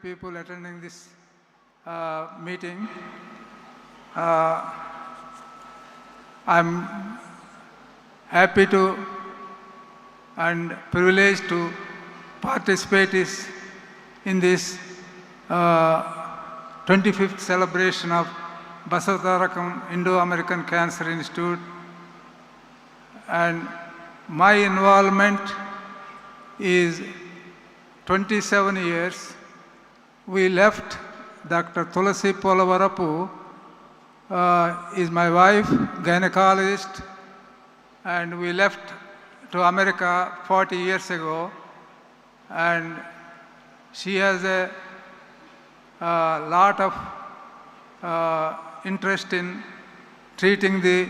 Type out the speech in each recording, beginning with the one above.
people attending this meeting. I'm happy to and privileged to participate in this 25th celebration of Basavatarakam Indo-American Cancer Institute. And my involvement is 27 years. We left Dr. Tulasi Polavarapu, is my wife, gynecologist, and we left to America 40 years ago. And she has a lot of interest in treating the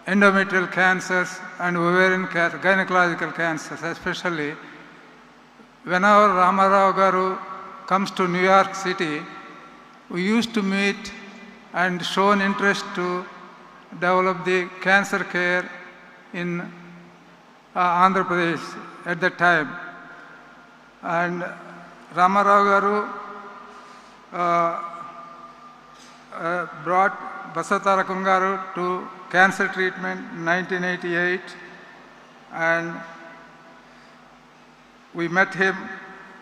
endometrial cancers and ovarian cancer, gynecological cancers especially. Whenever Ramarao Garu comes to New York City, we used to meet and show an interest to develop the cancer care in Andhra Pradesh at that time. And Ramarao Garu brought Basavatarakam Garu to cancer treatment in 1988, and we met him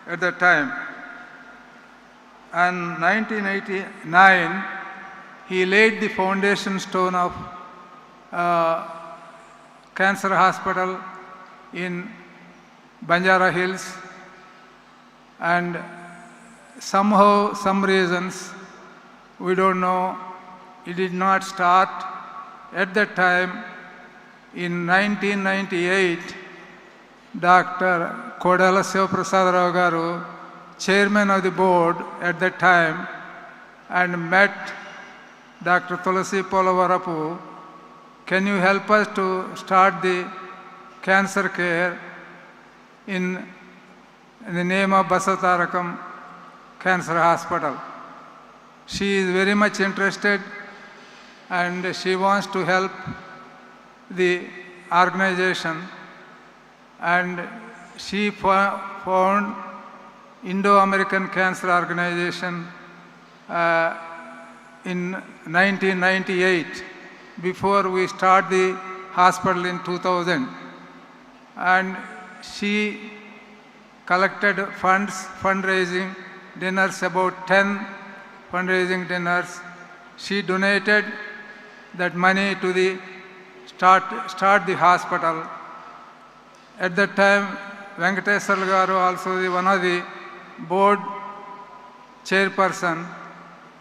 at that time. And 1989, he laid the foundation stone of cancer hospital in Banjara Hills, and somehow, some reasons, we don't know, it did not start. At that time, in 1998, Dr. Kodala Sivaprasad Garu, chairman of the board at that time, and met Dr. Tulasi Polavarapu. Can you help us to start the cancer care in the name of Basavatarakam Cancer Hospital? She is very much interested and she wants to help the organization, and she found Indo-American Cancer Organization in 1998, before we start the hospital in 2000. And she collected funds, fundraising dinners, about 10 fundraising dinners. She donated that money to the start the hospital. At that time, Venkateswar Garu also one of the board chairperson,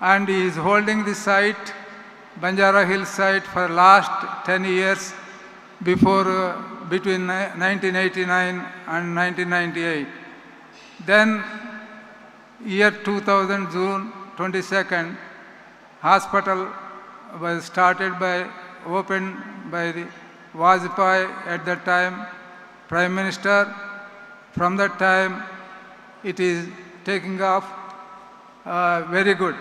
and he is holding the site, Banjara Hill site, for last 10 years before between 1989 and 1998. Then year 2000, June 22nd, hospital was opened by the Vajpayee at that time, Prime Minister. From that time, it is taking off very good.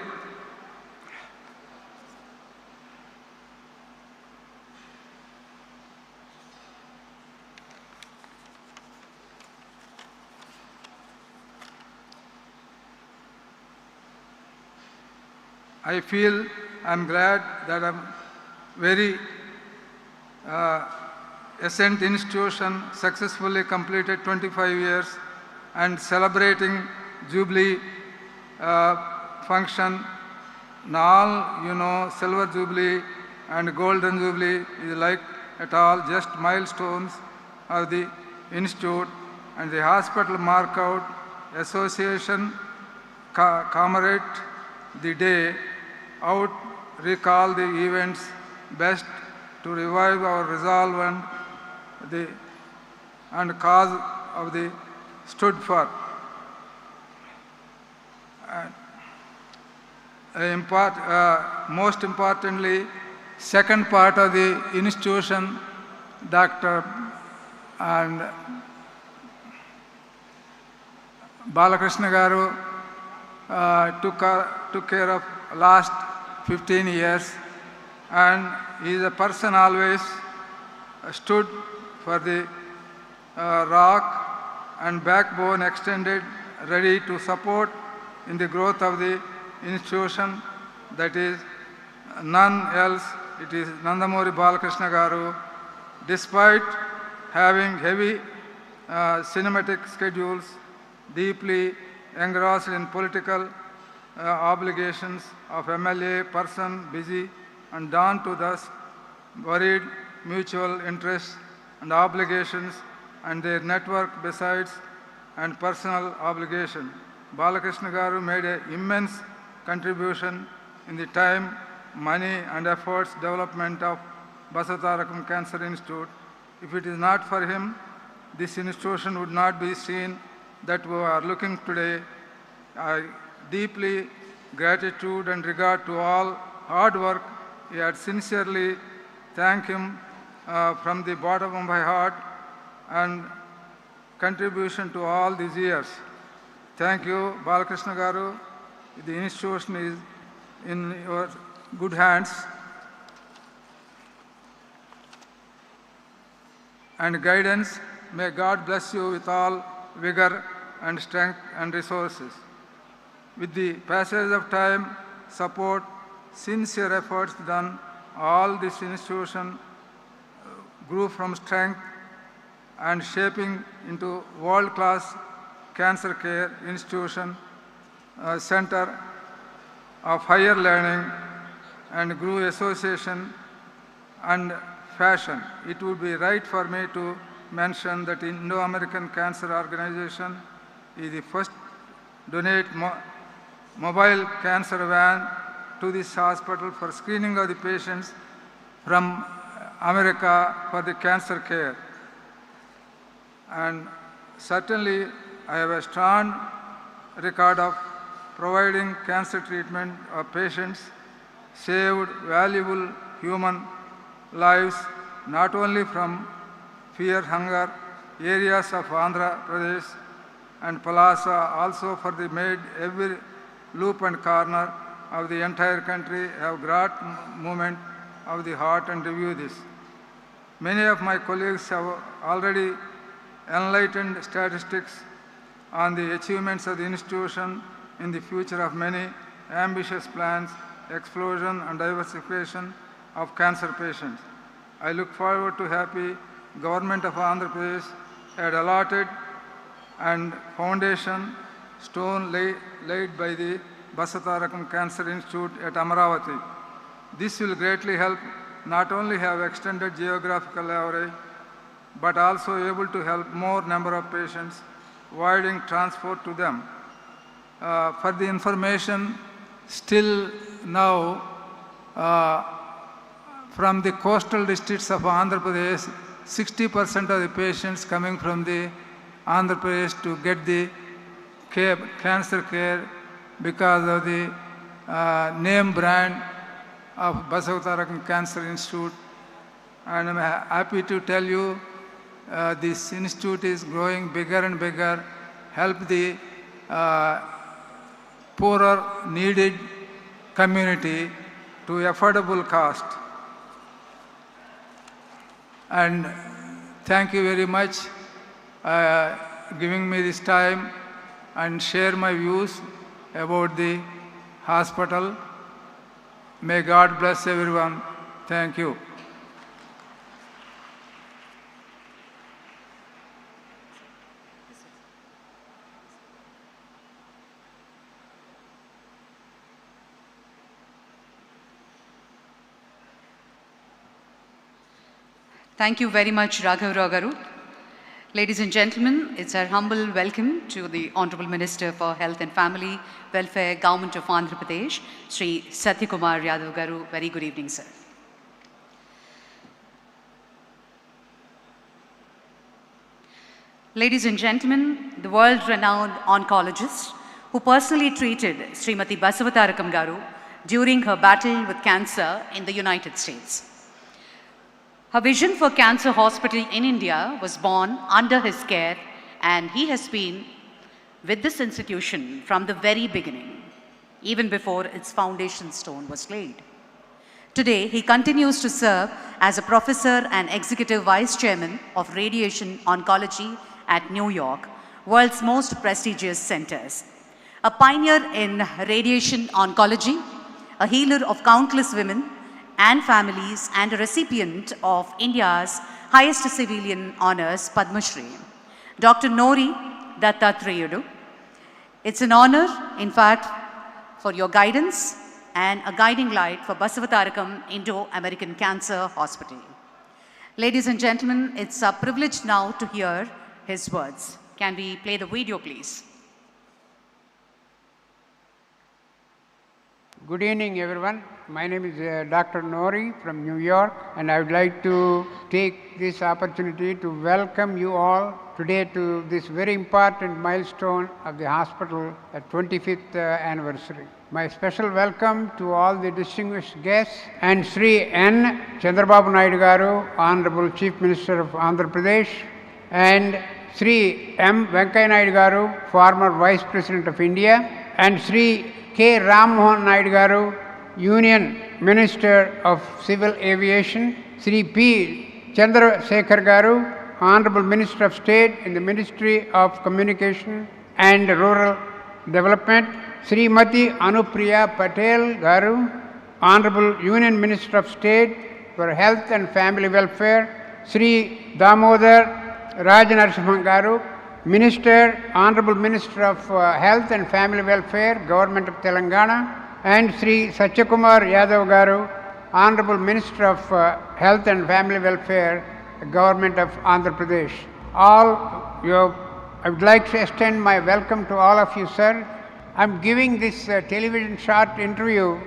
I feel I'm glad that I'm very ascent institution successfully completed 25 years and celebrating Jubilee function. Now, you know, Silver Jubilee and Golden Jubilee is like at all just milestones of the institute, and the hospital mark out association commemorate the day out, recall the events best to revive our resolve and cause of the stood for. Most importantly, second part of the institution, Dr. and Balakrishna Garu took care of last 15 years, and he is a person always stood for the rock and backbone extended ready to support in the growth of the institution. That is none else, it is Nandamuri Balakrishna Garu. Despite having heavy cinematic schedules, deeply engrossed in political obligations of MLA person, busy and dawn to dusk, worried mutual interests and obligations and their network besides and personal obligation. Balakrishna Garu made an immense contribution in the time, money and efforts development of Basavatarakam Cancer Institute. If it is not for him, this institution would not be seen that we are looking today. I deeply gratitude and regard to all hard work. I had sincerely thank him from the bottom of my heart and contribution to all these years. Thank you, Balakrishna Garu. The institution is in your good hands and guidance. May God bless you with all vigor and strength and resources. With the passage of time, support, sincere efforts done, all this institution grew from strength and shaping into world-class cancer care institution, center of higher learning and grew association and fashion. It would be right for me to mention that Indo-American Cancer Organization is the first donate mobile cancer van to this hospital for screening of the patients from America for the cancer care. And certainly I have a strong record of providing cancer treatment of patients, saved valuable human lives, not only from fear, hunger, areas of Andhra Pradesh and Palasa, also for the made every loop and corner of the entire country have great movement of the heart and review this. Many of my colleagues have already enlightened statistics on the achievements of the institution in the future of many ambitious plans, explosion and diversification of cancer patients. I look forward to happy Government of Andhra Pradesh had allotted and foundation stone laid by the Basavatarakam Cancer Institute at Amaravati. This will greatly help not only have extended geographical coverage, but also able to help more number of patients, avoiding transport to them. For the information, still now from the coastal districts of Andhra Pradesh, 60% of the patients coming from the Andhra Pradesh to get the cancer care because of the name brand of Basavatarakam Cancer Institute. And I'm happy to tell you this institute is growing bigger and bigger, help the poorer, needed community to affordable cost. And thank you very much giving me this time and share my views about the hospital. May God bless everyone. Thank you. Thank you very much, Raghav Rao Garu. Ladies and gentlemen, it's our humble welcome to the Honorable Minister for Health and Family Welfare, Government of Andhra Pradesh, Sri Satyakumar Yadav Garu. Very good evening, sir. Ladies and gentlemen, the world-renowned oncologist who personally treated Srimati Basavatarakam Garu during her battle with cancer in the United States. Her vision for Cancer Hospital in India was born under his care, and he has been with this institution from the very beginning, even before its foundation stone was laid. Today, he continues to serve as a professor and executive vice chairman of radiation oncology at New York, world's most prestigious centers. A pioneer in radiation oncology, a healer of countless women and families, and a recipient of India's highest civilian honors, Padma Shri, Dr. Nori Dattatreyudu. It's an honor, in fact, for your guidance and a guiding light for Basavatarakam Indo-American Cancer Hospital. Ladies and gentlemen, it's a privilege now to hear his words. Can we play the video, please? Good evening, everyone. My name is Dr. Nori from New York, and I would like to take this opportunity to welcome you all today to this very important milestone of the hospital at 25th anniversary. My special welcome to all the distinguished guests and Sri N. Chandrababu Naidu Garu, Honorable Chief Minister of Andhra Pradesh, and Sri M. Venkaiah Naidu Garu, former Vice President of India, and Sri K. Ram Mohan Naidu Garu, Union Minister of Civil Aviation, Sri P. Chandrasekhar Garu, Honorable Minister of State in the Ministry of Communication and Rural Development, Srimati Anupriya Patel Garu, Honorable Union Minister of State for Health and Family Welfare, Sri Damodar Rajanarasimhan Garu, Minister, Honorable Minister of Health and Family Welfare, Government of Telangana, and Sri Satyakumar Yadav Garu, Honorable Minister of Health and Family Welfare, Government of Andhra Pradesh. I would like to extend my welcome to all of you, sir. I'm giving this television short interview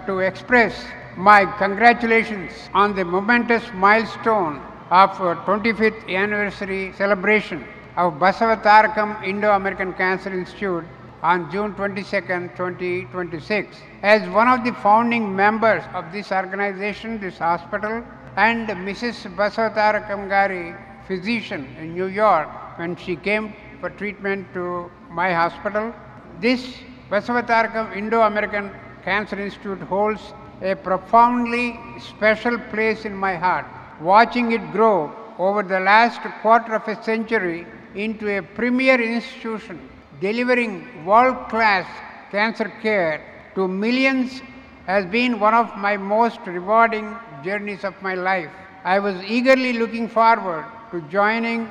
to express my congratulations on the momentous milestone of 25th anniversary celebration of Basavatarakam Indo-American Cancer Institute on June 22nd, 2026. As one of the founding members of this organization, this hospital, and Mrs. Basavatarakam Gari, physician in New York, when she came for treatment to my hospital, this Basavatarakam Indo-American Cancer Institute holds a profoundly special place in my heart. Watching it grow over the last quarter of a century into a premier institution delivering world-class cancer care to millions has been one of my most rewarding journeys of my life. I was eagerly looking forward to joining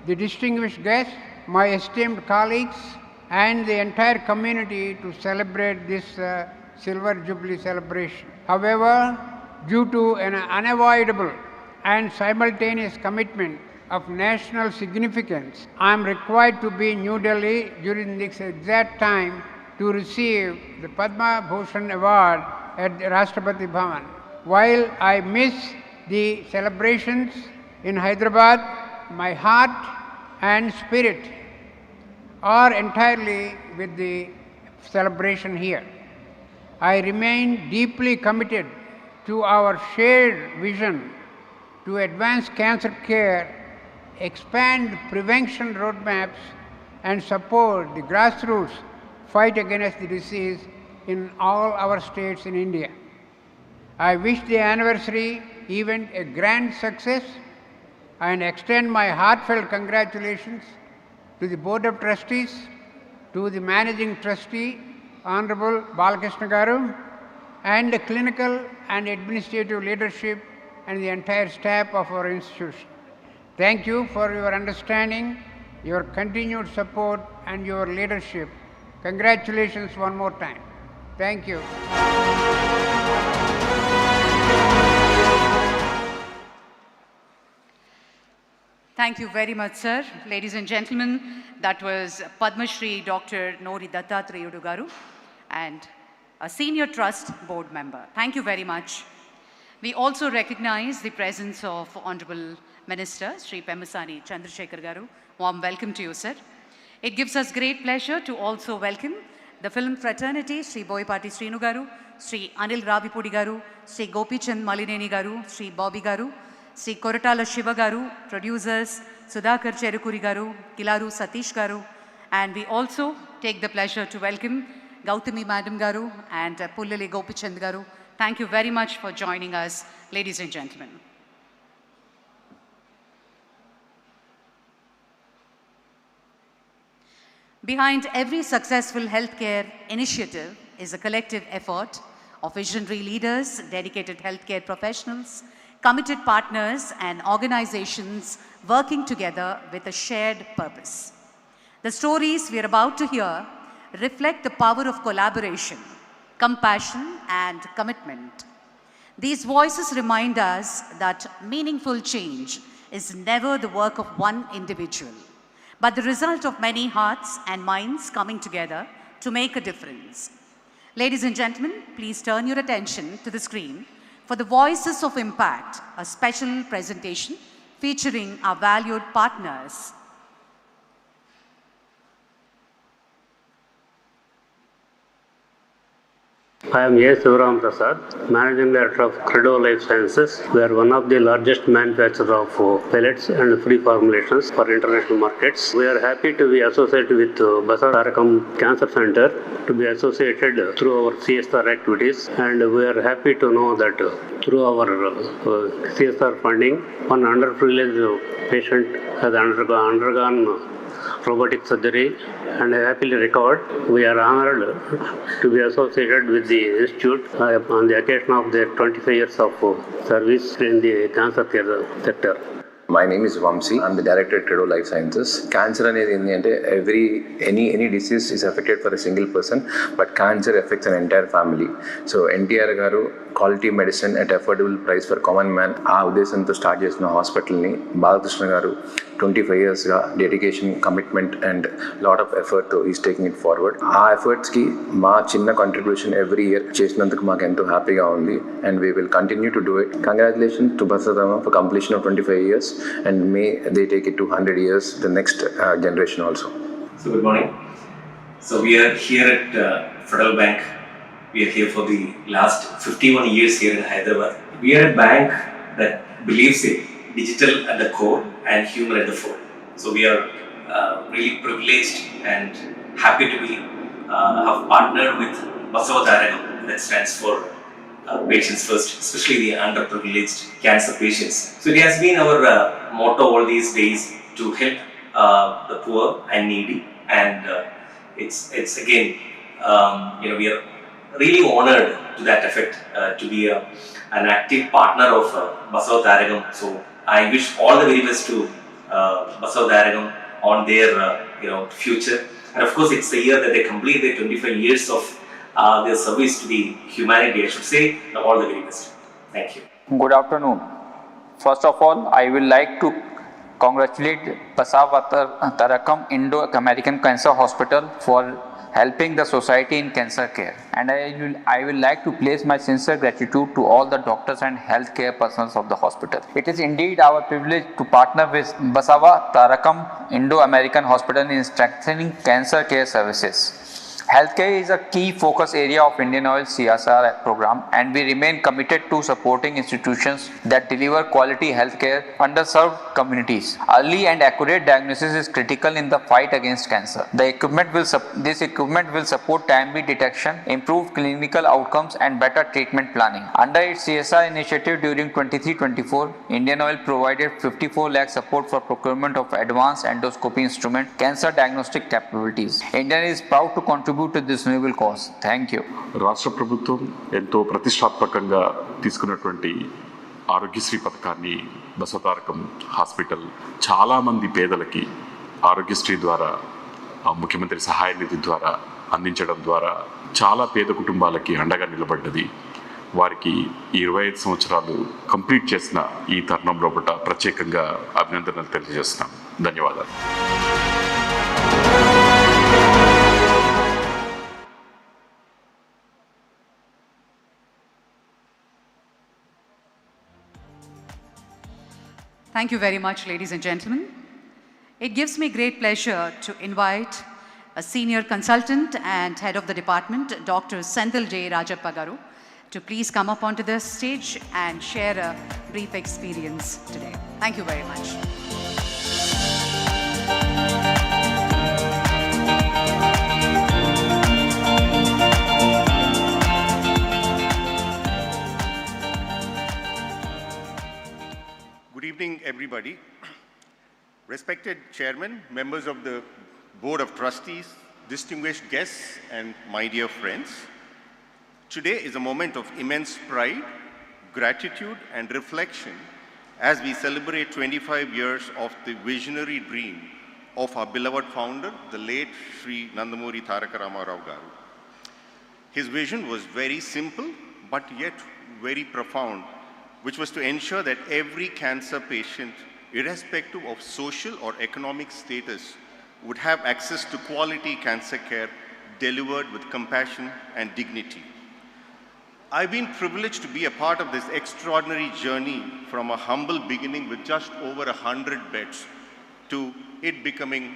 the distinguished guests, my esteemed colleagues, and the entire community to celebrate this Silver Jubilee celebration. However, due to an unavoidable and simultaneous commitment of national significance, I am required to be in New Delhi during this exact time to receive the Padma Bhushan Award at the Rashtrapati Bhavan. While I miss the celebrations in Hyderabad, my heart and spirit are entirely with the celebration here. I remain deeply committed to our shared vision to advance cancer care, expand prevention roadmaps, and support the grassroots fight against the disease in all our states in India. I wish the anniversary event a grand success and extend my heartfelt congratulations to the Board of Trustees, to the Managing Trustee, Honorable Balakrishna Garu, and the clinical and administrative leadership and the entire staff of our institution. Thank you for your understanding, your continued support, and your leadership. Congratulations one more time. Thank you. Thank you very much, sir. Ladies and gentlemen, that was Padma Shri Dr. Nori Dattatreyudu Garu and a senior trust board member. Thank you very much. We also recognize the presence of Honorable Minister Sri Pemmasani Chandrasekhar Garu. Warm welcome to you, sir. It gives us great pleasure to also welcome the film fraternity, Sri Boyapati Srinu Garu, Sri Anil Ravipudi Garu, Sri Gopichand Malineni Garu, Sri Bobby Garu, Sri Koratala Shiva Garu, producers Sudhakar Cherukuri Garu, Kilaru Satish Garu, and we also take the pleasure to welcome Gautami Madam Garu and Pullali Gopichand Garu. Thank you very much for joining us, ladies and gentlemen. Behind every successful healthcare initiative is a collective effort of visionary leaders, dedicated healthcare professionals, committed partners, and organizations working together with a shared purpose. The stories we are about to hear reflect the power of collaboration, compassion, and commitment. These voices remind us that meaningful change is never the work of one individual, but the result of many hearts and minds coming together to make a difference. Ladies and gentlemen, please turn your attention to the screen for the Voices of Impact, a special presentation featuring our valued partners. I am A. Sivaram Prasad, Managing Director of Credo Life Sciences. We are one of the largest manufacturers of pellets and free formulations for international markets. We are happy to be associated with Basavatarakam Cancer Center, to be associated through our CSR activities, and we are happy to know that through our CSR funding, one underprivileged patient has undergone robotic surgery and happily recovered. We are honored to be associated with the institute on the occasion of their 25 years of service in the cancer care sector. My name is Vamsi. I'm the director at Credo Life Sciences. Cancer అనేది any disease is affected for a single person, but cancer affects an entire family. So NTR garu quality medicine at affordable price for common man ఆ ఉద్దేశంతో start చేసిన హాస్పిటల్ని బాలకృష్ణ గారు 25 yearsగా dedication, commitment and lot of effort is taking it forward. ఆ ఎఫర్ట్స్కి మా చిన్న contribution every year చేసినందుకు మాకు ఎంతో హ్యాపీగా ఉంది, and we will continue to do it. Congratulations to Basavatarakam for completion of 25 years, and may they take it to 100 years, the next generation also. So good morning. So we are here at Federal Bank. We are here for the last 51 years here in Hyderabad. We are a bank that believes in digital at the core and human at the fore. So we are really privileged and happy to be have partnered with Basavatarakam, that stands for patients first, especially the underprivileged cancer patients. So it has been our motto all these days to help the poor and needy, and it's again we are really honored to that effect to be an active partner of Basavatarakam. So I wish all the very best to Basavatarakam on their future, and of course it's the year that they complete their 25 years of their service to the humanity. I should say all the very best. Thank you. Good afternoon. First of all, I will like to congratulate Basavatarakam Indo-American Cancer Hospital for helping the society in cancer care, and I will like to place my sincere gratitude to all the doctors and healthcare personnel of the hospital. It is indeed our privilege to partner with Basavatarakam Indo-American Hospital in strengthening cancer care services. Healthcare is a key focus area of Indian Oil CSR program, and we remain committed to supporting institutions that deliver quality healthcare underserved communities. Early and accurate diagnosis is critical in the fight against cancer. This equipment will support timely detection, improve clinical outcomes, and better treatment planning. Under its CSR initiative during 23-24, Indian Oil provided 54 lakh support for procurement of advanced endoscopy instrument, cancer diagnostic capabilities. India is proud to contribute to this noble cause. Thank you. రాష్ట్ర ప్రభుత్వం ఎంతో ప్రతిష్టాత్మకంగా తీసుకున్నటువంటి ఆరోగ్యశ్రీ పథకాన్ని Basavatarakam hospital చాలామంది పేదలకి ఆరోగ్యశ్రీ ద్వారా, ముఖ్యమంత్రి సహాయ నిధి ద్వారా అందించడం ద్వారా చాలా పేద కుటుంబాలకి అండగా నిలబడ్డది. వారికి 25 సంవత్సరాలు కంప్లీట్ చేసిన ఈ తరుణంలో ప్రత్యేకంగా అభినందనలు తెలియజేస్తున్నాం. ధన్యవాదాలు. Thank you very much, ladies and gentlemen. It gives me great pleasure to invite a senior consultant and head of the department, Dr. Senthil J. Rajappa Garu, to please come up onto the stage and share a brief experience today. Thank you very much. Good evening, everybody. Respected Chairman, members of the Board of Trustees, distinguished guests, and my dear friends. Today is a moment of immense pride, gratitude, and reflection as we celebrate 25 years of the visionary dream of our beloved founder, the late Sri Nandamuri Taraka Rama Rao Garu. His vision was very simple, but yet very profound, which was to ensure that every cancer patient, irrespective of social or economic status, would have access to quality cancer care delivered with compassion and dignity. I've been privileged to be a part of this extraordinary journey from a humble beginning with just over 100 beds to it becoming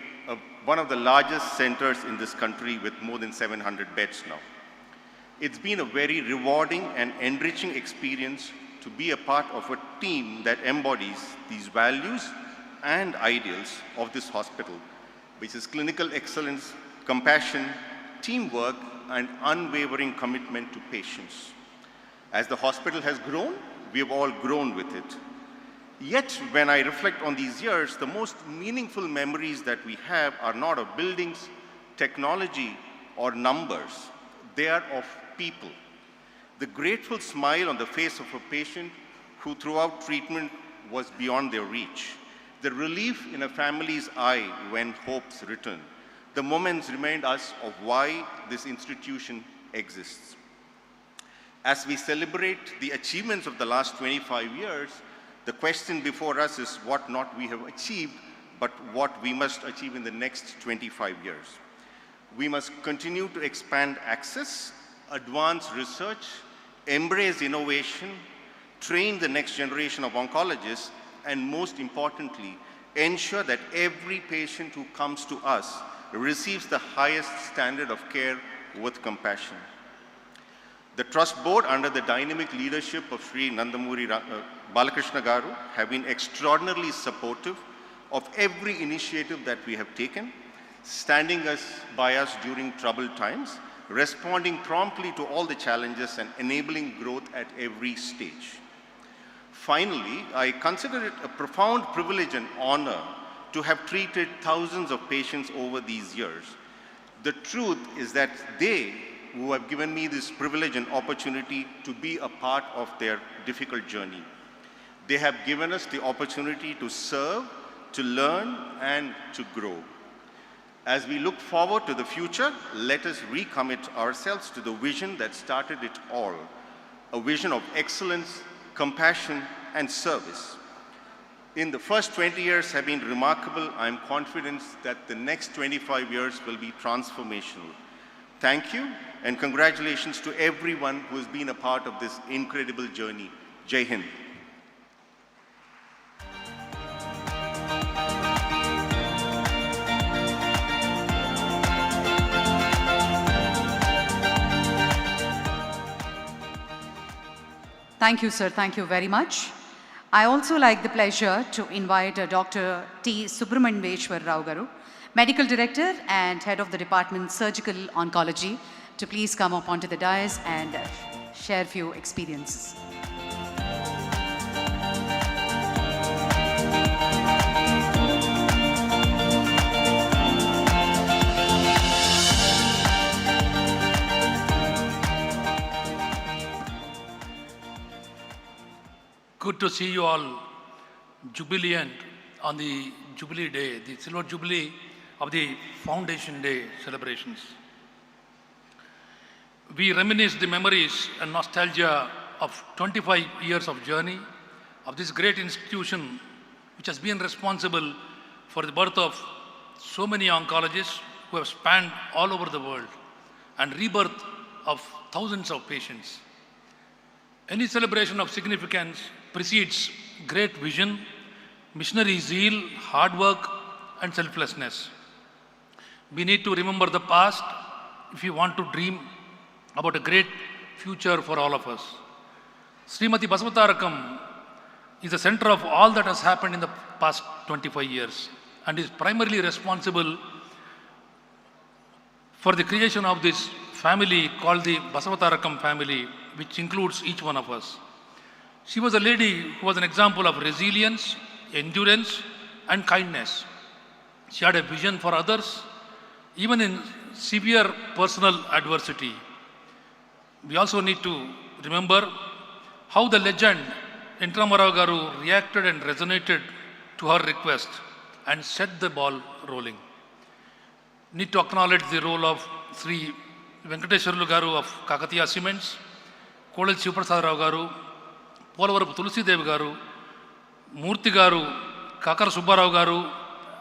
one of the largest centers in this country with more than 700 beds now. It's been a very rewarding and enriching experience to be a part of a team that embodies these values and ideals of this hospital, which is clinical excellence, compassion, teamwork, and unwavering commitment to patients. As the hospital has grown, we have all grown with it. Yet, when I reflect on these years, the most meaningful memories that we have are not of buildings, technology, or numbers. They are of people. The grateful smile on the face of a patient who throughout treatment was beyond their reach. The relief in a family's eye when hopes return. The moments remind us of why this institution exists. As we celebrate the achievements of the last 25 years, the question before us is what not we have achieved, but what we must achieve in the next 25 years. We must continue to expand access, advance research, embrace innovation, train the next generation of oncologists, and most importantly, ensure that every patient who comes to us receives the highest standard of care with compassion. The Trust Board, under the dynamic leadership of Sri Nandamuri Balakrishna Garu, have been extraordinarily supportive of every initiative that we have taken, standing by us during troubled times, responding promptly to all the challenges and enabling growth at every stage. Finally, I consider it a profound privilege and honor to have treated thousands of patients over these years. The truth is that they who have given me this privilege and opportunity to be a part of their difficult journey. They have given us the opportunity to serve, to learn, and to grow. As we look forward to the future, let us recommit ourselves to the vision that started it all, a vision of excellence, compassion, and service. In the first 20 years have been remarkable. I am confident that the next 25 years will be transformational. Thank you, and congratulations to everyone who has been a part of this incredible journey. Jai Hind. Thank you, sir. Thank you very much. I also like the pleasure to invite Dr. T. Subramanian Rao Garu, Medical Director and Head of the Department Surgical Oncology, to please come up onto the dais and share a few experiences. Good to see you all jubilant on the Jubilee Day, the Silver Jubilee of the Foundation Day celebrations. We reminisce the memories and nostalgia of 25 years of journey of this great institution which has been responsible for the birth of so many oncologists who have spanned all over the world and rebirth of thousands of patients. Any celebration of significance precedes great vision, missionary zeal, hard work, and selflessness. We need to remember the past if we want to dream about a great future for all of us. Srimati Basavatarakam is the center of all that has happened in the past 25 years and is primarily responsible for the creation of this family called the Basavatarakam family, which includes each one of us. She was a lady who was an example of resilience, endurance, and kindness. She had a vision for others Even in severe personal adversity, we also need to remember how the legend N.T. Ramarao garu reacted and resonated to her request and set the ball rolling. Need to acknowledge the role of Sri Venkateswarlu garu of Kakatiya Cements, Kodal Shivaprasad Rao garu, Polavaram Tulsi Devi garu, Murthy garu, Kakara Subbarao garu,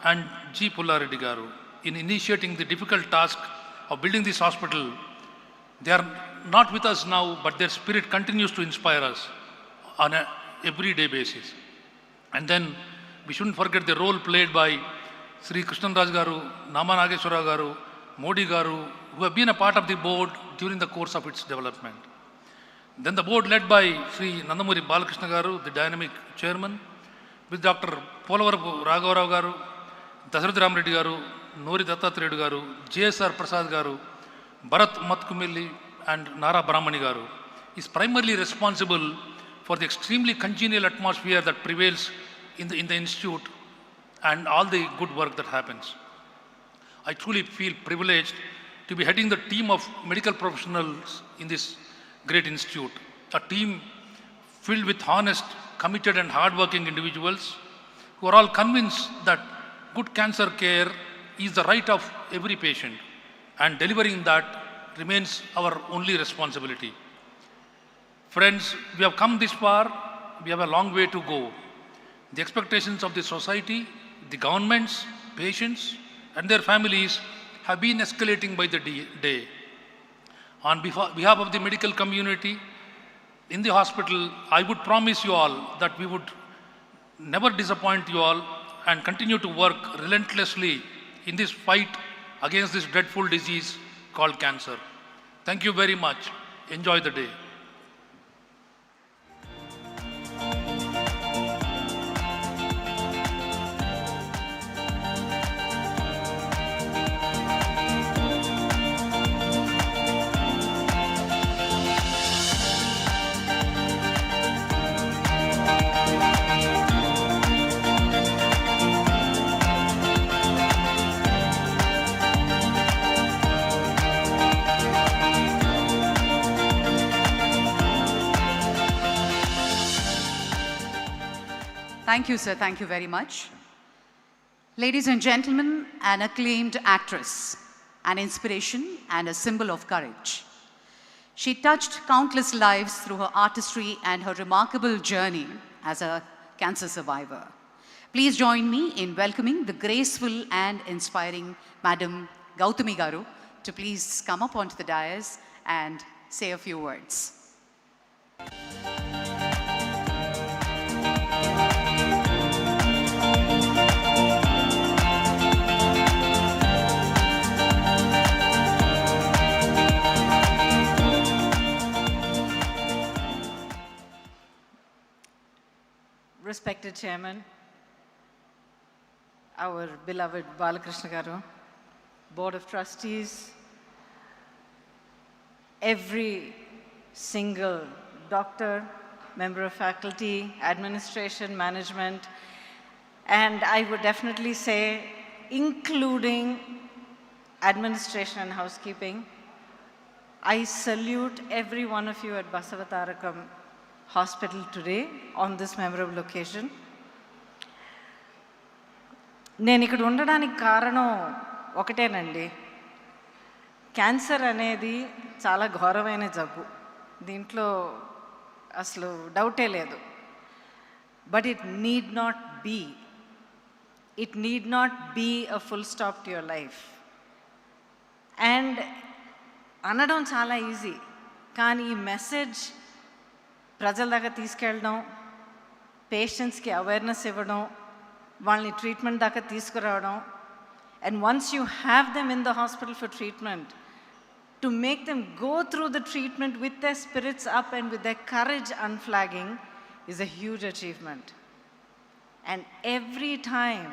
and G. Pullareddy garu in initiating the difficult task of building this hospital. They are not with us now, but their spirit continues to inspire us on an everyday basis. And then we shouldn't forget the role played by Sri Krishnan Raj garu, Nama Nageshwara garu, Modi garu, who have been a part of the board during the course of its development. Then the board led by Sri Nandamuri Balakrishna garu, the dynamic chairman, with Dr. Polavaram Raghavarao garu, Dasarath Ramareddy garu, Nori Dattatreyu garu, JSR Prasad garu, Bharat Matkumilli, and Nara Brahmani garu, is primarily responsible for the extremely congenial atmosphere that prevails in the institute and all the good work that happens. I truly feel privileged to be heading the team of medical professionals in this great institute, a team filled with honest, committed and hardworking individuals who are all convinced that good cancer care is the right of every patient, and delivering that remains our only responsibility. Friends, we have come this far, we have a long way to go. The expectations of the society, the governments, patients, and their families have been escalating by the day. On behalf of the medical community in the hospital, I would promise you all that we would never disappoint you all and continue to work relentlessly in this fight against this dreadful disease called cancer. Thank you very much. Enjoy the day. Thank you, sir. Thank you very much. Ladies and gentlemen, an acclaimed actress, an inspiration and a symbol of courage. She touched countless lives through her artistry and her remarkable journey as a cancer survivor. Please join me in welcoming the graceful and inspiring Madam Gautami Garu to please come up onto the dais and say a few words. Respected Chairman, our beloved Balakrishna Garu, Board of Trustees, every single doctor, member of faculty, administration, management, and I would definitely say, including administration and housekeeping, I salute every one of you at Basavatarakam Hospital today on this memorable occasion. నేను ఇక్కడ ఉండడానికి కారణం ఒకటేనండి. Cancer అనేది చాలా ఘోరమైన జబ్బు, దీంట్లో అసలు డౌటే లేదు. But it need not be a full stop to your life. And అనడం చాలా ఈజీ, కానీ ఈ మెసేజ్ ప్రజల దాకా తీసుకెళ్ళడం, పేషెంట్స్కి అవేర్నెస్ ఇవ్వడం, వాళ్ళని ట్రీట్మెంట్ దాకా తీసుకురావడం, and once you have them in the hospital for treatment, to make them go through the treatment with their spirits up and with their courage unflagging is a huge achievement. And every time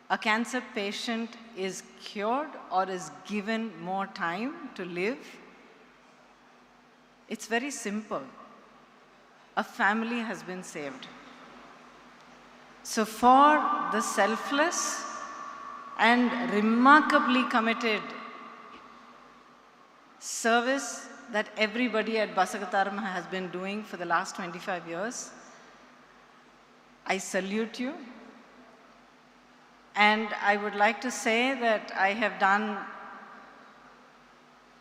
a cancer patient is cured or is given more time to live, it's very simple. A family has been saved. So for the selfless and remarkably committed service that everybody at Basavatarakam has been doing for the last 25 years. I salute you. And I would like to say that I have done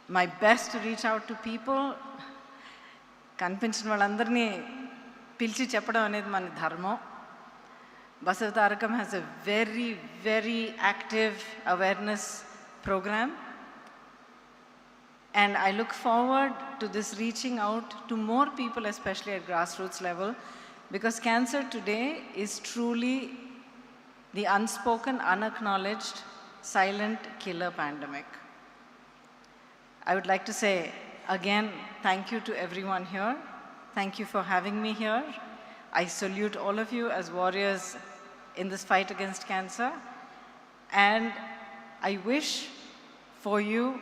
my best to reach out to people. కనిపించిన వాళ్ళందరినీ పిలిచి చెప్పడం అనేది మన ధర్మం. Basavatarakam has a very, very active awareness program. And I look forward to this reaching out to more people, especially at grassroots level, because cancer today is truly the unspoken, unacknowledged, silent killer pandemic. I would like to say again, thank you to everyone here. Thank you for having me here. I salute all of you as warriors in this fight against cancer. And I wish for you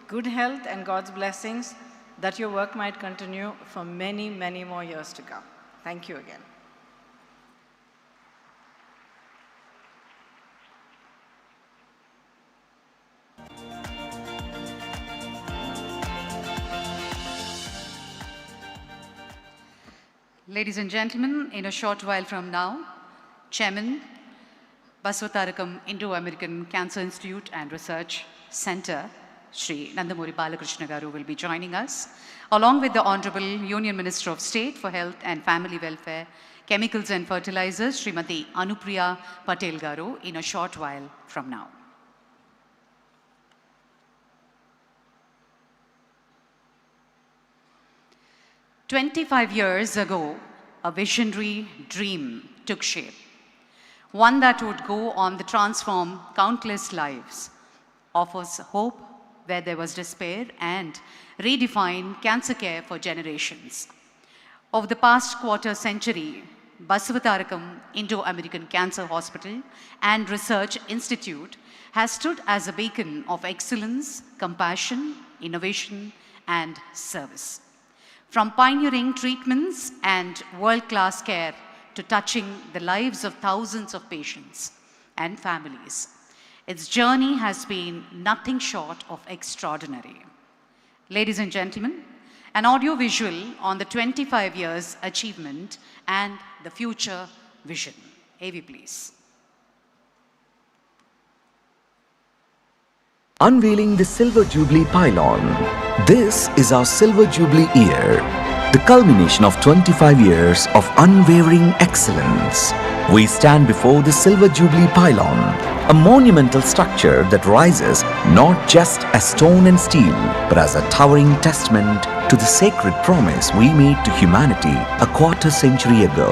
good health and God's blessings, that your work might continue for many, many more years to come. Thank you again. Ladies and gentlemen, in a short while from now, Chairman, Basavatarakam Indo-American Cancer Institute and Research Center, Shri Nandamuri Balakrishna Garu, will be joining us, along with the Honorable Union Minister of State for Health and Family Welfare, Chemicals and Fertilizers, Srimati Anupriya Patel Garu, in a short while from now. "25 years ago, a visionary dream took shape, one that would go on to transform countless lives, offers hope where there was despair, and redefine cancer care for generations. Over the past quarter century, Basavatarakam Indo-American Cancer Hospital and Research Institute has stood as a beacon of excellence, compassion, innovation, and service. From pioneering treatments and world-class care to touching the lives of thousands of patients and families, its journey has been nothing short of extraordinary. Ladies and gentlemen, an audio visual on the 25 years achievement and the future vision. AV, please. Unveiling the Silver Jubilee pylon. This is our Silver Jubilee year, the culmination of 25 years of unwavering excellence. We stand before the Silver Jubilee pylon, a monumental structure that rises not just as stone and steel, but as a towering testament to the sacred promise we made to humanity a quarter century ago.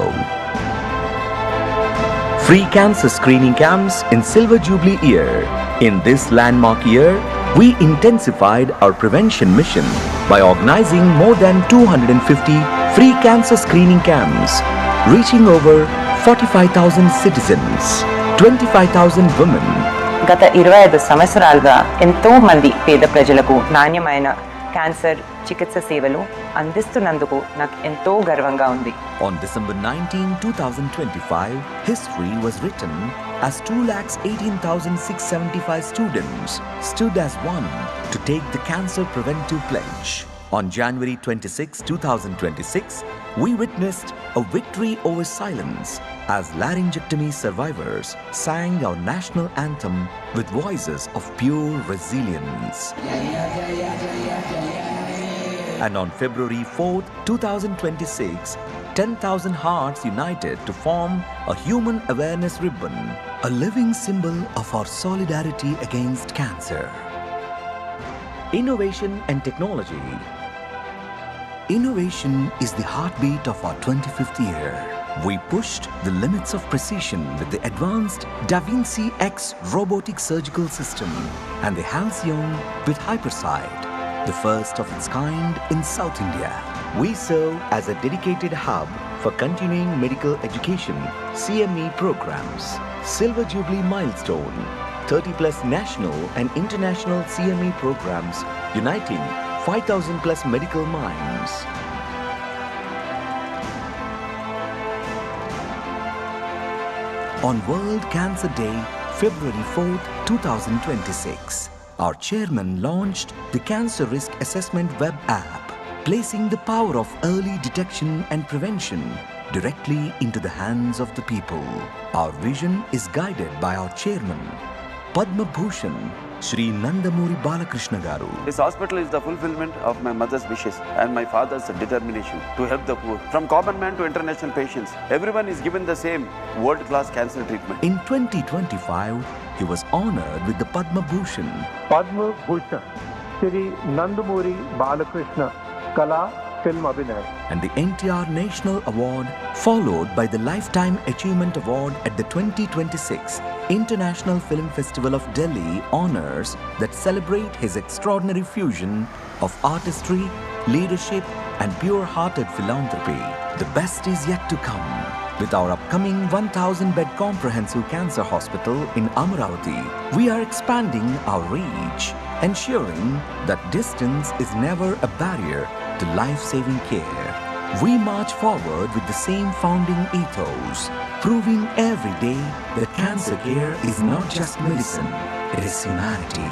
Free cancer screening camps in Silver Jubilee year. In this landmark year, we intensified our prevention mission by organizing more than 250 free cancer screening camps, reaching over 45,000 citizens, 25,000 women. గత 25 సంవత్సరాలుగా ఎంతో మంది పేద ప్రజలకు నాణ్యమైన cancer చికిత్స సేవలు అందిస్తున్నందుకు నాకు ఎంతో గర్వంగా ఉంది. On December 19, 2025, history was written as 218,675 students stood as one to take the cancer preventive pledge. On January 26, 2026, we witnessed a victory over silence as laryngectomy survivors sang our national anthem with voices of pure resilience. And on February 4, 2026, 10,000 hearts united to form a human awareness ribbon, a living symbol of our solidarity against cancer. Innovation and technology. Innovation is the heartbeat of our 25th year. We pushed the limits of precision with the advanced Da Vinci X robotic surgical system and the Halcyon with Hypersight, the first of its kind in South India. We serve as a dedicated hub for continuing medical education, CME programs, Silver Jubilee milestone, 30+ national and international CME programs uniting 5,000+ medical minds. On World Cancer Day, February 4th, 2026, our chairman launched the Cancer Risk Assessment web app, placing the power of early detection and prevention directly into the hands of the people. Our vision is guided by our chairman, Padma Bhushan, Shri Nandamuri Balakrishna Garu. This hospital is the fulfillment of my mother's wishes and my father's determination to help the poor. From common man to international patients, everyone is given the same world-class cancer treatment. In 2025, he was honored with the Padma Bhushan. Padma Bhushan, Shri Nandamuri Balakrishna, Kala Film Abhinay. And the NTR National Award, followed by the Lifetime Achievement Award at the 2026 International Film Festival of Delhi honors that celebrate his extraordinary fusion of artistry, leadership, and pure-hearted philanthropy. The best is yet to come. With our upcoming 1,000-bed comprehensive cancer hospital in Amaravati, we are expanding our reach, ensuring that distance is never a barrier to life-saving care. We march forward with the same founding ethos, proving every day that cancer care is not just medicine, it is humanity.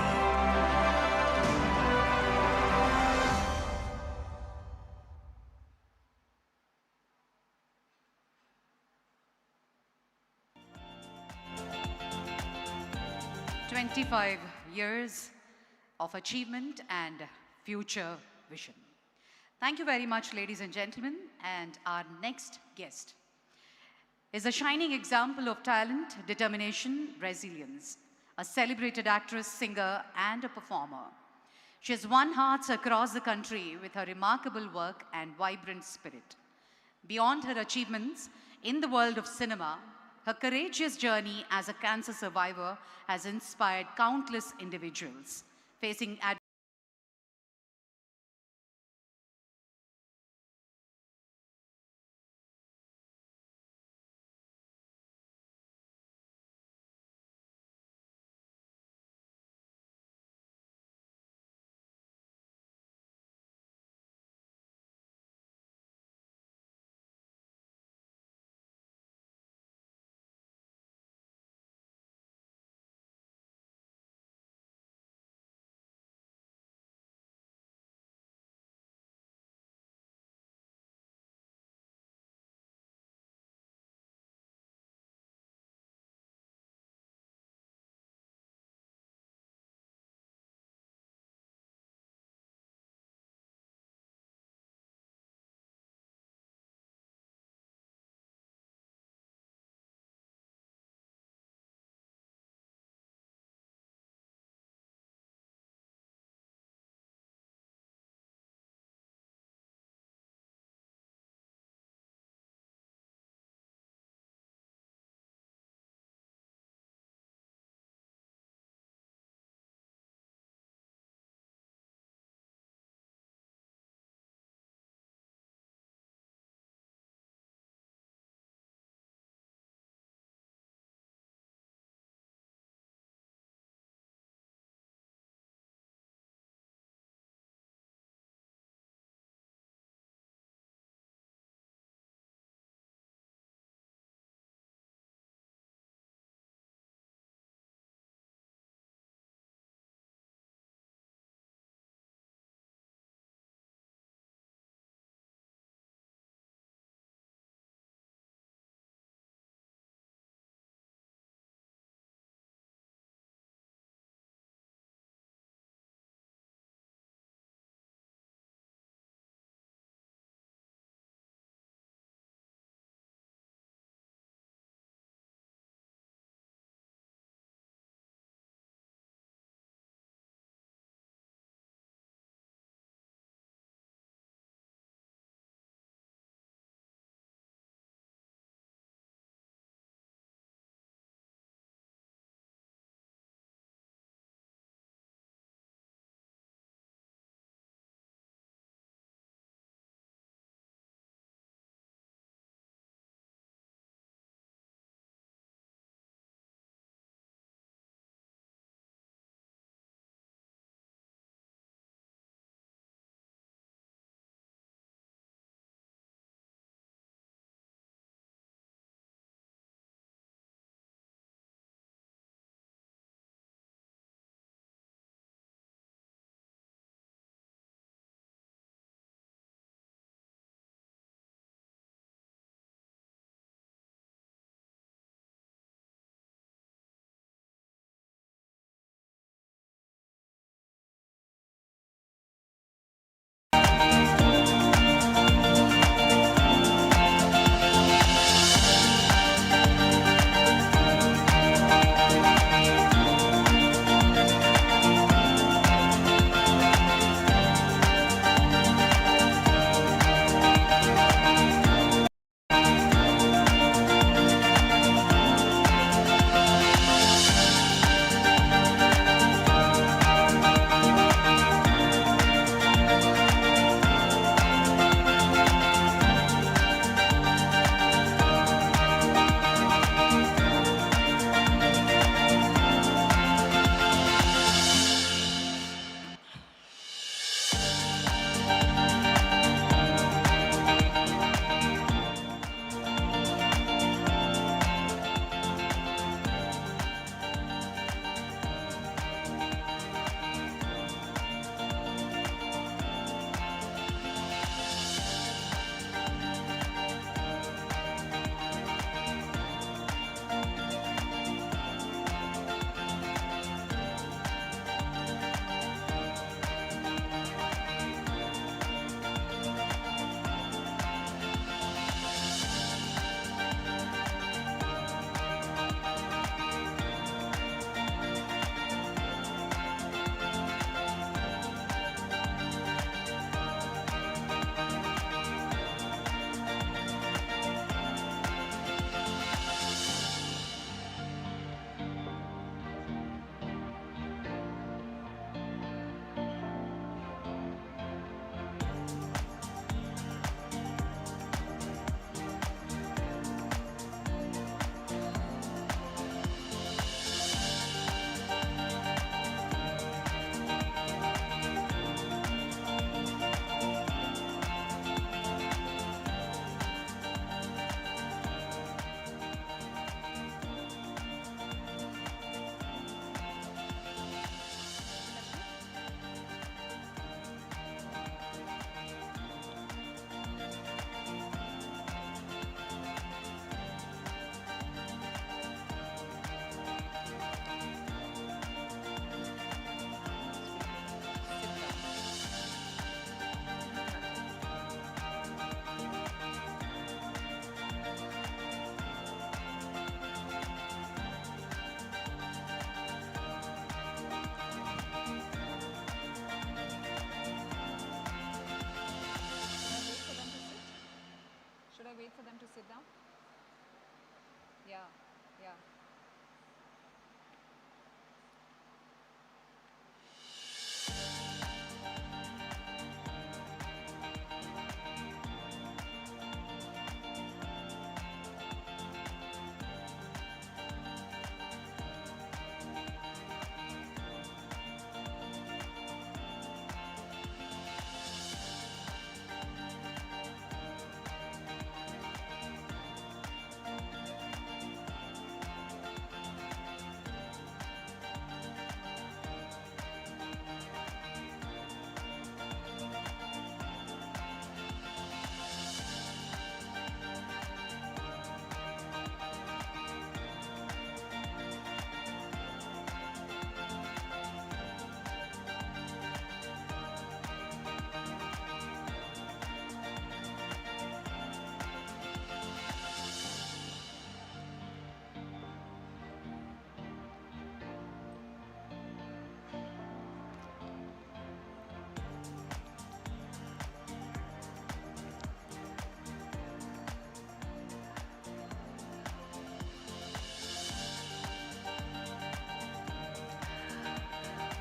Years of achievement and future vision. Thank you very much, ladies and gentlemen. And our next guest is a shining example of talent, determination, resilience, a celebrated actress, singer, and a performer. She has won hearts across the country with her remarkable work and vibrant spirit. Beyond her achievements in the world of cinema, her courageous journey as a cancer survivor has inspired countless individuals facing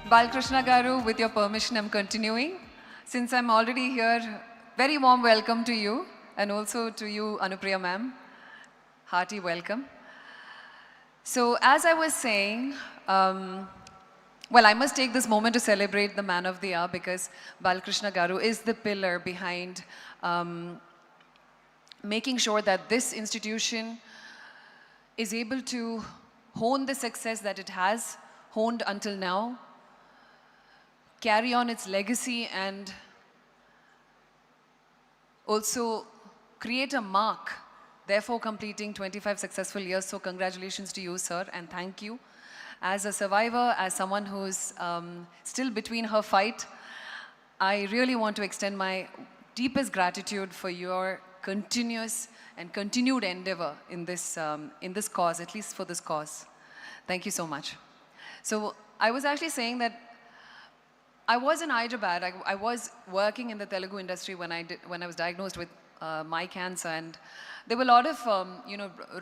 Balakrishna Garu, with your permission, I'm continuing. Since I'm already here, very warm welcome to you, and also to you, Anupriya ma'am. Hearty welcome. So as I was saying, well, I must take this moment to celebrate the man of the hour, because Balakrishna Garu is the pillar behind making sure that this institution is able to hone the success that it has honed until now, carry on its legacy, and also create a mark, therefore completing 25 successful years. So congratulations to you, sir, and thank you. As a survivor, as someone who's still between her fight, I really want to extend my deepest gratitude for your continuous and continued endeavor in this cause, at least for this cause. Thank you so much. So I was actually saying that I was in Hyderabad. I was working in the Telugu industry when I was diagnosed with my cancer, and there were a lot of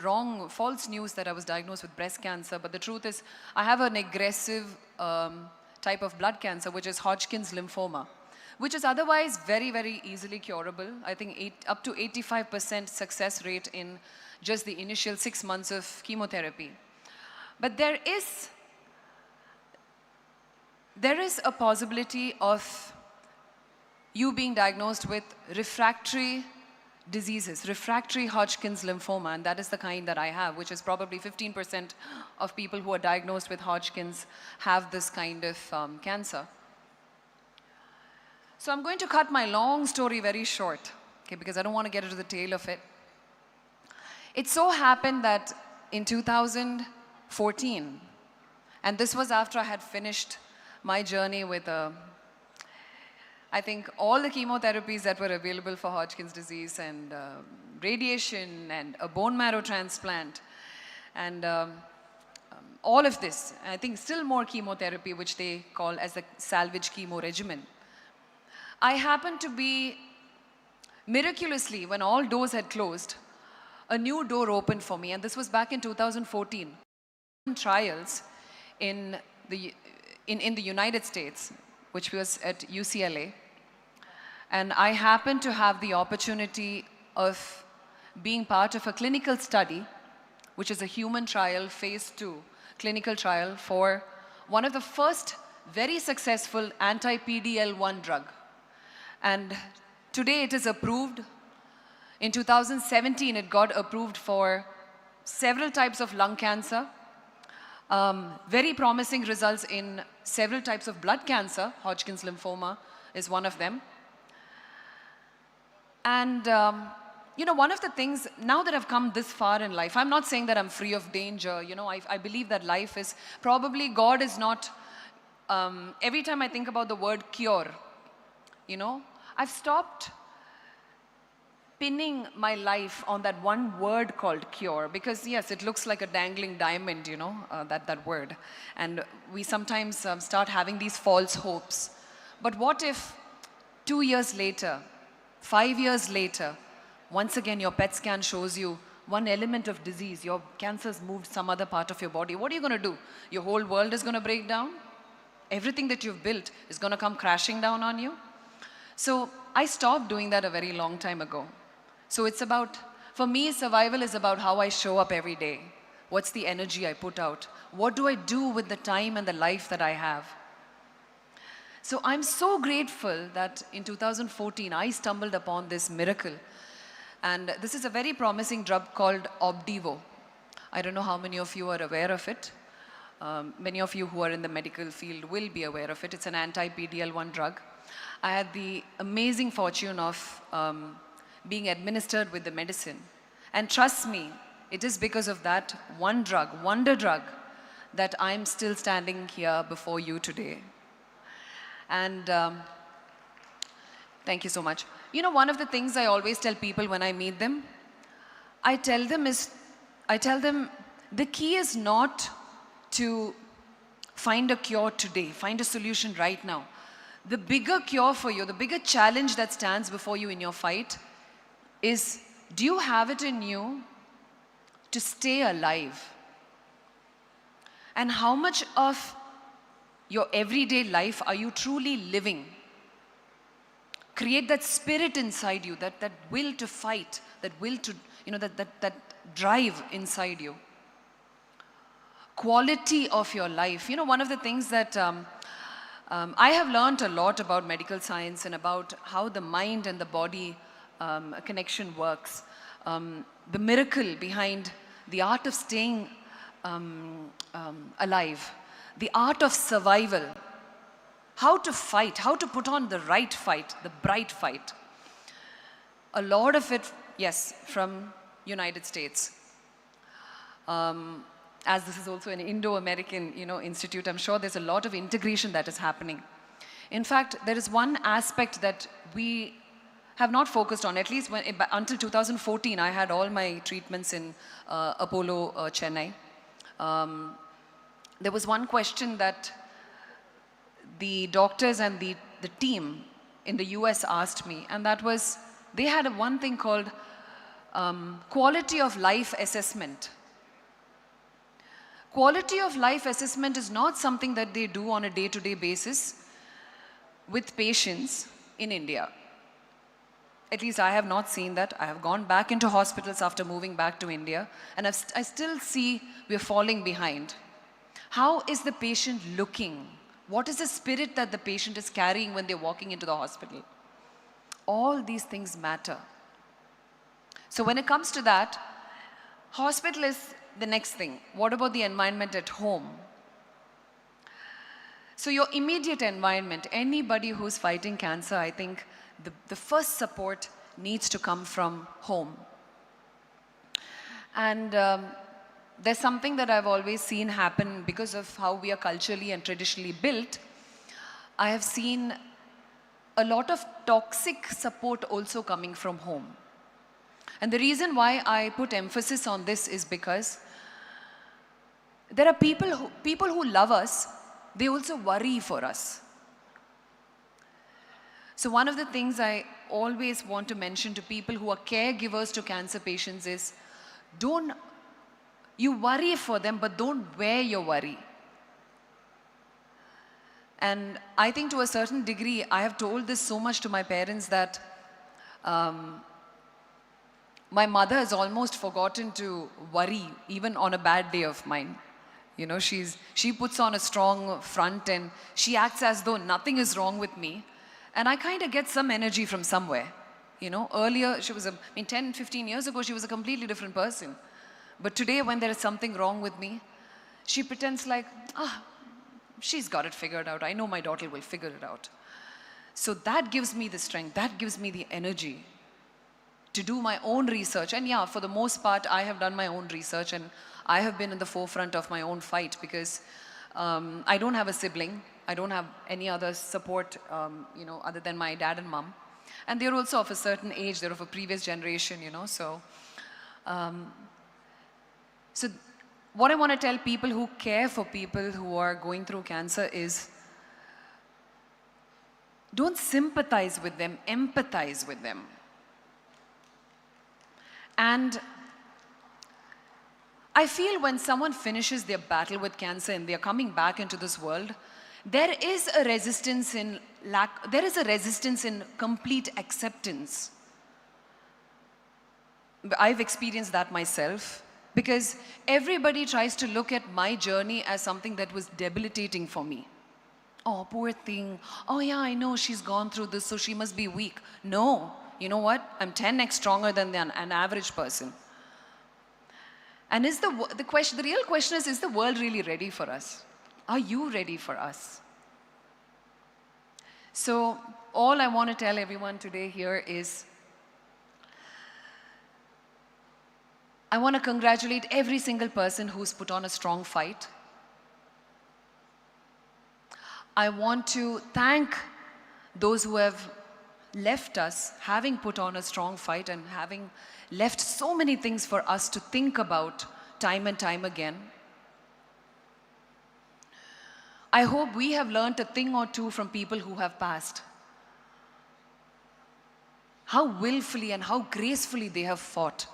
wrong, false news that I was diagnosed with breast cancer. But the truth is, I have an aggressive type of blood cancer, which is Hodgkin's lymphoma, which is otherwise very, very easily curable. I think up to 85% success rate in just the initial 6 months of chemotherapy. But there is a possibility of you being diagnosed with refractory diseases, refractory Hodgkin's lymphoma, and that is the kind that I have, which is probably 15% of people who are diagnosed with Hodgkin's have this kind of cancer. So I'm going to cut my long story very short, okay, because I don't want to get into the tail of it. It so happened that in 2014, and this was after I had finished my journey with I think all the chemotherapies that were available for Hodgkin's disease, and radiation, and a bone marrow transplant, and all of this. I think still more chemotherapy, which they call as the salvage chemo regimen. I happened to be, miraculously, when all doors had closed, a new door opened for me, and this was back in 2014. Trials in the United States, which was at UCLA. And I happened to have the opportunity of being part of a clinical study, which is a human trial, phase 2 clinical trial for one of the first very successful anti-PD-L1 drug. And today it is approved. In 2017, it got approved for several types of lung cancer. Very promising results in several types of blood cancer. Hodgkin's lymphoma is one of them. And one of the things, now that I've come this far in life, I'm not saying that I'm free of danger. I believe that life is, probably God is not, every time I think about the word cure, I've stopped pinning my life on that one word called cure, because yes, it looks like a dangling diamond, that word. And we sometimes start having these false hopes. But what if 2 years later, 5 years later, once again your PET scan shows you one element of disease, your cancer's moved some other part of your body? What are you going to do? Your whole world is going to break down? Everything that you've built is going to come crashing down on you? So I stopped doing that a very long time ago. So it's about, for me, survival is about how I show up every day. What's the energy I put out? What do I do with the time and the life that I have? So I'm so grateful that in 2014, I stumbled upon this miracle. And this is a very promising drug called Opdivo. I don't know how many of you are aware of it. Many of you who are in the medical field will be aware of it. It's an anti-PD-L1 drug. I had the amazing fortune of being administered with the medicine. And trust me, it is because of that one drug, wonder drug, that I'm still standing here before you today. And thank you so much. One of the things I always tell people when I meet them, I tell them the key is not to find a cure today, find a solution right now. The bigger cure for you, the bigger challenge that stands before you in your fight is, do you have it in you to stay alive? And how much of your everyday life, are you truly living? Create that spirit inside you, that will to fight, that will to, that drive inside you. Quality of your life. One of the things that I have learned a lot about medical science and about how the mind and the body connection works. The miracle behind the art of staying alive, the art of survival, how to fight, how to put on the right fight, the bright fight. A lot of it, yes, from United States. As this is also an Indo-American, institute, I'm sure there's a lot of integration that is happening. In fact, there is one aspect that we have not focused on, at least until 2014, I had all my treatments in Apollo, Chennai. There was one question that the doctors and the team in the US asked me, and that was, they had one thing called quality of life assessment. Quality of life assessment is not something that they do on a day-to-day basis with patients in India. At least I have not seen that. I have gone back into hospitals after moving back to India, and I still see we're falling behind. How is the patient looking? What is the spirit that the patient is carrying when they're walking into the hospital? All these things matter. So when it comes to that, hospital is the next thing. What about the environment at home? So your immediate environment, anybody who's fighting cancer, I think the first support needs to come from home. And there's something that I've always seen happen because of how we are culturally and traditionally built. I have seen a lot of toxic support also coming from home. And the reason why I put emphasis on this is because there are people who love us, they also worry for us. So one of the things I always want to mention to people who are caregivers to cancer patients is, you worry for them, but don't wear your worry. And I think to a certain degree, I have told this so much to my parents that my mother has almost forgotten to worry, even on a bad day of mine. She puts on a strong front and she acts as though nothing is wrong with me. And I kind of get some energy from somewhere. Earlier, she was 10, 15 years ago, she was a completely different person. But today, when there is something wrong with me, she pretends like, she's got it figured out. I know my daughter will figure it out. So that gives me the strength, that gives me the energy to do my own research. And yeah, for the most part, I have done my own research and I have been in the forefront of my own fight because I don't have a sibling. I don't have any other support, other than my dad and mom. And they're also of a certain age, they're of a previous generation, So what I want to tell people who care for people who are going through cancer is, don't sympathize with them, empathize with them. And I feel when someone finishes their battle with cancer and they're coming back into this world, there is a resistance in complete acceptance. I've experienced that myself because everybody tries to look at my journey as something that was debilitating for me. Oh, poor thing. Oh yeah, I know she's gone through this, so she must be weak. No, you know what? I'm 10x stronger than an average person. And the real question is the world really ready for us? Are you ready for us? So all I want to tell everyone today here is, I want to congratulate every single person who's put on a strong fight. I want to thank those who have left us, having put on a strong fight and having left so many things for us to think about time and time again. I hope we have learned a thing or two from people who have passed. How willfully and how gracefully they have fought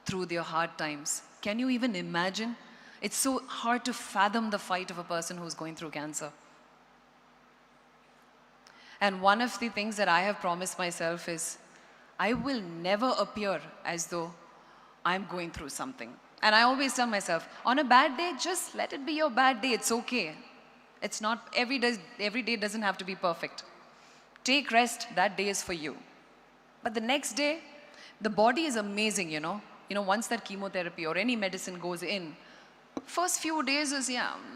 through their hard times. Can you even imagine? It's so hard to fathom the fight of a person who's going through cancer. And one of the things that I have promised myself is I will never appear as though I'm going through something. And I always tell myself, on a bad day, just let it be your bad day. It's okay. It's not, every day doesn't have to be perfect. Take rest, that day is for you. But the next day, the body is amazing, you know. Once that chemotherapy or any medicine goes in, first few days is,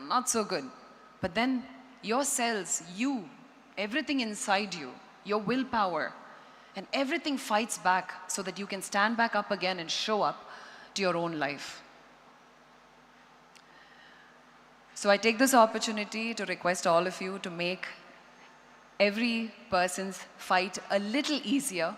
not so good. But then your cells, everything inside you, your willpower, and everything fights back so that you can stand back up again and show up to your own life. So I take this opportunity to request all of you to make every person's fight a little easier.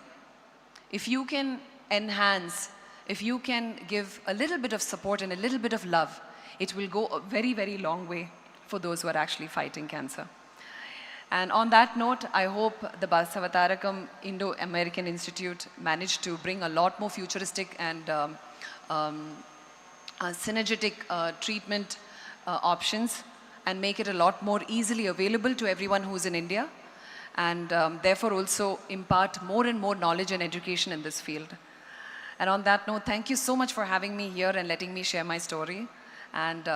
If you can enhance, if you can give a little bit of support and a little bit of love, it will go a very, very long way for those who are actually fighting cancer. And on that note, I hope the Basavatarakam Indo-American Institute managed to bring a lot more futuristic and synergetic treatment options and make it a lot more easily available to everyone who's in India, and therefore also impart more and more knowledge and education in this field. And on that note, thank you so much for having me here and letting me share my story, and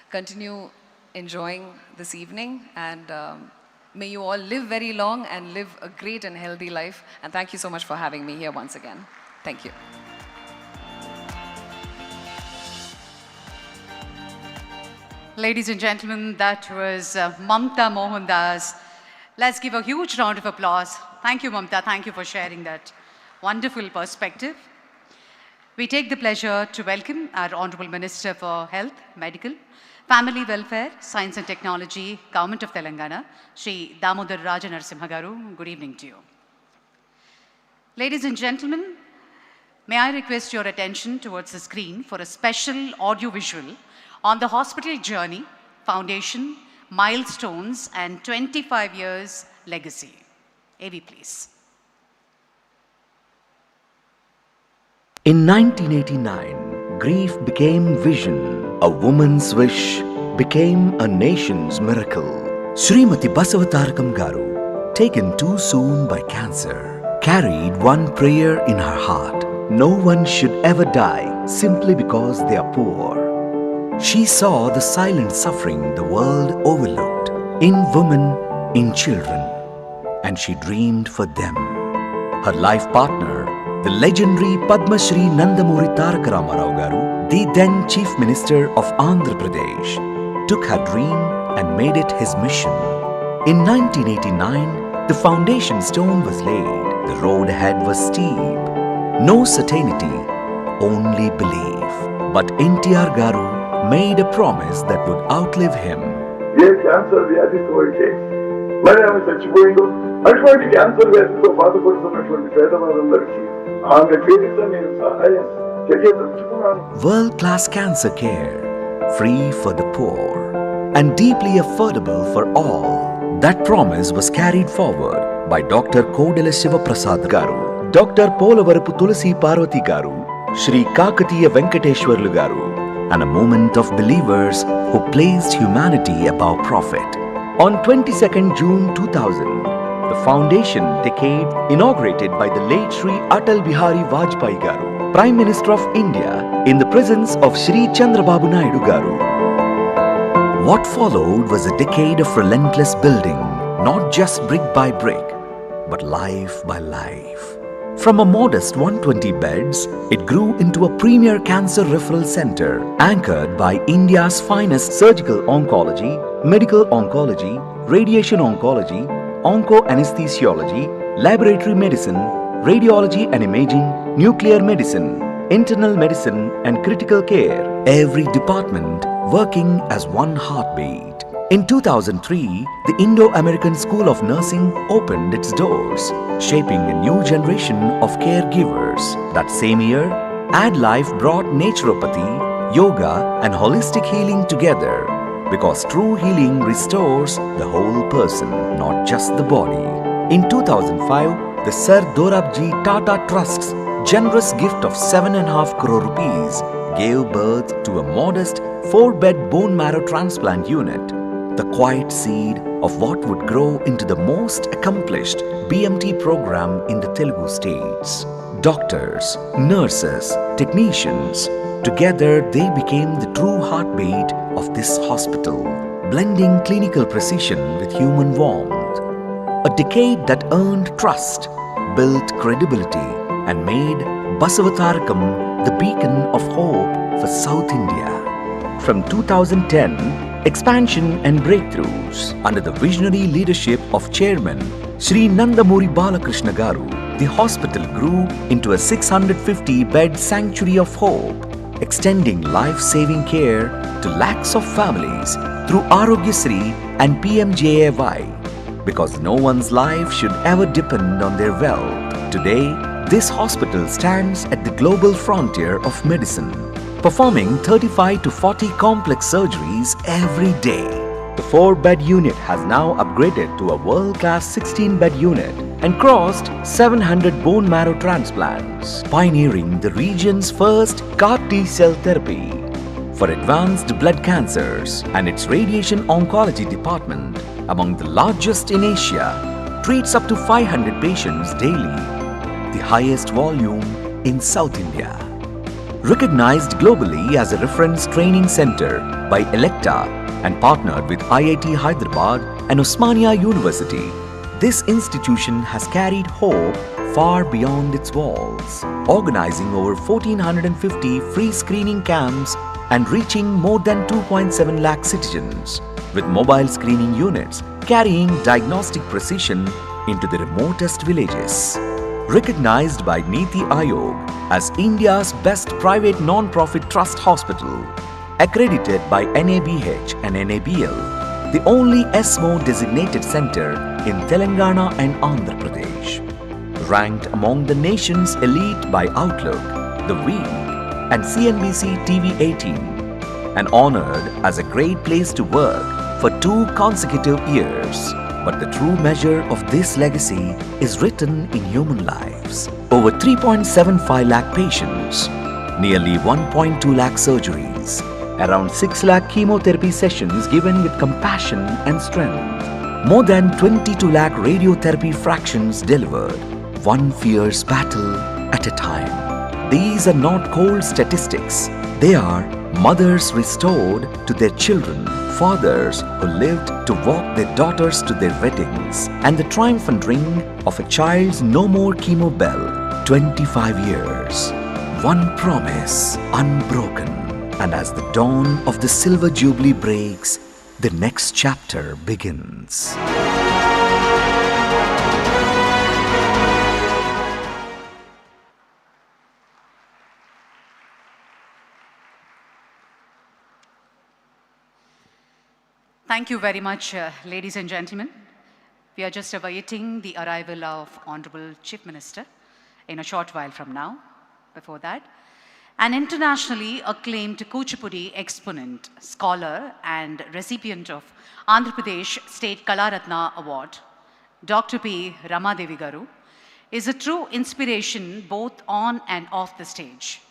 continue enjoying this evening, and may you all live very long and live a great and healthy life. And thank you so much for having me here once again. Thank you. Ladies and gentlemen, that was Mamta Mohandas. Let's give a huge round of applause. Thank you, Mamta. Thank you for sharing that wonderful perspective. We take the pleasure to welcome our Honorable Minister for Health, Medical, Family Welfare, Science and Technology, Government of Telangana, Shri Damodar Raja Narasimha Garu. Good evening to you. Ladies and gentlemen, may I request your attention towards the screen for a special audio-visual on the hospital journey, foundation, milestones, and 25 years legacy. AV, please. In 1989, grief became vision. A woman's wish became a nation's miracle. Srimati Basavatarakam Garu, taken too soon by cancer, carried one prayer in her heart. No one should ever die simply because they are poor. She saw the silent suffering the world overlooked in women, in children, and she dreamed for them. Her life partner, the legendary Padma Shri Nandamuri Taraka Ramarao Garu, the then Chief Minister of Andhra Pradesh, took her dream and made it his mission. In 1989, the foundation stone was laid. The road ahead was steep. No certainty, only belief. But NTR Garu made a promise that would outlive him. Cancer వ్యాధితో అయితే మరి ఆమె చచ్చిపోయిందో అటువంటి cancer వ్యాధితో బాధపడుతున్నటువంటి పేదవారందరికీ ఆమె పేరుతో నేను సహాయం చేయదలుచుకున్నాను. World-class cancer care, free for the poor and deeply affordable for all. That promise was carried forward by Dr. Kodala Sivaprasad Garu, Dr. Polavarapu Tulasi Parvati Garu, Shri Kakatiya Venkateshwarlu Garu, and a movement of believers who placed humanity above profit. On 22nd June 2000, the foundation decade inaugurated by the late Shri Atal Bihari Vajpayee Garu, Prime Minister of India, in the presence of Shri Chandrababu Naidu Garu. What followed was a decade of relentless building, not just brick by brick, but life by life. From a modest 120 beds, it grew into a premier cancer referral center anchored by India's finest surgical oncology, medical oncology, radiation oncology, onco-anesthesiology, laboratory medicine, radiology and imaging, nuclear medicine, internal medicine and critical care. Every department working as one heartbeat. In 2003, the Indo-American School of Nursing opened its doors, shaping a new generation of caregivers. That same year, AdLife brought naturopathy, yoga and holistic healing together, because true healing restores the whole person, not just the body. In 2005, the Sir Dorabji Tata Trust's generous gift of 7.5 crore rupees gave birth to a modest 4-bed bone marrow transplant unit. The quiet seed of what would grow into the most accomplished BMT program in the Telugu states. Doctors, nurses, technicians, together they became the true heartbeat of this hospital, blending clinical precision with human warmth. A decade that earned trust, built credibility, and made Basavatarakam the beacon of hope for South India. From 2010, expansion and breakthroughs under the visionary leadership of Chairman Sri Nandamuri Balakrishna Garu, the hospital grew into a 650-bed sanctuary of hope, extending life-saving care to lakhs of families through Arogyasri and PMJAY, because no one's life should ever depend on their wealth. Today, this hospital stands at the global frontier of medicine, performing 35 to 40 complex surgeries every day. The 4-bed unit has now upgraded to a world-class 16-bed unit and crossed 700 bone marrow transplants, pioneering the region's first CAR T-cell therapy for advanced blood cancers, and its radiation oncology department, among the largest in Asia, treats up to 500 patients daily, the highest volume in South India. Recognized globally as a reference training center by Electa and partnered with IIT Hyderabad and Osmania University, this institution has carried hope far beyond its walls, organizing over 1,450 free screening camps and reaching more than 2.7 lakh citizens, with mobile screening units carrying diagnostic precision into the remotest villages. Recognized by Niti Aayog as India's best private non-profit trust hospital, accredited by NABH and NABL, the only ESMO designated center in Telangana and Andhra Pradesh. Ranked among the nation's elite by Outlook, The Week, and CNBC TV 18, and honored as a great place to work for 2 consecutive years. But the true measure of this legacy is written in human lives. Over 3.75 lakh patients, nearly 1.2 lakh surgeries, around 6 lakh chemotherapy sessions given with compassion and strength, more than 22 lakh radiotherapy fractions delivered, one fierce battle at a time. These are not cold statistics. They are mothers restored to their children, fathers who lived to walk their daughters to their weddings, and the triumphant ring of a child's no more chemo bell. 25 years, one promise unbroken. And as the dawn of the silver jubilee breaks, the next chapter begins. Thank you very much, ladies and gentlemen. We are just awaiting the arrival of Honorable Chief Minister in a short while from now. Before that, an internationally acclaimed Kuchipudi exponent, scholar, and recipient of Andhra Pradesh State Kalaratna Award, Dr. P. Ramadevi Garu, is a true inspiration both on and off the stage.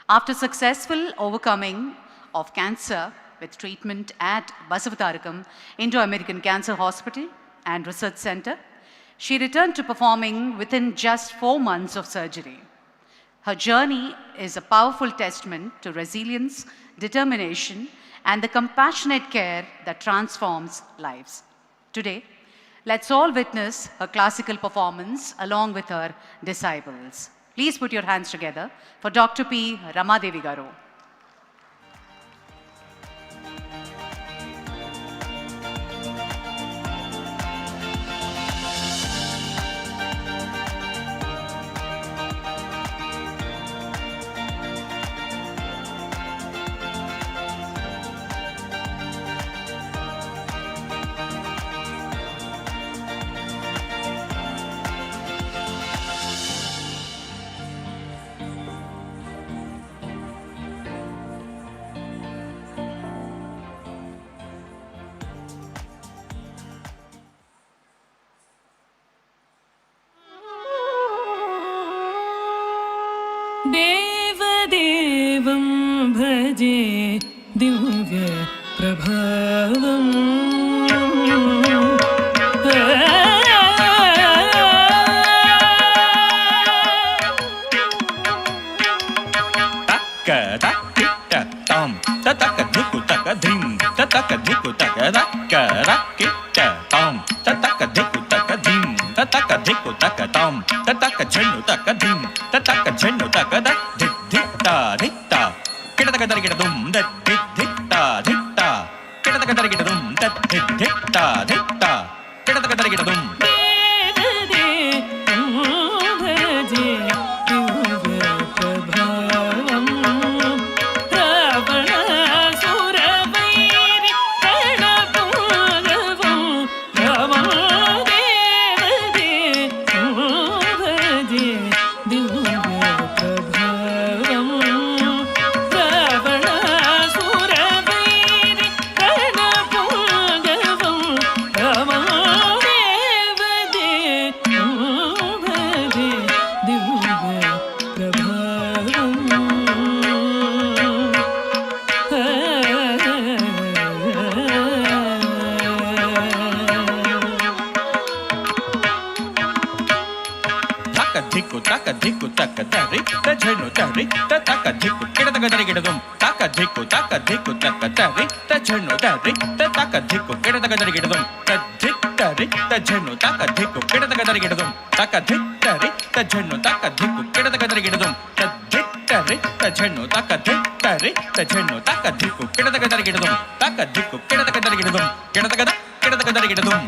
After successful overcoming of cancer with treatment at Basavatarakam Indo-American Cancer Hospital and Research Center, she returned to performing within just 4 months of surgery. Her journey is a powerful testament to resilience, determination, and the compassionate care that transforms lives. Today, let's all witness her classical performance along with her disciples. Please put your hands together for Dr. P. Ramadevi Garu. देवदेवं भजे Divya प्रभावम् taka dhiku taka da kara kitta tom taka dhiku taka dim taka dhiku taka tom taka jhannu taka dim taka jhannu taka da dhitta dhitta kita taka darigita dum da dhitta dhitta kita taka darigita dum da dhitta dhitta kita taka darigita dum taka dhiku taka dari ta jhannu dari ta taka dhiku kita taka dari kita dum taka dhiku taka dari ta jhannu dari ta taka dhiku kita taka dari kita dum ta dhik dari ta jhannu taka dhiku kita taka dari kita dum taka dhik dari ta jhannu taka dhiku kita taka dari kita dum ta dhik dari ta jhannu taka dhik dari ta jhannu taka dhiku kita taka dari kita dum taka dhiku kita taka dari kita dum kita taka dari kita dum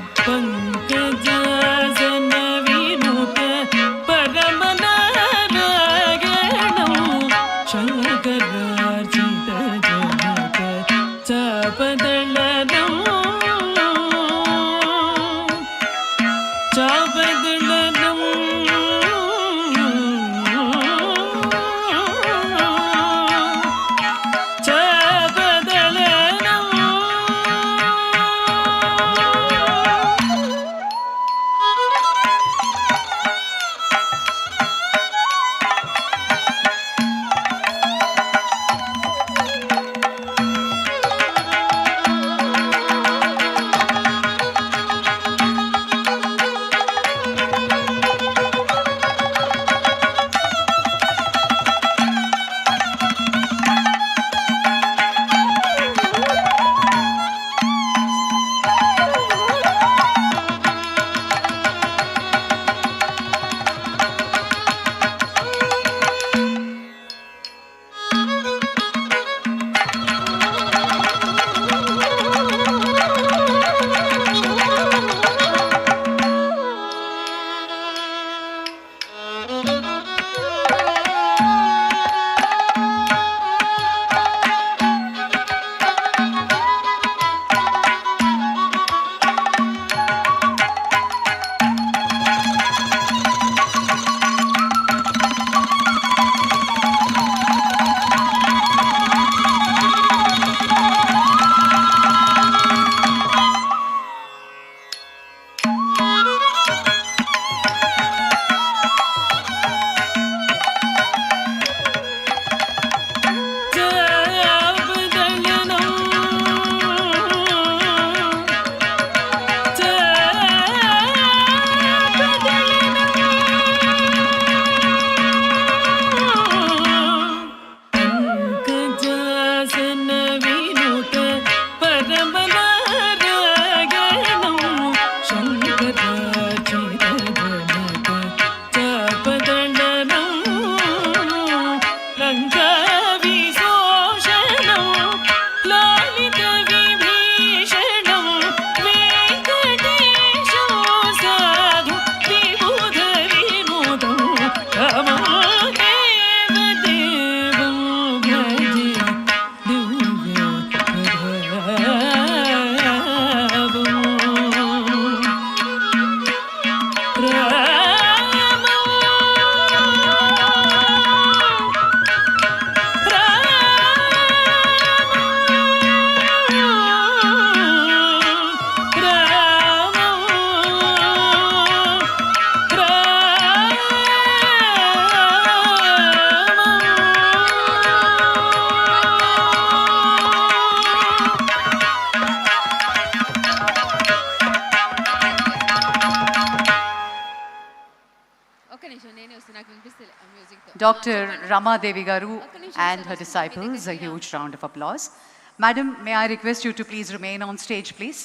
Dr. Rama Devi Garu and her disciples, a huge round of applause. Madam, may I request you to please remain on stage, please?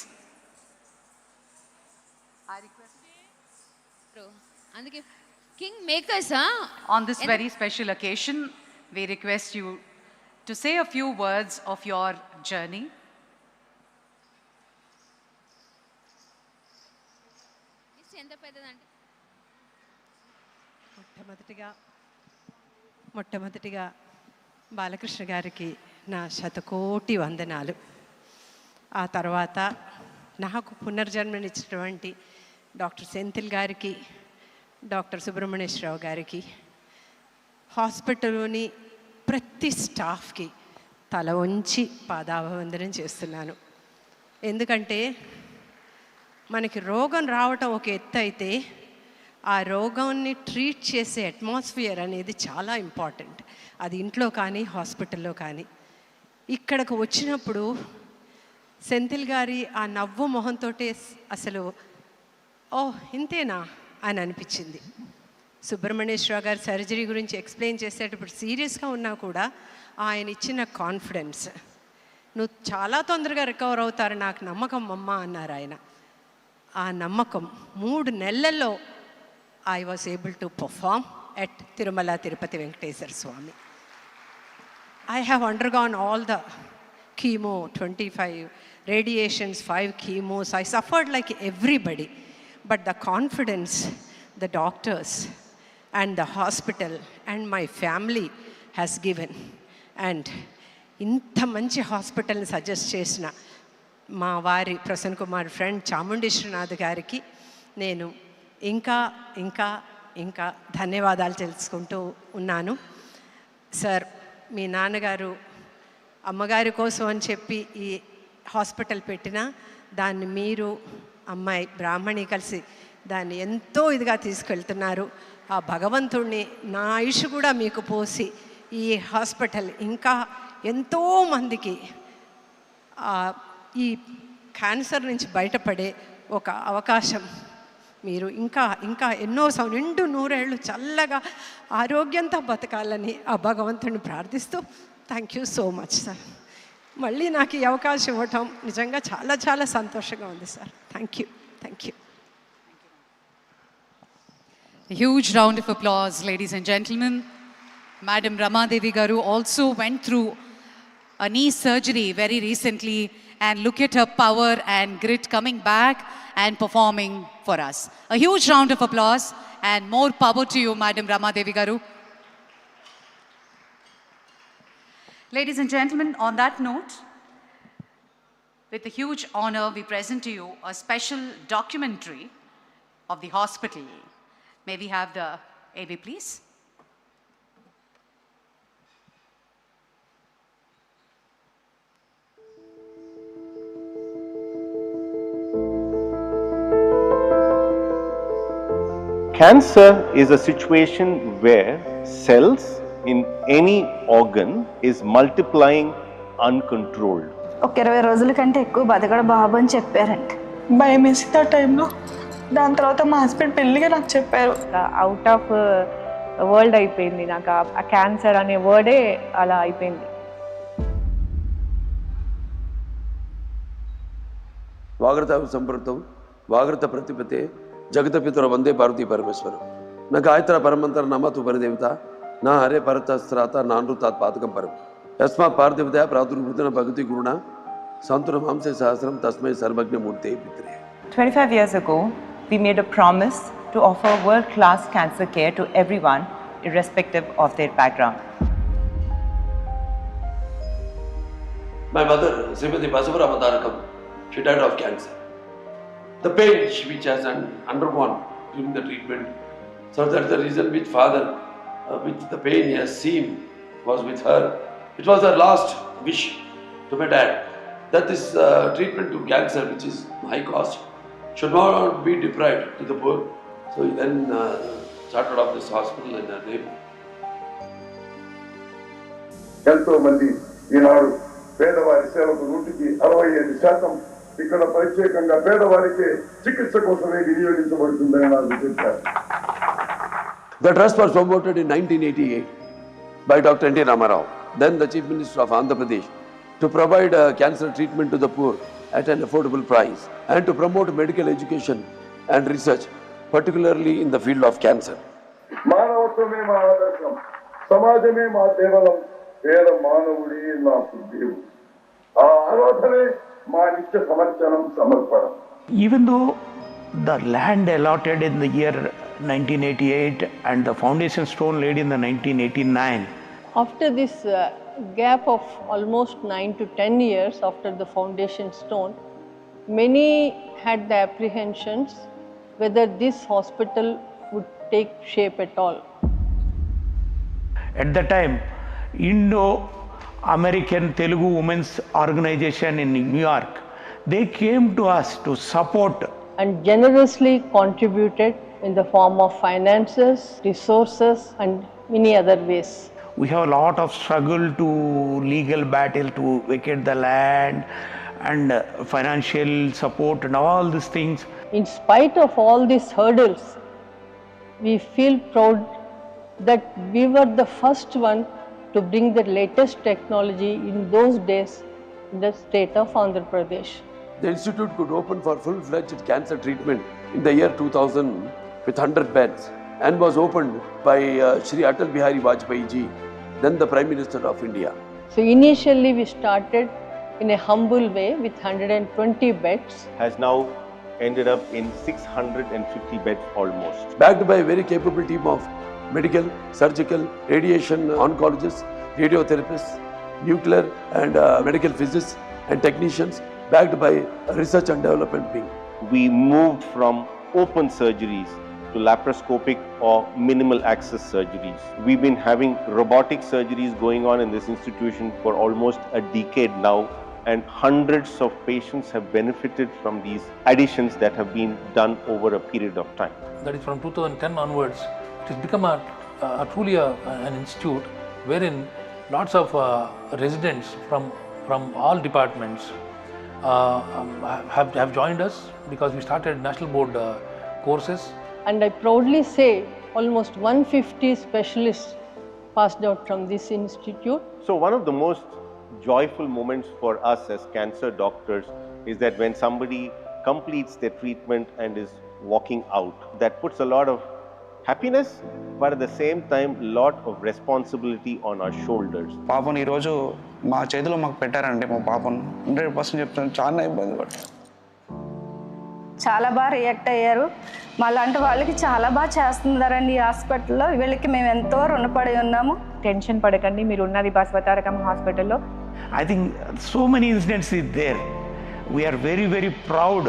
అందుకే king makers On this very special occasion, we request you to say a few words of your journey. ఎంత పెద్దదంటే మొట్టమొదటిగా బాలకృష్ణ గారికి నా శతకోటి వందనాలు. ఆ తర్వాత నాకు పునర్జన్మనిచ్చినటువంటి డాక్టర్ సెంథిల్ గారికి, డాక్టర్ సుబ్రహ్మణ్యేశ్వరరావు గారికి, హాస్పిటల్లోని ప్రతి స్టాఫ్కి తల వంచి పాదాభివందనం చేస్తున్నాను. ఎందుకంటే మనకి రోగం రావటం ఒక ఎత్తు అయితే ఆ రోగాన్ని ట్రీట్ చేసే అట్మాస్ఫియర్ అనేది చాలా ఇంపార్టెంట్. అది ఇంట్లో కానీ హాస్పిటల్లో కానీ. ఇక్కడికి వచ్చినప్పుడు సెంథిల్ గారి ఆ నవ్వు మొహంతో అసలు ఓ ఇంతేనా అని అనిపించింది. సుబ్రహ్మణ్యేశ్వరరావు గారి సర్జరీ గురించి ఎక్స్ప్లెయిన్ చేసేటప్పుడు సీరియస్గా ఉన్నా కూడా ఆయన ఇచ్చిన కాన్ఫిడెన్స్, నువ్వు చాలా తొందరగా రికవర్ అవుతారు, నాకు నమ్మకం అమ్మ అన్నారు ఆయన. ఆ నమ్మకం 3 నెలల్లో I was able to perform at Tirumala Tirupati Venkateswara Swami. I have undergone all the chemo, 25 radiations, 5 chemos. I suffered like everybody. But the confidence the doctors and the hospital and my family has given, and ఇంత మంచి హాస్పిటల్ని suggest చేసిన మా వారి Prasanna Kumar friend Chamundeswaranath గారికి నేను ఇంకా ఇంకా ఇంకా ధన్యవాదాలు తెలుసుకుంటూ ఉన్నాను. సార్, మీ నాన్నగారు అమ్మగారి కోసం అని చెప్పి ఈ హాస్పిటల్ పెట్టినా దాన్ని మీరు అమ్మాయి బ్రాహ్మణి కలిసి దాన్ని ఎంతో ఇదిగా తీసుకెళ్తున్నారు. ఆ భగవంతుణ్ణి నా ఆయుష్ కూడా మీకు పోసి ఈ హాస్పిటల్ ఇంకా ఎంతోమందికి ఈ క్యాన్సర్ నుంచి బయటపడే ఒక అవకాశం మీరు ఇంకా ఇంకా ఎన్నో నిండు 100 ఏళ్ళు చల్లగా ఆరోగ్యంతో బతకాలని ఆ భగవంతుని ప్రార్థిస్తూ thank you so much sir. మళ్ళీ నాకు ఈ అవకాశం ఇవ్వటం నిజంగా చాలా చాలా సంతోషంగా ఉంది sir. Thank you, thank you. A huge round of applause, ladies and gentlemen. Madam Ramadevi Garu also went through a knee surgery very recently, and look at her power and grit coming back and performing for us. A huge round of applause and more power to you, Madam Ramadevi Garu. Ladies and gentlemen, on that note, with a huge honor, we present to you a special documentary of the hospital. May we have the AV, please? Cancer is a situation where cells in any organ is multiplying uncontrolled. ఒక 20 రోజుల కంటే ఎక్కువ బతకడం బాబు అని చెప్పారంట. భయం వేసింది ఆ టైంలో. దాని తర్వాత మా హస్బెండ్ పెళ్ళిగా నాకు చెప్పారు. అవుట్ ఆఫ్ వరల్డ్ అయిపోయింది నాకు ఆ క్యాన్సర్ అనే వర్డే అలా అయిపోయింది. వాగ్రత సంపృతం వాగ్రత ప్రతిపతే జగత పితుర వందే పార్వతీ పరమేశ్వరం. నా గాయత్ర పరమంతర నమ తు పరిదేవత నా హరే పరతస్త్రాత నానృతాత్ పాతకం పరం యస్మాత్ పార్థివతయా ప్రాదుర్భూతన భగతి గురుణ సంతున మాంసే సహస్రం తస్మై సర్వజ్ఞమూర్తే Pitre. 25 years ago, we made a promise to offer world-class cancer care to everyone, irrespective of their background. My mother, Srimati Basavatarakam, she died of cancer. The pain which has undergone during the treatment, so that's the reason which father, which the pain he has seen was with her. It was her last wish to my dad that this treatment to cancer, which is high cost, should not be deprived to the poor. So he then started off this hospital in her name. ఎంతో మంది ఈనాడు పేదవారి సేవకు 65% ఇక్కడ ప్రత్యేకంగా పేదవారికి చికిత్స కోసమే వినియోగించబడుతుందని నాకు చెప్పారు. The trust was promoted in 1988 by Dr. N.T. Ramarao, then the Chief Minister of Andhra Pradesh. to provide cancer treatment to the poor at an affordable price, and to promote medical education and research, particularly in the field of cancer. మానవత్వమే మా ఆదర్శం, సమాజమే మా దేవలం, పేద మానవుడి నాకు దేవుడు. ఆ ఆరాధనే మా నిత్య సమర్చనం సమర్పణం. Even though the land allotted in the year 1988 and the foundation stone laid in the 1989. After this gap of almost 9 to 10 years after the foundation stone, many had the apprehensions whether this hospital would take shape at all. At the time, Indo-American Telugu Women's Organization in New York, they came to us to support And generously contributed in the form of finances, resources, and many other ways. We have a lot of struggle to legal battle to vacate the land and financial support and all these things. In spite of all these hurdles, we feel proud that we were the first one to bring the latest technology in those days in the state of Andhra Pradesh. The institute could open for full-fledged cancer treatment in the year 2000 with 100 beds, and was opened by Shri Atal Bihari Vajpayee ji, then the Prime Minister of India. So initially we started in a humble way with 120 beds. Has now ended up in 650 beds almost. Backed by a very capable team of medical, surgical, radiation oncologists, radiotherapists, nuclear and medical physicists and technicians, backed by a research and development wing. We moved from open surgeries to laparoscopic or minimal access surgeries. We've been having robotic surgeries going on in this institution for almost a decade now, and hundreds of patients have benefited from these additions that have been done over a period of time. That is from 2010 onwards, it has become truly an institute wherein lots of residents from all departments have joined us, because we started national board courses. And I proudly say almost 150 specialists passed out from this institute. So one of the most joyful moments for us as cancer doctors is that when somebody completes their treatment and is walking out, that puts a lot of happiness, but at the same time lot of responsibility on our shoulders. పాపం ఈరోజు మా చేతిలో మాకు పెట్టారంటే మా పాపం 100% చెప్తాను, చాలా ఇబ్బంది పడ్డాను. చాలా బాగా రియాక్ట్ అయ్యారు. మాలాంటి వాళ్ళకి చాలా బాగా చేస్తున్నారండి ఈ హాస్పిటల్లో. వీళ్ళకి మేము ఎంతో రుణపడి ఉన్నాము. టెన్షన్ పడకండి, మీరు ఉన్నది బసవతారకం హాస్పిటల్లో. I think so many incidents is there. We are very, very proud.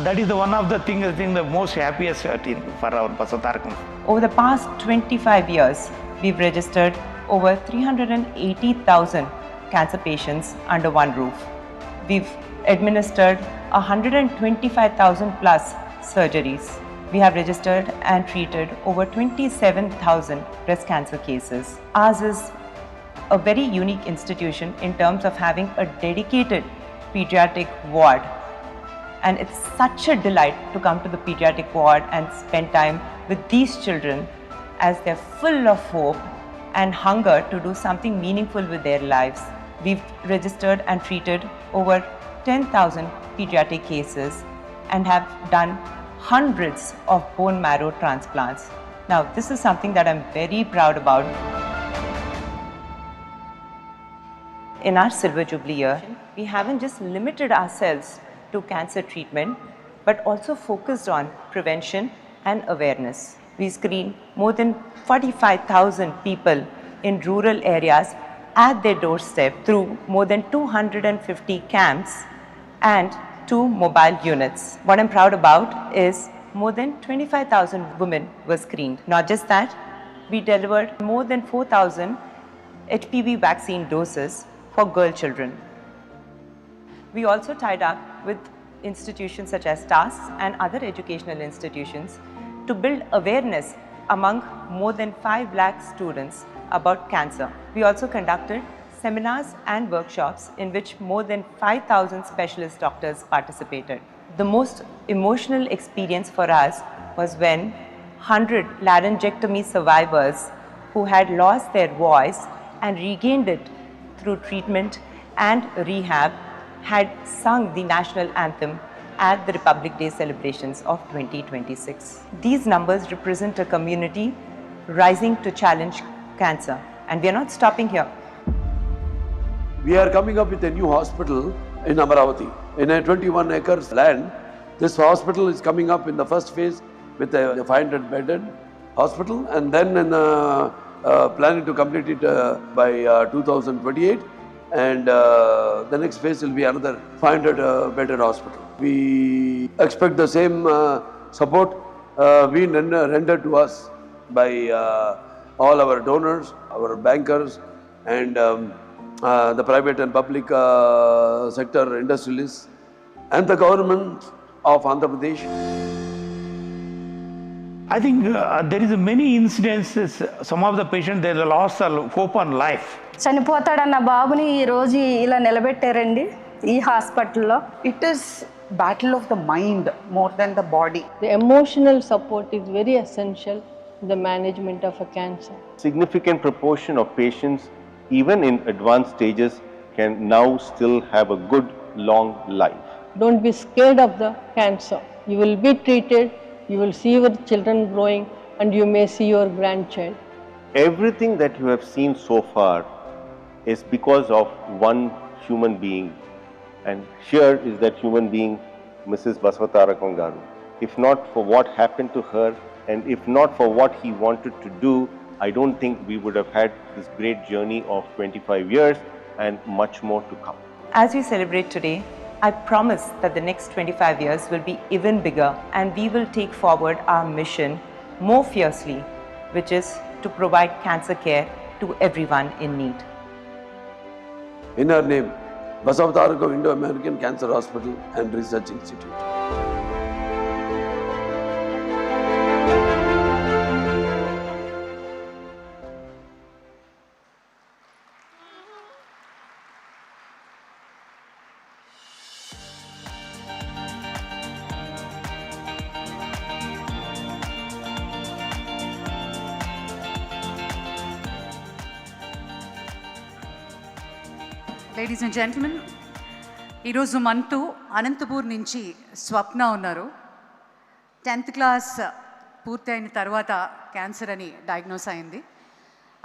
That is the one of the things, I think, the most happiest thing for our Basavatarakam. Over the past 25 years, we've registered over 380,000 cancer patients under one roof. We've administered 125,000 plus surgeries. We have registered and treated over 27,000 breast cancer cases. Ours is a very unique institution in terms of having a dedicated pediatric ward. And it's such a delight to come to the pediatric ward and spend time with these children as they're full of hope and hunger to do something meaningful with their lives. We've registered and treated over 10,000 pediatric cases and have done hundreds of bone marrow transplants. Now, this is something that I'm very proud about. In our Silver Jubilee year, we haven't just limited ourselves to cancer treatment, but also focused on prevention and awareness. We screen more than 45,000 people in rural areas at their doorstep through more than 250 camps and 2 mobile units. What I'm proud about is more than 25,000 women were screened. Not just that, we delivered more than 4,000 HPV vaccine doses for girl children. We also tied up with institutions such as TAS and other educational institutions to build awareness among more than 5 lakh students about cancer. We also conducted seminars and workshops in which more than 5,000 specialist doctors participated. The most emotional experience for us was when 100 laryngectomy survivors who had lost their voice and regained it through treatment and rehab had sung the national anthem at the Republic Day celebrations of 2026. These numbers represent a community rising to challenge cancer, and we are not stopping here. We are coming up with a new hospital in Amaravati, in a 21 acres land. This hospital is coming up in the first phase with a 500-bedded hospital, and then planning to complete it by 2028. And the next phase will be another 500-bedded hospital. We expect the same support being rendered to us by all our donors, our bankers, and the private and public sector industrialists, and the government of Andhra Pradesh. I think there is many incidences. Some of the patients, they lost hope on life. చనిపోతాడన్న బాబుని ఈరోజు ఇలా నిలబెట్టారండి ఈ హాస్పిటల్లో. It is battle of the mind more than the body. The emotional support is very essential in the management of a cancer. Significant proportion of patients, even in advanced stages, can now still have a good long life. Don't be scared of the cancer. You will be treated, you will see your children growing, and you may see your grandchild. Everything that you have seen so far is because of one human being, and here is that human being, Mrs. Basavatarakam garu. If not for what happened to her, and if not for what he wanted to do, I don't think we would have had this great journey of 25 years and much more to come. As we celebrate today, I promise that the next 25 years will be even bigger, and we will take forward our mission more fiercely, which is to provide cancer care to everyone in need. In our name, Basavatarakam Indo-American Cancer Hospital and Research Institute. Ladies and gentlemen, ఈరోజు మనతో అనంతపూర్ నుంచి స్వప్న ఉన్నారు. 10th class పూర్తయిన తర్వాత cancer అని diagnose అయింది.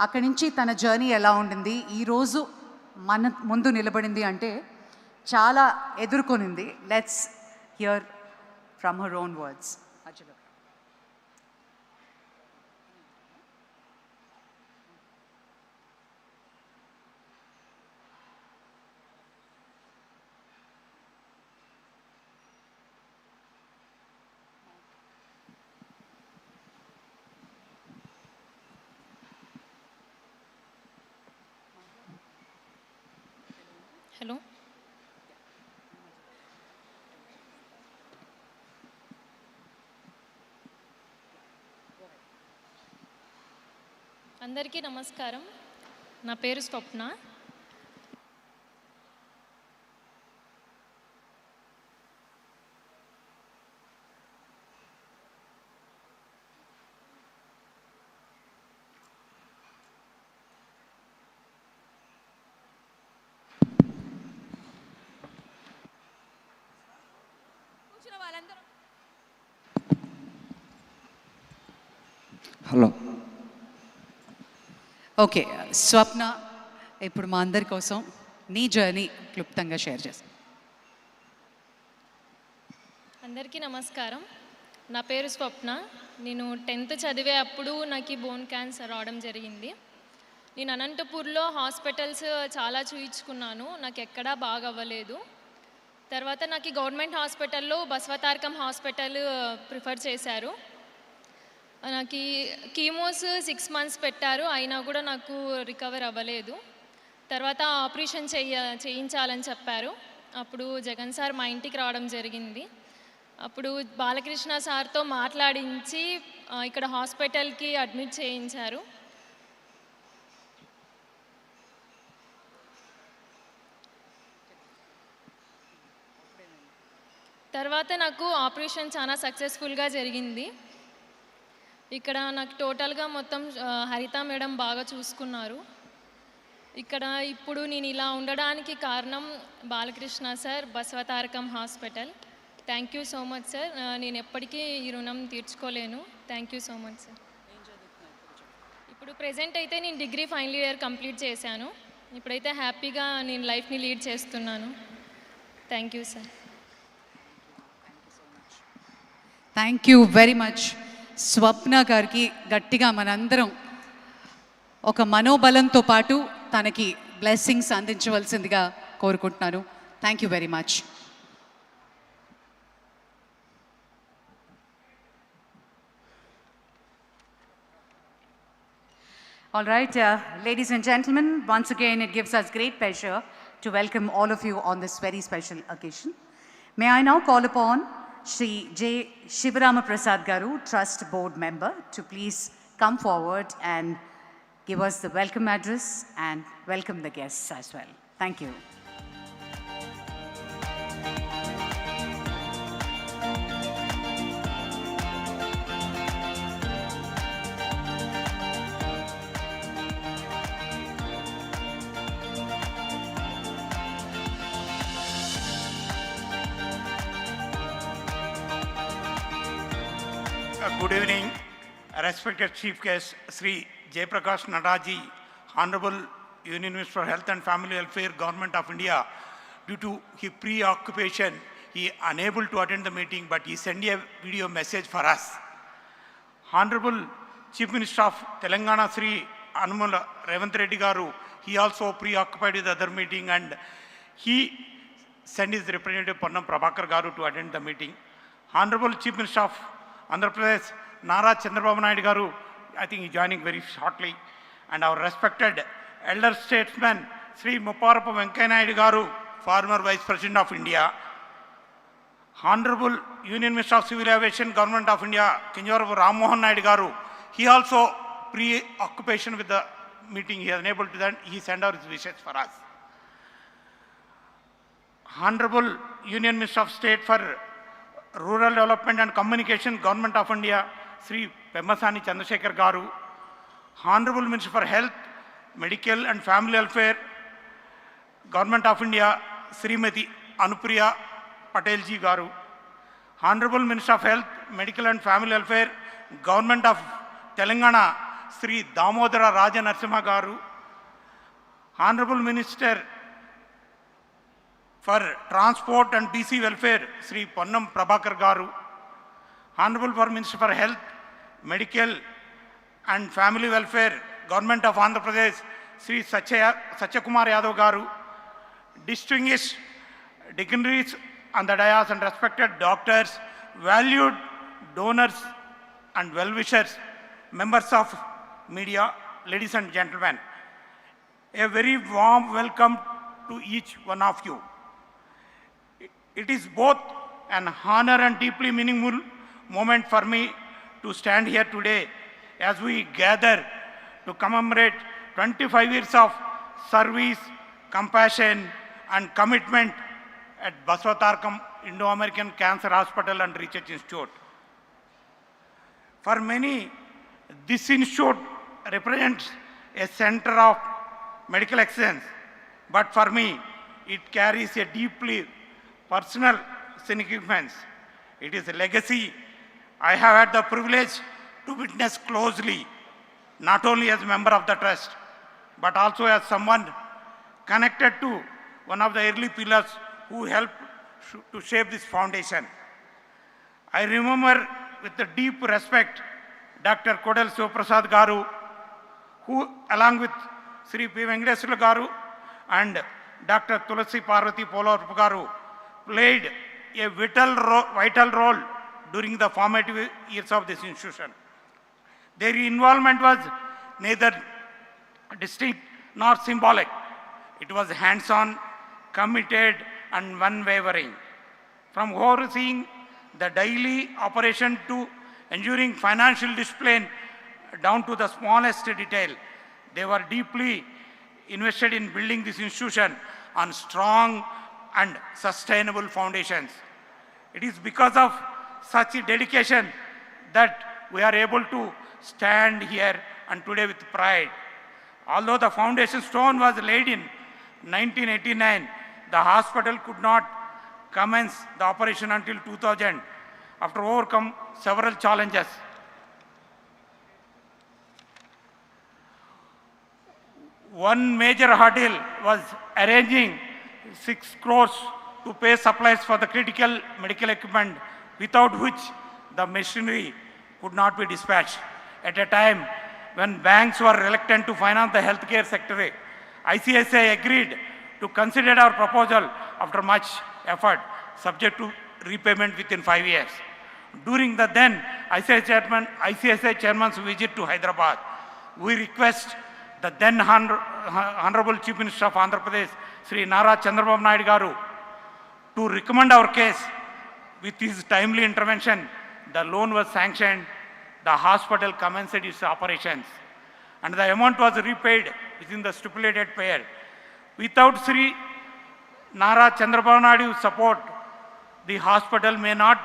అక్కడి నుంచి తన జర్నీ ఎలా ఉండింది, ఈరోజు మన ముందు నిలబడింది అంటే చాలా ఎదుర్కొనింది. Let's hear from her own words. Hello, అందరికీ నమస్కారం. నా పేరు స్వప్న. హలో. ఓకే స్వప్న, ఇప్పుడు మా అందరి కోసం నీ జర్నీ క్లుప్తంగా షేర్ చేస్తాను. అందరికీ నమస్కారం. నా పేరు స్వప్న. నేను 10th చదివే అప్పుడు నాకు బోన్ క్యాన్సర్ రావడం జరిగింది. నేను అనంతపూర్లో హాస్పిటల్స్ చాలా చూయించుకున్నాను, నాకు ఎక్కడా బాగా అవ్వలేదు. తర్వాత నాకు గవర్నమెంట్ హాస్పిటల్లో బసవతారకం హాస్పిటల్ ప్రిఫర్ చేశారు. నాకు కీమోస్ 6 months పెట్టారు, అయినా కూడా నాకు రికవర్ అవ్వలేదు. తర్వాత ఆపరేషన్ చేయించాలని చెప్పారు. అప్పుడు జగన్ సార్ మా ఇంటికి రావడం జరిగింది. అప్పుడు బాలకృష్ణ సార్తో మాట్లాడించి ఇక్కడ హాస్పిటల్కి అడ్మిట్ చేయించారు. తర్వాత నాకు ఆపరేషన్ చాలా సక్సెస్ఫుల్గా జరిగింది. ఇక్కడ నాకు టోటల్గా మొత్తం హరిత మేడం బాగా చూసుకున్నారు. ఇక్కడ ఇప్పుడు నేను ఇలా ఉండడానికి కారణం Balakrishna sir, Basavatarakam hospital. Thank you so much sir. నేను ఎప్పటికీ ఈ రుణం తీర్చుకోలేను. Thank you so much sir. ఇప్పుడు ప్రెజెంట్ అయితే నేను డిగ్రీ ఫైనల్ ఇయర్ కంప్లీట్ చేశాను. ఇప్పుడైతే హ్యాపీగా నేను లైఫ్ని లీడ్ చేస్తున్నాను. Thank you sir. Thank you very much. Swapna గారికి గట్టిగా మనందరం ఒక మనోబలంతో పాటు తనకి బ్లెస్సింగ్స్ అందించవలసిందిగా కోరుకుంటున్నాను. Thank you very much. All right, ladies and gentlemen, once again it gives us great pleasure to welcome all of you on this very special occasion. May I now call upon Shri J. Shivarama Prasad Garu, Trust Board Member, to please come forward and give us the welcome address and welcome the guests as well. Thank you. Good evening, respected Chief Guest Sri Jayaprakash Nadaji, Honorable Union Minister for Health and Family Welfare, Government of India. Due to his preoccupation, he unable to attend the meeting, but he sent a video message for us. Honorable Chief Minister of Telangana, Sri Anumala Revanth Reddy Garu, he also preoccupied with other meeting, and he sent his representative Ponnam Prabhakar Garu to attend the meeting. Honorable Chief Minister of Andhra Pradesh, Nara Chandrababu Naidu Garu, I think he's joining very shortly. And our respected elder statesman, Sri Mupparappu Venkaiah Naidu Garu, former Vice President of India. Honorable Union Minister of Civil Aviation, Government of India, Kinjarapu Ram Mohan Naidu Garu, he also preoccupation with the meeting, he is unable to then, he sent out his wishes for us. Honorable Union Minister of State for Rural Development and Communication, Government of India, Sri Pemmasani Chandrasekhar Garu. Honorable Minister for Health, Medical and Family Welfare, Government of India, Srimati Anupriya Patel Ji Garu. Honorable Minister of Health, Medical and Family Welfare, Government of Telangana, Sri Damodara Raja Narasimha Garu. Honorable Minister for Transport and BC Welfare, Sri Ponnam Prabhakar Garu. Honorable Minister for Health, Medical and Family Welfare, Government of Andhra Pradesh, Sri Satyakumar Yadav Garu. Distinguished dignitaries on the dais and respected doctors, valued donors and well-wishers, members of media, ladies and gentlemen, a very warm welcome to each one of you. It is both an honor and deeply meaningful moment for me to stand here today as we gather to commemorate 25 years of service, compassion and commitment at Basavatarakam Indo-American Cancer Hospital and Research Institute. For many, this institute represents a center of medical excellence, but for me, it carries a deeply personal significance. It is a legacy I have had the privilege to witness closely, not only as a member of the trust, but also as someone connected to one of the early pillars who helped to shape this foundation. I remember with the deep respect Dr. Kodal Sivaprasad Garu, who along with Sri P. Venkateswara Garu and Dr. Tulasi Parvati Polarpu Garu played a vital role during the formative years of this institution. Their involvement was neither distinct nor symbolic. It was hands-on, committed, and unwavering. From overseeing the daily operation to ensuring financial discipline down to the smallest detail, they were deeply invested in building this institution on strong and sustainable foundations. It is because of such dedication that we are able to stand here and today with pride. Although the foundation stone was laid in 1989, the hospital could not commence the operation until 2000 after overcome several challenges. One major hurdle was arranging 6 crores to pay supplies for the critical medical equipment, without which the machinery could not be dispatched. At a time when banks were reluctant to finance the healthcare sector, ICICI agreed to consider our proposal after much effort, subject to repayment within 5 years. During the then ICICI chairman's visit to Hyderabad, we request the then Honorable Chief Minister of Andhra Pradesh, Sri Nara Chandrababu Naidu Garu, to recommend our case. With his timely intervention, the loan was sanctioned, the hospital commenced its operations, and the amount was repaid within the stipulated period. Without Sri Nara Chandrababu Naidu's support, the hospital may not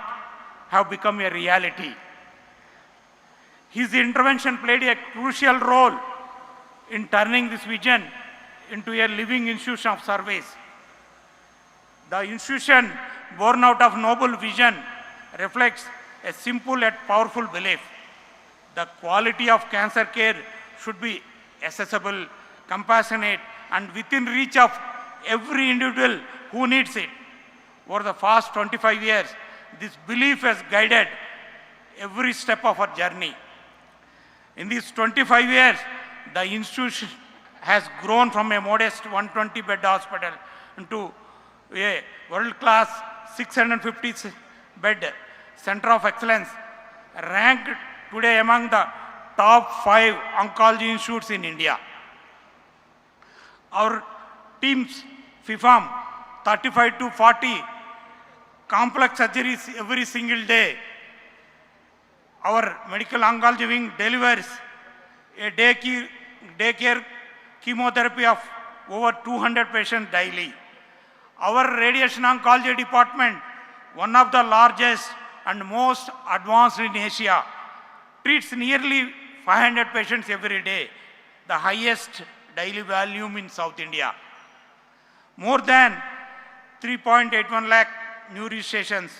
have become a reality. His intervention played a crucial role in turning this vision into a living institution of service. The institution, born out of noble vision, reflects a simple yet powerful belief. The quality of cancer care should be accessible, compassionate, and within reach of every individual who needs it. Over the past 25 years, this belief has guided every step of our journey. In these 25 years, the institution has grown from a modest 120-bed hospital into a world-class 650-bed center of excellence, ranked today among the top 5 oncology institutes in India. Our teams perform 35 to 40 complex surgeries every single day. Our medical oncology wing delivers a daycare chemotherapy of over 200 patients daily. Our radiation oncology department, one of the largest and most advanced in Asia, treats nearly 500 patients every day, the highest daily volume in South India. More than 3.81 lakh new registrations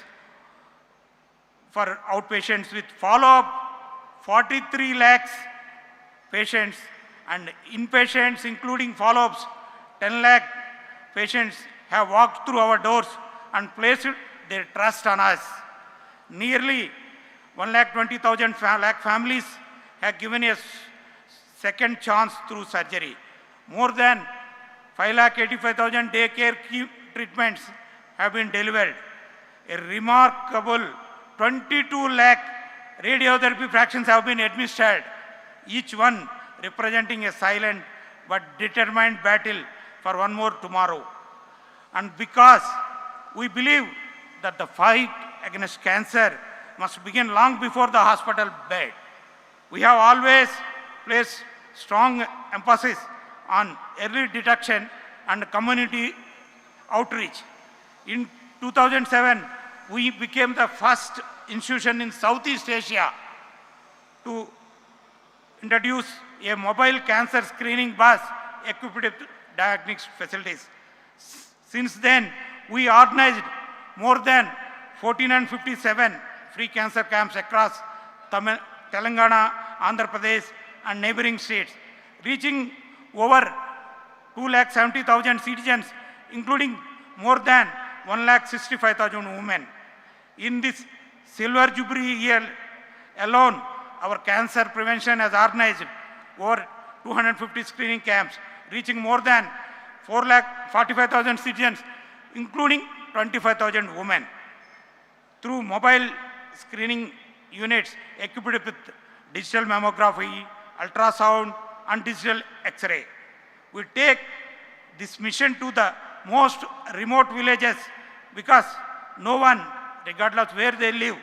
for outpatients with follow-up, 43 lakhs patients, and inpatients including follow-ups, 10 lakh patients have walked through our doors and placed their trust on us. Nearly 1,20,000 families have given a second chance through surgery. More than 5,85,000 daycare treatments have been delivered. A remarkable 22 lakh radiotherapy fractions have been administered, each one representing a silent but determined battle for one more tomorrow. And because we believe that the fight against cancer must begin long before the hospital bed, we have always placed strong emphasis on early detection and community outreach. In 2007, we became the first institution in Southeast Asia to introduce a mobile cancer screening bus equipped with diagnostic facilities. Since then, we organized more than 1,457 free cancer camps across Telangana, Andhra Pradesh, and neighboring states, reaching over 2,70,000 citizens, including more than 1,65,000 women. In this Silver Jubilee year alone, our cancer prevention has organized over 250 screening camps, reaching more than 4,45,000 citizens, including 25,000 women. Through mobile screening units equipped with digital mammography, ultrasound, and digital X-ray, we take this mission to the most remote villages, because no one, regardless where they live,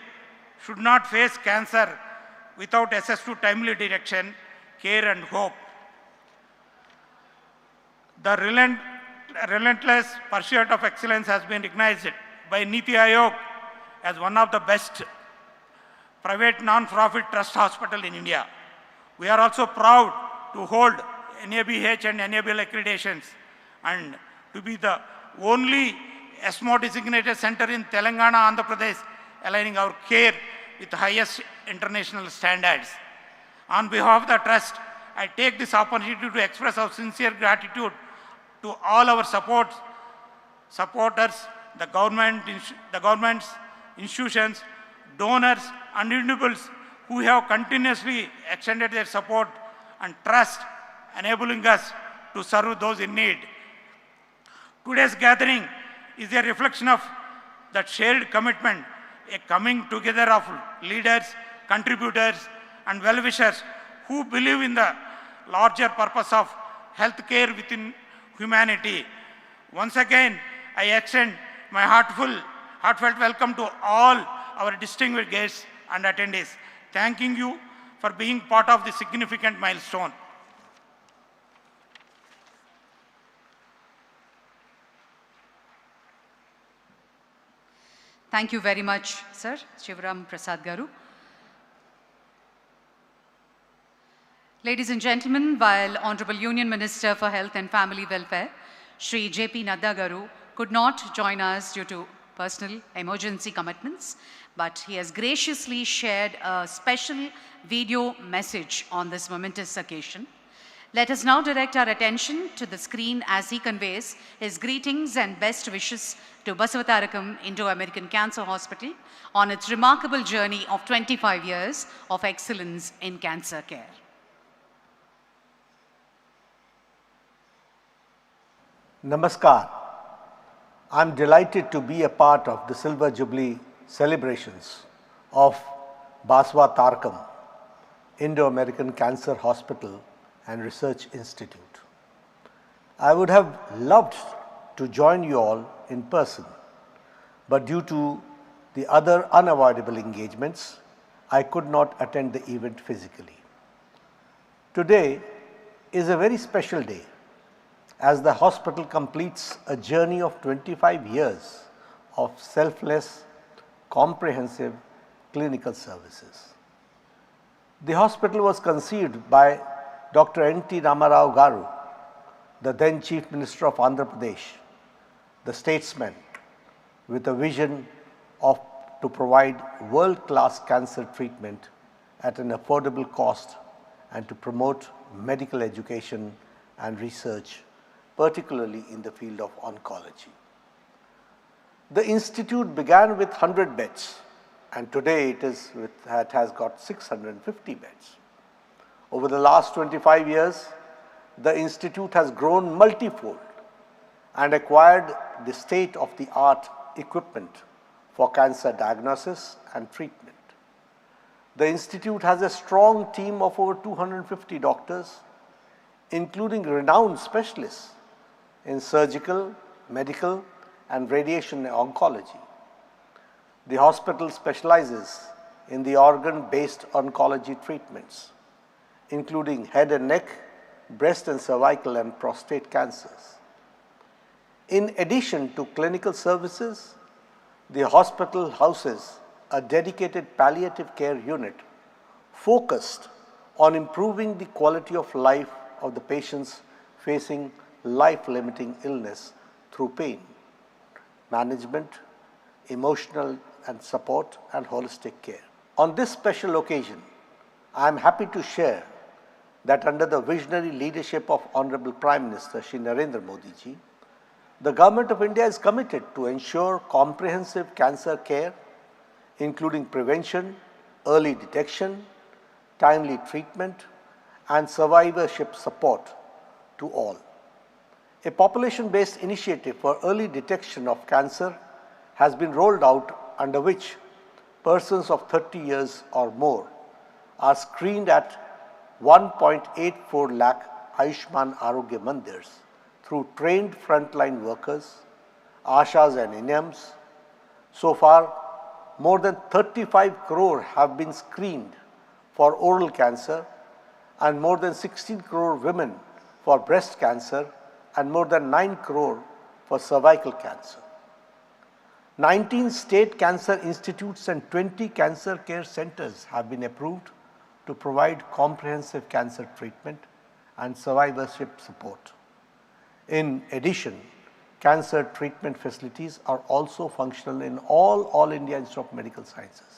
should not face cancer without access to timely detection, care, and hope. The relentless pursuit of excellence has been recognized by Niti Aayog as one of the best private non-profit trust hospital in India. We are also proud to hold NABH and NABL accreditations, and to be the only ESMO designated center in Telangana, Andhra Pradesh, aligning our care with the highest international standards. On behalf of the Trust, I take this opportunity to express our sincere gratitude to all our supporters, the governments, institutions, donors, and individuals who have continuously extended their support and trust, enabling us to serve those in need. Today's gathering is a reflection of that shared commitment, a coming together of leaders, contributors, and well-wishers who believe in the larger purpose of healthcare within humanity. Once again, I extend my heartfelt welcome to all our distinguished guests and attendees, thanking you for being part of this significant milestone. Thank you very much, sir, Shivaram Prasad Garu. Ladies and gentlemen, while Honorable Union Minister for Health and Family Welfare, Shri J.P. Nadda Garu, could not join us due to personal emergency commitments, but he has graciously shared a special video message on this momentous occasion. Let us now direct our attention to the screen as he conveys his greetings and best wishes to Basavatarakam Indo-American Cancer Hospital on its remarkable journey of 25 years of excellence in cancer care. Namaskar. I'm delighted to be a part of the Silver Jubilee celebrations of Basavatarakam Indo-American Cancer Hospital and Research Institute. I would have loved to join you all in person, but due to the other unavoidable engagements, I could not attend the event physically. Today is a very special day as the hospital completes a journey of 25 years of selfless, comprehensive clinical services. The hospital was conceived by Dr. N.T. Ramarao Garu, the then Chief Minister of Andhra Pradesh, the statesman, with a vision to provide world-class cancer treatment at an affordable cost and to promote medical education and research, particularly in the field of oncology. The institute began with 100 beds, and today it has got 650 beds. Over the last 25 years, the institute has grown multifold and acquired the state-of-the-art equipment for cancer diagnosis and treatment. The institute has a strong team of over 250 doctors, including renowned specialists in surgical, medical, and radiation oncology. The hospital specializes in the organ-based oncology treatments, including head and neck, breast and cervical and prostate cancers. In addition to clinical services, the hospital houses a dedicated palliative care unit focused on improving the quality of life of the patients facing life-limiting illness through pain, management, emotional and support, and holistic care. On this special occasion, I am happy to share that under the visionary leadership of Honorable Prime Minister Shri Narendra Modi ji, the Government of India is committed to ensure comprehensive cancer care, including prevention, early detection, timely treatment, and survivorship support to all. A population-based initiative for early detection of cancer has been rolled out, under which persons of 30 years or more are screened at 1.84 lakh Ayushman Arogya Mandirs through trained frontline workers, Ashas and INEMs. So far, more than 35 crore have been screened for oral cancer and more than 16 crore women for breast cancer and more than 9 crore for cervical cancer. 19 state cancer institutes and 20 cancer care centers have been approved to provide comprehensive cancer treatment and survivorship support. In addition, cancer treatment facilities are also functional in all India Institute of Medical Sciences.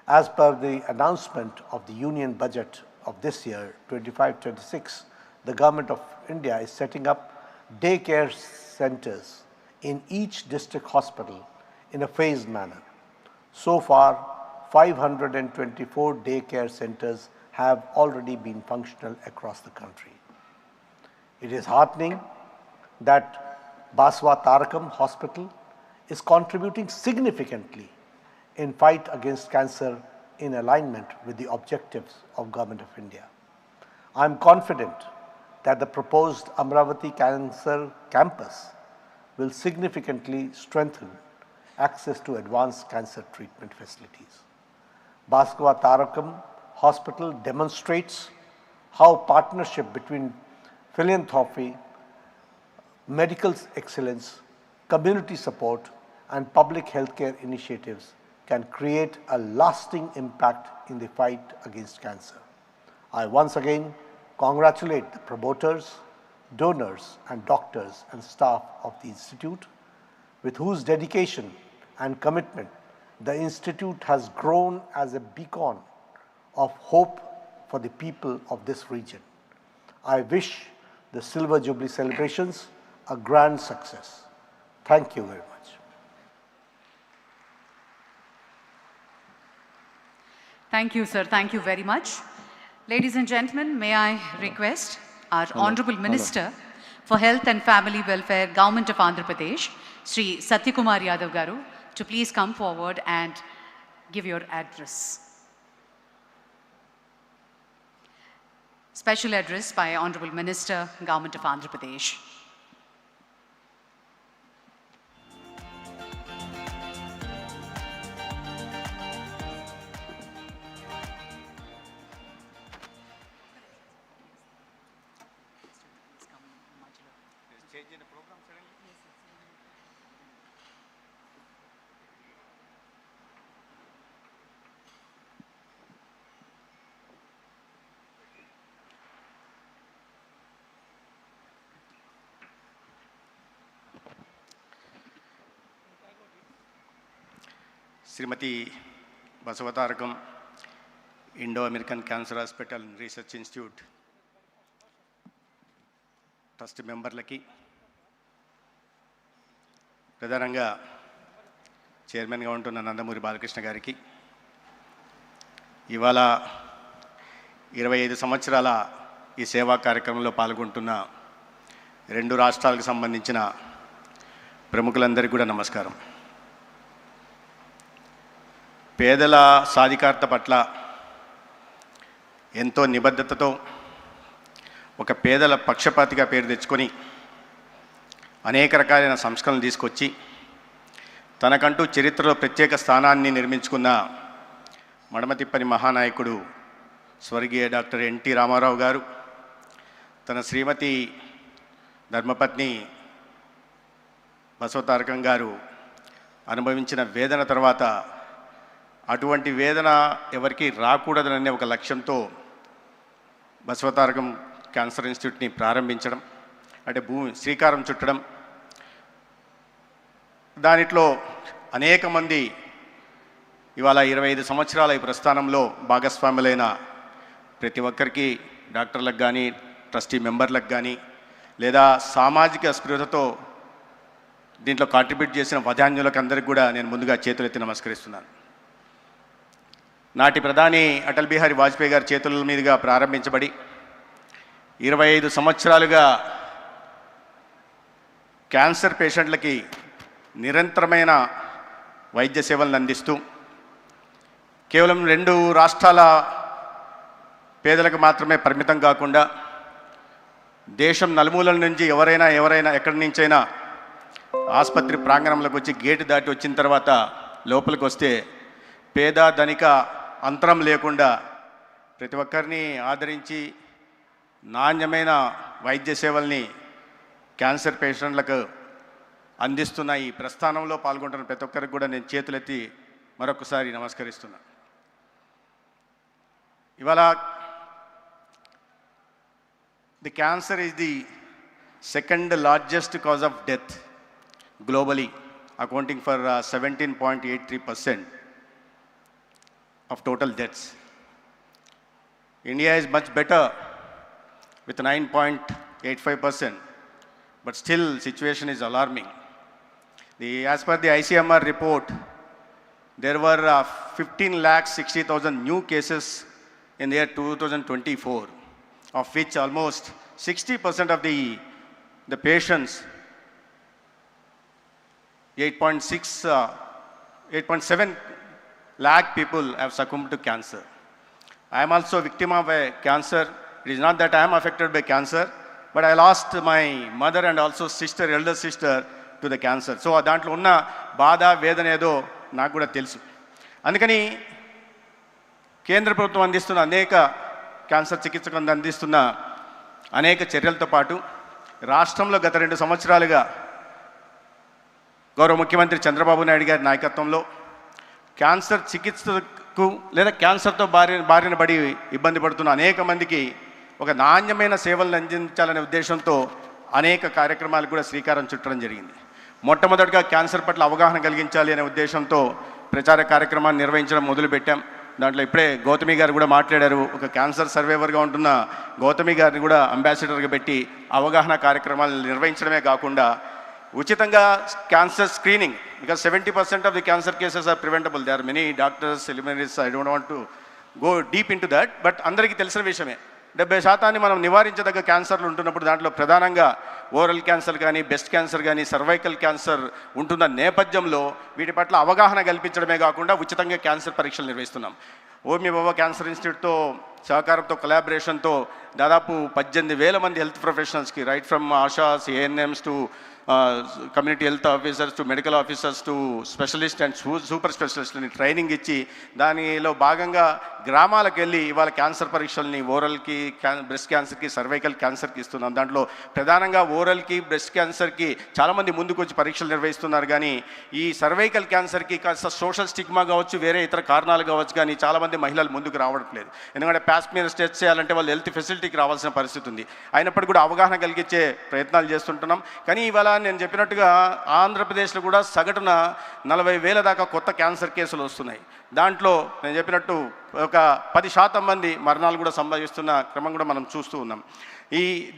As per the announcement of the Union Budget of this year, 25-26, the Government of India is setting up daycare centers in each district hospital in a phased manner. So far, 524 daycare centers have already been functional across the country. It is heartening that Basavatarakam Hospital is contributing significantly in fight against cancer in alignment with the objectives of Government of India. I am confident that the proposed Amravati Cancer Campus will significantly strengthen access to advanced cancer treatment facilities. Basavatarakam Hospital demonstrates how partnership between philanthropy, medical excellence, community support, and public healthcare initiatives can create a lasting impact in the fight against cancer. I once again congratulate the promoters, donors, and doctors and staff of the Institute, with whose dedication and commitment the Institute has grown as a beacon of hope for the people of this region. I wish the Silver Jubilee celebrations a grand success. Thank you very much. Thank you, sir. Thank you very much. Ladies and gentlemen, may I request our Honorable Minister for Health and Family Welfare, Government of Andhra Pradesh, Sri Satyakumar Yadav Garu, to please come forward and give your address. Special address by Honorable Minister, Government of Andhra Pradesh. Srimati Basavatarakam Indo-American Cancer Hospital and Research Institute trust మెంబర్లకి, ప్రధానంగా చైర్మన్గా ఉంటున్న నందమూరి బాలకృష్ణ గారికి, ఇవాళ 25 సంవత్సరాల ఈ సేవా కార్యక్రమంలో పాల్గొంటున్న 2 రాష్ట్రాలకు సంబంధించిన ప్రముఖులందరికీ కూడా నమస్కారం. పేదల సాధికారత పట్ల ఎంతో నిబద్ధతతో ఒక పేదల పక్షపాతిగా పేరు తెచ్చుకొని అనేక రకాలైన సంస్కరణలు తీసుకొచ్చి తనకంటూ చరిత్రలో ప్రత్యేక స్థానాన్ని నిర్మించుకున్న మడమతిప్పని మహానాయకుడు స్వర్గీయ డాక్టర్ ఎన్టీ రామారావు గారు తన శ్రీమతి ధర్మపత్ని బసవతారకం గారు అనుభవించిన వేదన తర్వాత అటువంటి వేదన ఎవరికి రాకూడదనే ఒక లక్ష్యంతో బసవతారకం క్యాన్సర్ ఇన్స్టిట్యూట్ని ప్రారంభించడం, అంటే శ్రీకారం చుట్టడం, దానిలో అనేక మంది ఇవాళ 25 సంవత్సరాల ఈ ప్రస్థానంలో భాగస్వాములైన ప్రతి ఒక్కరికి, డాక్టర్లకు కానీ, ట్రస్టీ మెంబర్లకు కానీ, లేదా సామాజిక స్పృహతో దీంట్లో కాంట్రిబ్యూట్ చేసిన వదాన్యులకు అందరికీ కూడా నేను ముందుగా చేతులెత్తి నమస్కరిస్తున్నాను. నాటి ప్రధాని అటల్ బిహారీ వాజ్పేయి గారి చేతుల మీదుగా ప్రారంభించబడి 25 సంవత్సరాలుగా క్యాన్సర్ పేషెంట్లకి నిరంతరమైన వైద్య సేవలను అందిస్తూ కేవలం 2 రాష్ట్రాల పేదలకు మాత్రమే పరిమితం కాకుండా దేశం నలుమూలల నుంచి ఎవరైనా ఎక్కడి నుంచైనా ఆసుపత్రి ప్రాంగణంలోకి వచ్చి గేటు దాటి వచ్చిన తర్వాత లోపలికి వస్తే పేద ధనిక అంతరం లేకుండా ప్రతి ఒక్కరిని ఆదరించి నాణ్యమైన వైద్య సేవల్ని క్యాన్సర్ పేషెంట్లకు అందిస్తున్న ఈ ప్రస్థానంలో పాల్గొంటున్న ప్రతి ఒక్కరికి కూడా నేను చేతులెత్తి మరొకసారి నమస్కరిస్తున్నాను. ఇవాళ The cancer is the second largest cause of death globally, accounting for 17.83% of total deaths. India is much better with 9.85%, but still situation is alarming. As per the ICMR report, there were 15,60,000 new cases in the year 2024, of which almost 60% of the patients, 8.7 lakh people have succumbed to cancer. I am also a victim of a cancer. It is not that I am affected by cancer, but I lost my mother and also sister, elder sister, to the cancer. So దాంట్లో ఉన్న బాధ వేదన ఏదో నాకు కూడా తెలుసు. అందుకని కేంద్ర ప్రభుత్వం అందిస్తున్న అనేక క్యాన్సర్ చికిత్సకు అందిస్తున్న అనేక చర్యలతో పాటు రాష్ట్రంలో గత 2 సంవత్సరాలుగా గౌరవ ముఖ్యమంత్రి చంద్రబాబు నాయుడు గారి నాయకత్వంలో క్యాన్సర్ చికిత్సకు లేదా క్యాన్సర్తో బారిన పడి ఇబ్బంది పడుతున్న అనేక మందికి ఒక నాణ్యమైన సేవలను అందించాలనే ఉద్దేశంతో అనేక కార్యక్రమాలకు కూడా శ్రీకారం చుట్టడం జరిగింది. మొట్టమొదటిగా క్యాన్సర్ పట్ల అవగాహన కలిగించాలి అనే ఉద్దేశంతో ప్రచార కార్యక్రమాన్ని నిర్వహించడం మొదలుపెట్టాం. దాంట్లో ఇప్పుడే గౌతమి గారు కూడా మాట్లాడారు. ఒక క్యాన్సర్ సర్వైవర్గా ఉంటున్న గౌతమి గారిని కూడా అంబాసిడర్గా పెట్టి అవగాహన కార్యక్రమాలు నిర్వహించడమే కాకుండా ఉచితంగా cancer screening, because 70% of the cancer cases are preventable. They are many doctors, ఎలిమినరీస్, I don't want to go deep into that, but అందరికీ తెలిసిన విషయమే. 70% మనం నివారించదగ్గ క్యాన్సర్లు ఉంటున్నప్పుడు దాంట్లో ప్రధానంగా ఓరల్ క్యాన్సర్ కానీ, బ్రెస్ట్ క్యాన్సర్ కానీ, సర్వైకల్ క్యాన్సర్ ఉంటున్న నేపథ్యంలో వీటి పట్ల అవగాహన కల్పించడమే కాకుండా ఉచితంగా క్యాన్సర్ పరీక్షలు నిర్వహిస్తున్నాం. ఓమి బాబా క్యాన్సర్ ఇన్స్టిట్యూట్తో సహకారంతో, కొలాబరేషన్తో దాదాపు 18,000 మంది హెల్త్ ప్రొఫెషనల్స్కి, right from ASHAs, ANMs to community health officers to medical officers to specialist and super స్పెషలిస్ట్ని ట్రైనింగ్ ఇచ్చి దానిలో భాగంగా గ్రామాలకు వెళ్ళి ఇవాళ క్యాన్సర్ పరీక్షల్ని ఓరల్కి, బ్రెస్ట్ క్యాన్సర్కి, సర్వైకల్ క్యాన్సర్కి ఇస్తున్నాం. దాంట్లో ప్రధానంగా ఓరల్కి, బ్రెస్ట్ క్యాన్సర్కి చాలామంది ముందుకు వచ్చి పరీక్షలు నిర్వహిస్తున్నారు. కానీ ఈ సర్వైకల్ క్యాన్సర్కి కాస్త సోషల్ స్టిగ్మా కావచ్చు, వేరే ఇతర కారణాలు కావచ్చు, కానీ చాలామంది మహిళలు ముందుకు రావట్లేదు. ఎందుకంటే ప్యాస్మీర్ టెస్ట్ చేయాలంటే వాళ్ళు హెల్త్ ఫెసిలిటీకి రావాల్సిన పరిస్థితి ఉంది. అయినప్పటికీ కూడా అవగాహన కలిగించే ప్రయత్నాలు చేస్తుంటున్నాం. కానీ ఇవాళ నేను చెప్పినట్టుగా ఆంధ్రప్రదేశ్లో కూడా సగటున 40,000 దాకా కొత్త క్యాన్సర్ కేసులు వస్తున్నాయి. దాంట్లో నేను చెప్పినట్టు ఒక 10% మంది మరణాలు కూడా సంభవిస్తున్న క్రమం కూడా మనం చూస్తూ ఉన్నాం.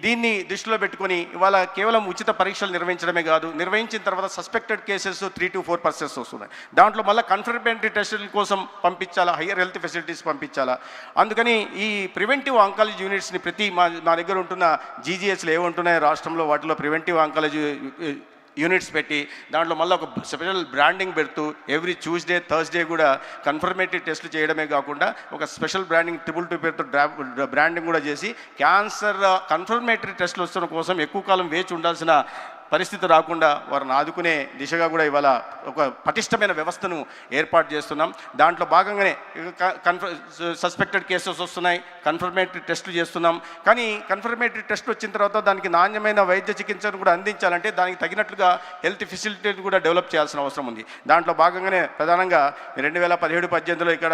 దీన్ని దృష్టిలో పెట్టుకొని ఇవాళ కేవలం ఉచిత పరీక్షలు నిర్వహించడమే కాదు, నిర్వహించిన తర్వాత సస్పెక్టెడ్ కేసెస్ 3 to 4% వస్తున్నాయి. దాంట్లో మళ్ళీ కన్ఫర్మేటరీ టెస్టుల కోసం పంపించాలా, హయ్యర్ హెల్త్ ఫెసిలిటీస్ పంపించాలా. అందుకని ఈ ప్రివెంటివ్ ఆంకాలజీ యూనిట్స్ని ప్రతి మా దగ్గర ఉంటున్న జీజీహెచ్లు ఏముంటున్నాయో రాష్ట్రంలో వాటిలో ప్రివెంటివ్ ఆంకాలజీ యూనిట్స్ పెట్టి దాంట్లో మళ్ళీ ఒక స్పెషల్ బ్రాండింగ్ పెడుతూ ఎవ్రీ ట్యూస్డే, థర్స్డే కూడా కన్ఫర్మేటరీ టెస్టులు చేయడమే కాకుండా ఒక స్పెషల్ బ్రాండింగ్ 222 పేరుతో బ్రాండింగ్ కూడా చేసి క్యాన్సర్ కన్ఫర్మేటరీ టెస్టులు వస్తున్న కోసం ఎక్కువ కాలం వేచి ఉండాల్సిన పరిస్థితి రాకుండా వారిని ఆదుకునే దిశగా కూడా ఇవాళ ఒక పటిష్టమైన వ్యవస్థను ఏర్పాటు చేస్తున్నాం. దాంట్లో భాగంగానే సస్పెక్టెడ్ కేసెస్ వస్తున్నాయి, కన్ఫర్మేటరీ టెస్టులు చేస్తున్నాం. కానీ కన్ఫర్మేటరీ టెస్ట్ వచ్చిన తర్వాత దానికి నాణ్యమైన వైద్య చికిత్సను కూడా అందించాలంటే దానికి తగినట్లుగా హెల్త్ ఫెసిలిటీని కూడా డెవలప్ చేయాల్సిన అవసరం ఉంది. దాంట్లో భాగంగానే ప్రధానంగా 2017-18లో ఇక్కడ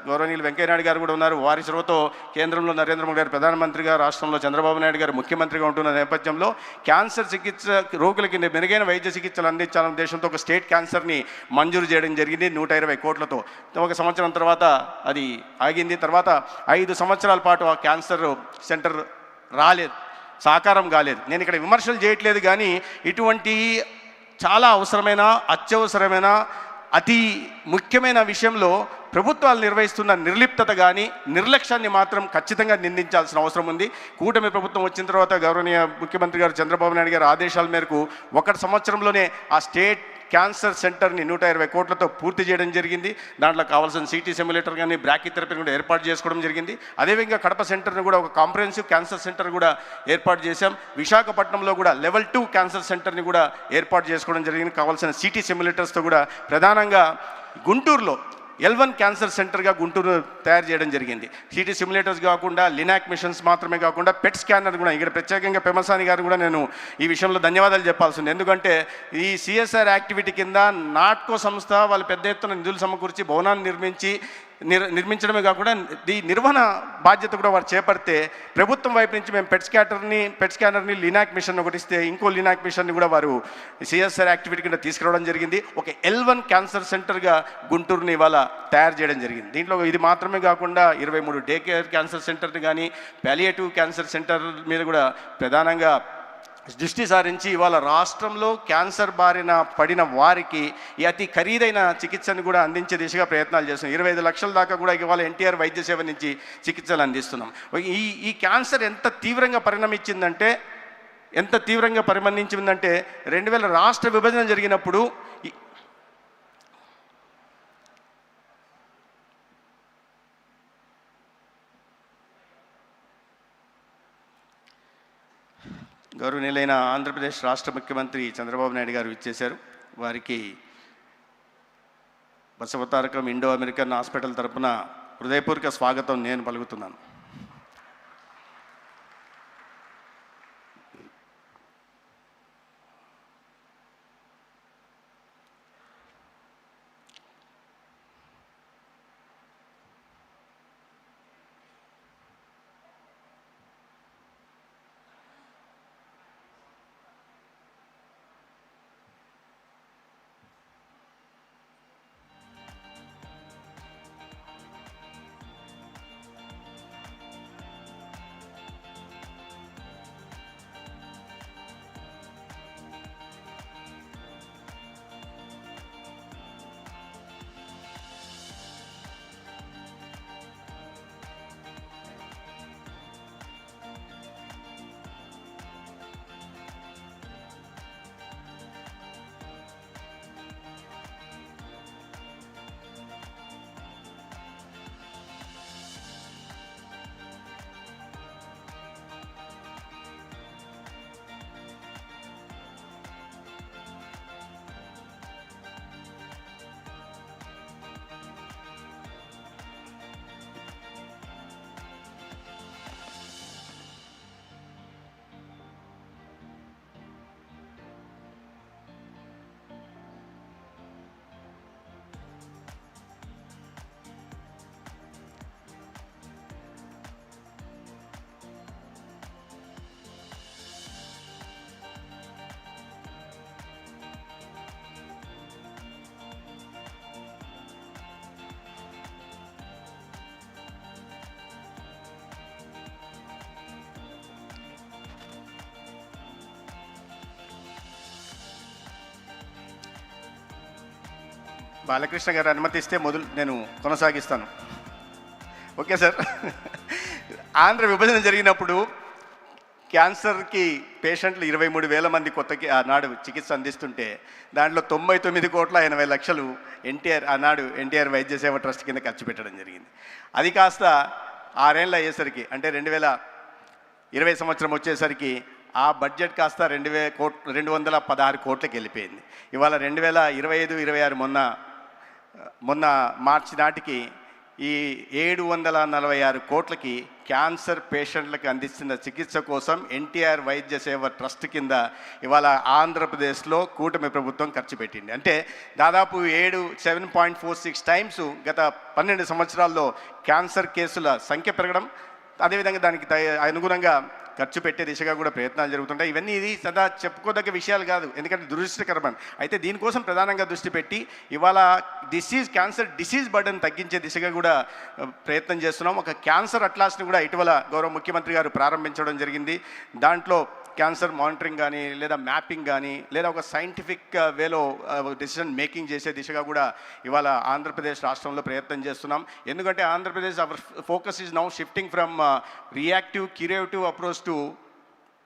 గౌరవనీయులు వెంకయ్యనాయుడు గారు కూడా ఉన్నారు. వారి చొరవతో కేంద్రంలో నరేంద్ర మోడీ గారు ప్రధానమంత్రిగా, రాష్ట్రంలో చంద్రబాబు నాయుడు గారు ముఖ్యమంత్రిగా ఉంటున్న నేపథ్యంలో క్యాన్సర్ చికిత్స రోగులకి మెరుగైన వైద్య చికిత్సలు అందించాలనే ఉద్దేశంతో ఒక స్టేట్ క్యాన్సర్ని మంజూరు చేయడం జరిగింది 120 కోట్లతో. 1 సంవత్సరం తర్వాత అది ఆగింది. తర్వాత 5 సంవత్సరాల పాటు ఆ క్యాన్సర్ సెంటర్ రాలేదు, సాకారం కాలేదు. నేను ఇక్కడ విమర్శలు చేయట్లేదు, కానీ ఇటువంటి చాలా అవసరమైన, అత్యవసరమైన, అతి ముఖ్యమైన విషయంలో ప్రభుత్వాలు నిర్వహిస్తున్న నిర్లిప్తత కానీ నిర్లక్ష్యాన్ని మాత్రం ఖచ్చితంగా నిందించాల్సిన అవసరం ఉంది. కూటమి ప్రభుత్వం వచ్చిన తర్వాత గౌరవనీయ ముఖ్యమంత్రి గారు చంద్రబాబు నాయుడు గారి ఆదేశాల మేరకు 1 సంవత్సరంలోనే ఆ స్టేట్ క్యాన్సర్ సెంటర్ని 120 కోట్లతో పూర్తి చేయడం జరిగింది. దాంట్లో కావాల్సిన సిటీ సిమ్యులేటర్ కానీ, బ్రాకీథెరపీని కూడా ఏర్పాటు చేసుకోవడం జరిగింది. అదేవిధంగా కడప సెంటర్ని కూడా ఒక కాంప్రహెన్సివ్ క్యాన్సర్ సెంటర్ కూడా ఏర్పాటు చేశాం. విశాఖపట్నంలో కూడా లెవెల్ 2 క్యాన్సర్ సెంటర్ని కూడా ఏర్పాటు చేసుకోవడం జరిగింది. కావాల్సిన సిటీ సిమ్యులేటర్స్తో కూడా ప్రధానంగా గుంటూరులో L1 క్యాన్సర్ సెంటర్గా గుంటూరు తయారు చేయడం జరిగింది. సిటీ సిమ్యులేటర్స్ కాకుండా లినాక్ మిషన్స్ మాత్రమే కాకుండా పెట్ స్కానర్ కూడా ఇక్కడ ప్రత్యేకంగా పెమసాని గారు కూడా నేను ఈ విషయంలో ధన్యవాదాలు చెప్పాల్సింది. ఎందుకంటే ఈ CSR యాక్టివిటీ కింద నాట్కో సంస్థ వాళ్ళు పెద్ద ఎత్తున నిధులు సమకూర్చి భవనాన్ని నిర్మించి నిర్మించడమే కాకుండా ఈ నిర్వహణ బాధ్యత కూడా వారు చేపడితే ప్రభుత్వం వైపు నుంచి మేము పెట్ స్కానర్ని లినాక్ మిషన్ ఒకటి ఇస్తే ఇంకో లినాక్ మిషన్ని కూడా వారు సిఎస్ఆర్ యాక్టివిటీ కింద తీసుకురావడం జరిగింది. ఒక L1 క్యాన్సర్ సెంటర్గా గుంటూరుని ఇవాళ తయారు చేయడం జరిగింది. దీంట్లో ఇది మాత్రమే కాకుండా 23 డే కేర్ క్యాన్సర్ సెంటర్ని కానీ పాలియేటివ్ క్యాన్సర్ సెంటర్ మీద కూడా ప్రధానంగా దృష్టి సారించి ఇవాళ రాష్ట్రంలో క్యాన్సర్ బారిన పడిన వారికి ఈ అతి ఖరీదైన చికిత్సను కూడా అందించే దిశగా ప్రయత్నాలు చేస్తున్నాం. 25 లక్షల దాకా కూడా ఇవాళ NTR వైద్య సేవ నుంచి చికిత్సలు అందిస్తున్నాం. ఈ క్యాన్సర్ ఎంత తీవ్రంగా పరిణమించిందంటే 2000 రాష్ట్ర విభజన జరిగినప్పుడు గౌరవనీయులైన ఆంధ్రప్రదేశ్ రాష్ట్ర ముఖ్యమంత్రి చంద్రబాబు నాయుడు గారు ఇచ్చేశారు. వారికి బసవతారకం ఇండో అమెరికన్ హాస్పిటల్ తరపున హృదయపూర్వక స్వాగతం నేను పలుకుతున్నాను. బాలకృష్ణ గారు అనుమతిస్తే నేను కొనసాగిస్తాను. Okay sir. ఆంధ్ర విభజన జరిగినప్పుడు క్యాన్సర్కి పేషెంట్లు 23,000 మంది కొత్తకి ఆనాడు చికిత్స అందిస్తుంటే దాంట్లో 99,80,00,000 ఆనాడు ఎన్టీఆర్ వైద్య సేవ ట్రస్ట్ కింద ఖర్చు పెట్టడం జరిగింది. అది కాస్త 6 ఏళ్ళు అయ్యేసరికి అంటే 2020 సంవత్సరం వచ్చేసరికి ఆ బడ్జెట్ కాస్త 216 కోట్లకి వెళ్ళిపోయింది. ఇవాళ 2025-26 మొన్న మార్చి నాటికి ఈ 746 కోట్లకి క్యాన్సర్ పేషెంట్లకు అందిస్తున్న చికిత్స కోసం ఎన్టీఆర్ వైద్య సేవ ట్రస్ట్ కింద ఇవాళ ఆంధ్రప్రదేశ్లో కూటమి ప్రభుత్వం ఖర్చు పెట్టింది. అంటే దాదాపు 7.46 టైమ్స్ గత 12 సంవత్సరాల్లో క్యాన్సర్ కేసుల సంఖ్య పెరగడం, అదేవిధంగా దానికి అనుగుణంగా ఖర్చు పెట్టే దిశగా కూడా ప్రయత్నాలు జరుగుతుంటాయి. ఇవన్నీ ఇది సదా చెప్పుకోదగ్గ విషయాలు కాదు, ఎందుకంటే దురదృష్టకరమని. అయితే దీనికోసం ప్రధానంగా దృష్టి పెట్టి ఇవాళ క్యాన్సర్ డిసీజ్ బర్డెన్ తగ్గించే దిశగా కూడా ప్రయత్నం చేస్తున్నాం. ఒక క్యాన్సర్ అట్లాస్ని కూడా ఇటీవల గౌరవ ముఖ్యమంత్రి గారు ప్రారంభించడం జరిగింది. దాంట్లో క్యాన్సర్ మానిటరింగ్ కానీ లేదా మ్యాపింగ్ కానీ లేదా ఒక సైంటిఫిక్ వేలో డెసిషన్ మేకింగ్ చేసే దిశగా కూడా ఇవాళ ఆంధ్రప్రదేశ్ రాష్ట్రంలో ప్రయత్నం చేస్తున్నాం. ఎందుకంటే Andhra Pradesh our focus is now shifting from reactive curative approach to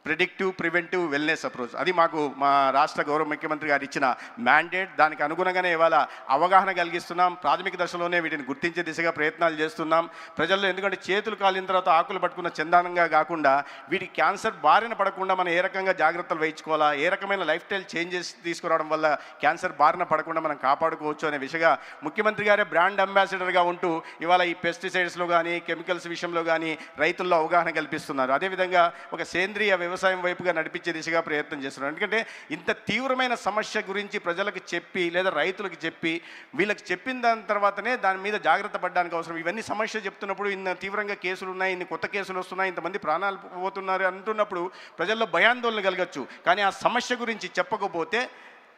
predictive preventive wellness approach. అది మాకు మా రాష్ట్ర గౌరవ ముఖ్యమంత్రి గారు ఇచ్చిన మ్యాండేట్. దానికి అనుగుణంగానే ఇవాళ అవగాహన కలిగిస్తున్నాం. ప్రాథమిక దశలోనే వీటిని గుర్తించే దిశగా ప్రయత్నాలు చేస్తున్నాం ప్రజల్లో. ఎందుకంటే చేతులు కాలిన తర్వాత ఆకులు పట్టుకున్న చందానంగా కాకుండా వీటి క్యాన్సర్ బారిన పడకుండా మనం ఏ రకంగా జాగ్రత్తలు వహించుకోవాలా, ఏ రకమైన లైఫ్ స్టైల్ చేంజెస్ తీసుకురావడం వల్ల క్యాన్సర్ బారిన పడకుండా మనం కాపాడుకోవచ్చు అనే విషయంగా ముఖ్యమంత్రి గారే బ్రాండ్ అంబాసిడర్గా ఉంటూ ఇవాళ ఈ పెస్టిసైడ్స్లో కానీ కెమికల్స్ విషయంలో కానీ రైతుల్లో అవగాహన కల్పిస్తున్నారు. అదేవిధంగా ఒక సేంద్రియ వ్యవసాయం వైపుగా నడిపించే దిశగా ప్రయత్నం చేస్తున్నారు. ఎందుకంటే ఇంత తీవ్రమైన సమస్య గురించి ప్రజలకు చెప్పి లేదా రైతులకు చెప్పి వీళ్ళకి చెప్పిన దాని తర్వాతనే దాని మీద జాగ్రత్త పడడానికి అవసరం. ఇవన్నీ సమస్య చెప్తున్నప్పుడు ఇన్ని తీవ్రంగా కేసులు ఉన్నాయి, ఇన్ని కొత్త కేసులు వస్తున్నాయి, ఇంతమంది ప్రాణాలు పోతున్నారు అంటున్నప్పుడు ప్రజల్లో భయాందోళన కలగచ్చు. కానీ ఆ సమస్య గురించి చెప్పకపోతే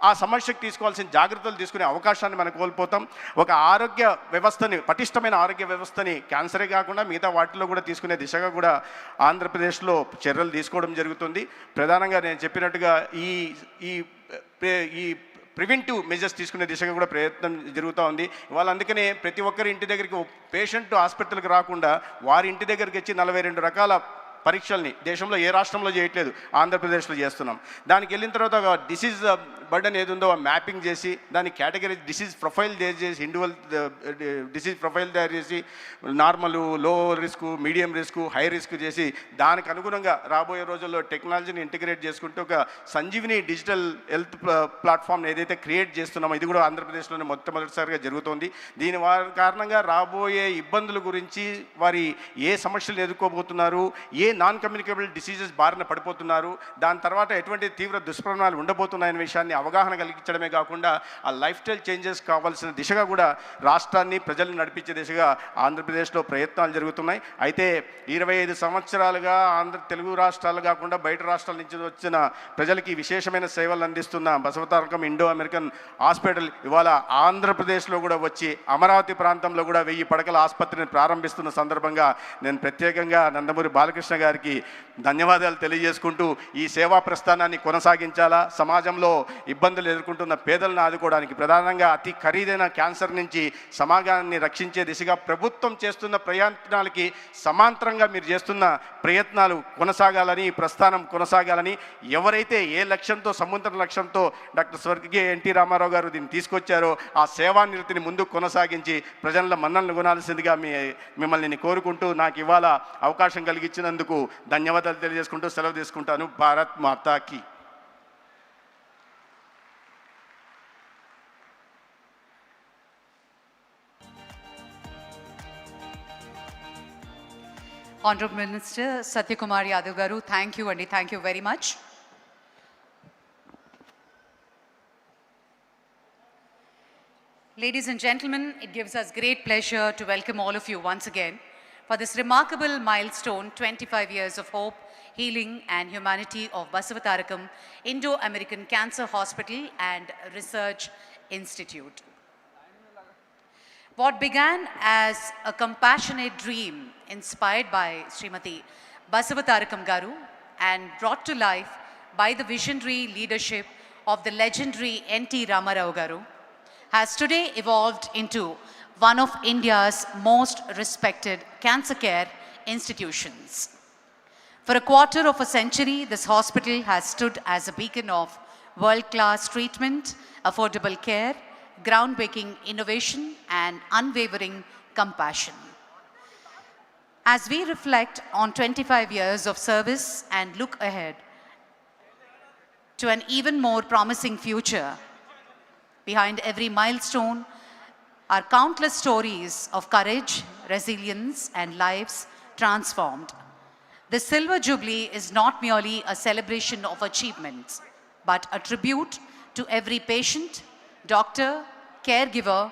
ఆ సమస్యకు తీసుకోవాల్సిన జాగ్రత్తలు తీసుకునే అవకాశాన్ని మనం కోల్పోతాం. ఒక ఆరోగ్య వ్యవస్థని, పటిష్టమైన ఆరోగ్య వ్యవస్థని క్యాన్సరే కాకుండా మిగతా వాటిలో కూడా తీసుకునే దిశగా కూడా ఆంధ్రప్రదేశ్లో చర్యలు తీసుకోవడం జరుగుతుంది. ప్రధానంగా నేను చెప్పినట్టుగా ఈ ఈ ఈ ప్రివెంటివ్ మెజర్స్ తీసుకునే దిశగా కూడా ప్రయత్నం జరుగుతూ ఉంది. ఇవాళ అందుకనే ప్రతి ఒక్కరి ఇంటి దగ్గరికి పేషెంట్ హాస్పిటల్కి రాకుండా వారి ఇంటి దగ్గరికి వచ్చి 42 రకాల పరీక్షల్ని దేశంలో ఏ రాష్ట్రంలో చేయట్లేదు, ఆంధ్రప్రదేశ్లో చేస్తున్నాం. దానికి వెళ్ళిన తర్వాత ఒక డిసీజ్ బర్డన్ ఏది ఉందో మ్యాపింగ్ చేసి దాని కేటగిరీ డిసీజ్ ప్రొఫైల్ చేసి ఇండివిజువల్ డిసీజ్ ప్రొఫైల్ తయారు చేసి నార్మల్, లో risk, medium risk, high risk చేసి దానికి అనుగుణంగా రాబోయే రోజుల్లో టెక్నాలజీని ఇంటిగ్రేట్ చేసుకుంటూ ఒక సంజీవిని డిజిటల్ హెల్త్ ప్లాట్ఫామ్ ఏదైతే క్రియేట్ చేస్తున్నామో ఇది కూడా ఆంధ్రప్రదేశ్లోనే మొట్టమొదటిసారిగా జరుగుతోంది. దీని కారణంగా రాబోయే ఇబ్బందుల గురించి, వారి ఏ సమస్యలు ఎదుర్కోబోతున్నారు, ఏ నాన్ కమ్యూనికేబుల్ డిసీజెస్ బారిన పడిపోతున్నారు, దాని తర్వాత ఎటువంటి తీవ్ర దుష్పరిణామాలు ఉండబోతున్నాయనే విషయాన్ని అవగాహన కలిగించడమే కాకుండా ఆ లైఫ్ స్టైల్ చేంజెస్ కావాల్సిన దిశగా కూడా రాష్ట్రాన్ని, ప్రజల్ని నడిపించే దిశగా ఆంధ్రప్రదేశ్లో ప్రయత్నాలు జరుగుతున్నాయి. అయితే 25 సంవత్సరాలుగా తెలుగు రాష్ట్రాలు కాకుండా బయట రాష్ట్రాల నుంచి వచ్చిన ప్రజలకి విశేషమైన సేవలు అందిస్తున్న బసవతారకం ఇండో అమెరికన్ హాస్పిటల్ ఇవాళ ఆంధ్రప్రదేశ్లో కూడా వచ్చి అమరావతి ప్రాంతంలో కూడా 1000 పడకల ఆసుపత్రిని ప్రారంభిస్తున్న సందర్భంగా నేను ప్రత్యేకంగా నందమూరి బాలకృష్ణ గారికి ధన్యవాదాలు తెలియజేసుకుంటూ ఈ సేవా ప్రస్థానాన్ని కొనసాగించాలా, సమాజంలో ఇబ్బందులు ఎదుర్కొంటున్న పేదలను ఆదుకోవడానికి, ప్రధానంగా అతి ఖరీదైన క్యాన్సర్ నుంచి సమాజాన్ని రక్షించే దిశగా ప్రభుత్వం చేస్తున్న ప్రయత్నాలకి సమాంతరంగా మీరు చేస్తున్న ప్రయత్నాలు కొనసాగాలని, ప్రస్థానం కొనసాగాలని, ఎవరైతే ఏ లక్ష్యంతో, సముద్ర లక్ష్యంతో డాక్టర్ స్వర్గీయ ఎన్టీ రామారావు గారు దీన్ని తీసుకొచ్చారో ఆ సేవానిరతిని ముందుకు కొనసాగించి ప్రజల మన్ననలు కొనాల్సిందిగా మిమ్మల్ని కోరుకుంటూ నాకు ఇవాళ అవకాశం కలిగించినందుకు ధన్యవాదాలు తెలియజేసుకుంటూ సెలవు తీసుకుంటాను. భారత్ మాతాకి. Honorable Minister Satyakumar Yadav garu, thank you Andi, thank you very much. Ladies and gentlemen, it gives us great pleasure to welcome all of you once again for this remarkable milestone, 25 years of hope, healing and humanity of Basavatarakam Indo-American Cancer Hospital and Research Institute. What began as a compassionate dream inspired by Srimati Basavatarakam garu and brought to life by the visionary leadership of the legendary N.T. Ramarao garu has today evolved into one of India's most respected cancer care institutions. For a quarter of a century, this hospital has stood as a beacon of world-class treatment, affordable care, groundbreaking innovation, and unwavering compassion. As we reflect on 25 years of service and look ahead to an even more promising future, behind every milestone are countless stories of courage, resilience, and lives transformed. The Silver Jubilee is not merely a celebration of achievements, but a tribute to every patient, doctor, caregiver,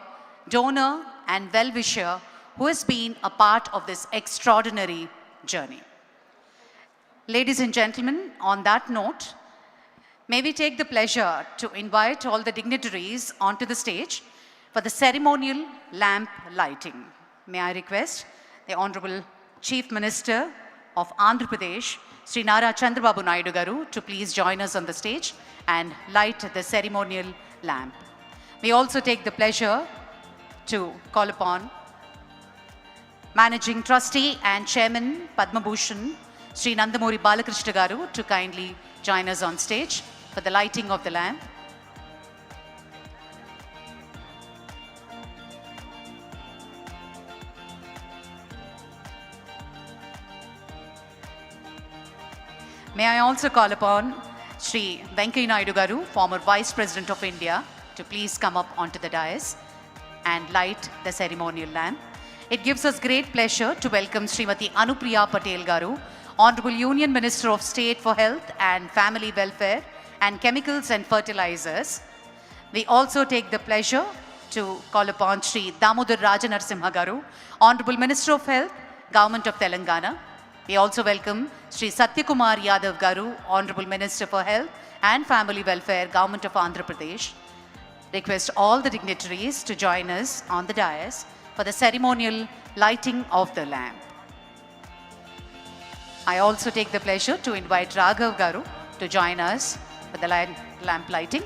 donor, and well-wisher who has been a part of this extraordinary journey. Ladies and gentlemen, on that note, may we take the pleasure to invite all the dignitaries onto the stage for the ceremonial lamp lighting. May I request the Honorable Chief Minister of Andhra Pradesh, Sri Nara Chandrababu Naidu garu, to please join us on the stage and light the ceremonial lamp. We also take the pleasure to call upon Managing Trustee and Chairman Padma Bhushan, Sri Nandamuri Balakrishna garu, to kindly join us on stage for the lighting of the lamp. May I also call upon Sri Venkaiah Naidu garu, former Vice President of India, to please come up onto the dais and light the ceremonial lamp. It gives us great pleasure to welcome Srimati Anupriya Patel garu, Honorable Union Minister of State for Health and Family Welfare and Chemicals and Fertilizers. We also take the pleasure to call upon Sri Damodar Rajanarasimha Garu, Honorable Minister of Health, Government of Telangana. We also welcome Sri Satyakumar Yadav Garu, Honorable Minister for Health and Family Welfare, Government of Andhra Pradesh. Request all the dignitaries to join us on the dais for the ceremonial lighting of the lamp. I also take the pleasure to invite Raghav Garu to join us for the lamp lighting.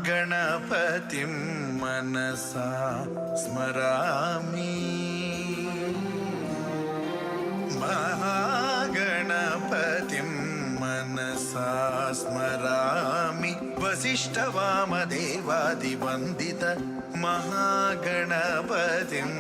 महागणपतिं मनसा स्मरामि महागणपतिं मनसा स्मरामि वसिष्ठवामदेवादिवन्दित महागणपतिम्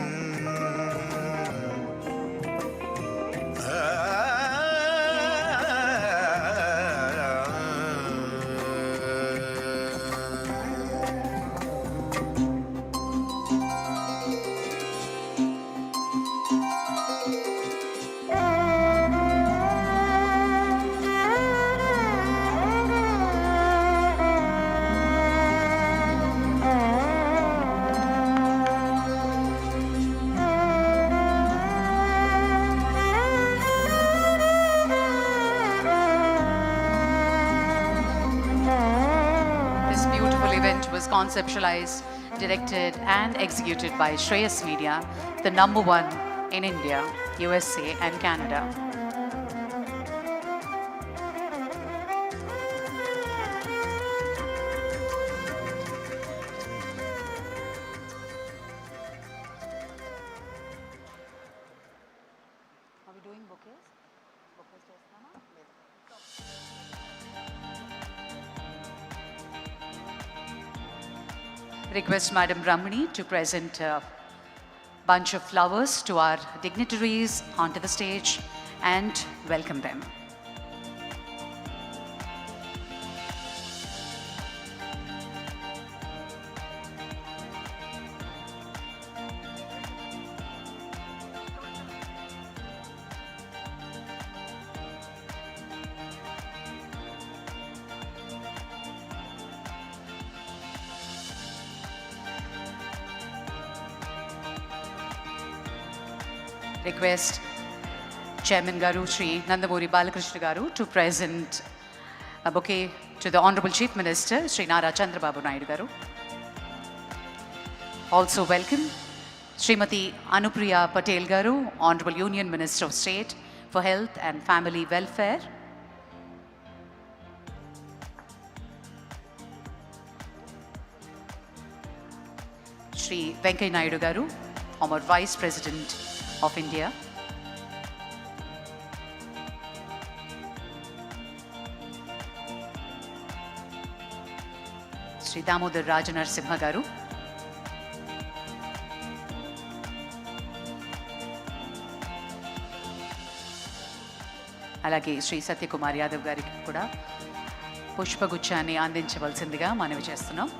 Was conceptualized, directed and executed by Shreyas Media, the #1 in India, USA and Canada. Are we doing bouquets? Request Madam Ramani to present a bunch of flowers to our dignitaries onto the stage and welcome them. Request Chairman Garu Shri Nandamuri Balakrishna Garu to present a bouquet to the Honorable Chief Minister Shri Nara Chandrababu Naidu Garu. Also welcome Srimati Anupriya Patel Garu, Honorable Union Minister of State for Health and Family Welfare. Shri Venkaiah Naidu Garu, former Vice President of India. Sri Damodar Rajanarasimha Garu. అలాగే శ్రీ సత్యకుమార్ యాదవ్ గారికి కూడా పుష్పగుచ్చాన్ని అందించవలసిందిగా మనవి చేస్తున్నాం.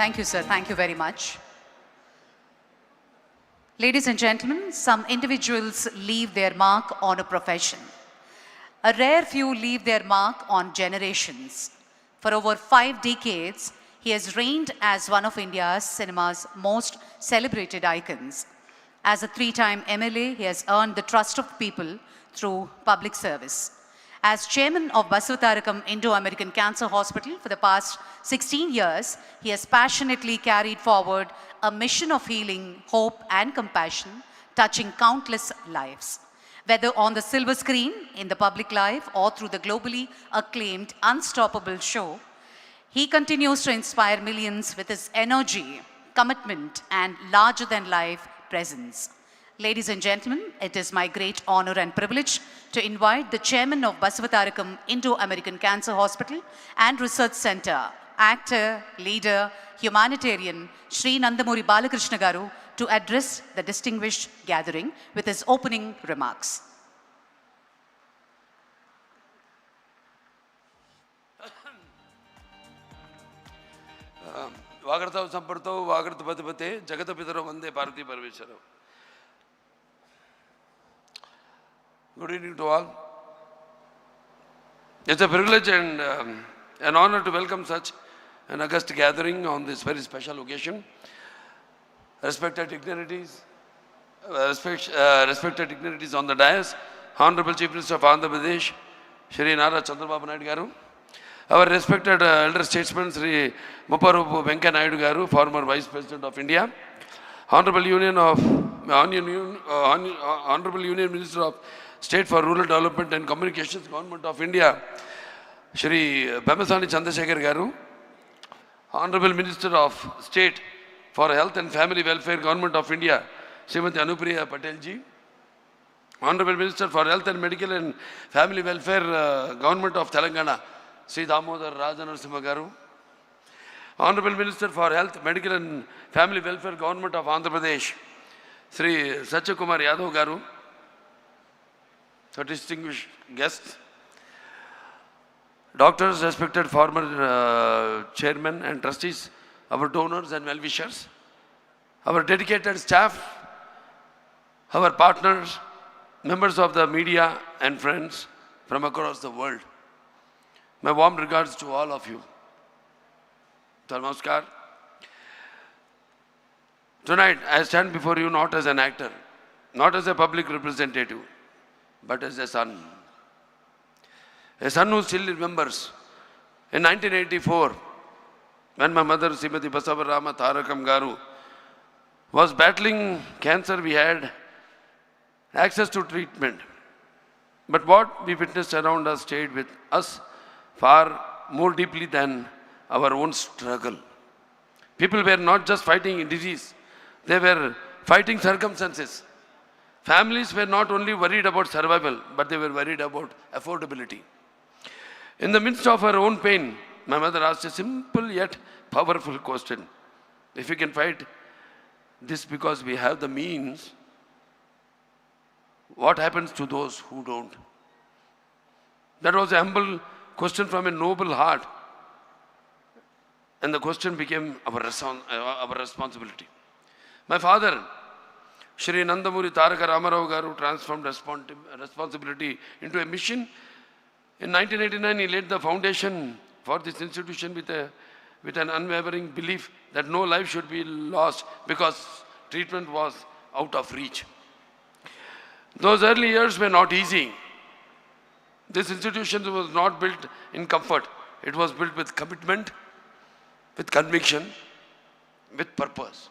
Thank you, sir. Thank you very much. Ladies and gentlemen, some individuals leave their mark on a profession. A rare few leave their mark on generations. For over 5 decades, he has reigned as one of India's cinema's most celebrated icons. As a 3-time MLA, he has earned the trust of people through public service. As chairman of Basavatarakam Indo-American Cancer Hospital for the past 16 years, he has passionately carried forward a mission of healing, hope and compassion, touching countless lives. Whether on the silver screen, in the public life, or through the globally acclaimed Unstoppable show, he continues to inspire millions with his energy, commitment, and larger-than-life presence. Ladies and gentlemen, it is my great honor and privilege to invite the chairman of Basavatarakam Indo-American Cancer Hospital and Research Center, actor, leader, humanitarian, Sri Nandamuri Balakrishna Garu, to address the distinguished gathering with his opening remarks. Vagarthav Samparthav Vagartapatipate Jagatapitaro Vande Bharati Parmeshwara. Good evening to all. It's a privilege and an honor to welcome such an august gathering on this very special occasion. Respected dignitaries on the dais, Honorable Chief Minister of Andhra Pradesh, Shri Nara Chandrababu Naidu Garu, our respected elder statesman, Sri Mupparupu Venkaya Naidu Garu, former Vice President of India, Honorable Union Minister of State for Rural Development and Communications, Government of India, Shri Pemasani Chandrasekhar Garu, Honorable Minister of State for Health and Family Welfare, Government of India, Srimati Anupriya Patel ji, Honorable Minister for Health and Medical and Family Welfare, Government of Telangana, Sri Damodar Rajanarasimha Garu, Honorable Minister for Health, Medical and Family Welfare, Government of Andhra Pradesh, Sri Satyakumar Yadav Garu, distinguished guests, doctors, respected former chairmen and trustees, our donors and well-wishers, our dedicated staff, our partners, members of the media and friends from across the world. My warm regards to all of you. Namaskar. Tonight, I stand before you not as an actor, not as a public representative, but as a son. A son who still remembers in 1984, when my mother, Srimati Basavatarakam Garu, was battling cancer, we had access to treatment. But what we witnessed around us stayed with us far more deeply than our own struggle. People were not just fighting disease, they were fighting circumstances. Families were not only worried about survival, but they were worried about affordability. In the midst of her own pain, my mother asked a simple yet powerful question. If we can fight this because we have the means, what happens to those who don't? That was a humble question from a noble heart. And the question became our responsibility. My father, Shri Nandamuri Taraka Ramarao Garu, transformed responsibility into a mission. In 1989, he laid the foundation for this institution with an unwavering belief that no life should be lost because treatment was out of reach. Those early years were not easy. This institution was not built in comfort. It was built with commitment, with conviction, with purpose.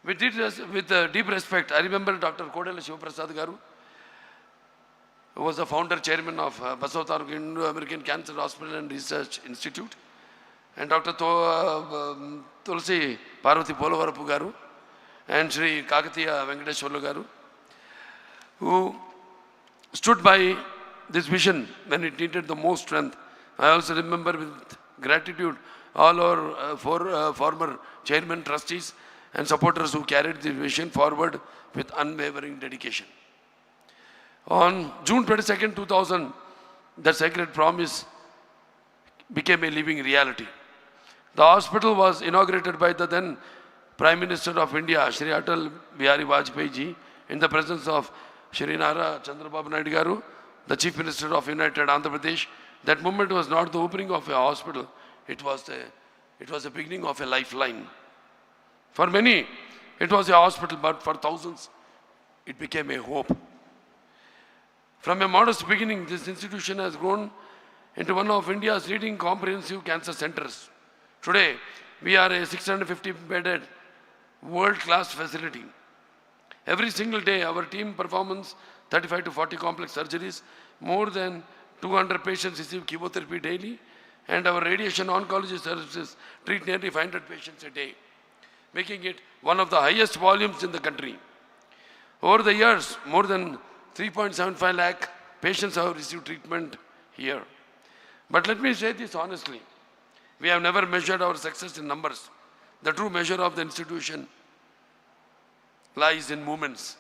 With deep respect, I remember Dr. Kodela Shivaprasad Garu, who was the founder chairman of Basavatarakam Indo-American Cancer Hospital and Research Institute, and Dr. Tulsi Parvati Polavarapu Garu, and Sri Kakatiya Venkateshwarlu Garu, who stood by this vision when it needed the most strength. I also remember with gratitude all our former chairman, trustees, and supporters who carried this vision forward with unwavering dedication. On June 22nd, 2000, the sacred promise became a living reality. The hospital was inaugurated by the then Prime Minister of India, Shri Atal Bihari Vajpayee ji, in the presence of Shri Nara Chandrababu Naidu Garu, the Chief Minister of United Andhra Pradesh. That moment was not the opening of a hospital, it was the It was the beginning of a lifeline. For many, it was a hospital, but for thousands, it became a hope. From a modest beginning, this institution has grown into one of India's leading comprehensive cancer centers. Today, we are a 650-bedded world-class facility. Every single day, our team performs 35 to 40 complex surgeries. More than 200 patients receive chemotherapy daily, and our radiation oncology services treat nearly 500 patients a day, making it one of the highest volumes in the country. Over the years, more than 3.75 lakh patients have received treatment here. But let me say this honestly, we have never measured our success in numbers. The true measure of the institution lies in moments.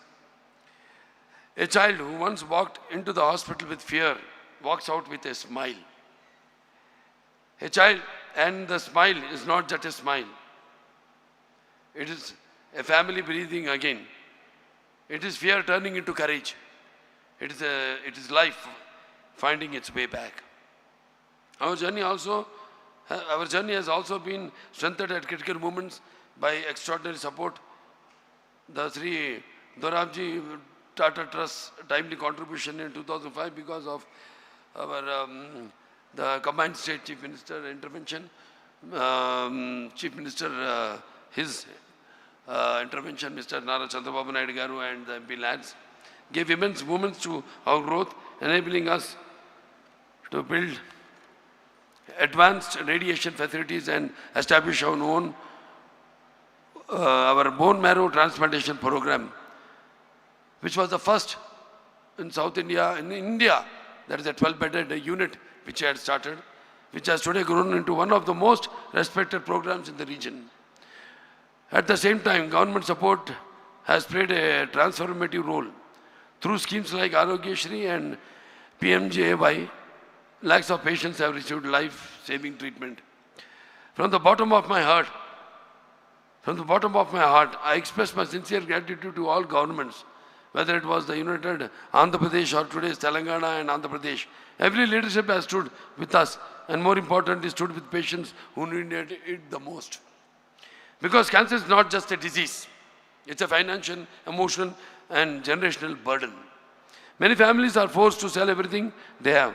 A child who once walked into the hospital with fear walks out with a smile. A child, and the smile is not just a smile. It is a family breathing again. It is fear turning into courage. It is life finding its way back. Our journey has also been strengthened at critical moments by extraordinary support. The Sri Dorabji Tata Trust timely contribution in 2005 because of our the combined state chief minister intervention, chief minister his intervention, Mr. Nara Chandrababu Naidu Garu and the MP lads, gave immense movements to our growth, enabling us to build advanced radiation facilities and establish our own our bone marrow transplantation program, which was the first in South India, in India. That is a 12-bedded unit which I had started, which has today grown into one of the most respected programs in the region. At the same time, government support has played a transformative role. Through schemes like Arogyashri and PMJAY, lakhs of patients have received life-saving treatment. From the bottom of my heart, I express my sincere gratitude to all governments, whether it was the United Andhra Pradesh or today's Telangana and Andhra Pradesh. Every leadership has stood with us, and more importantly, stood with patients who needed it the most. Because cancer is not just a disease, it's a financial, emotional, and generational burden. Many families are forced to sell everything they have,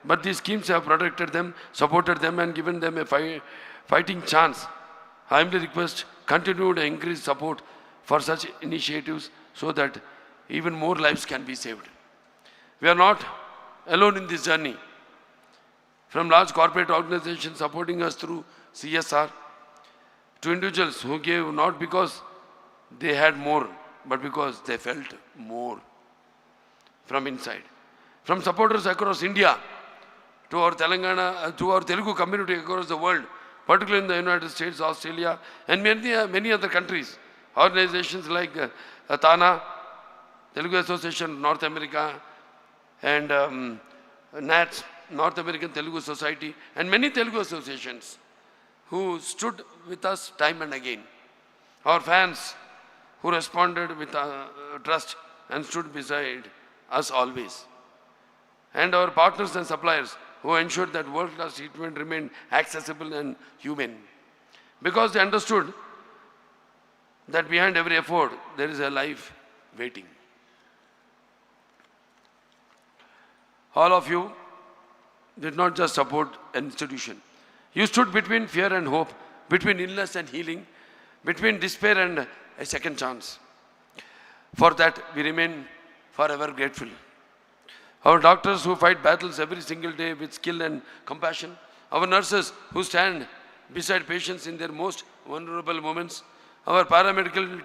but these schemes have protected them, supported them, and given them a fighting chance. I humbly request continued increased support for such initiatives so that even more lives can be saved. We are not alone in this journey. From large corporate organizations supporting us through CSR, to individuals who gave not because they had more, but because they felt more from inside. From supporters across India to our Telangana, to our Telugu community across the world, particularly in the United States, Australia, and many other countries. Organizations like TANA, Telugu Association North America, and NATS, North American Telugu Society, and many Telugu associations who stood with us time and again. Our fans who responded with trust and stood beside us always. And our partners and suppliers who ensured that world-class treatment remained accessible and humane. Because they understood that behind every effort, there is a life waiting. All of you did not just support an institution. You stood between fear and hope, between illness and healing, between despair and a second chance. For that, we remain forever grateful. Our doctors who fight battles every single day with skill and compassion, our nurses who stand beside patients in their most vulnerable moments, our paramedical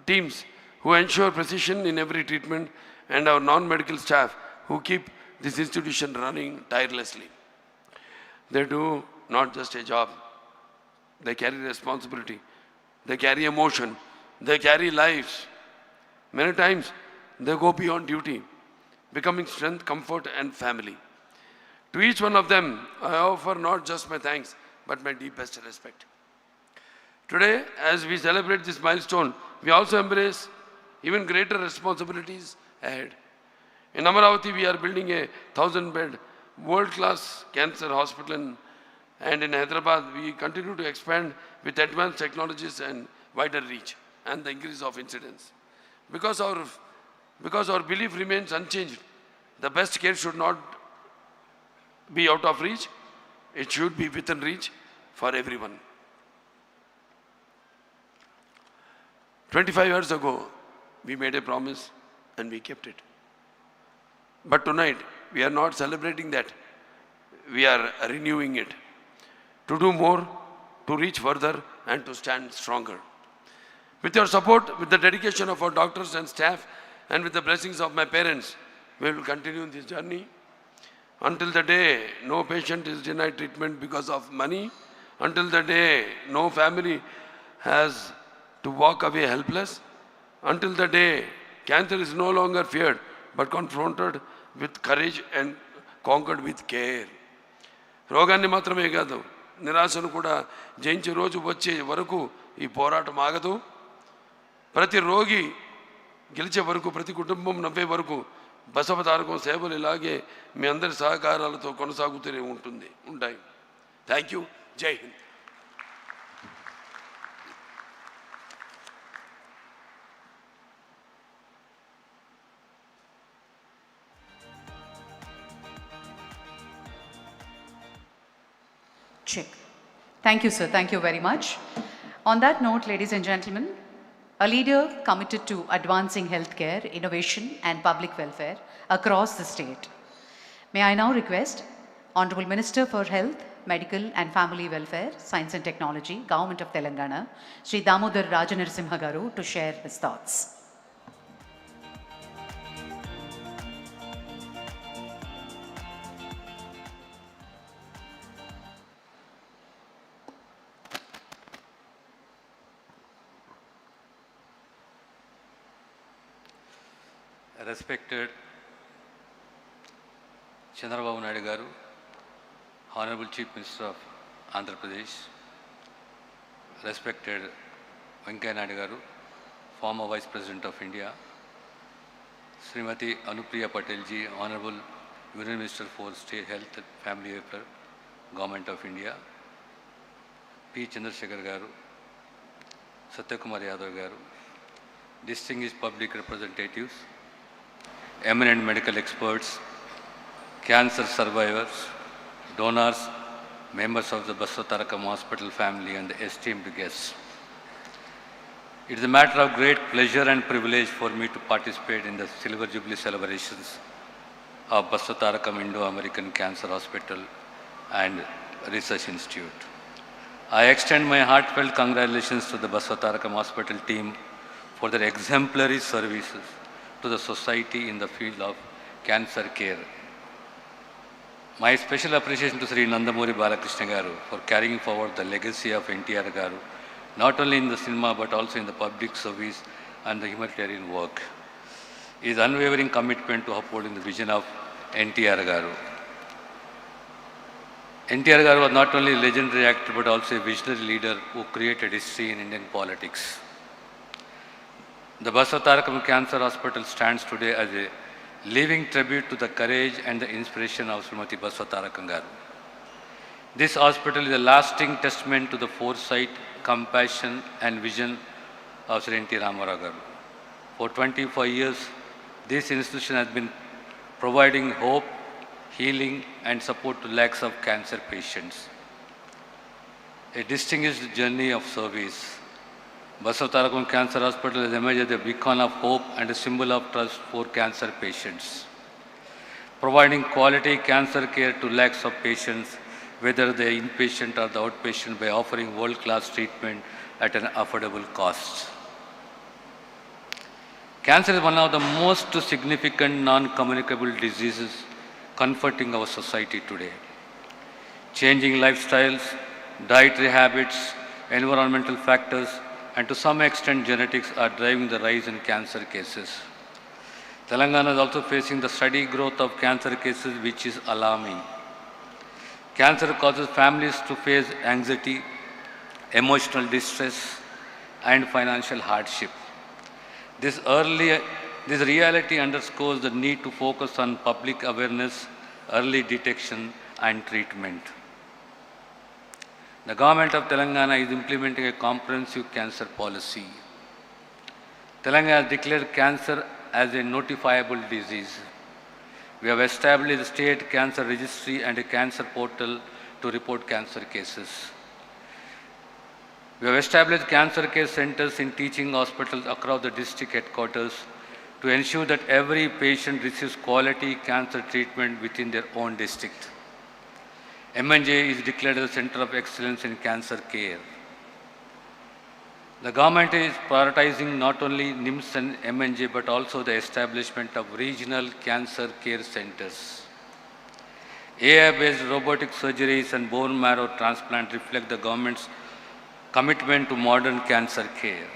teams who ensure precision in every treatment, and our non-medical staff who keep this institution running tirelessly. They do not just a job, they carry responsibility, they carry emotion, they carry lives. Many times they go beyond duty, becoming strength, comfort, and family. To each one of them, I offer not just my thanks, but my deepest respect. Today, as we celebrate this milestone, we also embrace even greater responsibilities ahead. In Amaravati, we are building a 1,000-bed world-class cancer hospital and And in Hyderabad, we continue to expand with advanced technologies and wider reach and the increase of incidence. Because our belief remains unchanged, the best care should not be out of reach, it should be within reach for everyone. 25 years ago, we made a promise and we kept it. But tonight, we are not celebrating that. We are renewing it. To do more, to reach further, and to stand stronger. With your support, with the dedication of our doctors and staff, and with the blessings of my parents, we will continue this journey until the day no patient is denied treatment because of money, until the day no family has to walk away helpless, until the day cancer is no longer feared but confronted with courage and conquered with care. రోగాన్ని మాత్రమే కాదు, నిరాశను కూడా జయించే రోజు వచ్చే వరకు ఈ పోరాటం ఆగదు. ప్రతి రోగి గెలిచే వరకు, ప్రతి కుటుంబం నవ్వే వరకు బసవతారకం సేవలు ఇలాగే మీ అందరి సహకారాలతో కొనసాగుతూనే ఉంటాయి. Thank you. జై Hind. Check. Thank you, sir. Thank you very much. On that note, ladies and gentlemen, a leader committed to advancing healthcare, innovation, and public welfare across the state. May I now request Honorable Minister for Health, Medical and Family Welfare, Science and Technology, Government of Telangana, Sri Damodar Rajanarasimha Garu, to share his thoughts. Respected Chandrababu Naidu Garu, Honorable Chief Minister of Andhra Pradesh, respected Venkaiah Naidu Garu, former Vice President of India, Srimati Anupriya Patel ji, Honorable Union Minister for State Health and Family Welfare, Government of India, P. Chandrasekhar Garu, Satyakumar Yadav Garu, distinguished public representatives, eminent medical experts, cancer survivors, donors, members of the Basavatarakam Hospital family, and esteemed guests. It is a matter of great pleasure and privilege for me to participate in the Silver Jubilee celebrations of Basavatarakam Indo-American Cancer Hospital and Research Institute. I extend my heartfelt congratulations to the Basavatarakam Hospital team for their exemplary services to the society in the field of cancer care. My special appreciation to Sri Nandamuri Balakrishna Garu for carrying forward the legacy of NTR Garu, not only in the cinema but also in the public service and the humanitarian work. His unwavering commitment to upholding the vision of NTR Garu. NTR Garu was not only a legendary actor but also a visionary leader who created history in Indian politics. The Basavatarakam Cancer Hospital stands today as a living tribute to the courage and the inspiration of Srimati Basavatarakam Garu. This hospital is a lasting testament to the foresight, compassion and vision of Sri N.T. Ramarao Garu. For 25 years, this institution has been providing hope, healing and support to lakhs of cancer patients. A distinguished journey of service. Basavatarakam Cancer Hospital has emerged as a beacon of hope and a symbol of trust for cancer patients, providing quality cancer care to lakhs of patients, whether they are inpatient or the outpatient, by offering world-class treatment at an affordable cost. Cancer is one of the most significant non-communicable diseases confronting our society today. Changing lifestyles, dietary habits, environmental factors, and to some extent genetics are driving the rise in cancer cases. Telangana is also facing the steady growth of cancer cases, which is alarming. Cancer causes families to face anxiety, emotional distress, and financial hardship. This reality underscores the need to focus on public awareness, early detection, and treatment. The government of Telangana is implementing a comprehensive cancer policy. Telangana has declared cancer as a notifiable disease. We have established the state cancer registry and a cancer portal to report cancer cases. We have established cancer care centers in teaching hospitals across the district headquarters to ensure that every patient receives quality cancer treatment within their own district. MNJ is declared as a center of excellence in cancer care. The government is prioritizing not only NIMS and MNJ but also the establishment of regional cancer care centers. AI-based robotic surgeries and bone marrow transplant reflect the government's commitment to modern cancer care.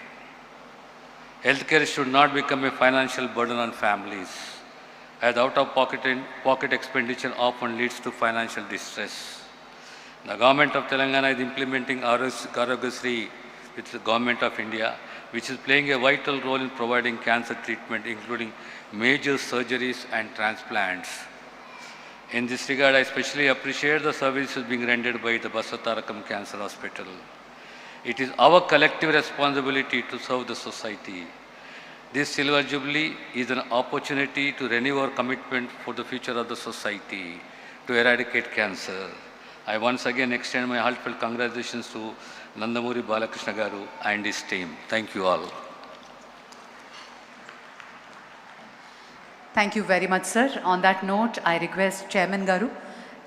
Healthcare should not become a financial burden on families, as out-of-pocket expenditure often leads to financial distress. The government of Telangana is implementing Arogyasri with the government of India, which is playing a vital role in providing cancer treatment, including major surgeries and transplants. In this regard, I especially appreciate the services being rendered by the Basavatarakam Cancer Hospital. It is our collective responsibility to serve the society. This Silver Jubilee is an opportunity to renew our commitment for the future of the society, to eradicate cancer. I once again extend my heartfelt congratulations to Nandamuri Balakrishna Garu and his team. Thank you all. Thank you very much, sir. On that note, I request Chairman Garu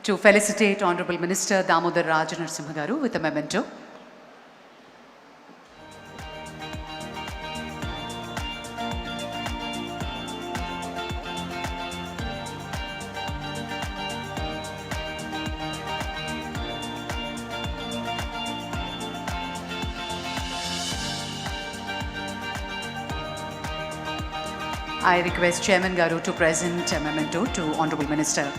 to felicitate Honorable Minister Damodar Rajanarasimha Garu with a memento. I request Chairman Garu to present a memento to Honorable Minister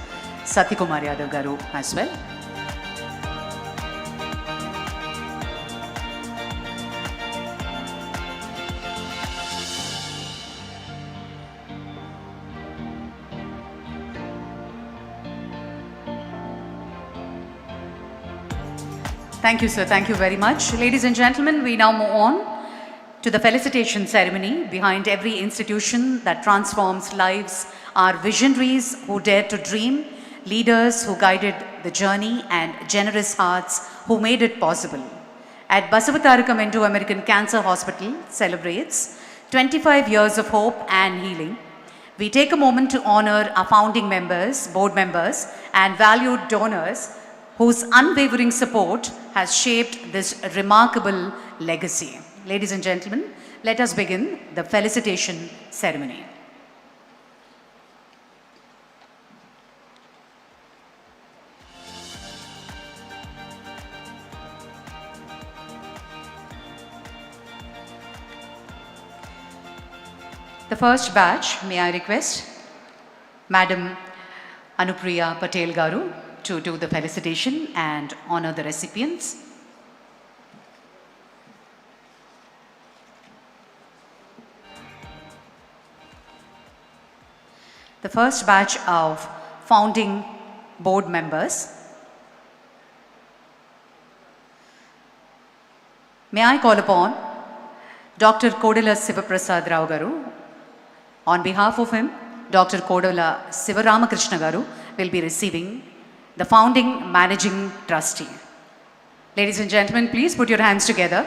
Satyakumar Yadav Garu as well. Thank you, sir. Thank you very much. Ladies and gentlemen, we now move on to the felicitation ceremony. Behind every institution that transforms lives are visionaries who dared to dream, leaders who guided the journey, and generous hearts who made it possible. At Basavatarakam Indo-American Cancer Hospital celebrates 25 years of hope and healing. We take a moment to honor our founding members, board members, and valued donors whose unwavering support has shaped this remarkable legacy. Ladies and gentlemen, let us begin the felicitation ceremony. The first batch, may I request Madam Anupriya Patel Garu to do the felicitation and honor the recipients. The first batch of founding board members. May I call upon Dr. Kodala Sivaprasad Rao Garu. On behalf of him, Dr. Kodala Sivaramakrishna Garu will be receiving the founding managing trustee. Ladies and gentlemen, please put your hands together.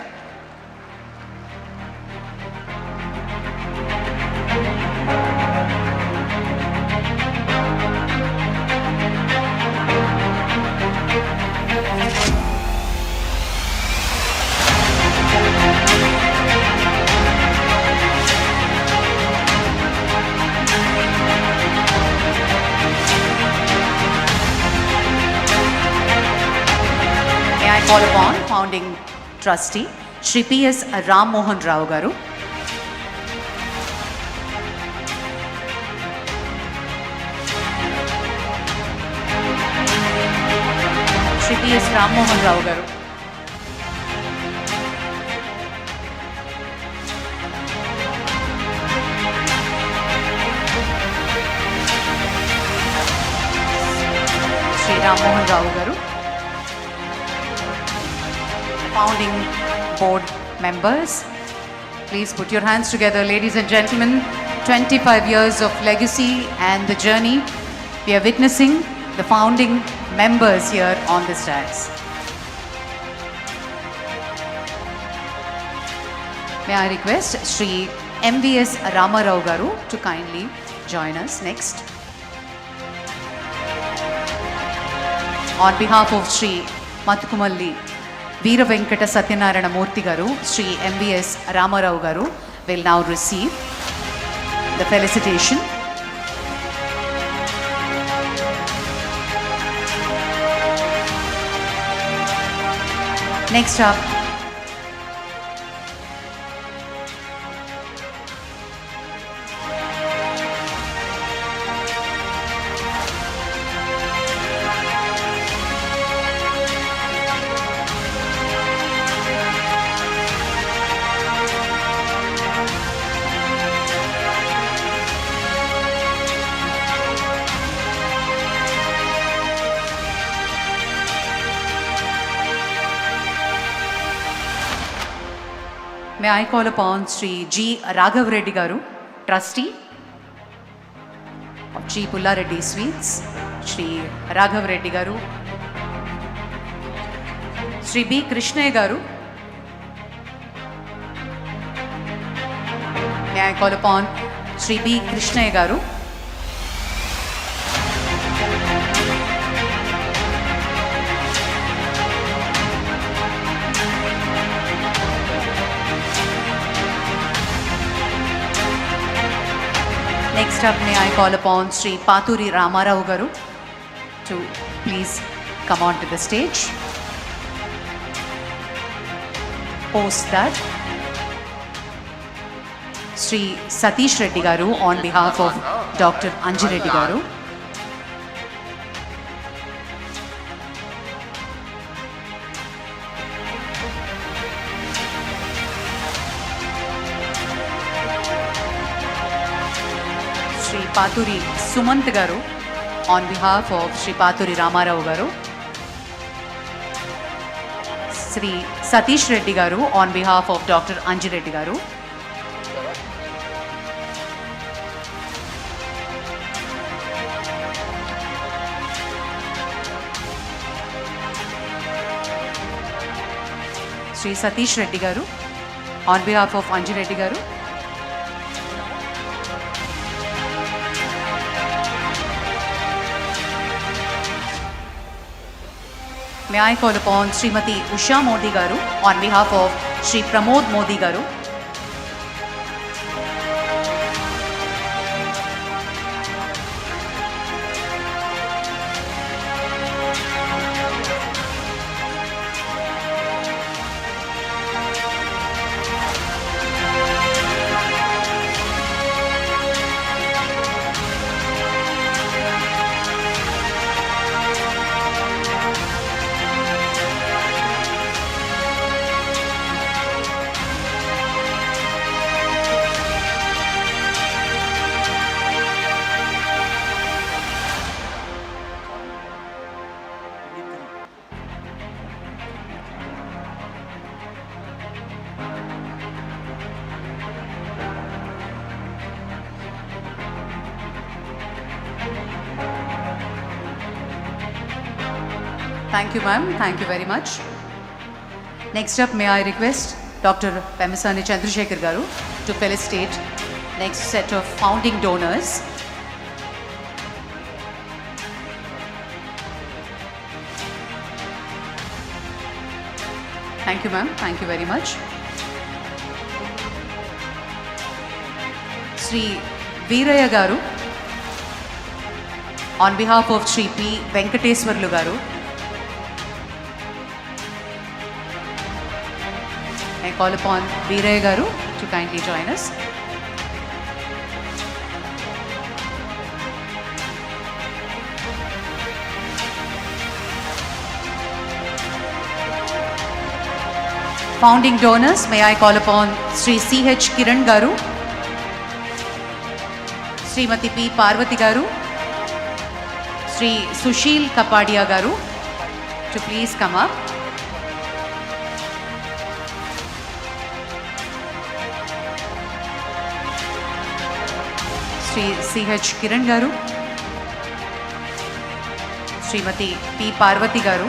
Call upon founding trustee Shri P.S. Ram Mohan Rao Garu. Shri P.S. Ram Mohan Rao Garu. Shri Ram Mohan Rao Garu. founding board members. Please put your hands together, ladies and gentlemen. 25 years of legacy and the journey. We are witnessing the founding members here on this dais. May I request Sri MVS Ramarao Garu to kindly join us next. On behalf of Sri Matukumalli Veera Venkata Satyanarayana Murthy Garu, Sri MVS Ramarao Garu will now receive the felicitation. Next up, may I call upon Sri G. Raghav Reddy Garu, Trustee of G. Pulla Reddy Sweets, Sri Raghav Reddy Garu, Sri B. Krishnaya Garu. May I call upon Sri B. Krishnaya Garu. Next up, may I call upon Sri Paturi Ramarao Garu to please come on to the stage. Post that, Sri Satish Reddy Garu on behalf of Dr. Anji Reddy Garu. Sri Paturi Sumant Garu on behalf of Sri Paturi Ramarao Garu. Sri Satish Reddy Garu on behalf of Dr. Anji Reddy Garu. Sri Satish Reddy Garu on behalf of Anji Reddy Garu. May I call upon Srimati Usha Modi Garu on behalf of Sri Pramod Modi Garu. Thank you, ma'am. Thank you very much. Next up, may I request Dr. Pemasani Chandrasekhar Garu to felicitate next set of founding donors. Thank you, ma'am. Thank you very much. Sri Veeraya Garu on behalf of Sri P. Venkateswarlu Garu. I call upon Veeraya Garu to kindly join us. Founding donors, may I call upon Sri C.H. Kiran Garu, Srimati P. Parvati Garu, Sri Sushil Kapadia Garu to please come up. Sri C.H. Kiran garu, Srimati P. Parvati garu,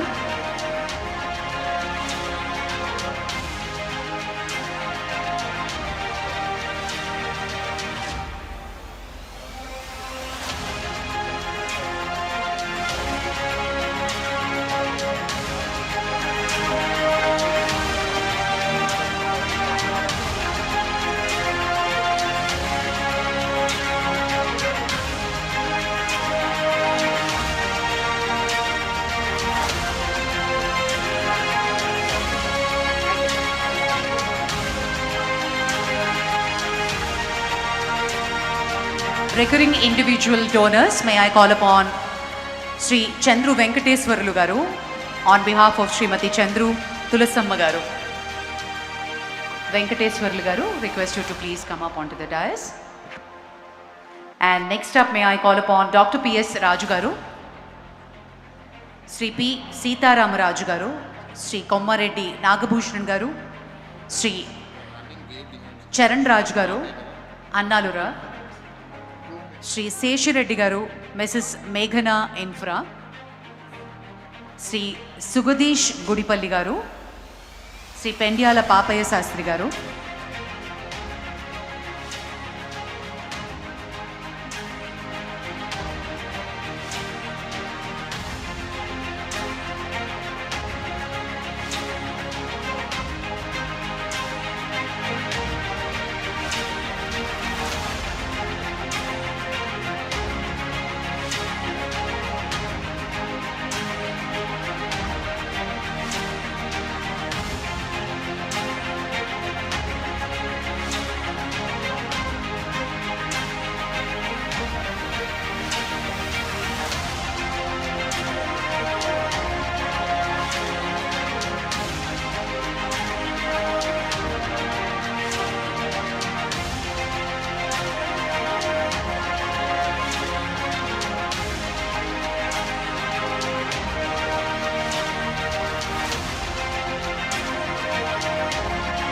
recurring individual donors, may I call upon Sri Chandru Venkateswarlu garu on behalf of Srimati Chandru Tulasamma garu. Venkateswarlu garu, request you to please come up onto the dais. And next up, may I call upon Dr. P.S. Raju garu, Sri P. Sitaram Raju garu, Sri Kommareddy Nagabhushan garu, Sri Charan Raj garu, Annalura, Sri Seshireddy garu, Mrs. Meghana Infra, Sri Sugadish Gudipalli garu, Sri Pendyala Papaya Sastri garu,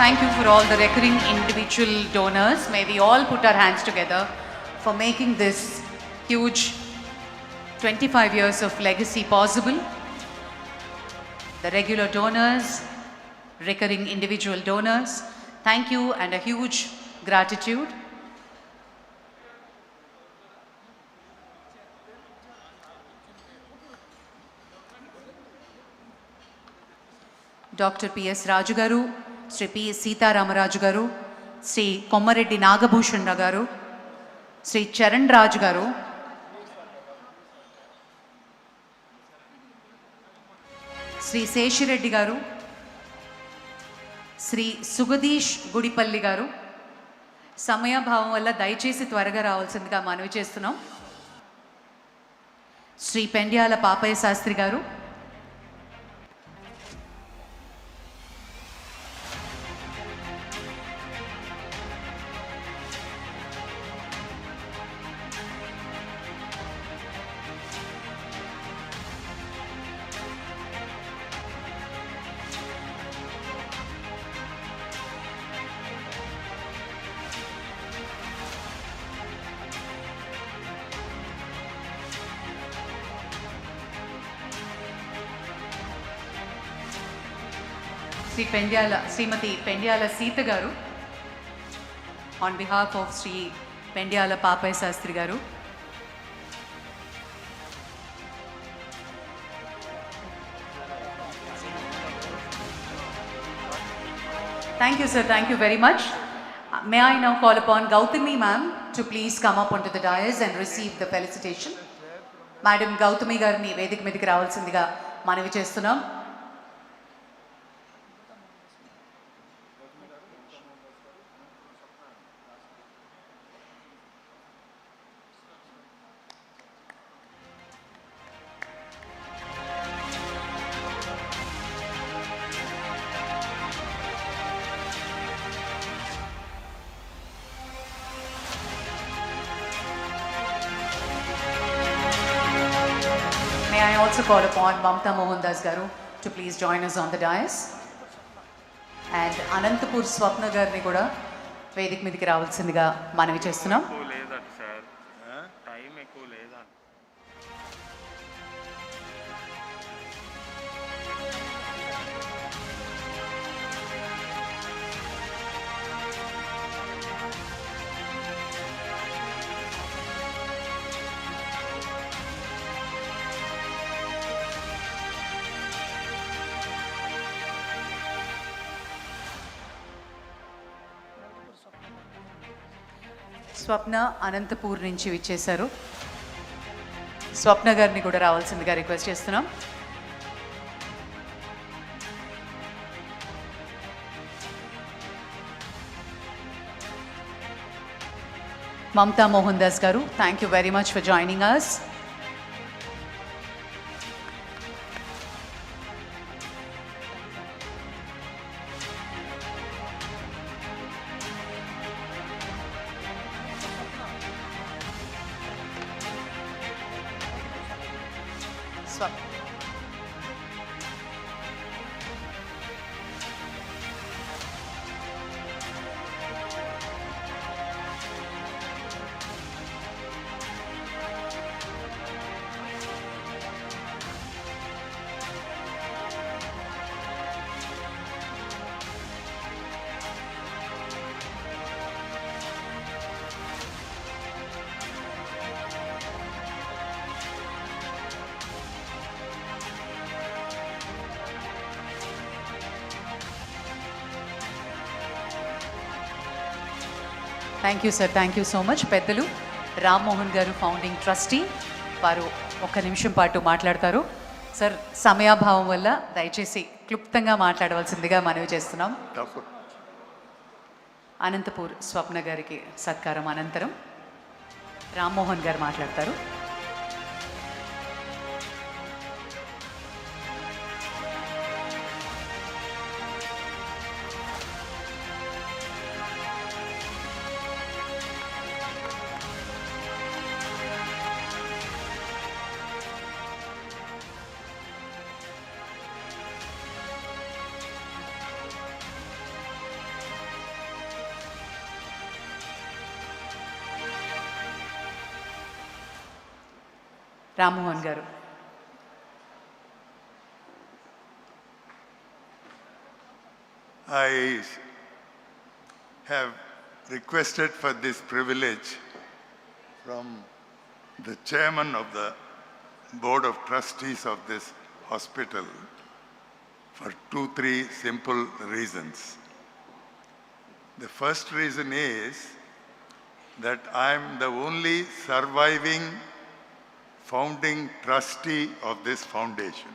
Thank you for all the recurring individual donors. May we all put our hands together for making this huge 25 years of legacy possible. The regular donors, recurring individual donors, thank you and a huge gratitude. Dr. P.S. Raju garu, Sri P. Sitaramaraju garu, Sri Kommareddy Nagabhushan garu, Sri Charan Raj garu, Sri Seshireddy garu, Sri Sugadish Gudipalli garu. సమయ భావం వల్ల దయచేసి త్వరగా రావాల్సిందిగా మనవి చేస్తున్నాం. శ్రీ పెండ్యాల పాపయ్య శాస్త్రి గారు, Srimati Pendyala Sita garu, on behalf of Sri Pendyala Papaya Sastri garu. Thank you, sir. Thank you very much. May I now call upon Gautami ma'am to please come up onto the dais and receive the felicitation. Madam Gautami garni Vedik midiki ravalsindiga manavi chestunam. May I also call upon Mamta Mohandas garu to please join us on the dais. And Anantapur Swapna garni kuda Vedik midiki ravalsindiga manavi chestunam. స్వప్న అనంతపూర్ నుంచి విచ్చేశారు. స్వప్న గారిని కూడా రావాల్సిందిగా request చేస్తున్నాం. Mamta Mohandas garu, thank you very much for joining us. Thank you sir, thank you so much. పెద్దలు రామ్మోహన్ గారు, founding trustee, వారు ఒక్క నిమిషం పాటు మాట్లాడతారు. సార్, సమయాభావం వల్ల దయచేసి క్లుప్తంగా మాట్లాడవలసిందిగా మనవి చేస్తున్నాం. అనంతపూర్ స్వప్న గారికి సత్కారం అనంతరం రామ్మోహన్ గారు మాట్లాడతారు. రామ్మోహన్ గారు. I have requested for this privilege from the chairman of the board of trustees of this hospital for 2-3 simple reasons. The first reason is that I am the only surviving founding trustee of this foundation.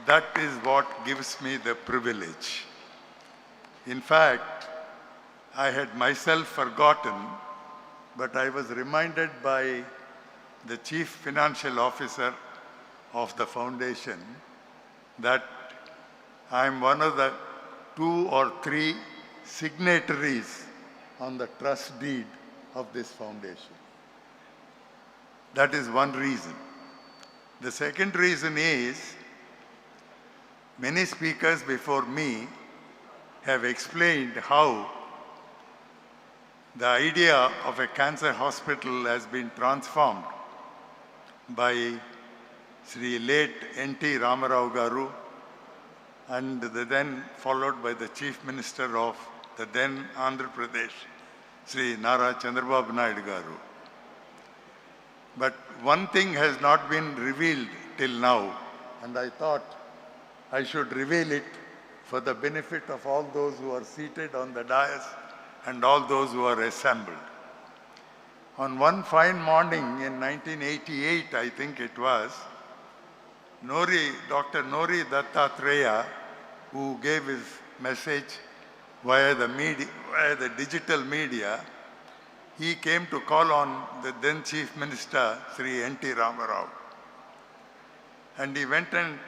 That is what gives me the privilege. In fact, I had myself forgotten, but I was reminded by the chief financial officer of the foundation that I am one of the 2 or 3 signatories on the trust deed of this foundation. That is one reason. The second reason is many speakers before me have explained how the idea of a cancer hospital has been transformed by Sri late N.T. Ramarao Garu and then followed by the Chief Minister of the then Andhra Pradesh, Sri Nara Chandrababu Naidu Garu. But one thing has not been revealed till now, and I thought I should reveal it for the benefit of all those who are seated on the dais and all those who are assembled. On one fine morning in 1988, I think it was, Dr. Nori Dattatreya, who gave his message via the digital media, he came to call on the then Chief Minister, Sri N.T. Ramarao. And he went and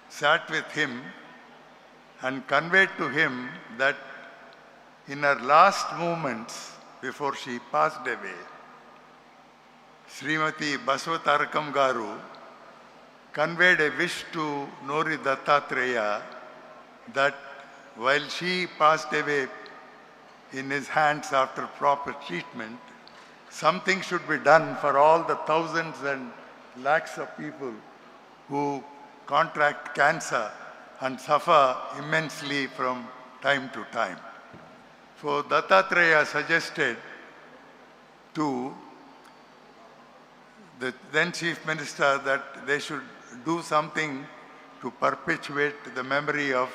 sat with him and conveyed to him that in her last moments before she passed away, Srimati Basavatarakam Garu conveyed a wish to Nori Dattatreya that while she passed away in his hands after proper treatment, something should be done for all the thousands and lakhs of people who contract cancer and suffer immensely from time to time. So Dattatreya suggested to the then Chief Minister that they should do something to perpetuate the memory of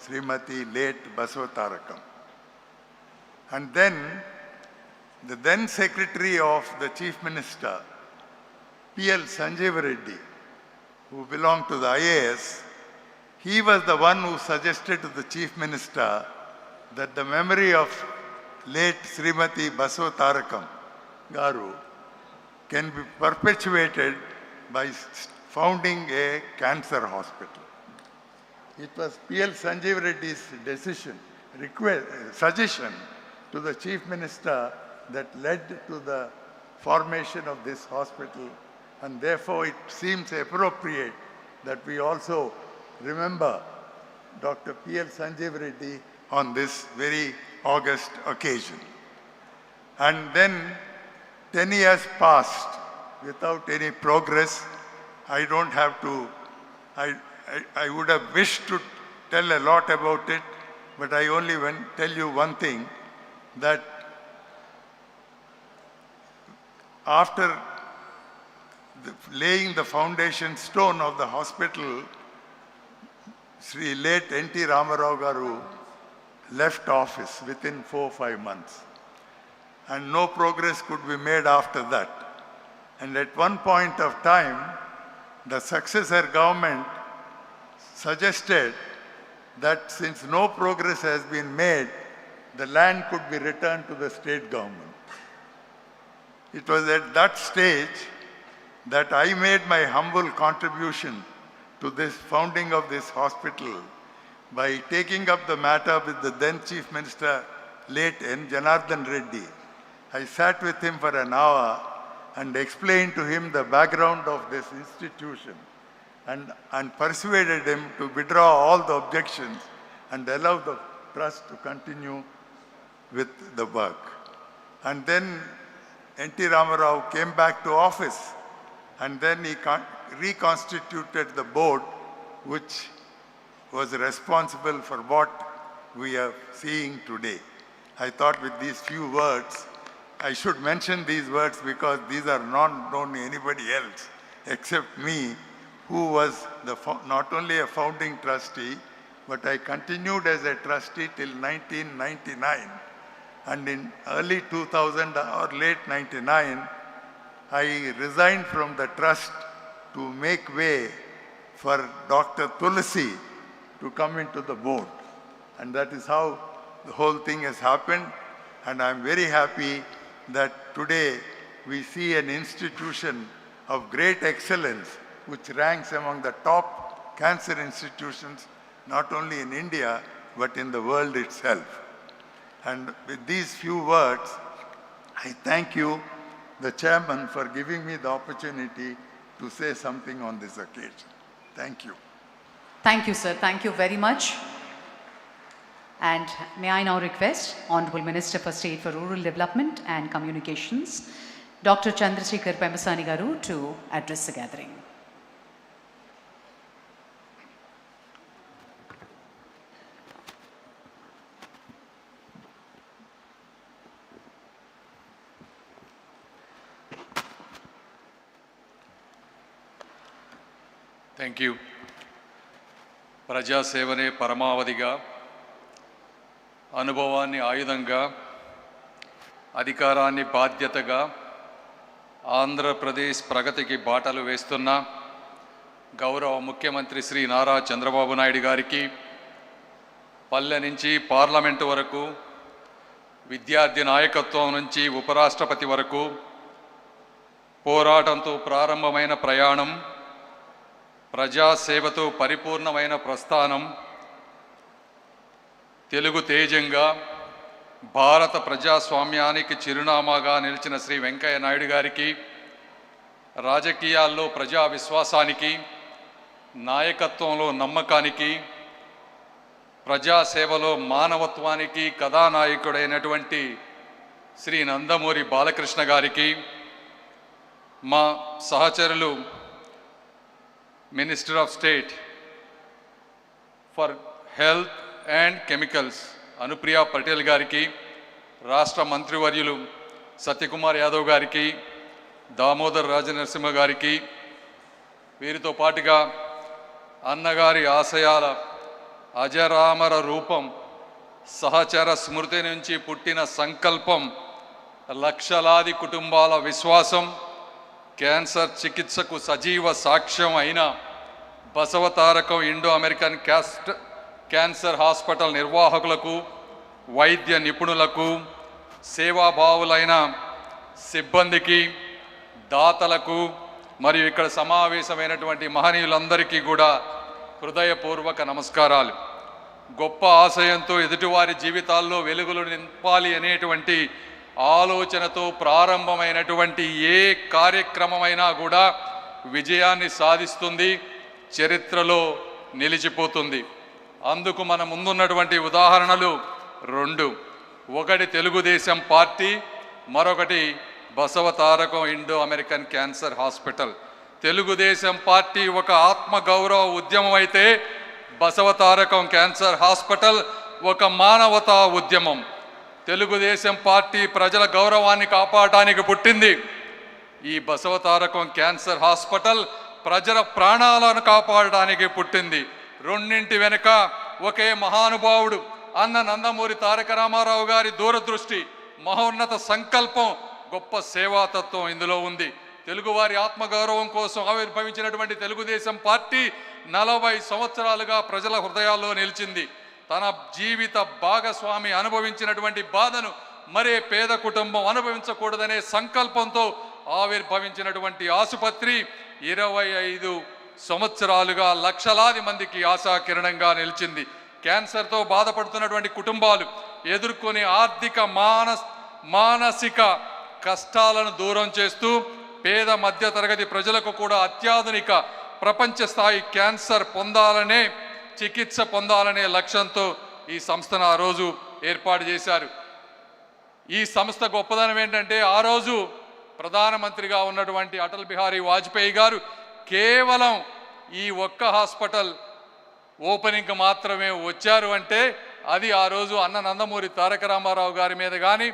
Srimati late Basavatarakam. And then the then Secretary of the Chief Minister, P.L. Sanjeev Reddy, who belonged to the IAS, he was the one who suggested to the Chief Minister that the memory of late Srimati Basavatarakam Garu can be perpetuated by founding a cancer hospital. It was P.L. Sanjeev Reddy's suggestion to the Chief Minister that led to the formation of this hospital, and therefore it seems appropriate that we also remember Dr. P.L. Sanjeev Reddy on this very august occasion. And then 10 years passed without any progress. I don't have to, I would have wished to tell a lot about it, but I only tell you one thing, that after laying the foundation stone of the hospital, Sri late N.T. Ramarao Garu left office within 4 or 5 months. And no progress could be made after that. And at one point of time, the successor government suggested that since no progress has been made, the land could be returned to the state government. It was at that stage that I made my humble contribution to this founding of this hospital by taking up the matter with the then Chief Minister, late N. Janardhan Reddy. I sat with him for an hour and explained to him the background of this institution and persuaded him to withdraw all the objections and allow the trust to continue with the work. And then N.T. Ramarao came back to office, and then he reconstituted the board which was responsible for what we are seeing today. I thought with these few words, I should mention these words because these are not known to anybody else except me, who was not only a founding trustee, but I continued as a trustee till 1999. And in early 2000 or late 99, I resigned from the trust to make way for Dr. Tulsi to come into the board. And that is how the whole thing has happened. And I'm very happy that today we see an institution of great excellence which ranks among the top cancer institutions, not only in India, but in the world itself. And with these few words, I thank you, the chairman, for giving me the opportunity to say something on this occasion. Thank you. Thank you, sir. Thank you very much. And may I now request Honorable Minister for State for Rural Development and Communications, Dr. Chandrasekhar Pemasani Garu, to address the gathering. Thank you. ప్రజాసేవనే పరమావధిగా, అనుభవాన్ని ఆయుధంగా, అధికారాన్ని బాధ్యతగా ఆంధ్రప్రదేశ్ ప్రగతికి బాటలు వేస్తున్న గౌరవ ముఖ్యమంత్రి శ్రీ నారా చంద్రబాబు నాయుడు గారికి, పల్లె నుంచి పార్లమెంటు వరకు, విద్యార్థి నాయకత్వం నుంచి ఉపరాష్ట్రపతి వరకు పోరాటంతో ప్రారంభమైన ప్రయాణం, ప్రజాసేవతో పరిపూర్ణమైన ప్రస్థానం, తెలుగు తేజంగా భారత ప్రజాస్వామ్యానికి చిరునామాగా నిలిచిన శ్రీ వెంకయ్య నాయుడు గారికి, రాజకీయాల్లో ప్రజా విశ్వాసానికి, నాయకత్వంలో నమ్మకానికి, ప్రజాసేవలో మానవత్వానికి కథానాయకుడైనటువంటి శ్రీ నందమూరి బాలకృష్ణ గారికి, మా సహచరులు minister of state for health and chemicals Anupriya Patel గారికి, రాష్ట్ర మంత్రివర్యులు సత్యకుమార్ యాదవ్ గారికి, దామోదర్ రాజనరసింహ గారికి, వీరితో పాటుగా అన్నగారి ఆశయాల అజరామర రూపం సహచర స్మృతి నుంచి పుట్టిన సంకల్పం, లక్షలాది కుటుంబాల విశ్వాసం, క్యాన్సర్ చికిత్సకు సజీవ సాక్ష్యం అయిన Basavatarakam Indo American cancer hospital నిర్వాహకులకు, వైద్య నిపుణులకు, సేవాభావులైన సిబ్బందికి, దాతలకు మరియు ఇక్కడ సమావేశమైనటువంటి మహనీయులందరికీ కూడా హృదయపూర్వక నమస్కారాలు. గొప్ప ఆశయంతో ఎదుటివారి జీవితాల్లో వెలుగులు నింపాలి అనేటువంటి ఆలోచనతో ప్రారంభమైనటువంటి ఏ కార్యక్రమమైనా కూడా విజయాన్ని సాధిస్తుంది, చరిత్రలో నిలిచిపోతుంది. అందుకు మన ముందున్నటువంటి ఉదాహరణలు రెండు. ఒకటి తెలుగుదేశం పార్టీ, మరొకటి Basavatarakam Indo American cancer hospital. Telugu Desam party ఒక ఆత్మగౌరవ ఉద్యమం అయితే బసవతారకం క్యాన్సర్ హాస్పిటల్ ఒక మానవతా ఉద్యమం. తెలుగుదేశం పార్టీ ప్రజల గౌరవాన్ని కాపాడటానికి పుట్టింది. ఈ బసవతారకం క్యాన్సర్ హాస్పిటల్ ప్రజల ప్రాణాలను కాపాడడానికి పుట్టింది. రెండింటి వెనుక ఒకే మహానుభావుడు అన్న నందమూరి తారక రామారావు గారి దూరదృష్టి, మహోన్నత సంకల్పం, గొప్ప సేవాతత్వం ఇందులో ఉంది. తెలుగువారి ఆత్మగౌరవం కోసం ఆవిర్భవించినటువంటి తెలుగుదేశం పార్టీ 40 సంవత్సరాలుగా ప్రజల హృదయాల్లో నిలిచింది. తన జీవిత భాగస్వామి అనుభవించినటువంటి బాధను మరే పేద కుటుంబం అనుభవించకూడదనే సంకల్పంతో ఆవిర్భవించినటువంటి ఆసుపత్రి 25 సంవత్సరాలుగా లక్షలాది మందికి ఆశాకిరణంగా నిలిచింది. క్యాన్సర్తో బాధపడుతున్నటువంటి కుటుంబాలు ఎదుర్కొనే ఆర్థిక మానసిక కష్టాలను దూరం చేస్తూ పేద మధ్యతరగతి ప్రజలకు కూడా అత్యాధునిక ప్రపంచ స్థాయి క్యాన్సర్ చికిత్స పొందాలనే లక్ష్యంతో ఈ సంస్థను ఆ రోజు ఏర్పాటు చేశారు. ఈ సంస్థ గొప్పదనం ఏంటంటే, ఆ రోజు ప్రధానమంత్రిగా ఉన్నటువంటి అటల్ బిహారీ వాజ్పేయి గారు కేవలం ఈ ఒక్క హాస్పిటల్ ఓపెనింగ్ మాత్రమే వచ్చారు అంటే అది ఆ రోజు అన్న నందమూరి తారక రామారావు గారి మీద కానీ,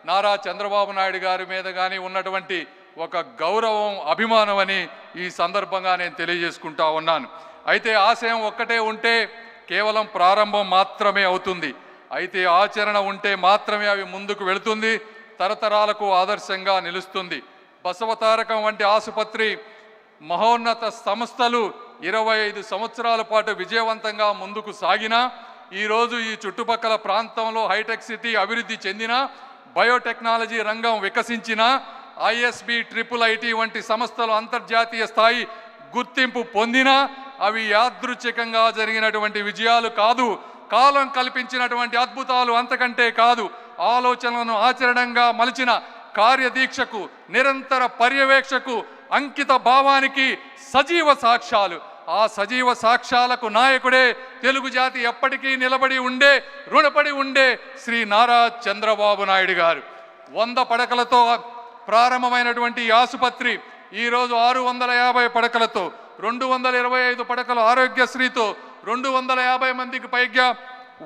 నారా చంద్రబాబు నాయుడు గారి మీద కానీ ఉన్నటువంటి ఒక గౌరవం, అభిమానం అని ఈ సందర్భంగా నేను తెలియజేసుకుంటా ఉన్నాను. అయితే ఆశయం ఒక్కటే ఉంటే కేవలం ప్రారంభం మాత్రమే అవుతుంది. అయితే ఆచరణ ఉంటే మాత్రమే అవి ముందుకు వెళుతుంది, తరతరాలకు ఆదర్శంగా నిలుస్తుంది. బసవతారకం వంటి ఆసుపత్రి, మహోన్నత సంస్థలు 25 సంవత్సరాల పాటు విజయవంతంగా ముందుకు సాగినా, ఈరోజు ఈ చుట్టుపక్కల ప్రాంతంలో హైటెక్ సిటీ అభివృద్ధి చెందిన, బయోటెక్నాలజీ రంగం వికసించిన, ISB IIIT వంటి సంస్థలు అంతర్జాతీయ స్థాయి గుర్తింపు పొందినా అవి యాదృచ్ఛికంగా జరిగినటువంటి విజయాలు కాదు, కాలం కల్పించినటువంటి అద్భుతాలు అంతకంటే కాదు. ఆలోచనలను ఆచరణంగా మలిచిన కార్యదీక్షకు, నిరంతర పర్యవేక్షకు, అంకిత భావానికి సజీవ సాక్ష్యాలు. ఆ సజీవ సాక్ష్యాలకు నాయకుడే తెలుగు జాతి ఎప్పటికీ రుణపడి ఉండే శ్రీ నారా చంద్రబాబు నాయుడు గారు. 100 పడకలతో ప్రారంభమైనటువంటి ఈ ఆసుపత్రి ఈరోజు 650 పడకలతో, 225 పడకల ఆరోగ్యశ్రీతో, 250 మందికి పైగా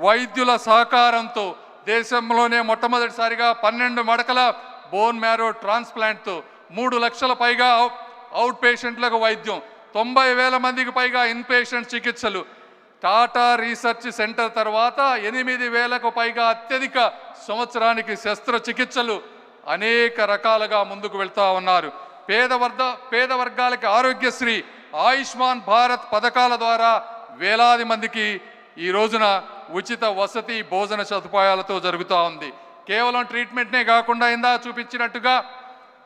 వైద్యుల సహకారంతో, దేశంలోనే మొట్టమొదటిసారిగా 12 పడకల బోన్ మ్యారో ట్రాన్స్ప్లాంట్తో, 3 లక్షల పైగా అవుట్ పేషెంట్లకు వైద్యం, 90,000 మందికి పైగా ఇన్పేషెంట్ చికిత్సలు, టాటా రీసెర్చ్ సెంటర్ తర్వాత 8,000కు పైగా అత్యధిక సంవత్సరానికి శస్త్రచికిత్సలు, అనేక రకాలుగా ముందుకు వెళ్తూ ఉన్నారు. పేద వర్గాలకి ఆరోగ్యశ్రీ, ఆయుష్మాన్ భారత్ పథకాల ద్వారా వేలాది మందికి ఈ రోజున ఉచిత వసతి, భోజన సదుపాయాలతో జరుగుతూ ఉంది. కేవలం ట్రీట్మెంట్నే కాకుండా ఇందా చూపించినట్టుగా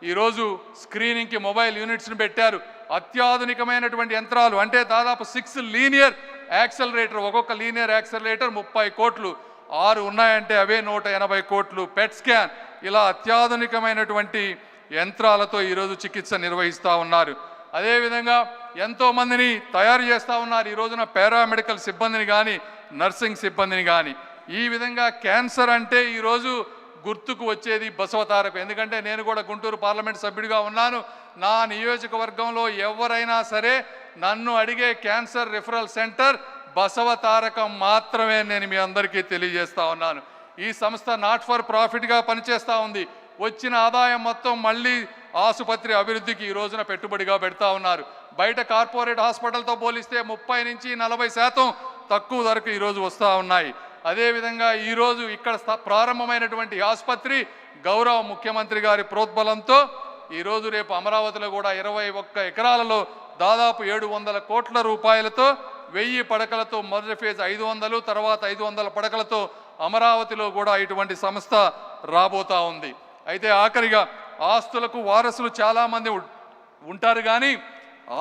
ఈరోజు స్క్రీనింగ్కి మొబైల్ యూనిట్స్ని పెట్టారు. అత్యాధునికమైనటువంటి యంత్రాలు, అంటే దాదాపు 6 లీనియర్ యాక్సలరేటర్, ఒక్కొక్క లీనియర్ యాక్సలరేటర్ 30 కోట్లు, 6 ఉన్నాయంటే అవే 180 కోట్లు. పెట్ స్కాన్, ఇలా అత్యాధునికమైనటువంటి యంత్రాలతో ఈరోజు చికిత్స నిర్వహిస్తూ ఉన్నారు. అదేవిధంగా ఎంతోమందిని తయారు చేస్తూ ఉన్నారు ఈ రోజున, పారామెడికల్ సిబ్బందిని కానీ, నర్సింగ్ సిబ్బందిని కానీ. ఈ విధంగా క్యాన్సర్ అంటే ఈరోజు గుర్తుకు వచ్చేది బసవతారకం. ఎందుకంటే నేను కూడా గుంటూరు పార్లమెంట్ సభ్యుడిగా ఉన్నాను. నా నియోజకవర్గంలో ఎవరైనా సరే నన్ను అడిగే క్యాన్సర్ రిఫరల్ సెంటర్ బసవతారకం మాత్రమే నేను మీ అందరికీ తెలియజేస్తా ఉన్నాను. ఈ సంస్థ నాట్ ఫర్ ప్రాఫిట్గా పనిచేస్తూ ఉంది. వచ్చిన ఆదాయం మొత్తం మళ్ళీ ఆసుపత్రి అభివృద్ధికి ఈ రోజున పెట్టుబడిగా పెడతా ఉన్నారు. బయట కార్పొరేట్ హాస్పిటల్తో పోలిస్తే 30 నుంచి 40% తక్కువ ధరకు ఈరోజు వస్తూ ఉన్నాయి. అదేవిధంగా ఈరోజు ఇక్కడ ప్రారంభమైనటువంటి ఆసుపత్రి గౌరవ ముఖ్యమంత్రి గారి ప్రోద్బలంతో ఈరోజు రేపు అమరావతిలో కూడా 21 ఎకరాలలో దాదాపు 700 కోట్ల రూపాయలతో 1000 పడకలతో మొదటి ఫేజ్ 500, తర్వాత 500 పడకలతో అమరావతిలో కూడా ఇటువంటి సంస్థ రాబోతా ఉంది. అయితే ఆఖరిగా ఆస్తులకు వారసులు చాలామంది ఉంటారు కానీ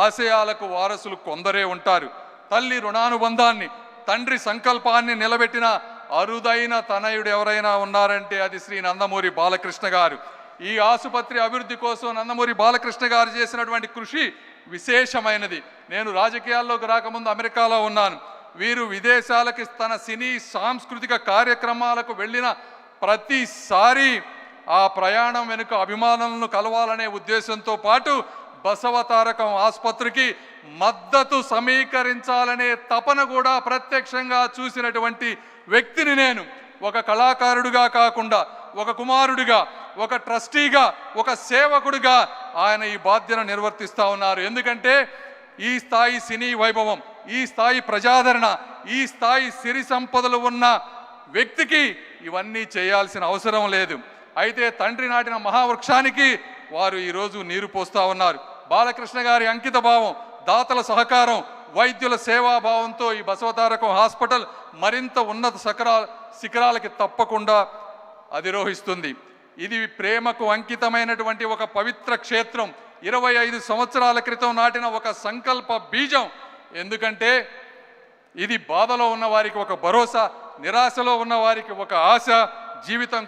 ఆశయాలకు వారసులు కొందరే ఉంటారు. తల్లి రుణానుబంధాన్ని, తండ్రి సంకల్పాన్ని నిలబెట్టిన అరుదైన తనయుడు ఎవరైనా ఉన్నారంటే అది శ్రీ నందమూరి బాలకృష్ణ గారు. ఈ ఆసుపత్రి అభివృద్ధి కోసం నందమూరి బాలకృష్ణ గారు చేసినటువంటి కృషి విశేషమైనది. నేను రాజకీయాల్లోకి రాకముందు అమెరికాలో ఉన్నాను. వీరు విదేశాలకి తన సినీ సాంస్కృతిక కార్యక్రమాలకు వెళ్ళిన ప్రతిసారి ఆ ప్రయాణం వెనుక అభిమానులను కలవాలనే ఉద్దేశంతో పాటు బసవతారకం ఆసుపత్రికి మద్దతు సమీకరించాలనే తపన కూడా ప్రత్యక్షంగా చూసినటువంటి వ్యక్తిని నేను. ఒక కళాకారుడిగా కాకుండా ఒక కుమారుడిగా, ఒక ట్రస్టీగా, ఒక సేవకుడిగా ఆయన ఈ బాధ్యతను నిర్వర్తిస్తూ ఉన్నారు. ఎందుకంటే ఈ స్థాయి సినీ వైభవం, ఈ స్థాయి ప్రజాదరణ, ఈ స్థాయి సిరి సంపదలు ఉన్న వ్యక్తికి ఇవన్నీ చేయాల్సిన అవసరం లేదు. అయితే తండ్రి నాటిన మహావృక్షానికి వారు ఈరోజు నీరు పోస్తూ ఉన్నారు. బాలకృష్ణ గారి అంకిత భావం, దాతల సహకారం, వైద్యుల సేవాభావంతో ఈ బసవతారకం హాస్పిటల్ మరింత ఉన్నత శిఖరాలకి తప్పకుండా అధిరోహిస్తుంది. ఇది ప్రేమకు అంకితమైనటువంటి ఒక పవిత్ర క్షేత్రం. 25 సంవత్సరాల క్రితం నాటిన ఒక సంకల్ప బీజం. ఎందుకంటే ఇది బాధలో ఉన్న వారికి ఒక భరోసా, నిరాశలో ఉన్న వారికి ఒక ఆశ, జీవితం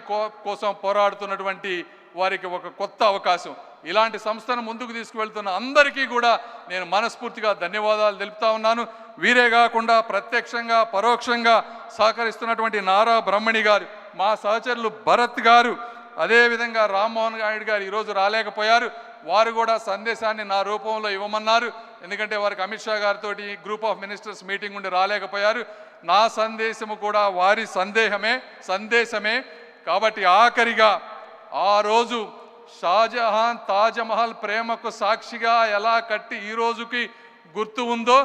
కోసం పోరాడుతున్నటువంటి వారికి ఒక కొత్త అవకాశం. ఇలాంటి సంస్థను ముందుకు తీసుకువెళ్తున్న అందరికీ కూడా నేను మనస్ఫూర్తిగా ధన్యవాదాలు తెలుపుతా ఉన్నాను. వీరే కాకుండా ప్రత్యక్షంగా పరోక్షంగా సహకరిస్తున్నటువంటి నారా బ్రహ్మణి గారు, మా సహచరులు భరత్ గారు, అదేవిధంగా రామ్మోహన్ నాయుడు గారు ఈరోజు రాలేకపోయారు. వారు కూడా సందేశాన్ని నా రూపంలో ఇవ్వమన్నారు. ఎందుకంటే వారికి అమిత్ షా గారితో గ్రూప్ ఆఫ్ మినిస్టర్స్ మీటింగ్ ఉండి రాలేకపోయారు. నా సందేశము కూడా వారి సందేశమే. కాబట్టి ఆఖరిగా ఆ రోజు షాజహాన్ తాజ్మహల్ ప్రేమకు సాక్షిగా ఎలా కట్టి ఈ రోజుకి గుర్తు ఉందో,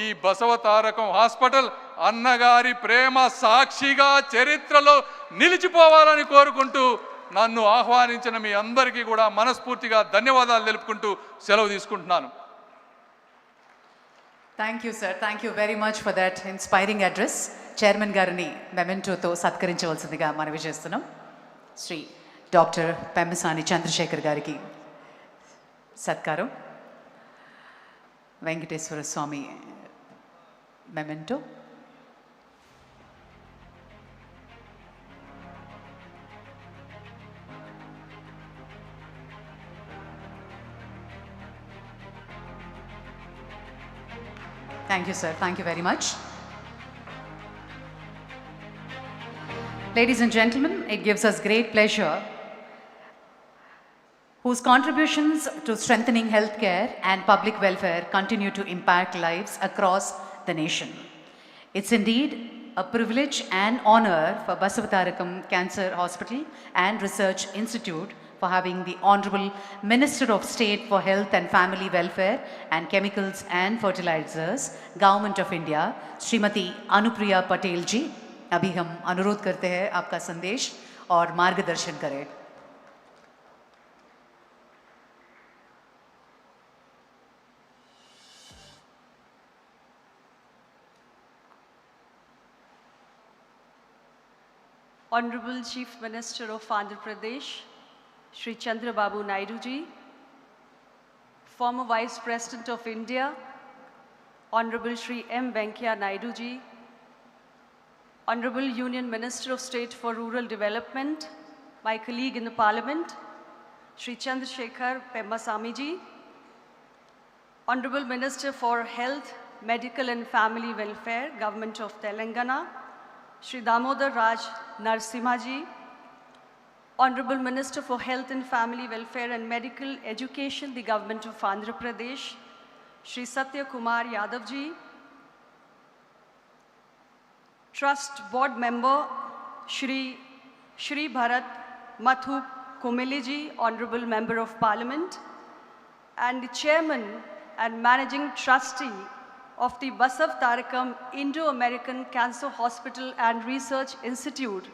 ఈ బసవతారకం హాస్పిటల్ అన్నగారి ప్రేమ సాక్షిగా చరిత్రలో నిలిచిపోవాలని కోరుకుంటూ నన్ను ఆహ్వానించిన మీ అందరికీ కూడా మనస్ఫూర్తిగా ధన్యవాదాలు తెలుపుకుంటూ సెలవు తీసుకుంటున్నాను. Thank you sir, thank you very much for that inspiring address. Chairman గారిని మెమెంటోతో సత్కరించవలసిందిగా మనవి చేస్తున్నాం. శ్రీ డాక్టర్ పెమ్మసాని చంద్రశేఖర్ గారికి సత్కారం. వెంకటేశ్వర స్వామి memento. Thank you, sir. Thank you very much. Ladies and gentlemen, it gives us great pleasure whose contributions to strengthening healthcare and public welfare continue to impact lives across the nation. It's indeed a privilege and honor for Basavatarakam Cancer Hospital and Research Institute for having the Honorable Minister of State for Health and Family Welfare and Chemicals and Fertilizers, Government of India, Srimati Anupriya Patel ji. अभी हम अनुरोध करते हैं आपका संदेश और मार्गदर्शन करें. Honorable Chief Minister of Andhra Pradesh, Shri Chandrababu Naidu ji, former Vice President of India, Honorable Shri M. Venkaiah Naidu ji, Honorable Union Minister of State for Rural Development, my colleague in the Parliament, Shri Chandrasekhar Pemmasamy ji, Honorable Minister for Health, Medical and Family Welfare, Government of Telangana, Shri Damodar Raj Narsimha ji, Honorable Minister for Health and Family Welfare and Medical Education, the Government of Andhra Pradesh, Shri Satya Kumar Yadav ji, Trust Board Member Shri Bharat Mathu Kumili ji, Honorable Member of Parliament, and the Chairman and Managing Trustee of the Basavatarakam Indo-American Cancer Hospital and Research Institute,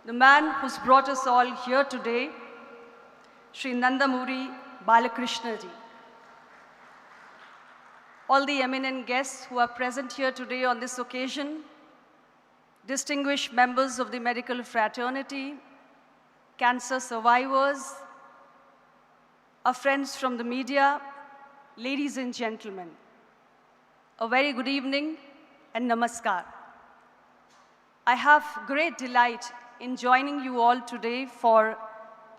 the man who's brought us all here today, Sri Nandamuri Balakrishna ji. All the eminent guests who are present here today on this occasion, distinguished members of the medical fraternity, cancer survivors, our friends from the media, ladies and gentlemen, a very good evening and namaskar. I have great delight in joining you all today for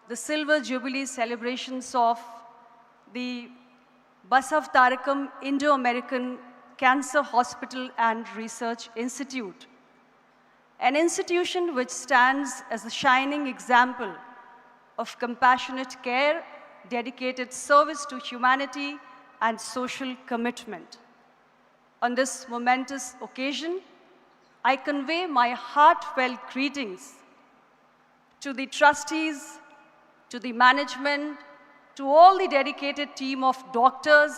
the Silver Jubilee celebrations of the Basavatarakam Indo-American Cancer Hospital and Research Institute, an institution which stands as a shining example of compassionate care, dedicated service to humanity, and social commitment. On this momentous occasion, I convey my heartfelt greetings to the trustees, to the management, to all the dedicated team of doctors,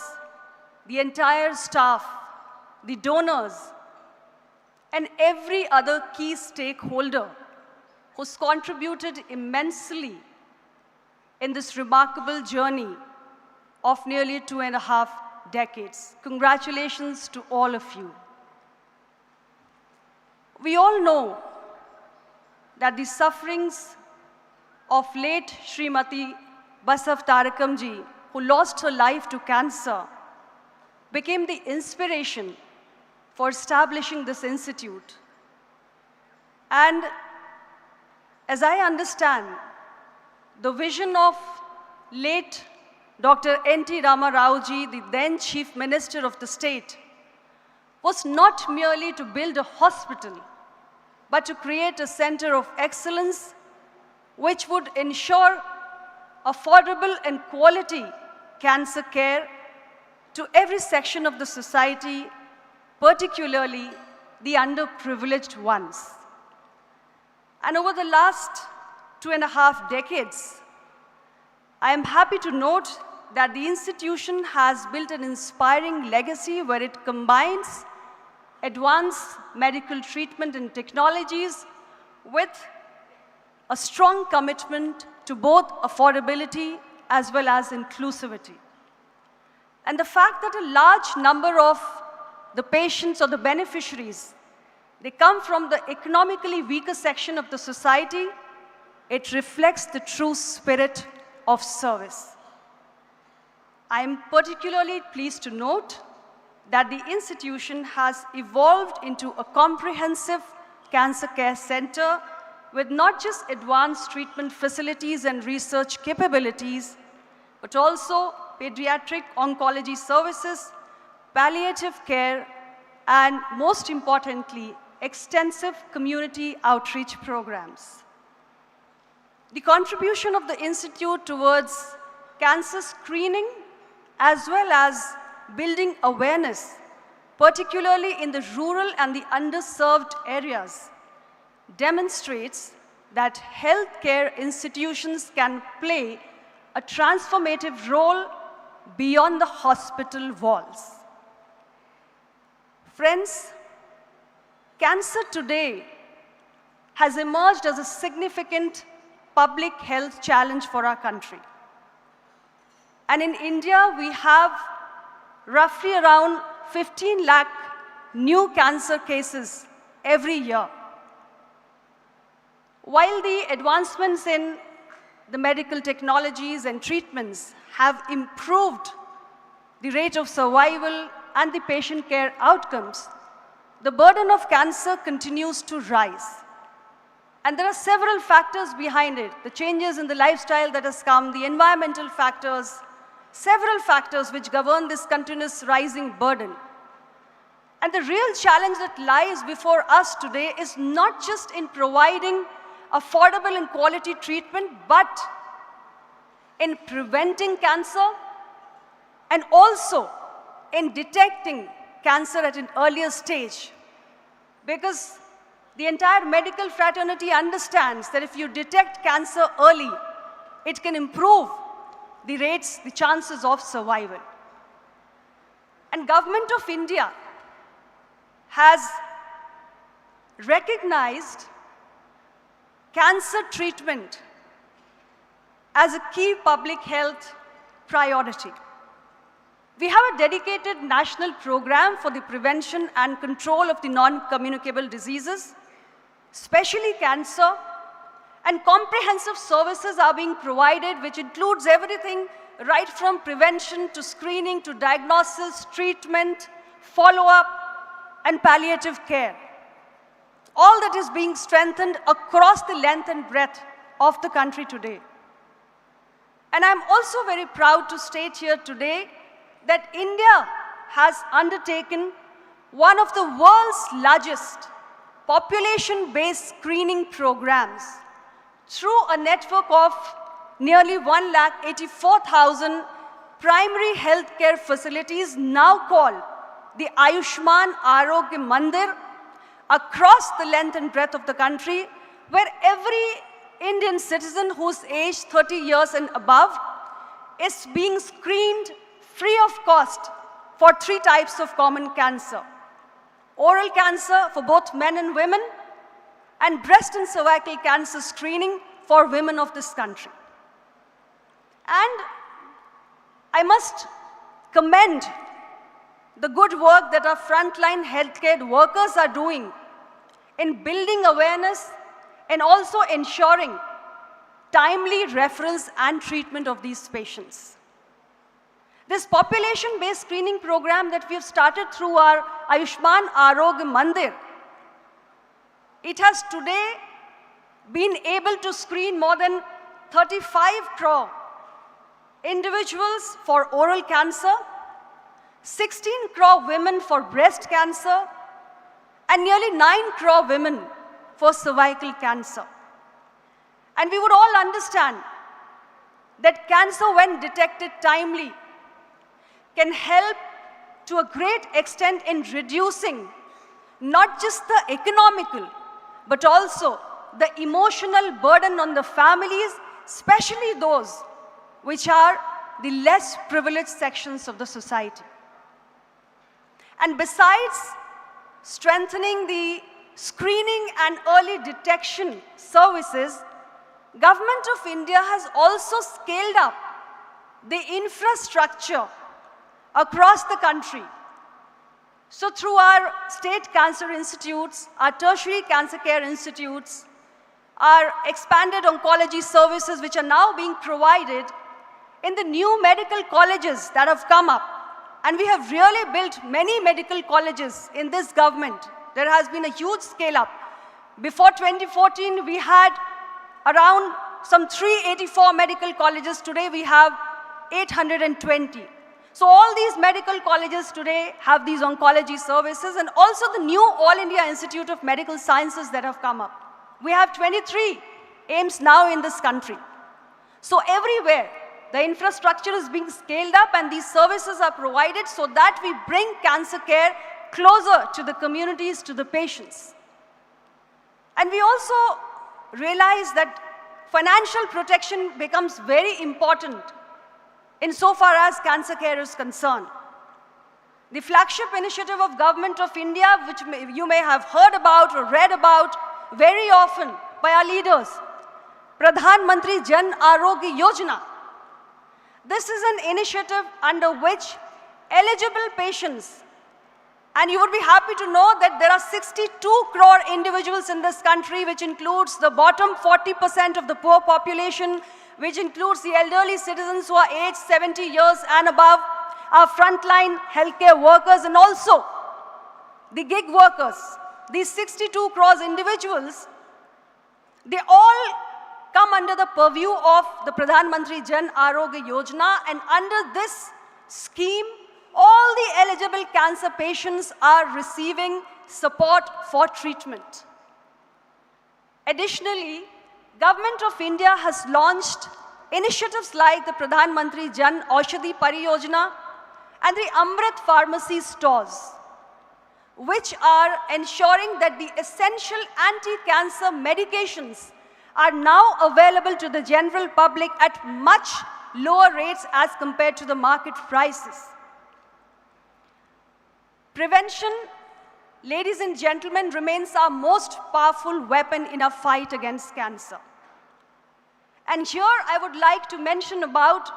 the entire staff, the donors, and every other key stakeholder who's contributed immensely in this remarkable journey of nearly 2.5 decades. Congratulations to all of you. We all know that the sufferings of late Srimati Basavatarakam ji, who lost her life to cancer, became the inspiration for establishing this institute. And as I understand, the vision of late Dr. N.T. Rama Rao ji, the then Chief Minister of the state, was not merely to build a hospital, but to create a center of excellence which would ensure affordable and quality cancer care to every section of the society, particularly the underprivileged ones. And over the last 2.5 decades, I am happy to note that the institution has built an inspiring legacy where it combines advanced medical treatment and technologies with a strong commitment to both affordability as well as inclusivity. And the fact that a large number of the patients or the beneficiaries, they come from the economically weaker section of the society, it reflects the true spirit of service. I am particularly pleased to note that the institution has evolved into a comprehensive cancer care center with not just advanced treatment facilities and research capabilities, but also pediatric oncology services, palliative care, and most importantly, extensive community outreach programs. The contribution of the Institute towards cancer screening as well as building awareness, particularly in the rural and the underserved areas, demonstrates that healthcare institutions can play a transformative role beyond the hospital walls. Friends, cancer today has emerged as a significant public health challenge for our country. And in India, we have roughly around 15 lakh new cancer cases every year. While the advancements in the medical technologies and treatments have improved the rate of survival and the patient care outcomes, the burden of cancer continues to rise. And there are several factors behind it. The changes in the lifestyle that has come, the environmental factors, several factors which govern this continuous rising burden. And the real challenge that lies before us today is not just in providing affordable and quality treatment, but in preventing cancer and also in detecting cancer at an earlier stage. Because the entire medical fraternity understands that if you detect cancer early, it can improve the chances of survival. And Government of India has recognized cancer treatment as a key public health priority. We have a dedicated national program for the prevention and control of the non-communicable diseases, especially cancer, and comprehensive services are being provided, which includes everything right from prevention to screening to diagnosis, treatment, follow-up, and palliative care. All that is being strengthened across the length and breadth of the country today. And I'm also very proud to state here today that India has undertaken one of the world's largest population-based screening programs through a network of nearly 184,000 primary healthcare facilities, now called the Ayushman Arogya Mandir, across the length and breadth of the country, where every Indian citizen who's aged 30 years and above is being screened free of cost for 3 types of common cancer: oral cancer for both men and women, and breast and cervical cancer screening for women of this country. And I must commend the good work that our frontline healthcare workers are doing in building awareness and also ensuring timely referrals and treatment of these patients. This population-based screening program that we have started through our Ayushman Arogya Mandir, it has today been able to screen more than 35 crore individuals for oral cancer, 16 crore women for breast cancer, and nearly 9 crore women for cervical cancer. And we would all understand that cancer, when detected timely, can help to a great extent in reducing not just the economical, but also the emotional burden on the families, especially those which are the less privileged sections of the society. And besides strengthening the screening and early detection services, Government of India has also scaled up the infrastructure across the country. So through our state cancer institutes, our tertiary cancer care institutes, our expanded oncology services which are now being provided in the new medical colleges that have come up. And we have really built many medical colleges in this government. There has been a huge scale up. Before 2014, we had around some 384 medical colleges. Today we have 820. So all these medical colleges today have these oncology services, and also the new All India Institute of Medical Sciences that have come up. We have 23 AIIMS now in this country. So everywhere, the infrastructure is being scaled up and these services are provided so that we bring cancer care closer to the communities, to the patients. And we also realize that financial protection becomes very important insofar as cancer care is concerned. The flagship initiative of Government of India, which you may have heard about or read about very often by our leaders, Pradhan Mantri Jan Arogya Yojana. This is an initiative under which eligible patients, and you would be happy to know that there are 62 crore individuals in this country, which includes the bottom 40% of the poor population, which includes the elderly citizens who are aged 70 years and above, our frontline healthcare workers, and also the gig workers. These 62 crores individuals, they all come under the purview of the Pradhan Mantri Jan Arogya Yojana, and under this scheme, all the eligible cancer patients are receiving support for treatment. Additionally, Government of India has launched initiatives like the Pradhan Mantri Jan Aushadhi Pariyojana and the Amrit Pharmacy stores, which are ensuring that the essential anti-cancer medications are now available to the general public at much lower rates as compared to the market prices. Prevention ladies and gentlemen, remains our most powerful weapon in our fight against cancer. And here I would like to mention about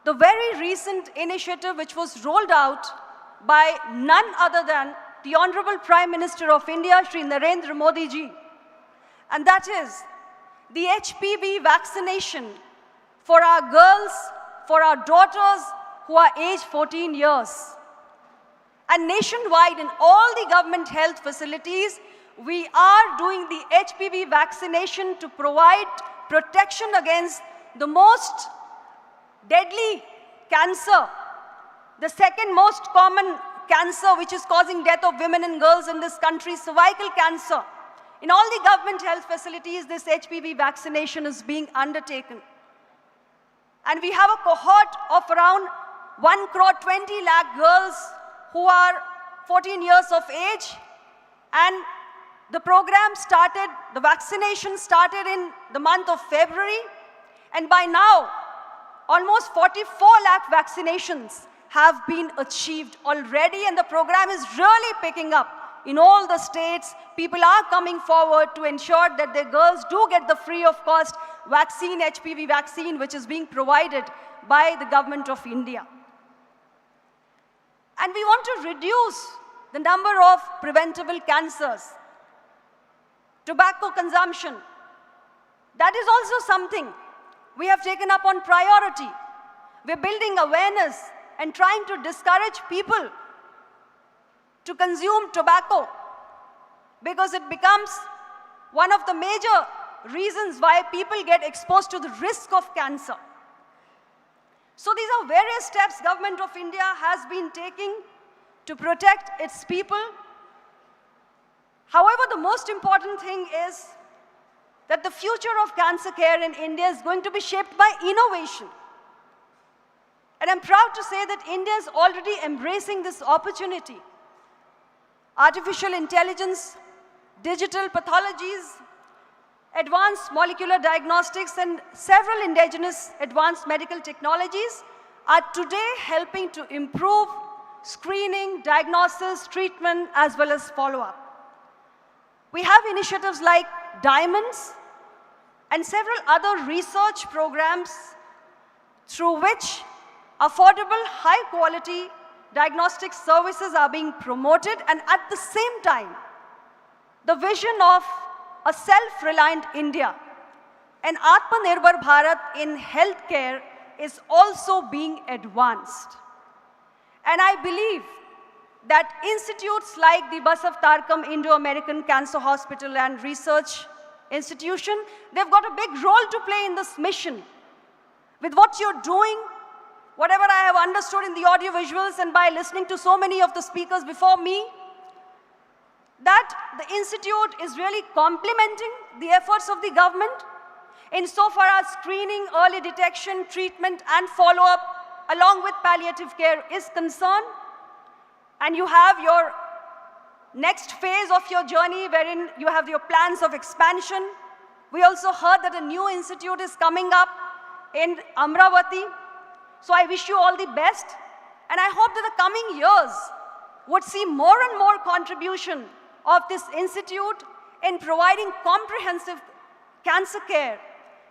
the very recent initiative which was rolled out by none other than the Honorable Prime Minister of India, Shri Narendra Modi ji. And that is the HPV vaccination for our girls, for our daughters who are aged 14 years. And nationwide in all the government health facilities, we are doing the HPV vaccination to provide protection against the most deadly cancer, the second most common cancer which is causing death of women and girls in this country, cervical cancer. In all the government health facilities, this HPV vaccination is being undertaken. And we have a cohort of around 1.20 lakh girls who are 14 years of age, and the program started, the vaccination started in the month of February, and by now, almost 44 lakh vaccinations have been achieved already, and the program is really picking up in all the states. People are coming forward to ensure that their girls do get the free of cost vaccine, HPV vaccine, which is being provided by the government of India. And we want to reduce the number of preventable cancers. Tobacco consumption, that is also something we have taken up on priority. We're building awareness and trying to discourage people to consume tobacco because it becomes one of the major reasons why people get exposed to the risk of cancer. So these are various steps Government of India has been taking to protect its people. However, the most important thing is that the future of cancer care in India is going to be shaped by innovation. And I'm proud to say that India is already embracing this opportunity. Artificial intelligence, digital pathologies, advanced molecular diagnostics, and several indigenous advanced medical technologies are today helping to improve screening, diagnosis, treatment, as well as follow-up. We have initiatives like Diamonds and several other research programs through which affordable, high-quality diagnostic services are being promoted, and at the same time, the vision of a self-reliant India, an Atmanirbhar Bharat in healthcare is also being advanced. And I believe that institutes like the Basavatarakam Indo-American Cancer Hospital and Research Institution, they've got a big role to play in this mission. With what you're doing, whatever I have understood in the audio visuals and by listening to so many of the speakers before me, that the institute is really complementing the efforts of the government insofar as screening, early detection, treatment, and follow-up along with palliative care is concerned. And you have your next phase of your journey wherein you have your plans of expansion. We also heard that a new institute is coming up in Amravati. So I wish you all the best, and I hope that the coming years would see more and more contribution of this institute in providing comprehensive cancer care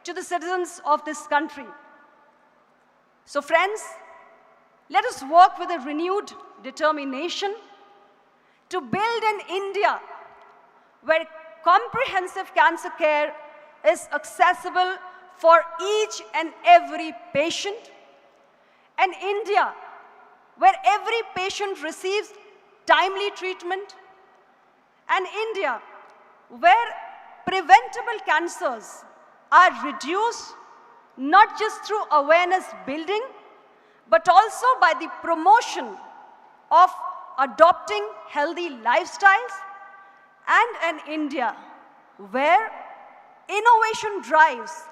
to the citizens of this country. So friends, let us work with a renewed determination to build an India where comprehensive cancer care is accessible for each and every patient, an India where every patient receives timely treatment, an India where preventable cancers are reduced not just through awareness building, but also by the promotion of adopting healthy lifestyles, and an India where innovation drives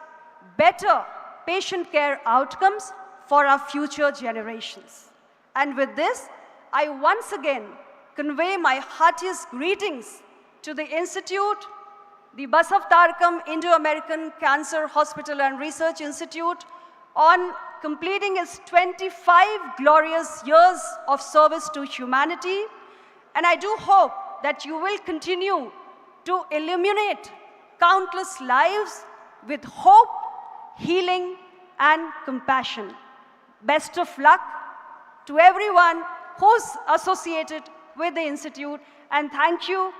better patient care outcomes for our future generations. And with this, I once again convey my heartiest greetings to the Institute, the Basavatarakam Indo-American Cancer Hospital and Research Institute, on completing its 25 glorious years of service to humanity. And I do hope that you will continue to illuminate countless lives with hope, healing, and compassion. Best of luck to everyone who's associated with the Institute, and thank you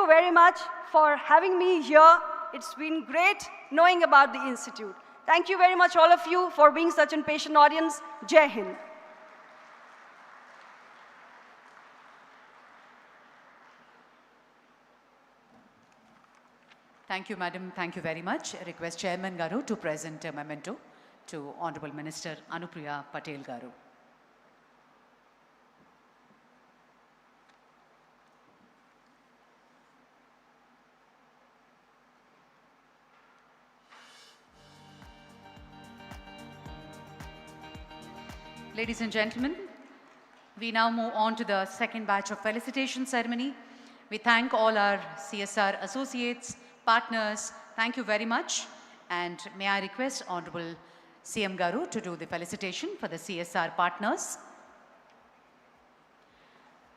very much for having me here. It's been great knowing about the Institute. Thank you very much, all of you, for being such a patient audience. Jai Hind. Thank you, Madam. Thank you very much. I request Chairman Garu to present a memento to Honorable Minister Anupriya Patel Garu. Ladies and gentlemen, we now move on to the second batch of felicitation ceremony. We thank all our CSR associates, partners. Thank you very much. And may I request Honorable CM Garu to do the felicitation for the CSR partners.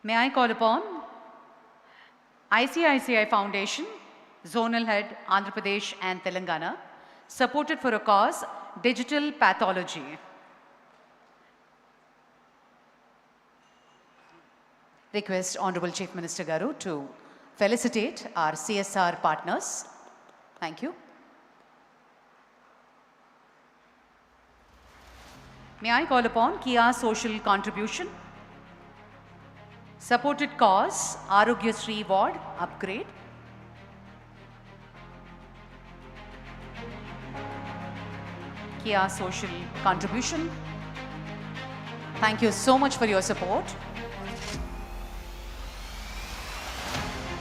May I call upon ICICI Foundation, Zonal Head, Andhra Pradesh and Telangana, supported for a cause, digital pathology. Request Honorable Chief Minister Garu to felicitate our CSR partners. Thank you. May I call upon Kia Social Contribution, supported cause, Arogya Sri Ward upgrade. Kia Social Contribution. Thank you so much for your support.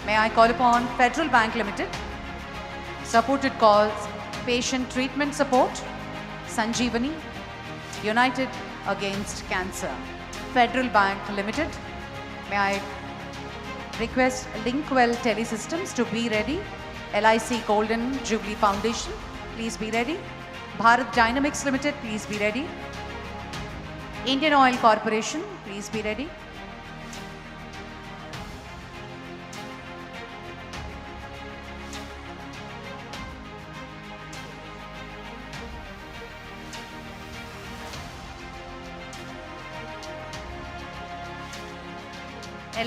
May I call upon Federal Bank Limited, supported cause, patient treatment support, Sanjeevani, United Against Cancer. Federal Bank Limited. May I request Linkwell Telesystems to be ready. LIC Golden Jubilee Foundation, please be ready. Bharat Dynamics Limited, please be ready. Indian Oil Corporation, please be ready.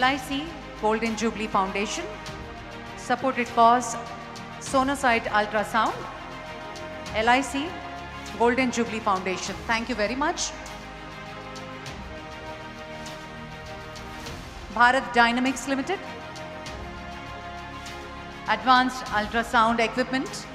LIC Golden Jubilee Foundation, supported cause, Sonosite Ultrasound. LIC Golden Jubilee Foundation. Thank you very much. Bharat Dynamics Limited, Advanced Ultrasound Equipment.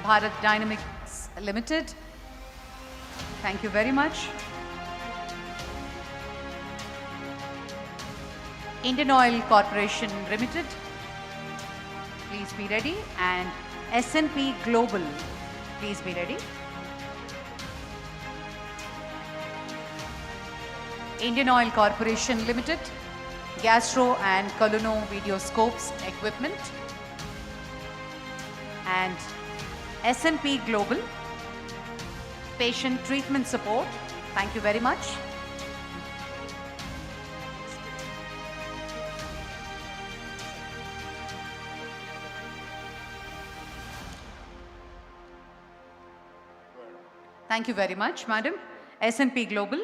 Bharat Dynamics Limited. Thank you very much. Indian Oil Corporation Limited, please be ready. And S&P Global, please be ready. Indian Oil Corporation Limited, Gastro and Colono Videoscopes Equipment. And S&P Global, patient treatment support. Thank you very much. Thank you very much, Madam. S&P Global.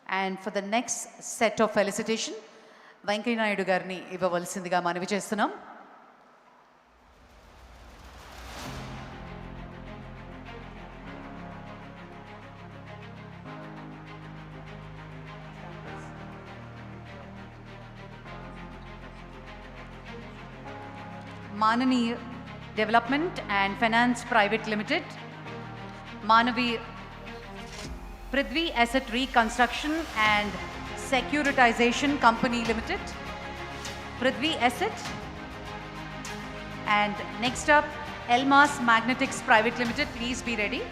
And for the next set of felicitation, Venkaiah Naidu Garni ivavalsindiga manavi chestunam. Manani Development and Finance Private Limited, Manavi Prithvi Asset Reconstruction and Securitization Company Limited, Prithvi Asset. And next up, Elmas Magnetics Private Limited, please be ready.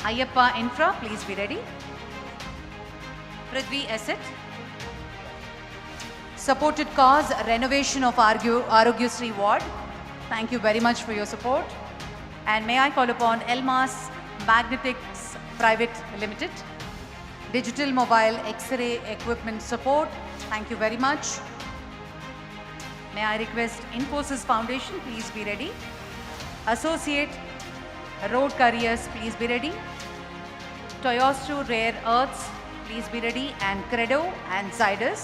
Ayyappa Infra, please be ready. Prithvi Asset. Supported cause renovation of Arogyasri ward. Thank you very much for your support. And may I call upon Elmas Magnetics Private Limited. Digital mobile X-ray equipment support. Thank you very much. May I request Infosys Foundation, please be ready. Associate Road Carriers, please be ready. Toyosu Rare Earths, please be ready. And Credo and Zydus.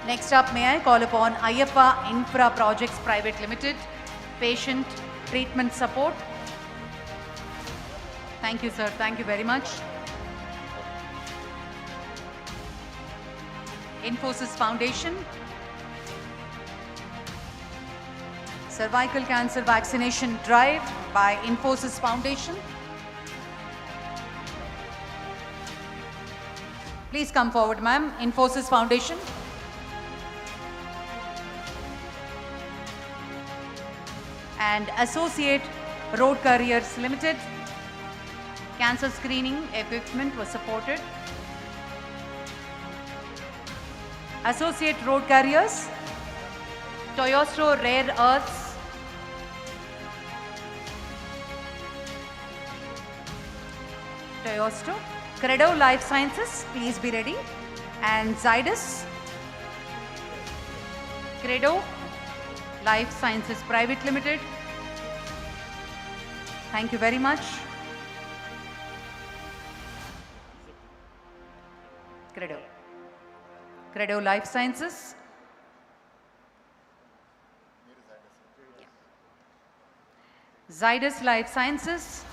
Next up, may I call upon Ayappa Infra Projects Private Limited, patient treatment support. Thank you, sir. Thank you very much. Infosys Foundation. Cervical Cancer Vaccination Drive by Infosys Foundation. Please come forward, ma'am. Infosys Foundation. And Associate Road Carriers Limited. Cancer screening equipment was supported. Associate Road Carriers. Toyosu Rare Earths. Toyosu. Credo Life Sciences, please be ready. And Zydus. Credo Life Sciences Private Limited. Thank you very much. Credo. Credo Life Sciences. Zydus Life Sciences,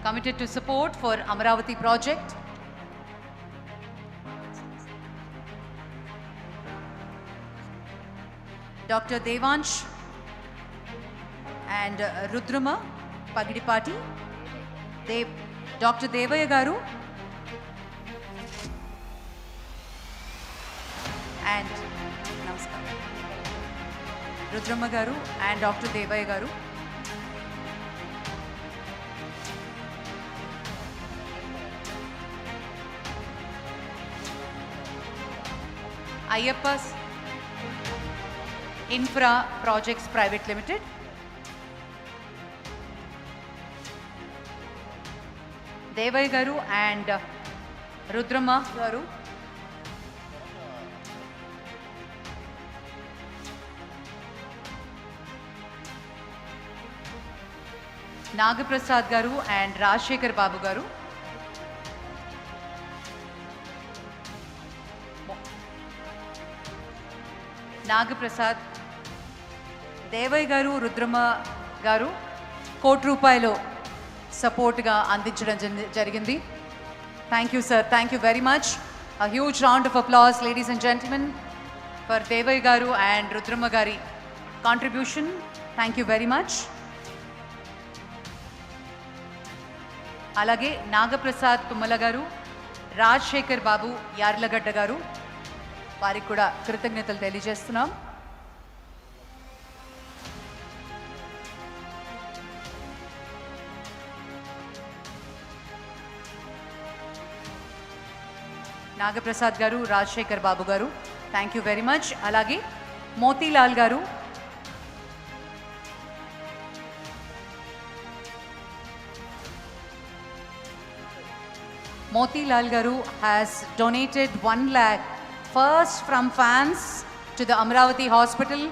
committed to support for Amaravati project. Dr. Devansh and Rudrama Pagidipati. Dr. Devaya Garu and Namaskar. Rudrama Garu and Dr. Devaya Garu. Ayappa's Infra Projects Private Limited. Devaya Garu and Rudrama Garu. Nagaprasad Garu and Rajshekhar Babu Garu. Nagaprasad, Devaya Garu, Rudrama Garu, కోటి రూపాయలు సపోర్ట్గా అందించడం జరిగింది. Thank you, sir. Thank you very much. A huge round of applause, ladies and gentlemen, for Devaya Garu and Rudrama Gari contribution. Thank you very much. అలాగే నాగప్రసాద్ తుమ్మల గారు, రాజశేఖర్ బాబు యార్లగడ్డ గారు, వారికి కూడా కృతజ్ఞతలు తెలియజేస్తున్నాం. నాగప్రసాద్ గారు, రాజశేఖర్ బాబు గారు, థ్యాంక్ యూ వెరీ మచ్. అలాగే మోతీలాల్ గారు, Motilal Garu has donated 1 lakh first from fans to the Amaravati Hospital.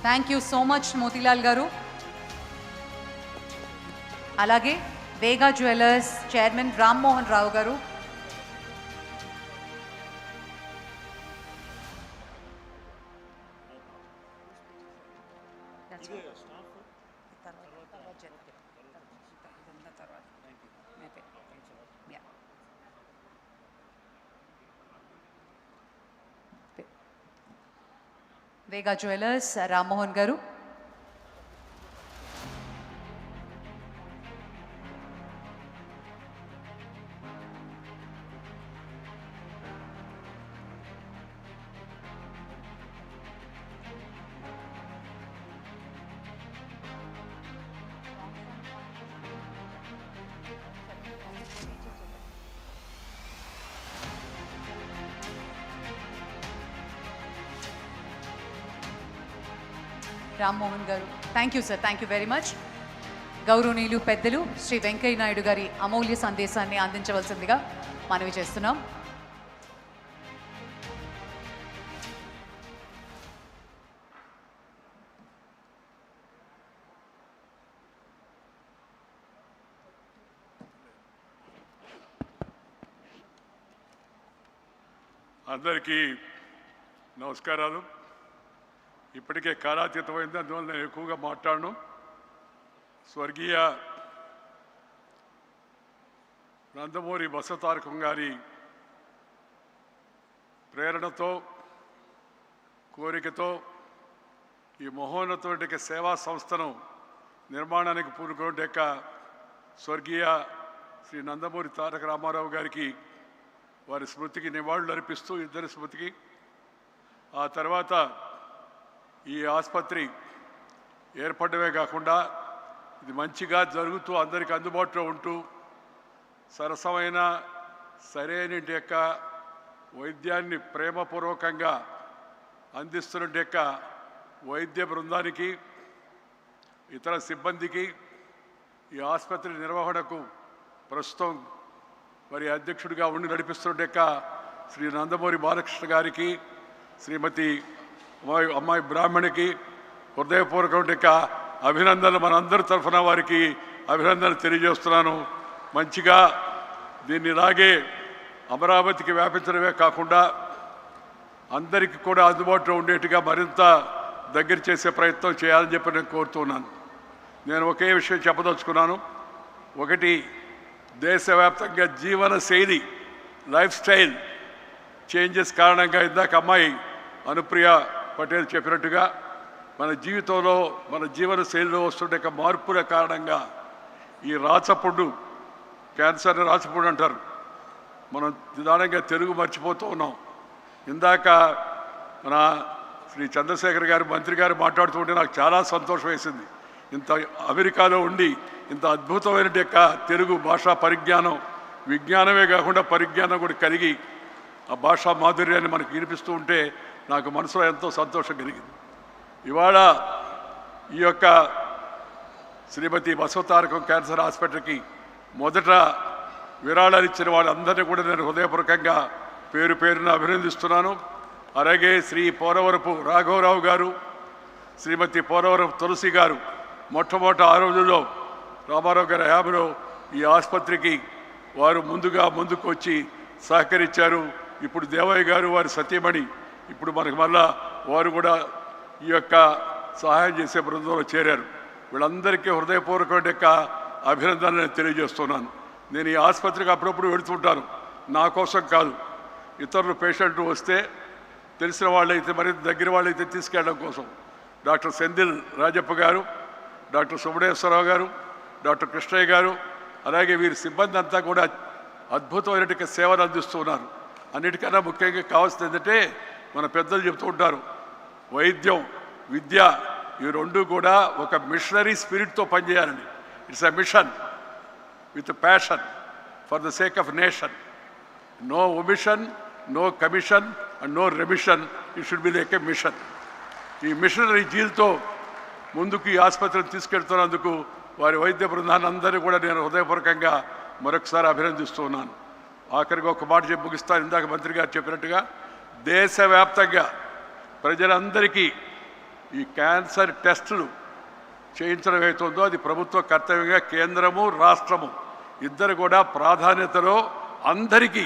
Thank you so much, Motilal Garu. Alage Vega Jewellers Chairman Ram Mohan Rao Garu. Vega Jewellers, Ram Mohan Garu. Rammohan గారు. Thank you sir, thank you very much. గౌరవనీయులు పెద్దలు శ్రీ వెంకయ్య నాయుడు గారి అమూల్య సందేశాన్ని అందించవలసిందిగా మనవి చేస్తున్నాం. అందరికీ నమస్కారాలు. ఇప్పటికే కాలాతీతమైంది, అందువల్ల నేను ఎక్కువగా మాట్లాడను. స్వర్గీయ నందమూరి బసవతారకం గారి ప్రేరణతో, కోరికతో ఈ మహోన్నతమైన సేవా సంస్థను నిర్మాణానికి పూనుకునే స్వర్గీయ శ్రీ నందమూరి తారక రామారావు గారికి వారి స్మృతికి నివాళులు అర్పిస్తూ, ఇద్దరి స్మృతికి, ఆ తర్వాత ఈ ఆసుపత్రి ఏర్పడమే కాకుండా ఇది మంచిగా జరుగుతూ అందరికీ అందుబాటులో ఉంటూ సరసమైన సరైన వైద్యాన్ని ప్రేమపూర్వకంగా అందిస్తున్న వైద్య బృందానికి, ఇతర సిబ్బందికి, ఈ ఆసుపత్రి నిర్వహణకు ప్రస్తుతం మరి అధ్యక్షుడిగా ఉండి నడిపిస్తున్న శ్రీ నందమూరి బాలకృష్ణ గారికి, శ్రీమతి అమ్మాయి బ్రాహ్మణికి హృదయపూర్వక అభినందనలు మనందరి తరఫున వారికి అభినందనలు తెలియజేస్తున్నాను. మంచిగా దీన్ని ఇలాగే అమరావతికి వ్యాపించడమే కాకుండా అందరికీ కూడా అందుబాటులో ఉండేట్టుగా మరింత దగ్గర చేసే ప్రయత్నం చేయాలని చెప్పి నేను కోరుతున్నాను. నేను ఒకే విషయం చెప్పదలుచుకున్నాను. ఒకటి, దేశవ్యాప్తంగా జీవన శైలి, లైఫ్ స్టైల్ చేంజెస్ కారణంగా ఇందాక అమ్మాయి అనుప్రియ పటేల్ చెప్పినట్టుగా మన జీవితంలో, మన జీవన శైలిలో వస్తుండే మార్పుల కారణంగా ఈ రాచపుండు, క్యాన్సర్ని రాచపుండు అంటారు, మనం నిదానంగా తెలుగు మర్చిపోతూ ఉన్నాం. ఇందాక మన శ్రీ చంద్రశేఖర్ గారు, మంత్రి గారు మాట్లాడుతూ ఉంటే నాకు చాలా సంతోషం వేసింది. ఇంత అమెరికాలో ఉండి ఇంత అద్భుతమైన తెలుగు భాషా పరిజ్ఞానం, విజ్ఞానమే కాకుండా పరిజ్ఞానం కూడా కలిగి ఆ భాషా మాధుర్యాన్ని మనకు వినిపిస్తూ ఉంటే నాకు మనసులో ఎంతో సంతోషం కలిగింది. ఇవాళ ఈ యొక్క శ్రీమతి బసవతారకం క్యాన్సర్ హాస్పిటల్కి మొదట విరాళాలు ఇచ్చిన వాళ్ళందరినీ కూడా నేను హృదయపూర్వకంగా పేరు పేరున అభినందిస్తున్నాను. అలాగే శ్రీ పోరవరపు రాఘవరావు గారు, శ్రీమతి పోరవరపు తులసి గారు మొట్టమొదట ఆ రోజుల్లో రామారావు గారి హయాంలో ఈ ఆసుపత్రికి వారు ముందుకు వచ్చి సహకరించారు. ఇప్పుడు దేవయ్య గారు, వారి సతీమణి ఇప్పుడు మనకు మళ్ళా వారు కూడా ఈ యొక్క సహాయం చేసే బృందంలో చేరారు. వీళ్ళందరికీ హృదయపూర్వక అభినందనలు తెలియజేస్తున్నాను. నేను ఈ ఆసుపత్రికి అప్పుడప్పుడు వెళుతుంటాను, నా కోసం కాదు, ఇతరులు పేషెంట్లు వస్తే తెలిసిన వాళ్ళైతే, మరి దగ్గర వాళ్ళైతే తీసుకెళ్ళడం కోసం. డాక్టర్ సెందిల్ రాజప్ప గారు, డాక్టర్ సుబ్రహ్మణ్యేశ్వరరావు గారు, డాక్టర్ కృష్ణయ్య గారు, అలాగే వీరి సిబ్బంది అంతా కూడా అద్భుతమైన సేవలు అందిస్తున్నారు. అన్నిటికన్నా ముఖ్యంగా కావాల్సింది ఏంటంటే, మన పెద్దలు చెప్తూ ఉంటారు, వైద్యం, విద్య ఈ రెండు కూడా ఒక మిషనరీ స్పిరిట్తో పనిచేయాలండి. It's a mission with passion for the sake of nation. No omission, no commission and no remission. It should be like a mission. ఈ మిషనరీ జీల్తో ముందుకు ఈ ఆసుపత్రిని తీసుకెళ్తున్నందుకు వారి వైద్య బృందాన్ని అందరినీ కూడా నేను హృదయపూర్వకంగా మరొకసారి అభినందిస్తున్నాను. ఆఖరికి ఒక మాట చెప్పి ముగిస్తాను. ఇందాక మంత్రి గారు చెప్పినట్టుగా దేశవ్యాప్తంగా ప్రజలందరికీ ఈ క్యాన్సర్ టెస్టులు చేయించడం అవుతుందో అది ప్రభుత్వ కర్తవ్యంగా కేంద్రము, రాష్ట్రము ఇద్దరు కూడా ప్రాధాన్యతలో అందరికీ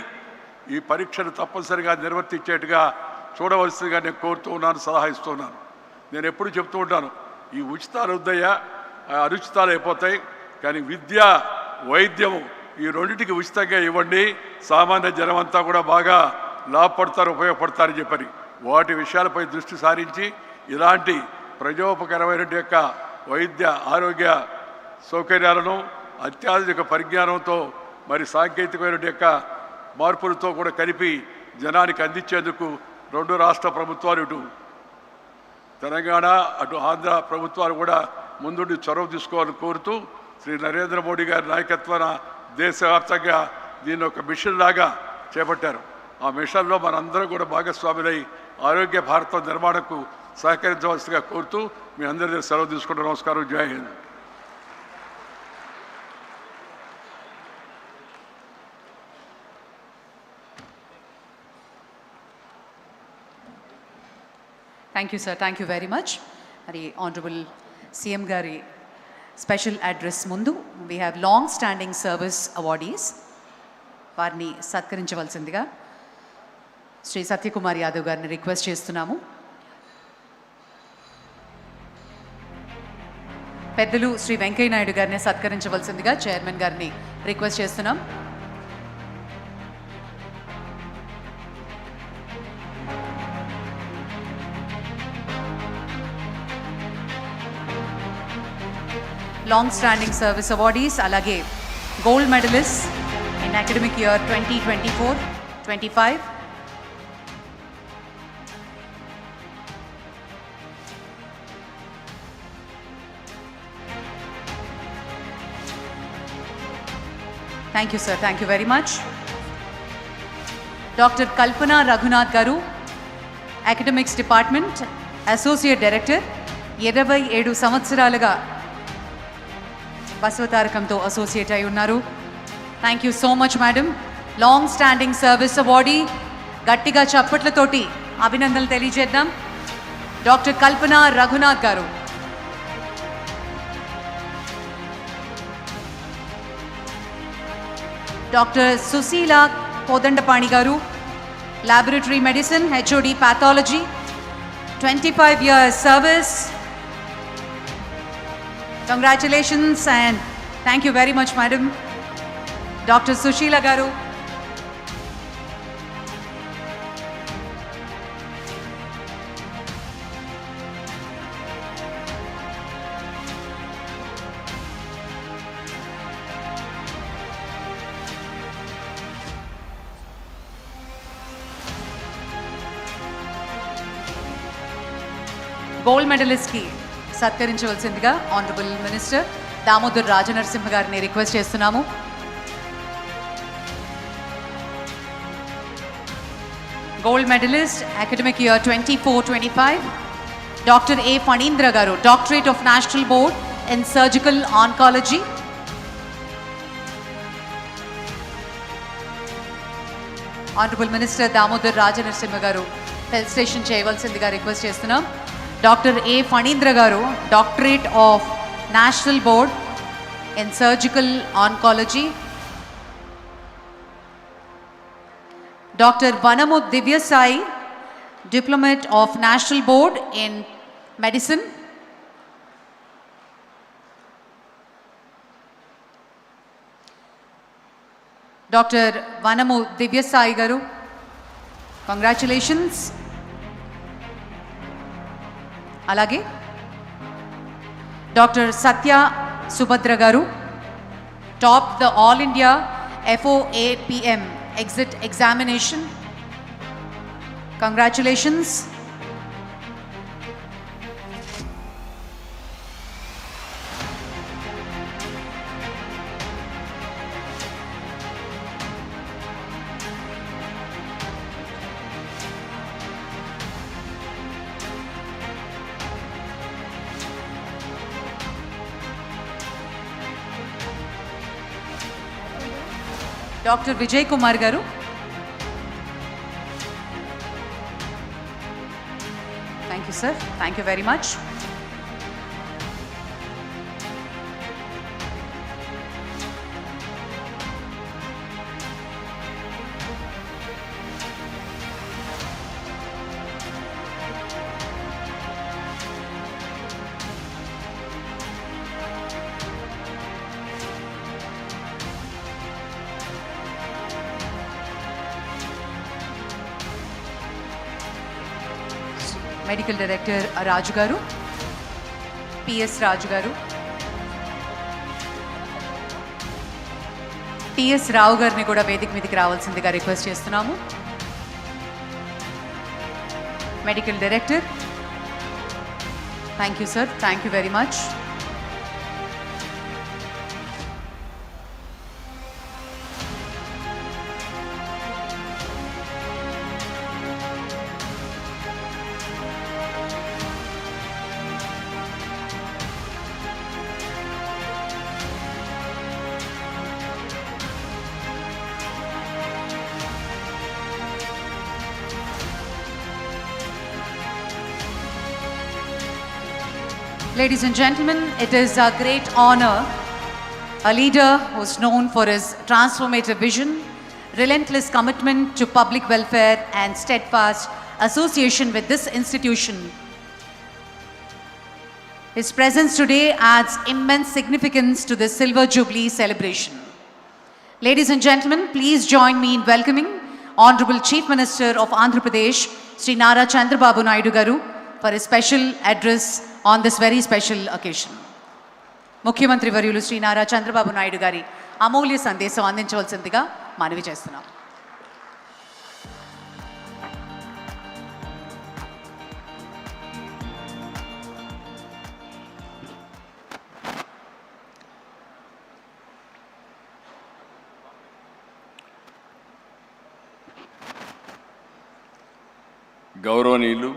ఈ పరీక్షను తప్పనిసరిగా నిర్వర్తించేట్టుగా చూడవలసిందిగా నేను కోరుతూ ఉన్నాను, సలహా ఇస్తున్నాను. నేను ఎప్పుడు చెప్తూ ఉంటాను, ఈ ఉచితాలు వద్దయ్యా, అనుచితాలు అయిపోతాయి, కానీ విద్య, వైద్యము ఈ రెండింటికి ఉచితంగా ఇవ్వండి, సామాన్య జనం అంతా కూడా బాగా లాభపడతారు, ఉపయోగపడతారని చెప్పని వాటి విషయాలపై దృష్టి సారించి ఇలాంటి ప్రజోపకరమైన వైద్య ఆరోగ్య సౌకర్యాలను అత్యాధునిక పరిజ్ఞానంతో మరి సాంకేతికమైన మార్పులతో కూడా కలిపి జనానికి అందించేందుకు రెండు రాష్ట్ర ప్రభుత్వాలు, ఇటు తెలంగాణ అటు ఆంధ్ర ప్రభుత్వాలు కూడా ముందుండి చొరవ తీసుకోవాలని కోరుతూ శ్రీ నరేంద్ర మోడీ గారి నాయకత్వాన దేశవ్యాప్తంగా దీన్ని ఒక మిషన్ లాగా చేపట్టారు. ఆ మిషన్లో మనందరం కూడా భాగస్వాములై ఆరోగ్య భారత నిర్మాణకు సహకరించవలసిగా కోరుతూ మీ అందరి దగ్గర సెలవు తీసుకుంటూ నమస్కారం. జై Hind. Thank you sir, thank you very much. మరి ఆనరబుల్ సీఎం గారి స్పెషల్ అడ్రస్ ముందు we have long standing service awardees, వారిని సత్కరించవలసిందిగా శ్రీ సత్యకుమార్ యాదవ్ గారిని రిక్వెస్ట్ చేస్తున్నాము. పెద్దలు శ్రీ వెంకయ్య నాయుడు గారిని సత్కరించవలసిందిగా చైర్మన్ గారిని రిక్వెస్ట్ చేస్తున్నాం. లాంగ్ స్టాండింగ్ సర్వీస్ అవార్డీస్, అలాగే gold medalist in academic year 2024-25. Thank you sir, thank you very much. Doctor Kalpana Raghunath garu, academics department associate director, 27 సంవత్సరాలుగా బసవతారకంతో అసోసియేట్ అయి ఉన్నారు. Thank you so much madam. Long standing service awardee, గట్టిగా చప్పట్లతోటి అభినందనలు తెలియజేద్దాం. Doctor Kalpana Raghunath గారు. Doctor Susheela Kodandapani గారు, laboratory medicine, HOD pathology, 25 years service. Congratulations and thank you very much, madam. Dr. Sushila garu. Gold మెడలిస్ట్కి సత్కరించవలసిందిగా honourable minister Damodar Rajanarasimha గారిని request చేస్తున్నాము. Gold medalist academic year 24-25 doctor A Phanindra garu, doctorate of national board in surgical oncology. Honourable minister Damodar Rajanarasimha garu felicitation చేయవలసిందిగా request చేస్తున్నాం. Doctor A Phanindra garu, doctorate of national board in surgical oncology. Doctor Vanamu Divyasai, diplomate of national board in medicine. Doctor Vanamu Divyasai garu, congratulations. అలాగే doctor Satya Subhadra garu, top the all India FOAPM exit examination. Congratulations. Doctor Vijay Kumar garu, thank you sir, thank you very much. Medical director Raju garu, PS రాజు గారు, TS రావు గారిని కూడా వేదిక మీదకి రావాల్సిందిగా request చేస్తున్నాము. Medical director, thank you sir, thank you very much. Ladies and gentlemen, it is a great honor, a leader who is known for his transformative vision, relentless commitment to public welfare and steadfast association with this institution. His presence today adds immense significance to the Silver Jubilee celebration. Ladies and gentlemen, please join me in welcoming Honorable Chief Minister of Andhra Pradesh, Sri Nara Chandrababu Naidu Garu, for a special address on this very special occasion. ముఖ్యమంత్రి వర్యులు శ్రీ నారా చంద్రబాబు నాయుడు గారి అమూల్య సందేశం అందించవలసిందిగా మనవి చేస్తున్నాం. గౌరవనీయులు,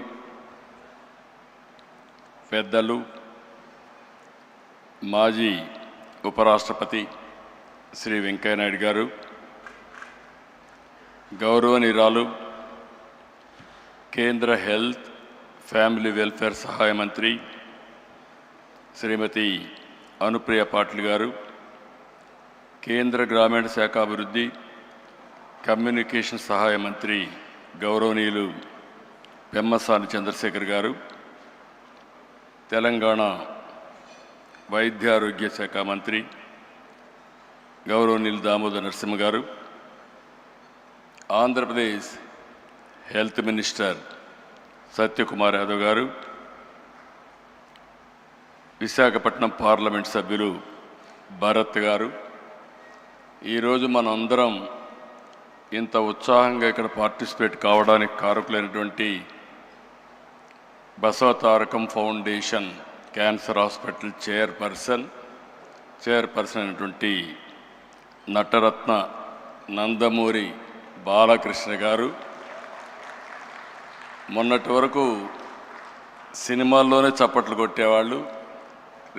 పెద్దలు, మాజీ ఉపరాష్ట్రపతి శ్రీ వెంకయ్యనాయుడు గారు, గౌరవనీయురాలు కేంద్ర హెల్త్ ఫ్యామిలీ వెల్ఫేర్ సహాయ మంత్రి శ్రీమతి అనుప్రియ పాటిల్ గారు, కేంద్ర గ్రామీణ శాఖాభివృద్ధి కమ్యూనికేషన్ సహాయ మంత్రి గౌరవనీయులు పెమ్మసాని చంద్రశేఖర్ గారు, తెలంగాణ వైద్యారోగ్య శాఖ మంత్రి గౌరవనీయులు దామోదర్ నరసింహ గారు, ఆంధ్రప్రదేశ్ హెల్త్ మినిస్టర్ సత్యకుమార్ యాదవ్ గారు, విశాఖపట్నం పార్లమెంట్ సభ్యులు భరత్ గారు, ఈరోజు మనం అందరం ఇంత ఉత్సాహంగా ఇక్కడ పార్టిసిపేట్ కావడానికి కారకులైనటువంటి Basavatarakam foundation cancer hospital chairperson అయినటువంటి నటరత్న నందమూరి బాలకృష్ణ గారు, మొన్నటి వరకు సినిమాల్లోనే చప్పట్లు కొట్టేవాళ్ళు,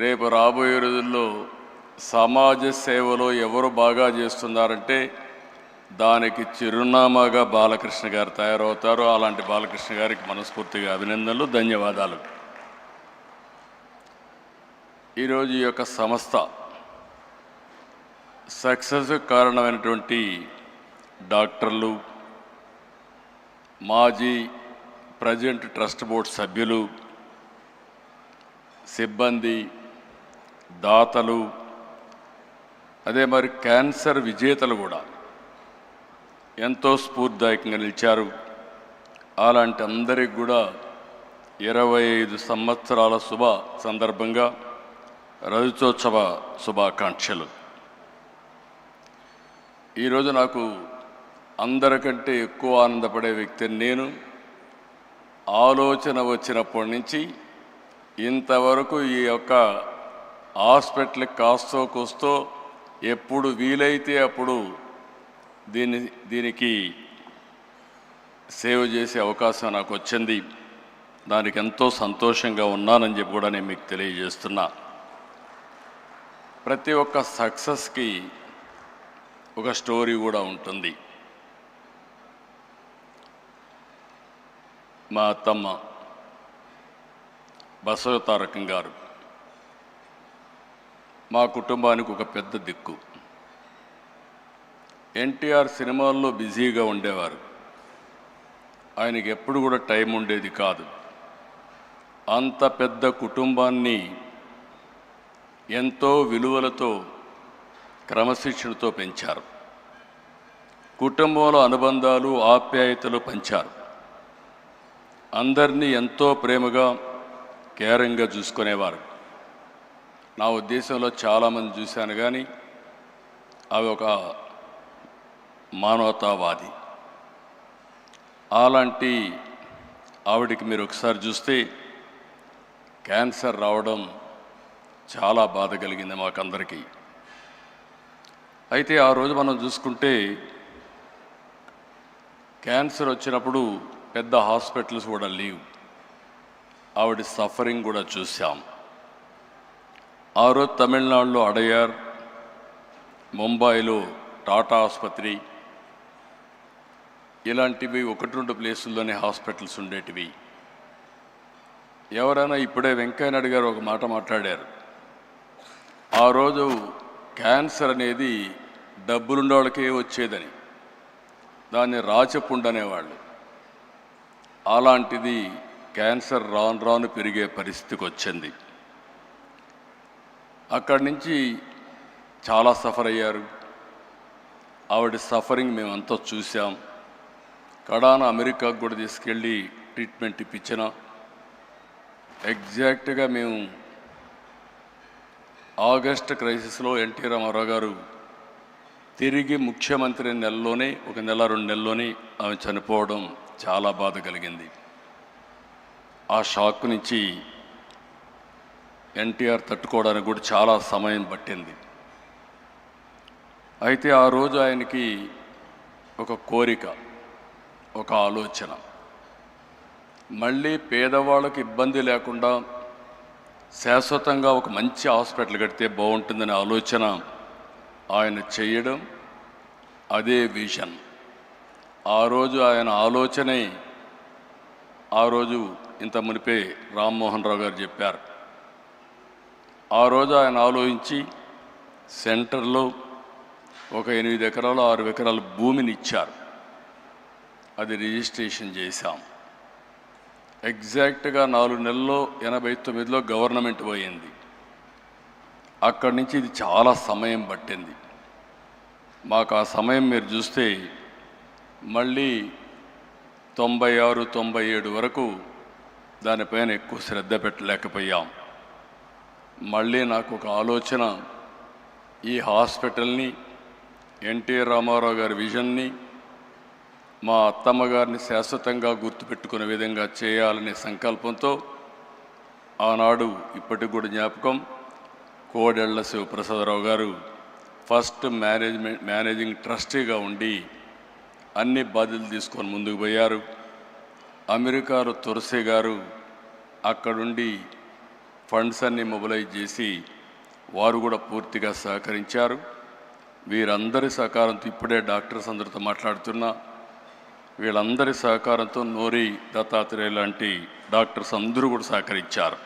రేపు రాబోయే రోజుల్లో సమాజ సేవలో ఎవరు బాగా చేస్తున్నారంటే దానికి చిరునామాగా బాలకృష్ణ గారు తయారవుతారు. అలాంటి బాలకృష్ణ గారికి మనస్ఫూర్తిగా అభినందనలు, ధన్యవాదాలు. ఈరోజు ఈ యొక్క సంస్థ సక్సెస్ కారణమైనటువంటి డాక్టర్లు, మాజీ ప్రజెంట్ ట్రస్ట్ బోర్డ్ సభ్యులు, సిబ్బంది, దాతలు, అదే మరి క్యాన్సర్ విజేతలు కూడా ఎంతో స్ఫూర్తిదాయకంగా నిలిచారు. అలాంటి అందరికి కూడా 25 సంవత్సరాల శుభ సందర్భంగా రజతోత్సవ శుభాకాంక్షలు. ఈరోజు నాకు అందరికంటే ఎక్కువ ఆనందపడే వ్యక్తిని నేను. ఆలోచన వచ్చినప్పటి నుంచి ఇంతవరకు ఈ యొక్క హాస్పిటల్కి కాస్తో కూస్తో ఎప్పుడు వీలైతే అప్పుడు దీనికి సేవ చేసే అవకాశం నాకు వచ్చింది. దానికి ఎంతో సంతోషంగా ఉన్నానని చెప్పి కూడా నేను మీకు తెలియజేస్తున్నా. ప్రతి ఒక్క సక్సెస్కి ఒక స్టోరీ కూడా ఉంటుంది. మా అత్తమ్మ బసవతారకం గారు మా కుటుంబానికి ఒక పెద్ద దిక్కు. ఎన్టీఆర్ సినిమాల్లో బిజీగా ఉండేవారు. ఆయనకి ఎప్పుడు కూడా టైం ఉండేది కాదు. అంత పెద్ద కుటుంబాన్ని ఎంతో విలువలతో, క్రమశిక్షణతో పెంచారు. కుటుంబంలో అనుబంధాలు, ఆప్యాయతలు పంచారు. అందరినీ ఎంతో ప్రేమగా, కేరింగ్గా చూసుకునేవారు. నా ఉద్దేశంలో చాలామంది చూశాను, కానీ అవి ఒక మానవతావాది. అలాంటి ఆవిడికి మీరు ఒకసారి చూస్తే క్యాన్సర్ రావడం చాలా బాధ కలిగింది మాకందరికీ. అయితే ఆ రోజు మనం చూసుకుంటే క్యాన్సర్ వచ్చినప్పుడు పెద్ద హాస్పిటల్స్ కూడా లేవు. ఆవిడ సఫరింగ్ కూడా చూసాం. ఆ రోజు తమిళనాడులో అడయార్, ముంబైలో టాటా ఆసుపత్రి, ఇలాంటివి 1-2 ప్లేసుల్లోనే హాస్పిటల్స్ ఉండేటివి. ఎవరైనా ఇప్పుడే వెంకయ్యనాయుడు గారు ఒక మాట మాట్లాడారు. ఆ రోజు క్యాన్సర్ అనేది డబ్బులున్న వాళ్ళకే వచ్చేదని, దాన్ని రాచపుండు అనేవాళ్ళు. అలాంటిది క్యాన్సర్ రాను రాను పెరిగే పరిస్థితికి వచ్చింది. అక్కడి నుంచి చాలా సఫర్ అయ్యారు. ఆవిడ సఫరింగ్ మేమంతా చూసాం. కడాన అమెరికాకు కూడా తీసుకెళ్ళి ట్రీట్మెంట్ ఇప్పించిన. ఎగ్జాక్ట్గా మేము ఆగస్ట్ క్రైసిస్లో ఎన్టీ రామారావు గారు తిరిగి ముఖ్యమంత్రి నెలలోనే, ఒక నెల 2 నెలల్లోనే ఆమె చనిపోవడం చాలా బాధ కలిగింది. ఆ షాక్ నుంచి ఎన్టీఆర్ తట్టుకోవడానికి కూడా చాలా సమయం పట్టింది. అయితే ఆ రోజు ఆయనకి ఒక కోరిక, ఒక ఆలోచన, మళ్ళీ పేదవాళ్ళకి ఇబ్బంది లేకుండా శాశ్వతంగా ఒక మంచి హాస్పిటల్ కడితే బాగుంటుందనే ఆలోచన ఆయన చేయడం, అదే విజన్. ఆ రోజు ఆయన ఆలోచనే ఆ రోజు ఇంత మునిపే రామ్మోహన్ రావు గారు చెప్పారు. ఆ రోజు ఆయన ఆలోచించి సెంటర్లో ఒక 8 ఎకరాలు 6 ఎకరాల భూమిని ఇచ్చారు. అది రిజిస్ట్రేషన్ చేశాం. ఎగ్జాక్ట్గా 4 నెలల్లో 89లో గవర్నమెంట్ పోయింది. అక్కడి నుంచి ఇది చాలా సమయం పట్టింది మాకు. ఆ సమయం మీరు చూస్తే మళ్ళీ 96, 97 వరకు దానిపైన ఎక్కువ శ్రద్ధ పెట్టలేకపోయాం. మళ్ళీ నాకు ఒక ఆలోచన, ఈ హాస్పిటల్ని ఎన్టీ రామారావు గారి విజన్ని, మా అత్తమ్మ గారిని శాశ్వతంగా గుర్తుపెట్టుకునే విధంగా చేయాలనే సంకల్పంతో ఆనాడు ఇప్పటికి కూడా జ్ఞాపకం, కోడెళ్ల శివప్రసాదరావు గారు ఫస్ట్ మేనేజింగ్ ట్రస్టీగా ఉండి అన్ని బాధ్యతలు తీసుకొని ముందుకు పోయారు. అమెరికాలో తులసి గారు అక్కడుండి ఫండ్స్ అన్నీ మొబిలైజ్ చేసి వారు కూడా పూర్తిగా సహకరించారు. వీరందరి సహకారంతో ఇప్పుడే డాక్టర్స్ అందరితో మాట్లాడుతున్నా, వీళ్ళందరి సహకారంతో నోరి దత్తాత్రేయ లాంటి డాక్టర్స్ అందరూ కూడా సహకరించారు.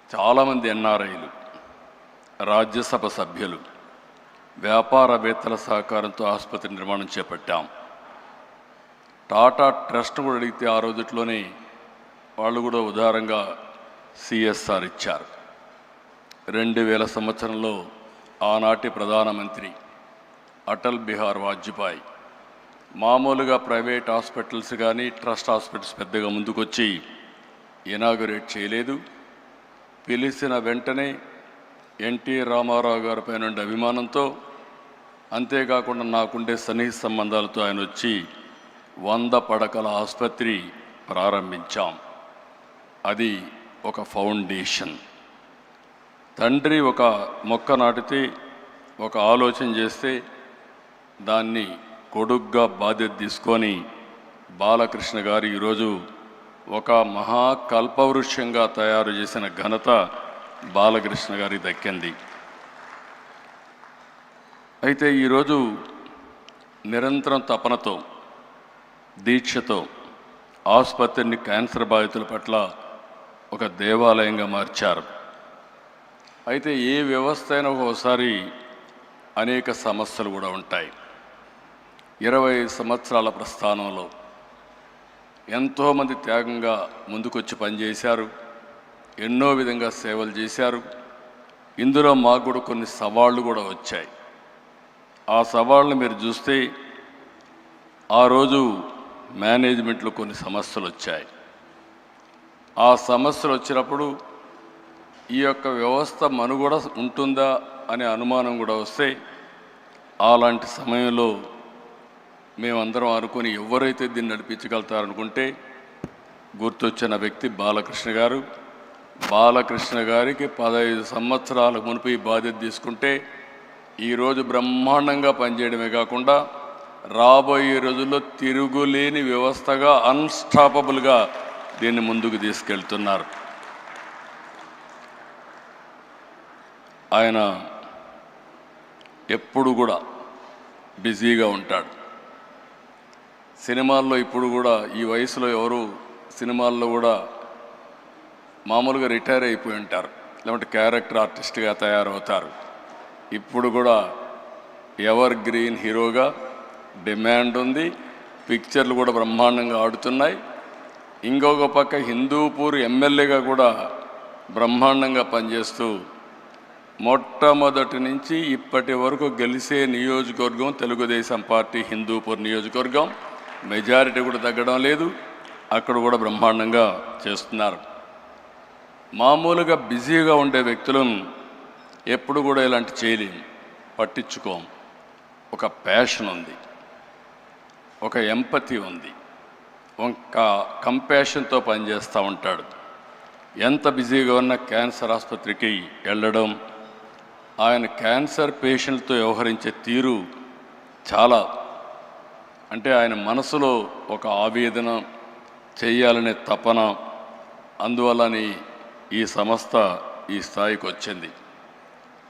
చాలామంది ఎన్ఆర్ఐలు, రాజ్యసభ సభ్యులు, వ్యాపారవేత్తల సహకారంతో ఆసుపత్రి నిర్మాణం చేపట్టాం. టాటా ట్రస్ట్ కూడా అడిగితే ఆ రోజుట్లోనే వాళ్ళు కూడా ఉదారంగా సిఎస్ఆర్ ఇచ్చారు. 2000 సంవత్సరంలో ఆనాటి ప్రధానమంత్రి అటల్ బిహారీ వాజ్పేయి మామూలుగా ప్రైవేట్ హాస్పిటల్స్ కానీ ట్రస్ట్ హాస్పిటల్స్ పెద్దగా ముందుకొచ్చి ఇనాగరేట్ చేయలేదు. పిలిచిన వెంటనే ఎన్టీ రామారావు గారి పైన అభిమానంతో, అంతేకాకుండా నాకుండే సన్నిహిత సంబంధాలతో ఆయన వచ్చి 100 పడకల ఆసుపత్రి ప్రారంభించాం. అది ఒక ఫౌండేషన్. తండ్రి ఒక మొక్క నాటితే, ఒక ఆలోచన చేస్తే దాన్ని కొడుగ్గా బాధ్యత తీసుకొని బాలకృష్ణ గారు ఈరోజు ఒక మహాకల్పవృక్షంగా తయారు చేసిన ఘనత బాలకృష్ణ గారికి దక్కింది. అయితే ఈరోజు నిరంతరం తపనతో, దీక్షతో ఆసుపత్రిని క్యాన్సర్ బాధితుల పట్ల ఒక దేవాలయంగా మార్చారు. అయితే ఏ వ్యవస్థ అయినా ఒకసారి అనేక సమస్యలు కూడా ఉంటాయి. 25 సంవత్సరాల ప్రస్థానంలో ఎంతోమంది త్యాగంగా ముందుకొచ్చి పనిచేశారు, ఎన్నో విధంగా సేవలు చేశారు. ఇందులో మాకు కూడా కొన్ని సవాళ్ళు కూడా వచ్చాయి. ఆ సవాళ్ళను మీరు చూస్తే ఆ రోజు మేనేజ్మెంట్లో కొన్ని సమస్యలు వచ్చాయి. ఆ సమస్యలు వచ్చినప్పుడు ఈ యొక్క వ్యవస్థ మనుగడ ఉంటుందా అనే అనుమానం కూడా వస్తే, అలాంటి సమయంలో మేమందరం అనుకుని ఎవరైతే దీన్ని నడిపించగలుగుతారనుకుంటే గుర్తొచ్చిన వ్యక్తి బాలకృష్ణ గారు. బాలకృష్ణ గారికి 15 సంవత్సరాల మునుపు ఈ బాధ్యత తీసుకుంటే ఈరోజు బ్రహ్మాండంగా పనిచేయడమే కాకుండా రాబోయే రోజుల్లో తిరుగులేని వ్యవస్థగా, అన్స్టాపబుల్గా దీన్ని ముందుకు తీసుకెళ్తున్నారు. ఆయన ఎప్పుడు కూడా బిజీగా ఉంటాడు. సినిమాల్లో ఇప్పుడు కూడా ఈ వయసులో ఎవరు సినిమాల్లో కూడా మామూలుగా రిటైర్ అయిపోయి ఉంటారు, లేదంటే క్యారెక్టర్ ఆర్టిస్ట్గా తయారవుతారు. ఇప్పుడు కూడా ఎవర్ గ్రీన్ హీరోగా డిమాండ్ ఉంది. పిక్చర్లు కూడా బ్రహ్మాండంగా ఆడుతున్నాయి. ఇంకొక పక్క హిందూపూర్ ఎమ్మెల్యేగా కూడా బ్రహ్మాండంగా పనిచేస్తూ మొట్టమొదటి నుంచి ఇప్పటి వరకు గెలిచే నియోజకవర్గం తెలుగుదేశం పార్టీ హిందూపూర్ నియోజకవర్గం. మెజారిటీ కూడా తగ్గడం లేదు. అక్కడ కూడా బ్రహ్మాండంగా చేస్తున్నారు. మామూలుగా బిజీగా ఉండే వ్యక్తులను ఎప్పుడు కూడా ఇలాంటి చేయలేము, పట్టించుకోం. ఒక ప్యాషన్ ఉంది, ఒక ఎంపతి ఉంది, ఒక కంపాషన్తో పనిచేస్తూ ఉంటాడు. ఎంత బిజీగా ఉన్న క్యాన్సర్ ఆసుపత్రికి వెళ్ళడం, ఆయన క్యాన్సర్ పేషెంట్తో వ్యవహరించే తీరు చాలా, అంటే ఆయన మనసులో ఒక ఆవేదన చేయాలనే తపన, అందువల్లనే ఈ సంస్థ ఈ స్థాయికి వచ్చింది.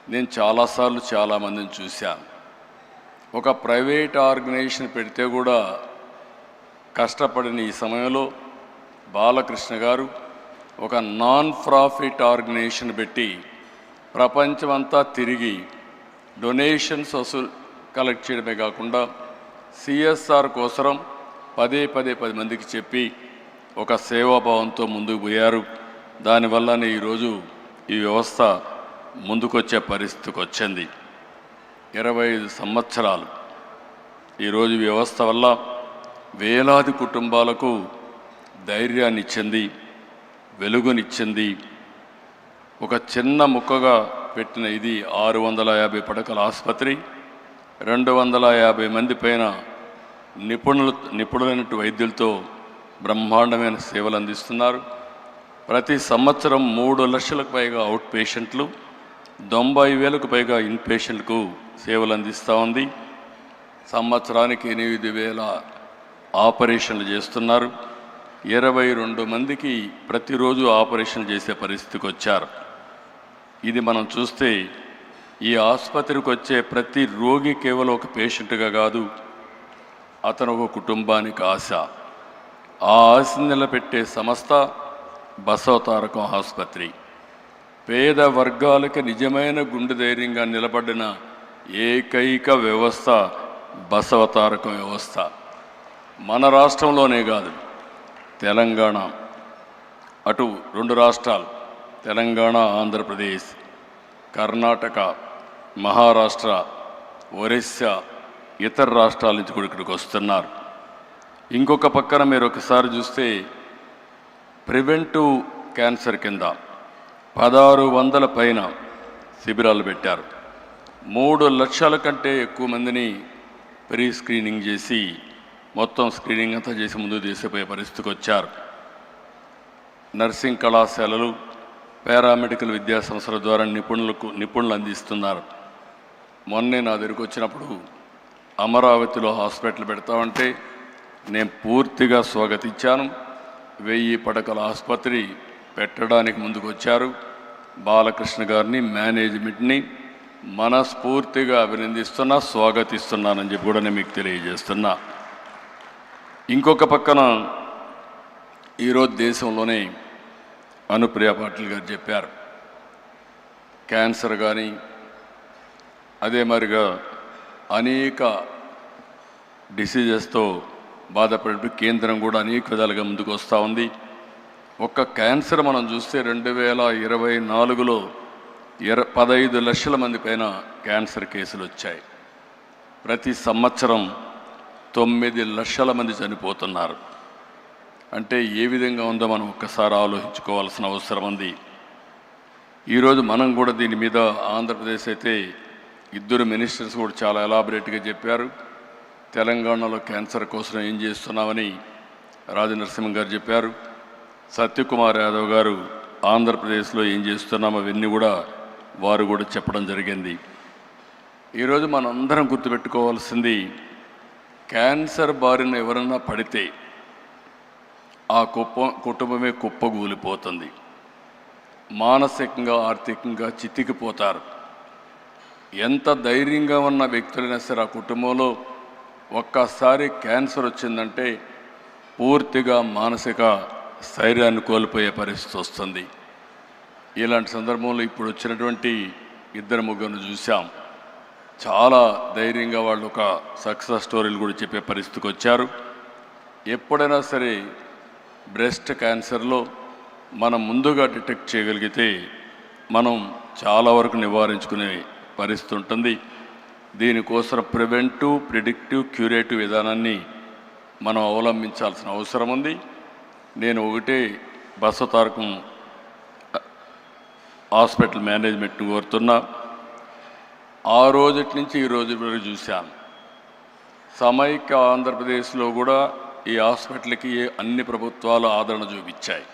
నేను చాలాసార్లు చాలామందిని చూశాను. ఒక ప్రైవేట్ ఆర్గనైజేషన్ పెడితే కూడా కష్టపడిన ఈ సమయంలో బాలకృష్ణ గారు ఒక నాన్ ప్రాఫిట్ ఆర్గనైజేషన్ పెట్టి ప్రపంచమంతా తిరిగి డొనేషన్స్ కలెక్ట్ చేయడమే కాకుండా సిఎస్ఆర్ కోసం పదే 10 మందికి చెప్పి ఒక సేవాభావంతో ముందుకు పోయారు. దానివల్లనే ఈరోజు ఈ వ్యవస్థ ముందుకొచ్చే పరిస్థితికి వచ్చింది. 25 సంవత్సరాలు ఈరోజు వ్యవస్థ వల్ల వేలాది కుటుంబాలకు ధైర్యాన్ని ఇచ్చింది, వెలుగునిచ్చింది. ఒక చిన్న ముక్కగా పెట్టిన ఇది 650 పడకల ఆసుపత్రి, 250 మంది పైన నిపుణులైన వైద్యులతో బ్రహ్మాండమైన సేవలు అందిస్తున్నారు. ప్రతి సంవత్సరం 3 లక్షలకు పైగా అవుట్ పేషెంట్లు, 90,000కు పైగా ఇన్ పేషెంట్లకు సేవలు అందిస్తూ ఉంది. సంవత్సరానికి 8,000 ఆపరేషన్లు చేస్తున్నారు. 22 మందికి ప్రతిరోజు ఆపరేషన్ చేసే పరిస్థితికి వచ్చారు. ఇది మనం చూస్తే ఈ ఆసుపత్రికి వచ్చే ప్రతి రోగి కేవలం ఒక పేషెంట్గా కాదు, అతను ఒక కుటుంబానికి ఆశ. ఆ ఆశను నిలబెట్టే సంస్థ బసవతారకం ఆసుపత్రి. పేద వర్గాలకి నిజమైన గుండె ధైర్యంగా నిలబడిన ఏకైక వ్యవస్థ బసవతారకం వ్యవస్థ. మన రాష్ట్రంలోనే కాదు, తెలంగాణ, అటు 2 రాష్ట్రాలు తెలంగాణ, ఆంధ్రప్రదేశ్, కర్ణాటక, మహారాష్ట్ర, ఒరిస్సా, ఇతర రాష్ట్రాల నుంచి కూడా ఇక్కడికి వస్తున్నారు. ఇంకొక పక్కన మీరు ఒకసారి చూస్తే ప్రివెంటివ్ క్యాన్సర్ కింద 1600 పైన శిబిరాలు పెట్టారు. 3 లక్షల కంటే ఎక్కువ మందిని ప్రీ స్క్రీనింగ్ చేసి మొత్తం స్క్రీనింగ్ అంతా చేసి ముందుకు తీసిపోయే పరిస్థితికి వచ్చారు. నర్సింగ్ కళాశాలలు, పారామెడికల్ విద్యా సంస్థల ద్వారా నిపుణులు అందిస్తున్నారు. మొన్నే నా దగ్గరికి వచ్చినప్పుడు అమరావతిలో హాస్పిటల్ పెడతామంటే నేను పూర్తిగా స్వాగతించాను. 1000 పడకల ఆసుపత్రి పెట్టడానికి ముందుకు వచ్చారు. బాలకృష్ణ గారిని, మేనేజ్మెంట్ని మనస్ఫూర్తిగా అభినందిస్తున్నా, స్వాగతిస్తున్నానని చెప్పి కూడా నేను మీకు తెలియజేస్తున్నా. ఇంకొక పక్కన ఈరోజు దేశంలోనే అనుప్రియ పాటిల్ గారు చెప్పారు, క్యాన్సర్ కానీ అదే మరిగా అనేక డిసీజెస్తో బాధపడి కేంద్రం కూడా అనేక విధాలుగా ముందుకు వస్తూ ఉంది. ఒక్క క్యాన్సర్ మనం చూస్తే 2024లో 15 లక్షల మంది పైన క్యాన్సర్ కేసులు వచ్చాయి. ప్రతి సంవత్సరం 9 లక్షల మంది చనిపోతున్నారు. అంటే ఏ విధంగా ఉందో మనం ఒక్కసారి ఆలోచించుకోవాల్సిన అవసరం ఉంది. ఈరోజు మనం కూడా దీని మీద ఆంధ్రప్రదేశ్ అయితే 2 మినిస్టర్స్ కూడా చాలా ఎలాబరేట్గా చెప్పారు. తెలంగాణలో క్యాన్సర్ కోసం ఏం చేస్తున్నామని రాజనరసింహ గారు చెప్పారు. సత్యకుమార్ యాదవ్ గారు ఆంధ్రప్రదేశ్లో ఏం చేస్తున్నామో అవన్నీ కూడా వారు కూడా చెప్పడం జరిగింది. ఈరోజు మనందరం గుర్తుపెట్టుకోవాల్సింది, క్యాన్సర్ బారిన ఎవరన్నా పడితే ఆ కుటుంబమే కుప్పగూలిపోతుంది. మానసికంగా, ఆర్థికంగా చితికిపోతారు. ఎంత ధైర్యంగా ఉన్న వ్యక్తులైనా సరే ఆ కుటుంబంలో ఒక్కసారి క్యాన్సర్ వచ్చిందంటే పూర్తిగా మానసిక స్థైర్యాన్ని కోల్పోయే పరిస్థితి వస్తుంది. ఇలాంటి సందర్భంలో ఇప్పుడు వచ్చినటువంటి ఇద్దరు ముగ్గురు చూసాం. చాలా ధైర్యంగా వాళ్ళు ఒక సక్సెస్ స్టోరీలు కూడా చెప్పే పరిస్థితికి వచ్చారు. ఎప్పుడైనా సరే బ్రెస్ట్ క్యాన్సర్లో మనం ముందుగా డిటెక్ట్ చేయగలిగితే మనం చాలా వరకు నివారించుకునే పరిస్థితి ఉంటుంది. దీనికోసం ప్రివెంటివ్, ప్రిడిక్టివ్, క్యూరేటివ్ విధానాన్ని మనం అవలంబించాల్సిన అవసరం ఉంది. నేను ఒకటే బసవతారకం హాస్పిటల్ మేనేజ్మెంట్ని కోరుతున్నా. ఆ రోజు నుంచి ఈ రోజు వరకు చూశాను. సమైక్య ఆంధ్రప్రదేశ్లో కూడా ఈ హాస్పిటల్కి అన్ని ప్రభుత్వాలు ఆదరణ చూపించాయి.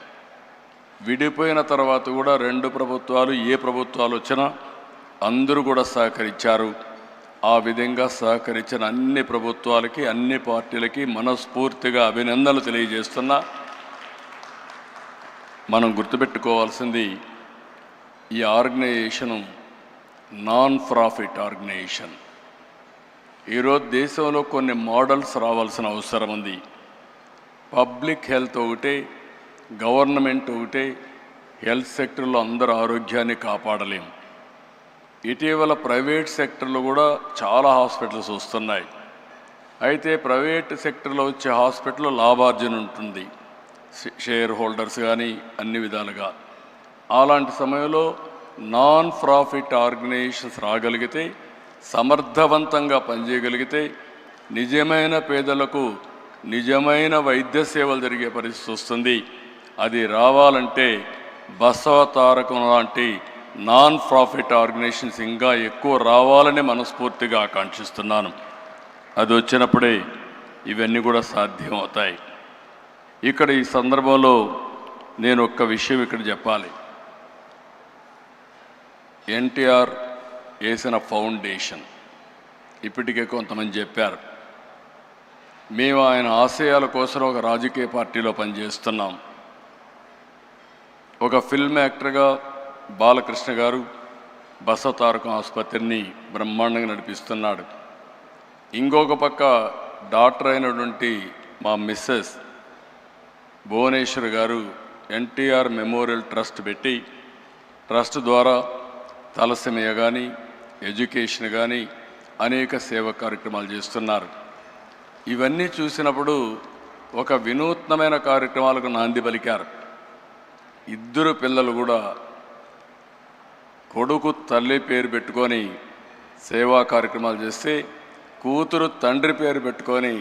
విడిపోయిన తర్వాత కూడా రెండు ప్రభుత్వాలు, ఏ ప్రభుత్వాలు వచ్చినా అందరూ కూడా సహకరించారు. ఆ విధంగా సహకరించిన అన్ని ప్రభుత్వాలకి, అన్ని పార్టీలకి మనస్ఫూర్తిగా అభినందనలు తెలియజేస్తున్నా. మనం గుర్తుపెట్టుకోవాల్సింది, ఈ ఆర్గనైజేషను నాన్ ప్రాఫిట్ ఆర్గనైజేషన్. ఈరోజు దేశంలో కొన్ని మోడల్స్ రావాల్సిన అవసరం ఉంది. పబ్లిక్ హెల్త్ ఒకటే, గవర్నమెంట్ ఒకటే, హెల్త్ సెక్టర్లో అందరూ ఆరోగ్యాన్ని కాపాడలేం. ఇటీవల ప్రైవేట్ సెక్టర్లో కూడా చాలా హాస్పిటల్స్ వస్తున్నాయి. అయితే ప్రైవేట్ సెక్టర్లో వచ్చే హాస్పిటల్లో లాభార్జన ఉంటుంది, షేర్ హోల్డర్స్ కానీ అన్ని విధాలుగా. అలాంటి సమయంలో నాన్ ప్రాఫిట్ ఆర్గనైజేషన్స్ రాగలిగితే, సమర్థవంతంగా పనిచేయగలిగితే నిజమైన పేదలకు నిజమైన వైద్య సేవలు జరిగే పరిస్థితి వస్తుంది. అది రావాలంటే బసవతారకం లాంటి నాన్ ప్రాఫిట్ ఆర్గనైజేషన్స్ ఇంకా ఎక్కువ రావాలని మనస్ఫూర్తిగా ఆకాంక్షిస్తున్నాను. అది వచ్చినప్పుడే ఇవన్నీ కూడా సాధ్యం అవుతాయి. ఇక్కడ ఈ సందర్భంలో నేను ఒక్క విషయం ఇక్కడ చెప్పాలి. ఎన్టీఆర్ వేసిన ఫౌండేషన్ ఇప్పటికే కొంతమంది చెప్పారు. మేము ఆయన ఆశయాల కోసం ఒక రాజకీయ పార్టీలో పనిచేస్తున్నాం. ఒక ఫిల్మ్ యాక్టర్గా బాలకృష్ణ గారు బసవతారకం ఆసుపత్రిని బ్రహ్మాండంగా నడిపిస్తున్నాడు. ఇంకొక పక్క డాక్టర్ అయినటువంటి మా మిస్సెస్ భువనేశ్వర్ గారు ఎన్టీఆర్ మెమోరియల్ ట్రస్ట్ పెట్టి, ట్రస్ట్ ద్వారా తలసీమియా కానీ, ఎడ్యుకేషన్ కానీ అనేక సేవా కార్యక్రమాలు చేస్తున్నారు. ఇవన్నీ చూసినప్పుడు ఒక వినూత్నమైన కార్యక్రమాలకు నాంది పలికారు. ఇద్దరు పిల్లలు కూడా కొడుకు తల్లి పేరు పెట్టుకొని సేవా కార్యక్రమాలు చేస్తే, కూతురు తండ్రి పేరు పెట్టుకొని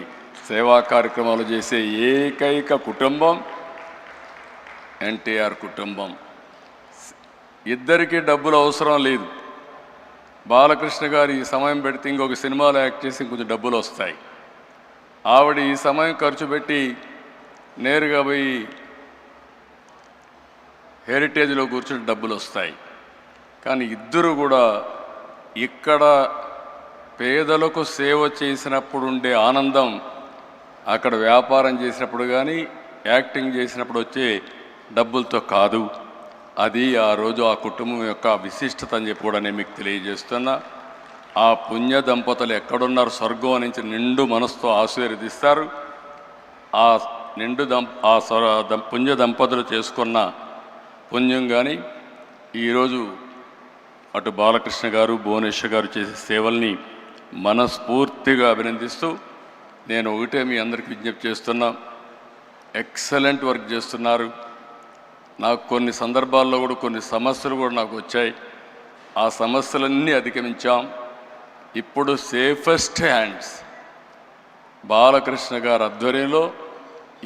సేవా కార్యక్రమాలు చేసే ఏకైక కుటుంబం ఎన్టీఆర్ కుటుంబం. ఇద్దరికీ డబ్బులు అవసరం లేదు. బాలకృష్ణ గారు ఈ సమయం పెడితే ఇంకొక సినిమాలో యాక్ట్ చేసి కొంచెం డబ్బులు వస్తాయి. ఆవిడ ఈ సమయం ఖర్చు పెట్టి నేరుగా పోయి హెరిటేజ్లో కూర్చుని డబ్బులు వస్తాయి. కానీ ఇద్దరు కూడా ఇక్కడ పేదలకు సేవ చేసినప్పుడు ఉండే ఆనందం అక్కడ వ్యాపారం చేసినప్పుడు కానీ, యాక్టింగ్ చేసినప్పుడు వచ్చే డబ్బులతో కాదు. అది ఆ రోజు ఆ కుటుంబం యొక్క విశిష్టత అని చెప్పి కూడా నేను మీకు తెలియజేస్తున్నా. ఆ పుణ్య దంపతులు ఎక్కడున్నారు, స్వర్గం నుంచి నిండు మనసుతో ఆశీర్వదిస్తారు. ఆ పుణ్య దంపతులు చేసుకున్న పుణ్యం కానీ ఈరోజు అటు బాలకృష్ణ గారు, భువనేశ్వర్ గారు చేసే సేవల్ని మనస్ఫూర్తిగా అభినందిస్తూ నేను ఒకటే మీ అందరికీ విజ్ఞప్తి చేస్తున్నా. ఎక్సలెంట్ వర్క్ చేస్తున్నారు. నాకు కొన్ని సందర్భాల్లో కూడా కొన్ని సమస్యలు కూడా నాకు వచ్చాయి. ఆ సమస్యలన్నీ అధిగమించాం. ఇప్పుడు సేఫెస్ట్ హ్యాండ్స్ బాలకృష్ణ గారి ఆధ్వర్యంలో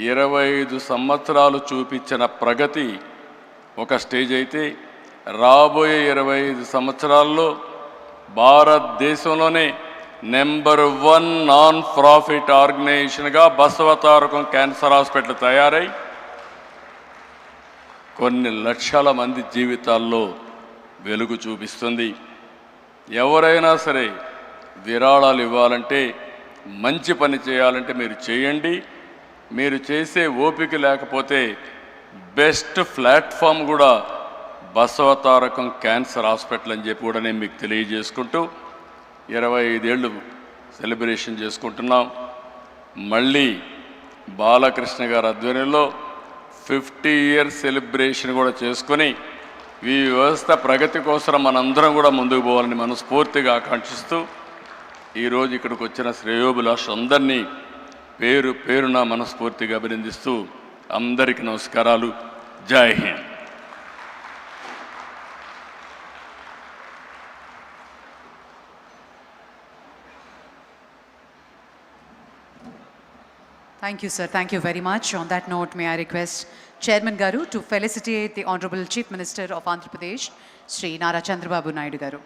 25 సంవత్సరాలు చూపించిన ప్రగతి ఒక స్టేజ్ అయితే, రాబోయే 25 సంవత్సరాల్లో భారతదేశంలోనే నెంబర్ 1 నాన్ ప్రాఫిట్ ఆర్గనైజేషన్గా బసవతారకం క్యాన్సర్ హాస్పిటల్ తయారై కొన్ని లక్షల మంది జీవితాల్లో వెలుగు చూపిస్తుంది. ఎవరైనా సరే విరాళాలు ఇవ్వాలంటే, మంచి పని చేయాలంటే మీరు చేయండి. మీరు చేసే ఓపిక లేకపోతే బెస్ట్ ప్లాట్ఫామ్ కూడా బసవతారకం క్యాన్సర్ హాస్పిటల్ అని చెప్పి కూడా నేను మీకు తెలియజేసుకుంటూ 25 ఏళ్ళు సెలబ్రేషన్ చేసుకుంటున్నాం. మళ్ళీ బాలకృష్ణ గారి ఆధ్వర్యంలో 50 ఇయర్స్ సెలబ్రేషన్ కూడా చేసుకొని ఈ వ్యవస్థ ప్రగతి కోసం మనందరం కూడా ముందుకు పోవాలని మనస్ఫూర్తిగా ఆకాంక్షిస్తూ ఈరోజు ఇక్కడికి వచ్చిన శ్రేయోభిలాషులందరినీ పేరు పేరున మనస్ఫూర్తిగా అభినందిస్తూ అందరికీ నమస్కారాలు. జై Hind. Thank you, sir. Thank you very much. On that note, may I request Chairman Garu to felicitate the Honorable Chief Minister of Andhra Pradesh, Sri Nara Chandrababu Naidu Garu.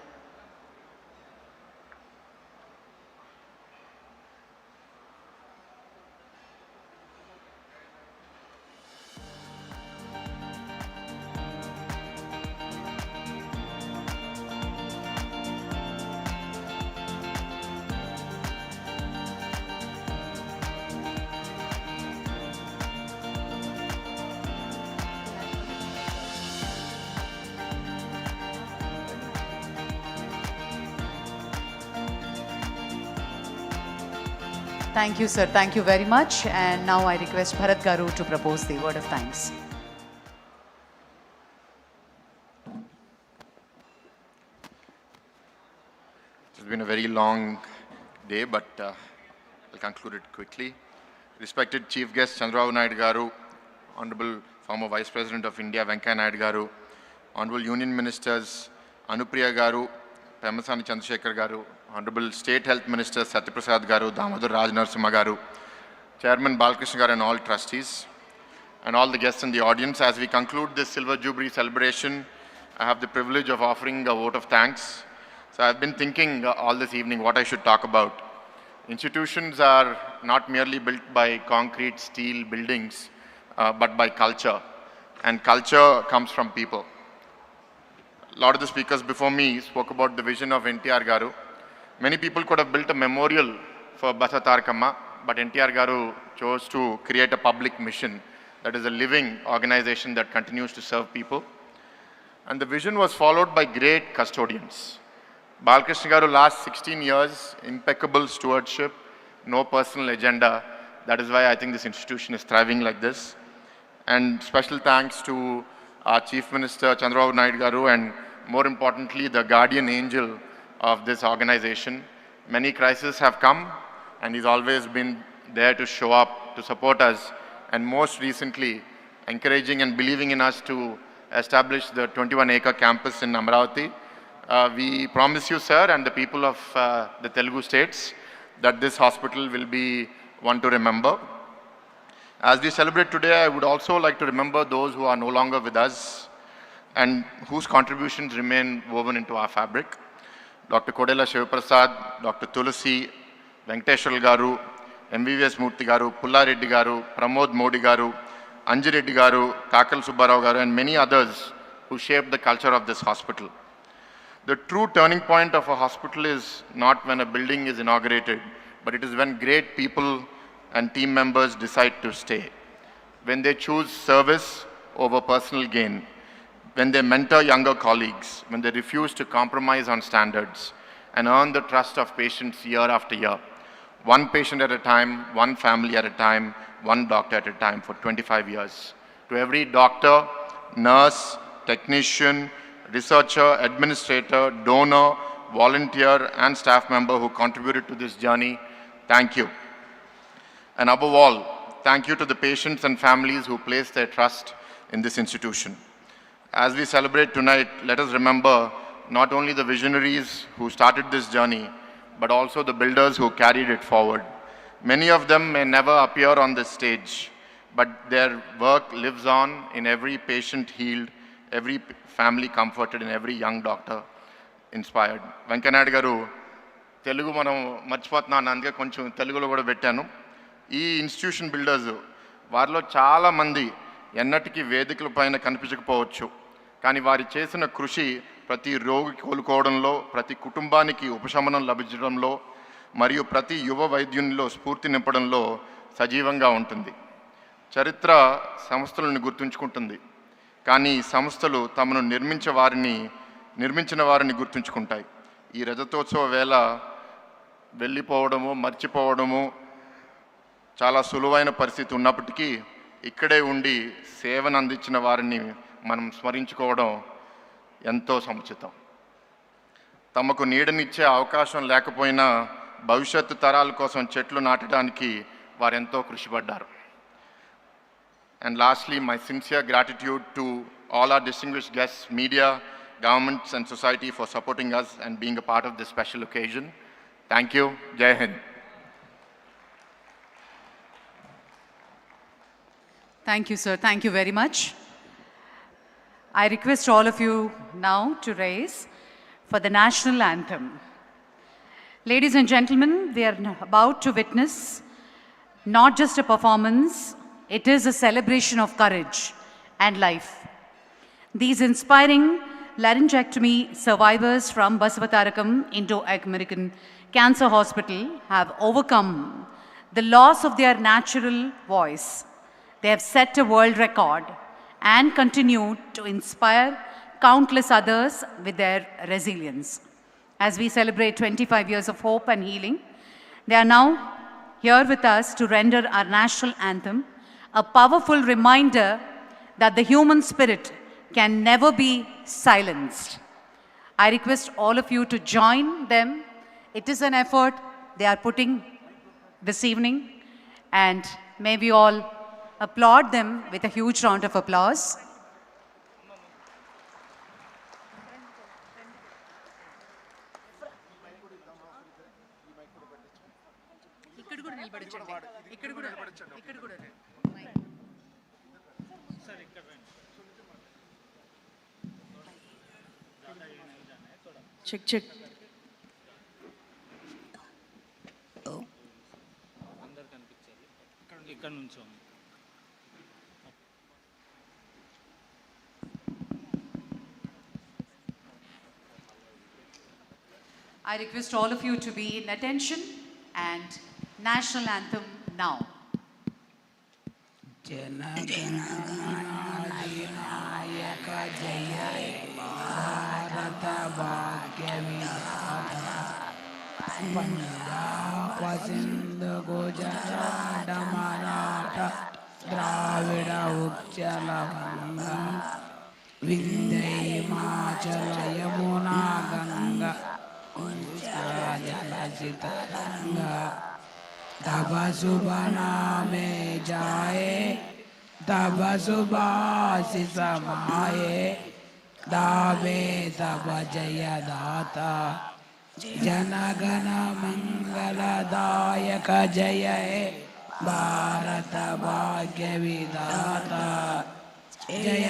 Thank you, sir. Thank you very much. And now I request Bharat Garu to propose the word of thanks. It's been a very long day, but I'll conclude it quickly. Respected Chief Guest Chandrababu Naidu Garu, Honorable former Vice President of India Venkaiah Naidu Garu, Honorable Union Ministers Anupriya Garu, Pemasani Chandrasekhar Garu, Honorable State Health Minister Satyaprasad Garu, Damodar Raj Narasimha Garu, Chairman Balakrishna Garu and all trustees, and all the guests in the audience. As we conclude this Silver Jubilee celebration, I have the privilege of offering a vote of thanks. So I've been thinking all this evening what I should talk about. Institutions are not merely built by concrete, steel buildings, but by culture. And culture comes from people. A lot of the speakers before me spoke about the vision of NTR Garu. Many people could have built a memorial for Basavatarakam, but NTR Garu chose to create a public mission that is a living organization that continues to serve people. And the vision was followed by great custodians. Balakrishna Garu, last 16 years, impeccable stewardship, no personal agenda. That is why I think this institution is thriving like this. And special thanks to our Chief Minister Chandrababu Naidu Garu, and more importantly, the guardian angel of this organization. Many crises have come, and he's always been there to show up, to support us, and most recently, encouraging and believing in us to establish the 21-acre campus in Amravati. We promise you, sir, and the people of the Telugu states, that this hospital will be one to remember. As we celebrate today, I would also like to remember those who are no longer with us and whose contributions remain woven into our fabric. Dr. Kodela Shivaprasad, Dr. Tulasi, Venkateshwar Garu, MVVS Murthy Garu, Pulla Reddy Garu, Pramod Modi Garu, Anji Reddy Garu, Kakal Subbarao Garu, and many others who shaped the culture of this hospital. The true turning point of a hospital is not when a building is inaugurated, but it is when great people and team members decide to stay, when they choose service over personal gain, when they mentor younger colleagues, when they refuse to compromise on standards and earn the trust of patients year after year. One patient at a time, one family at a time, one doctor at a time for 25 years. To every doctor, nurse, technician, researcher, administrator, donor, volunteer and staff member who contributed to this journey, thank you. And above all, thank you to the patients and families who placed their trust in this institution. As we celebrate tonight, let us remember not only the visionaries who started this journey, but also the builders who carried it forward. Many of them may never appear on this stage, but their work lives on in every patient healed, every family comforted, and every young doctor inspired. Venkaiah Naidu Garu, Telugu మనం మర్చిపోతున్నాను, అందుకే కొంచెం తెలుగులో కూడా పెట్టాను. ఈ institution builders వారిలో చాలామంది ఎన్నటికీ వేదికల పైన కనిపించకపోవచ్చు, కానీ వారి చేసిన కృషి ప్రతి రోగి కోలుకోవడంలో, ప్రతి కుటుంబానికి ఉపశమనం లభించడంలో మరియు ప్రతి యువ వైద్యునిలో స్ఫూర్తి నింపడంలో సజీవంగా ఉంటుంది. చరిత్ర సంస్థలను గుర్తుంచుకుంటుంది, కానీ సంస్థలు తమను నిర్మించిన వారిని గుర్తుంచుకుంటాయి. ఈ రజతోత్సవ వేళ వెళ్ళిపోవడము, మర్చిపోవడము చాలా సులువైన పరిస్థితి ఉన్నప్పటికీ ఇక్కడే ఉండి సేవను అందించిన వారిని మనం స్మరించుకోవడం ఎంతో సముచితం. తమకు నీడనిచ్చే అవకాశం లేకపోయినా భవిష్యత్తు తరాల కోసం చెట్లు నాటడానికి వారెంతో కృషిపడ్డారు. And lastly, my sincere gratitude to all our distinguished guests, media, governments and society for supporting us and being a part of this special occasion. Thank you. Jai Hind. Thank you, sir. Thank you very much. I request all of you now to raise for the national anthem. Ladies and gentlemen, we are about to witness not just a performance, it is a celebration of courage and life. These inspiring laryngectomy survivors from Basavatarakam Indo-American Cancer Hospital have overcome the loss of their natural voice. They have set a world record and continue to inspire countless others with their resilience. As we celebrate 25 years of hope and healing, they are now here with us to render our national anthem, a powerful reminder that the human spirit can never be silenced. I request all of you to join them. It is an effort they are putting this evening, and may we all applaud them with a huge round of applause. Check. I request all of you to be in attention and national anthem now. Sindhu గుజరాట Maratha ద్రావిడ ఉచ్చల వంగ వింధ్య హిమాచల యమునా గంగ జల చితరంగ तब शुभ नामे जाए तब शुभाशिष समाए दावे तब जय दाता जनगण मंगलदायक जय हे भारत भाग्य विधाता जय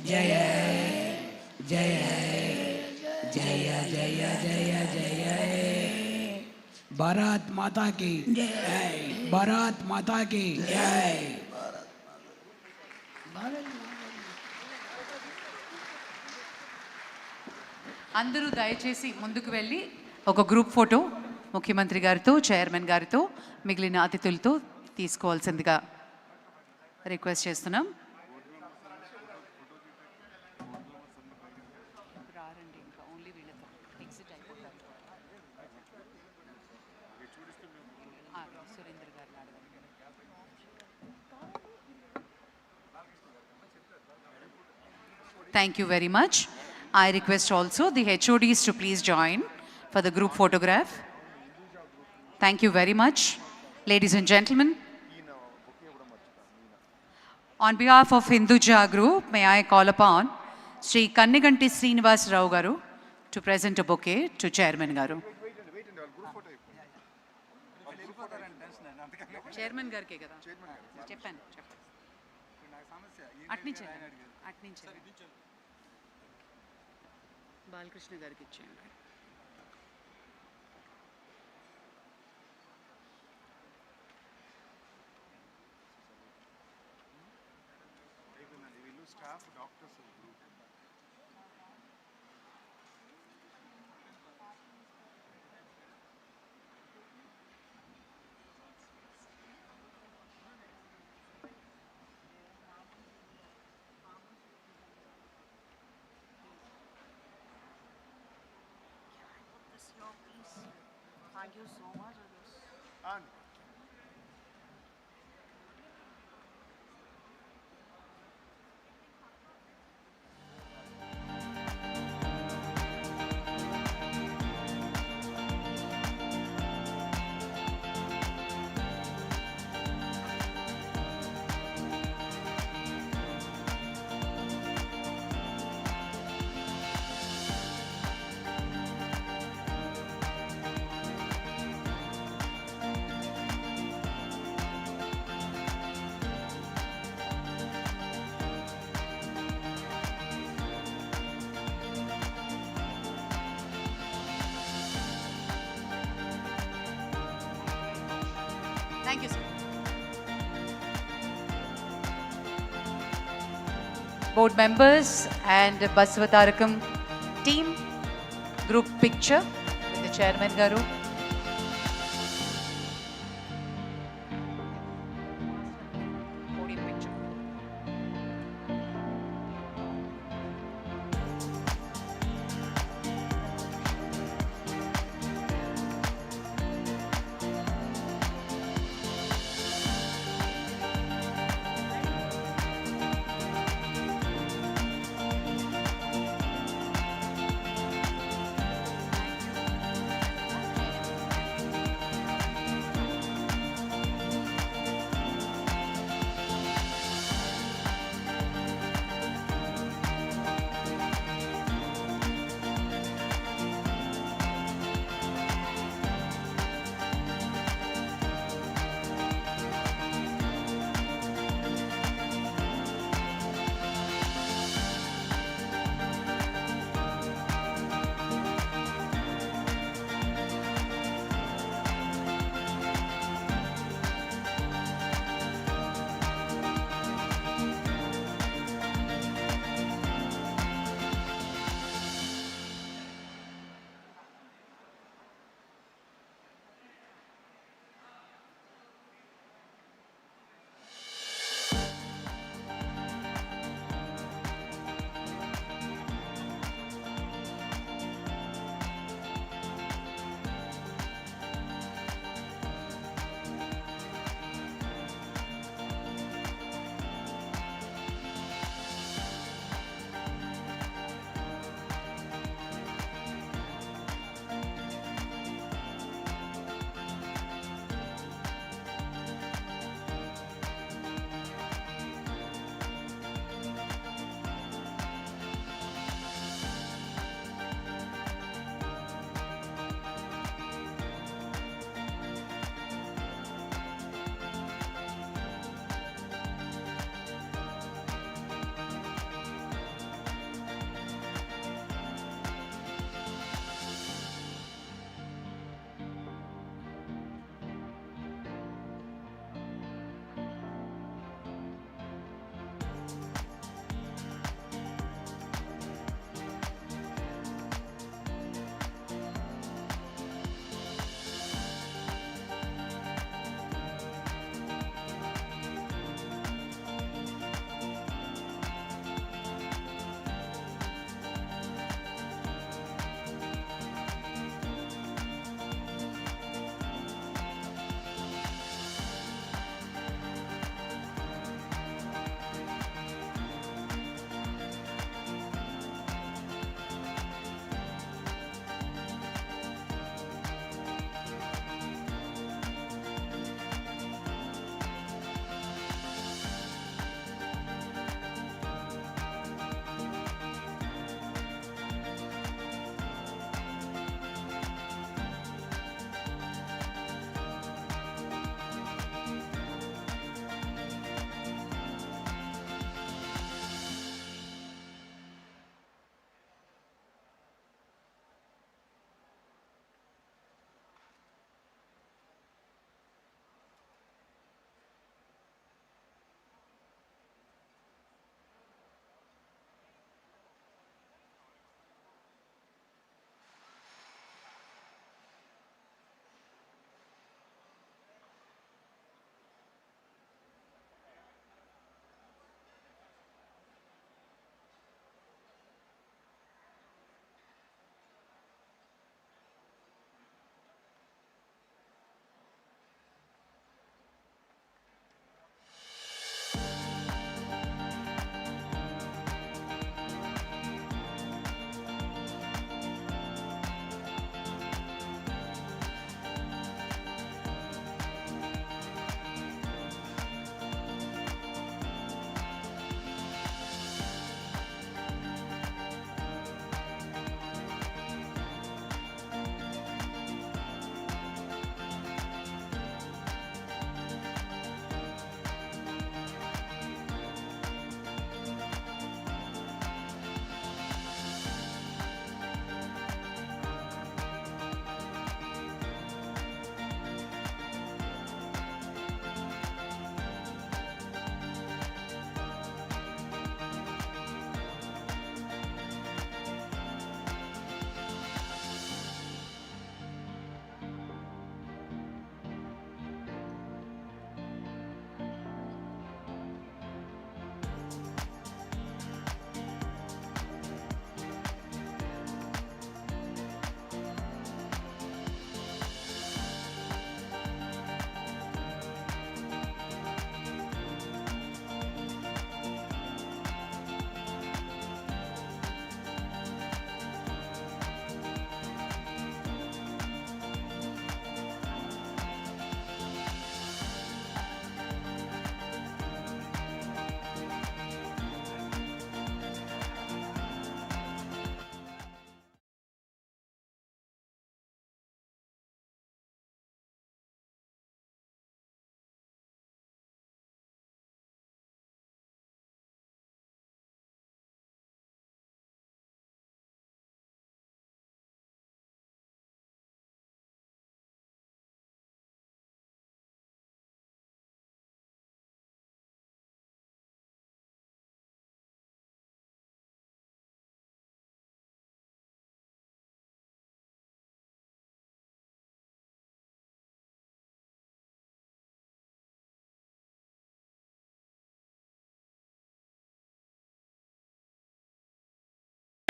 जय जय जय जय जय जय भारत माता की जय भारत माता की जय అందరూ దయచేసి ముందుకు వెళ్ళి ఒక గ్రూప్ ఫోటో ముఖ్యమంత్రి గారితో చైర్మన్ గారితో మిగిలిన అతిథులతో తీసుకోవాల్సిందిగా రిక్వెస్ట్ చేస్తున్నాం. Thank you very much. I request also the HODs to please join for the group photograph. Thank you very much. Ladies and gentlemen, on behalf of Hinduja Group, may I call upon Sri Kanniganti Srinivas Rao Garu to present a bouquet to Chairman Garu. Chairman Garu ke kada? Cheppan. Atni Balakrishna గారికి ఇచ్చేయండి. Thank you so much. Thank you, sir. Board members and Basavatarakam team, group picture with the chairman garu. Podium picture.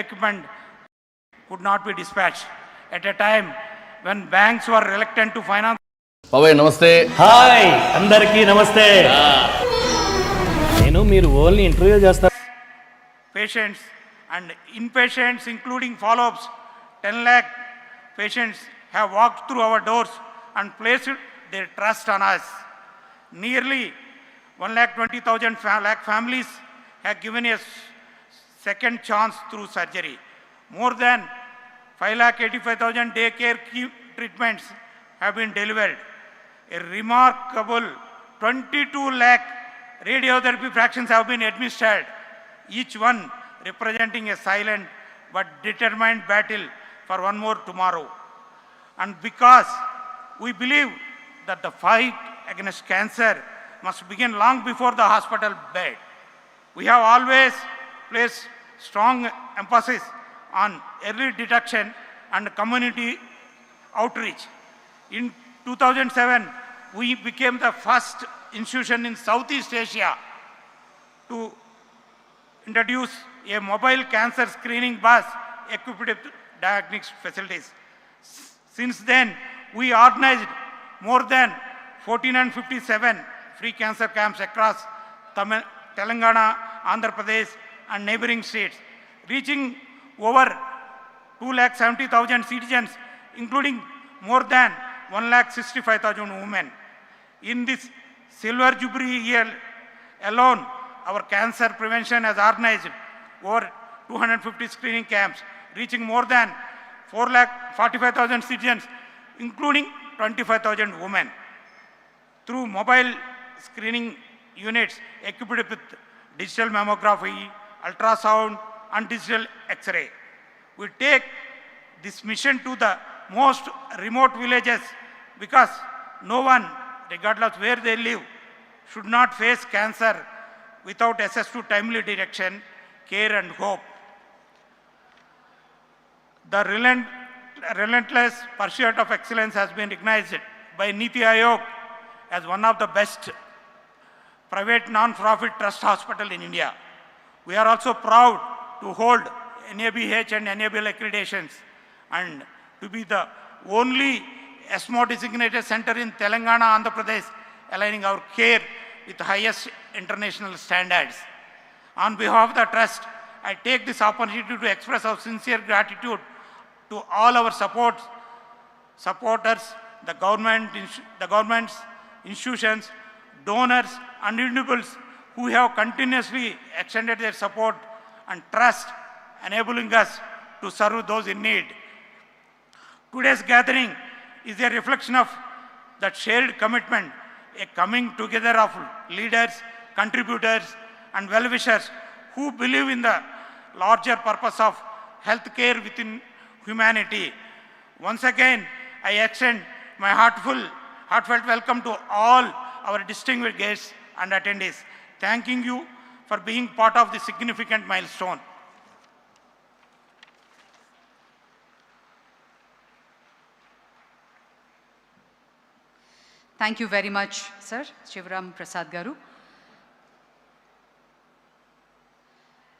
equipment could not be dispatched at a time when banks were reluctant to finance. బాబాయ్ నమస్తే. Hi అందరికీ నమస్తే. నేను మీరు only interview చేస్తారు. Patients and inpatients, including follow-ups, 10 lakh patients have walked through our doors and placed their trust on us. Nearly 1,20,000 families have given a second chance through surgery. More than 5,85,000 daycare treatments have been delivered. A remarkable 22 lakh radiotherapy fractions have been administered, each one representing a silent but determined battle for one more tomorrow. And because we believe that the fight against cancer must begin long before the hospital bed, we have always placed strong emphasis on early detection and community outreach. In 2007, we became the first institution in Southeast Asia to introduce a mobile cancer screening bus equipped with diagnostic facilities. Since then, we organized more than 1,457 free cancer camps across Telangana, Andhra Pradesh and neighboring states, reaching over 2,70,000 citizens, including more than 1,65,000 women. In this Silver Jubilee year alone, our cancer prevention has organized over 250 screening camps, reaching more than 4,45,000 citizens, including 25,000 women. Through mobile screening units equipped with digital mammography, ultrasound and digital X-ray, we take this mission to the most remote villages because no one, regardless where they live, should not face cancer without access to timely detection, care and hope. The relentless pursuit of excellence has been recognized by Niti Aayog as one of the best private non-profit trust hospital in India. We are also proud to hold NABH and NABL accreditations and to be the only ESMO designated center in Telangana, Andhra Pradesh, aligning our care with the highest international standards. On behalf of the trust, I take this opportunity to express our sincere gratitude to all our supporters, the governments, institutions, donors and individuals who have continuously extended their support and trust, enabling us to serve those in need. Today's gathering is a reflection of that shared commitment, a coming together of leaders, contributors and well-wishers who believe in the larger purpose of healthcare within humanity. Once again, I extend my heartfelt welcome to all our distinguished guests and attendees, thanking you for being part of this significant milestone. Thank you very much, sir. Shivaram Prasad Garu.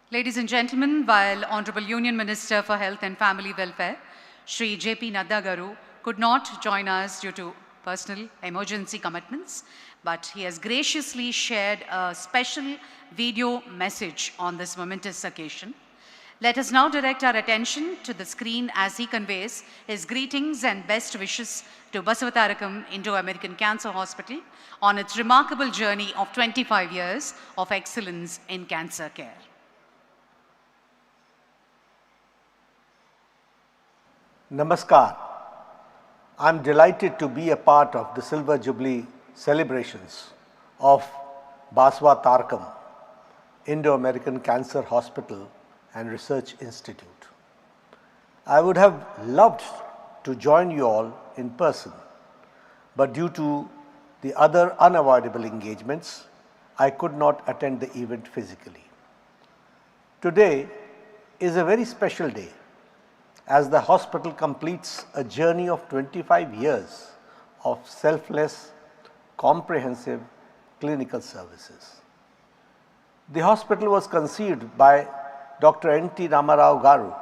Ladies and gentlemen, while Honorable Union Minister for Health and Family Welfare, Shri J.P. Nadda Garu, could not join us due to personal emergency commitments, but he has graciously shared a special video message on this momentous occasion. Let us now direct our attention to the screen as he conveys his greetings and best wishes to Basavatarakam Indo-American Cancer Hospital on its remarkable journey of 25 years of excellence in cancer care. Namaskar. I'm delighted to be a part of the Silver Jubilee celebrations of Basavatarakam Indo-American Cancer Hospital and Research Institute. I would have loved to join you all in person, but due to the other unavoidable engagements, I could not attend the event physically. Today is a very special day as the hospital completes a journey of 25 years of selfless, comprehensive clinical services. The hospital was conceived by Dr. N.T. Ramarao Garu,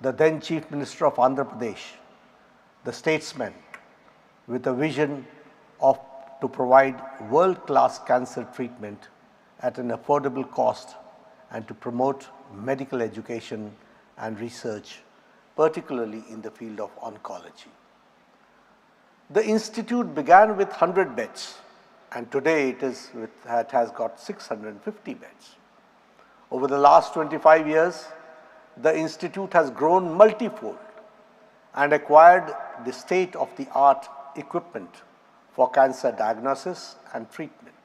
the then Chief Minister of Andhra Pradesh, the statesman with a vision to provide world-class cancer treatment at an affordable cost and to promote medical education and research, particularly in the field of oncology. The institute began with 100 beds and today it has got 650 beds. Over the last 25 years, the institute has grown multifold and acquired the state-of-the-art equipment for cancer diagnosis and treatment.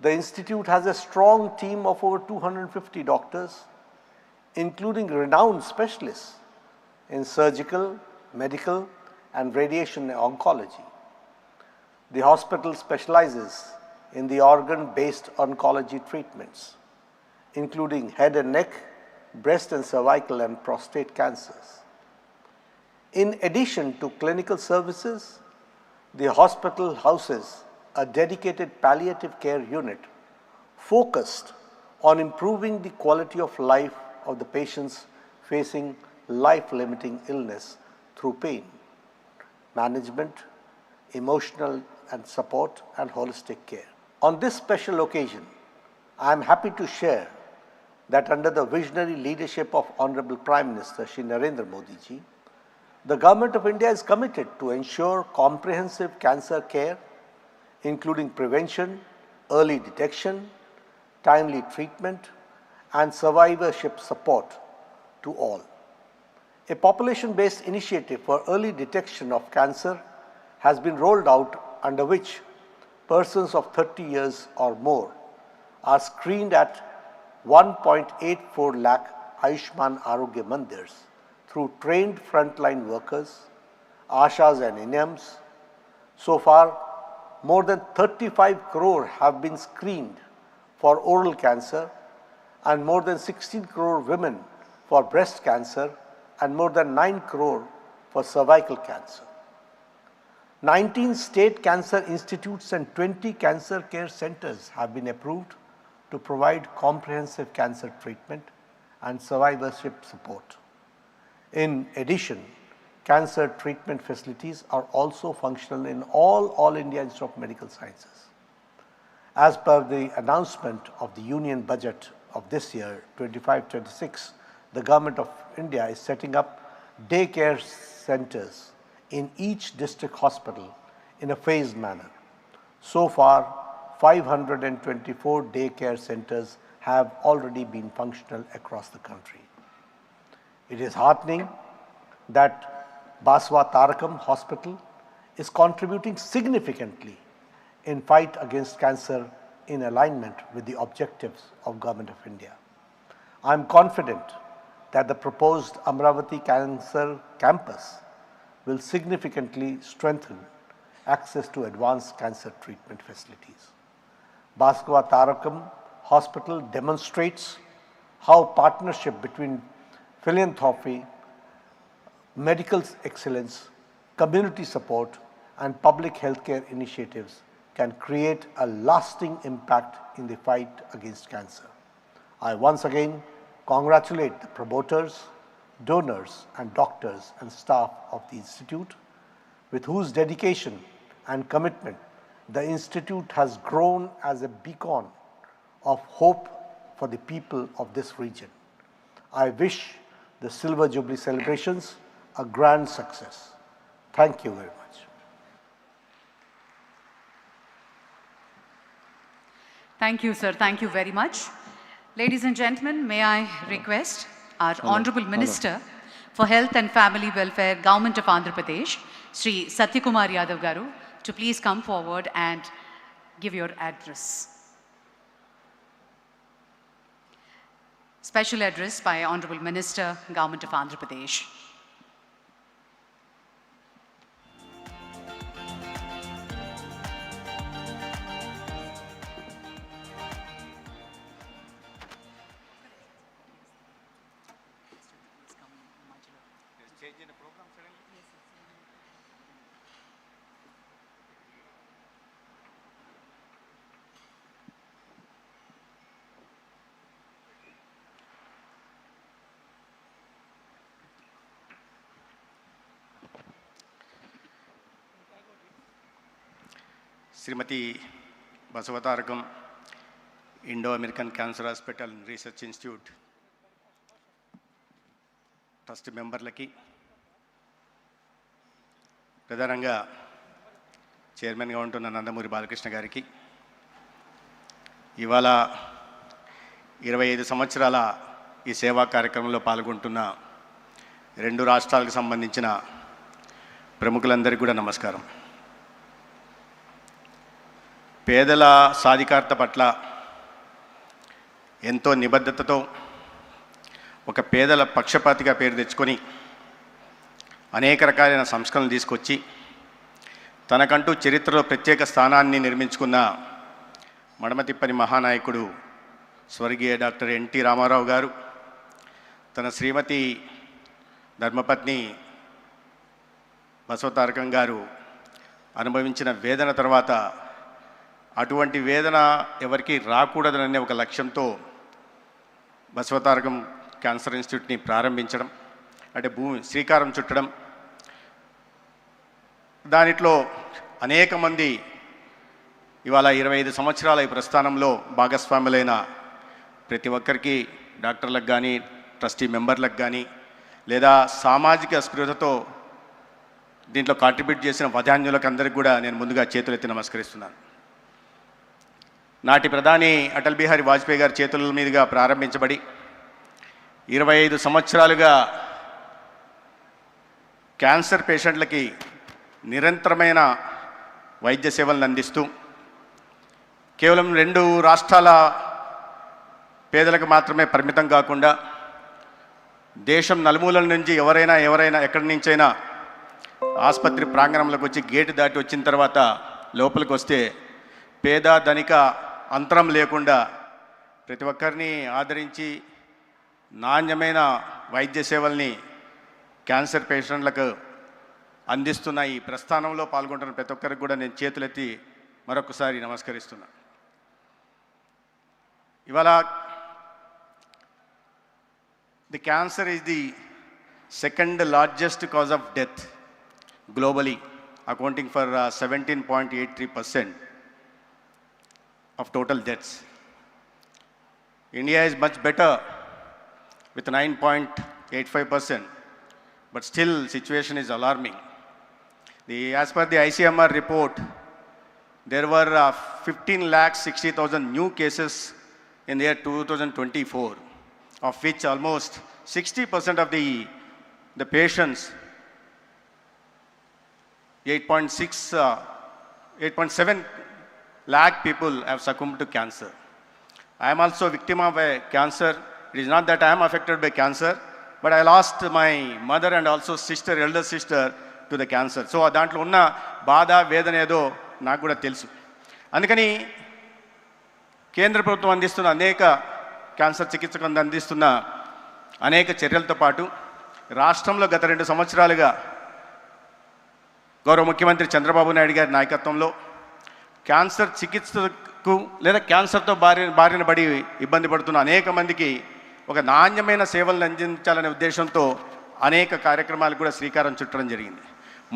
The institute has a strong team of over 250 doctors, including renowned specialists in surgical, medical, and radiation oncology. The hospital specializes in the organ-based oncology treatments, including head and neck, breast and cervical and prostate cancers. In addition to clinical services, the hospital houses a dedicated palliative care unit focused on improving the quality of life of the patients facing life-limiting illness through pain, management, emotional and support, and holistic care. On this special occasion, I am happy to share that under the visionary leadership of Honorable Prime Minister Shri Narendra Modi ji, the Government of India is committed to ensure comprehensive cancer care, including prevention, early detection, timely treatment, and survivorship support to all. A population-based initiative for early detection of cancer has been rolled out, under which persons of 30 years or more are screened at 1.84 lakh Ayushman Arogya Mandirs through trained frontline workers, Ashas and INEMs. So far, more than 35 crore have been screened for oral cancer and more than 16 crore women for breast cancer and more than 9 crore for cervical cancer. 19 state cancer institutes and 20 cancer care centers have been approved to provide comprehensive cancer treatment and survivorship support. In addition, cancer treatment facilities are also functional in all India Institute of Medical Sciences. As per the announcement of the Union Budget of this year, 25-26, the Government of India is setting up daycare centers in each district hospital in a phased manner. So far, 524 daycare centers have already been functional across the country. It is heartening that Basavatarakam Hospital is contributing significantly in fight against cancer in alignment with the objectives of Government of India. I am confident that the proposed Amravati Cancer Campus will significantly strengthen access to advanced cancer treatment facilities. Basavatarakam Hospital demonstrates how partnership between philanthropy, medical excellence, community support, and public healthcare initiatives can create a lasting impact in the fight against cancer. I once again congratulate the promoters, donors, and doctors and staff of the Institute, with whose dedication and commitment the Institute has grown as a beacon of hope for the people of this region. I wish the Silver Jubilee celebrations a grand success. Thank you very much. Thank you, sir. Thank you very much. Ladies and gentlemen, may I request our Honorable Minister for Health and Family Welfare, Government of Andhra Pradesh, Sri Satyakumar Yadav Garu, to please come forward and give your address. Special address by Honorable Minister, Government of Andhra Pradesh. Shrimati Basavatarakam Indo American cancer hospital research institute trust మెంబర్లకి, ప్రధానంగా చైర్మన్గా ఉంటున్న నందమూరి బాలకృష్ణ గారికి, ఇవాళ 25 సంవత్సరాల ఈ సేవా కార్యక్రమంలో పాల్గొంటున్న 2 రాష్ట్రాలకు సంబంధించిన ప్రముఖులందరికీ కూడా నమస్కారం. పేదల సాధికారత పట్ల ఎంతో నిబద్ధతతో ఒక పేదల పక్షపాతిగా పేరు తెచ్చుకొని అనేక రకాలైన సంస్కరణలు తీసుకొచ్చి తనకంటూ చరిత్రలో ప్రత్యేక స్థానాన్ని నిర్మించుకున్న మడమతిప్పని మహానాయకుడు స్వర్గీయ డాక్టర్ ఎన్టీ రామారావు గారు తన శ్రీమతి ధర్మపత్ని బసవతారకం గారు అనుభవించిన వేదన తర్వాత అటువంటి వేదన ఎవరికి రాకూడదనే ఒక లక్ష్యంతో బసవతారకం క్యాన్సర్ ఇన్స్టిట్యూట్ని ప్రారంభించడం, అంటే శ్రీకారం చుట్టడం, దానిట్లో అనేక మంది ఇవాళ 25 సంవత్సరాల ఈ ప్రస్థానంలో భాగస్వాములైన ప్రతి ఒక్కరికి, డాక్టర్లకు కానీ, ట్రస్టీ మెంబర్లకు కానీ, లేదా సామాజిక స్పృహతో దీంట్లో కాంట్రిబ్యూట్ చేసిన వధాన్యులకు అందరికీ కూడా నేను ముందుగా చేతులెత్తి నమస్కరిస్తున్నాను. నాటి ప్రధాని అటల్ బిహారీ వాజ్పేయి గారి చేతుల మీదుగా ప్రారంభించబడి 25 సంవత్సరాలుగా క్యాన్సర్ పేషెంట్లకి నిరంతరమైన వైద్య సేవలను అందిస్తూ కేవలం 2 రాష్ట్రాల పేదలకు మాత్రమే పరిమితం కాకుండా దేశం నలుమూలల నుంచి ఎవరైనా ఎక్కడి నుంచైనా ఆసుపత్రి ప్రాంగణంలోకి వచ్చి గేటు దాటి వచ్చిన తర్వాత లోపలికి వస్తే పేద ధనిక అంతరం లేకుండా ప్రతి ఒక్కరిని ఆదరించి నాణ్యమైన వైద్య సేవల్ని క్యాన్సర్ పేషెంట్లకు అందిస్తున్న ఈ ప్రస్థానంలో పాల్గొంటున్న ప్రతి ఒక్కరికి కూడా నేను చేతులెత్తి మరొకసారి నమస్కరిస్తున్నా. ఇవాళ the cancer is the second largest cause of death globally, accounting for 17.83% of total deaths. India is much better with 9.85%, but still situation is alarming. As per the ICMR report, there were 15,60,000 new cases in the year 2024, of which almost 60% of the patients, 8.7 lakh people have succumbed to cancer. I am also a victim of a cancer. It is not that I am affected by cancer, but I lost my mother and also sister, elder sister, to the cancer. So దాంట్లో ఉన్న బాధ వేదన ఏదో నాకు కూడా తెలుసు. అందుకని కేంద్ర ప్రభుత్వం అందిస్తున్న అనేక క్యాన్సర్ చికిత్సకు అందిస్తున్న అనేక చర్యలతో పాటు రాష్ట్రంలో గత 2 సంవత్సరాలుగా గౌరవ ముఖ్యమంత్రి చంద్రబాబు నాయుడు గారి నాయకత్వంలో క్యాన్సర్ చికిత్సకు లేదా క్యాన్సర్తో బారిన పడి ఇబ్బంది పడుతున్న అనేక మందికి ఒక నాణ్యమైన సేవలను అందించాలనే ఉద్దేశంతో అనేక కార్యక్రమాలకు కూడా శ్రీకారం చుట్టడం జరిగింది.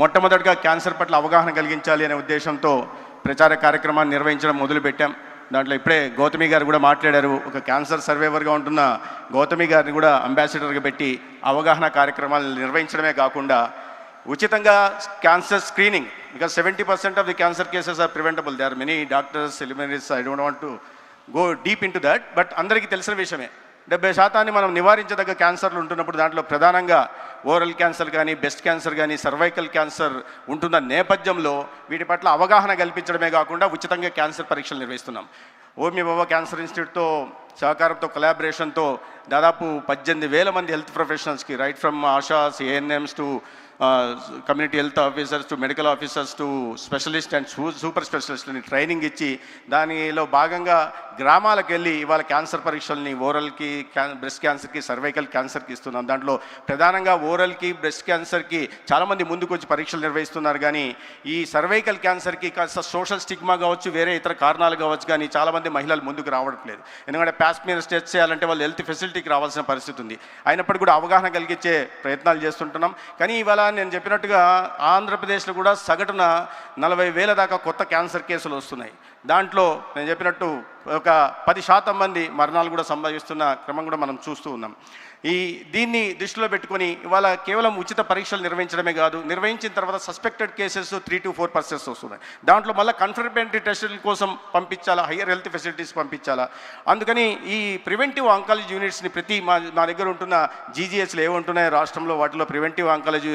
మొట్టమొదటిగా క్యాన్సర్ పట్ల అవగాహన కలిగించాలి అనే ఉద్దేశంతో ప్రచార కార్యక్రమాన్ని నిర్వహించడం మొదలుపెట్టాం. దాంట్లో ఇప్పుడే గౌతమి గారు కూడా మాట్లాడారు. ఒక క్యాన్సర్ సర్వైవర్గా ఉంటున్న గౌతమి గారిని కూడా అంబాసిడర్గా పెట్టి అవగాహన కార్యక్రమాలు నిర్వహించడమే కాకుండా ఉచితంగా cancer screening, because 70% of the cancer cases are preventable. There are many doctors, preliminaries, I don't want to go deep into that, but అందరికీ తెలిసిన విషయమే 70% మనం నివారించదగ్గ క్యాన్సర్లు ఉంటున్నప్పుడు దాంట్లో ప్రధానంగా ఓరల్ క్యాన్సర్ కానీ, బ్రెస్ట్ క్యాన్సర్ కానీ, సర్వైకల్ క్యాన్సర్ ఉంటున్న నేపథ్యంలో వీటి పట్ల అవగాహన కల్పించడమే కాకుండా ఉచితంగా క్యాన్సర్ పరీక్షలు నిర్వహిస్తున్నాం. ఓమి బాబా క్యాన్సర్ ఇన్స్టిట్యూట్తో సహకారంతో, కొలాబరేషన్తో దాదాపు 18,000 మంది హెల్త్ ప్రొఫెషనల్స్కి, right from ASHAs, ANMs to community health officers to medical officers to specialist and super స్పెషలిస్ట్ని ట్రైనింగ్ ఇచ్చి దానిలో భాగంగా గ్రామాలకు వెళ్ళి ఇవాళ క్యాన్సర్ పరీక్షల్ని ఓరల్కి, బ్రెస్ట్ క్యాన్సర్కి, సర్వైకల్ క్యాన్సర్కి ఇస్తున్నాం. దాంట్లో ప్రధానంగా ఓరల్కి, బ్రెస్ట్ క్యాన్సర్కి చాలామంది ముందుకు వచ్చి పరీక్షలు నిర్వహిస్తున్నారు. కానీ ఈ సర్వైకల్ క్యాన్సర్కి కాస్త సోషల్ స్టిగ్మా కావచ్చు, వేరే ఇతర కారణాలు కావచ్చు, కానీ చాలామంది మహిళలు ముందుకు రావట్లేదు. ఎందుకంటే ప్యాస్ మీద టెస్ట్ చేయాలంటే వాళ్ళు హెల్త్ ఫెసిలిటీకి రావాల్సిన పరిస్థితి ఉంది. అయినప్పటికీ కూడా అవగాహన కలిగించే ప్రయత్నాలు చేస్తుంటున్నాం. కానీ ఇవాళ నేను చెప్పినట్టుగా ఆంధ్రప్రదేశ్లో కూడా సగటున 40,000 దాకా కొత్త క్యాన్సర్ కేసులు వస్తున్నాయి. దాంట్లో నేను చెప్పినట్టు ఒక 10% మంది మరణాలు కూడా సంభవిస్తున్న క్రమం కూడా మనం చూస్తూ ఉన్నాం. దీన్ని దృష్టిలో పెట్టుకొని ఇవాళ కేవలం ఉచిత పరీక్షలు నిర్వహించడమే కాదు, నిర్వహించిన తర్వాత సస్పెక్టెడ్ కేసెస్ 3 to 4% వస్తున్నాయి. దాంట్లో మళ్ళీ కన్ఫర్మేటరీ టెస్టుల కోసం పంపించాలా, హయ్యర్ హెల్త్ ఫెసిలిటీస్ పంపించాలా. అందుకని ఈ ప్రివెంటివ్ ఆంకాలజీ యూనిట్స్ని ప్రతి మా దగ్గర ఉంటున్న జీజీహెచ్లు ఏముంటున్నాయో రాష్ట్రంలో వాటిలో ప్రివెంటివ్ ఆంకాలజీ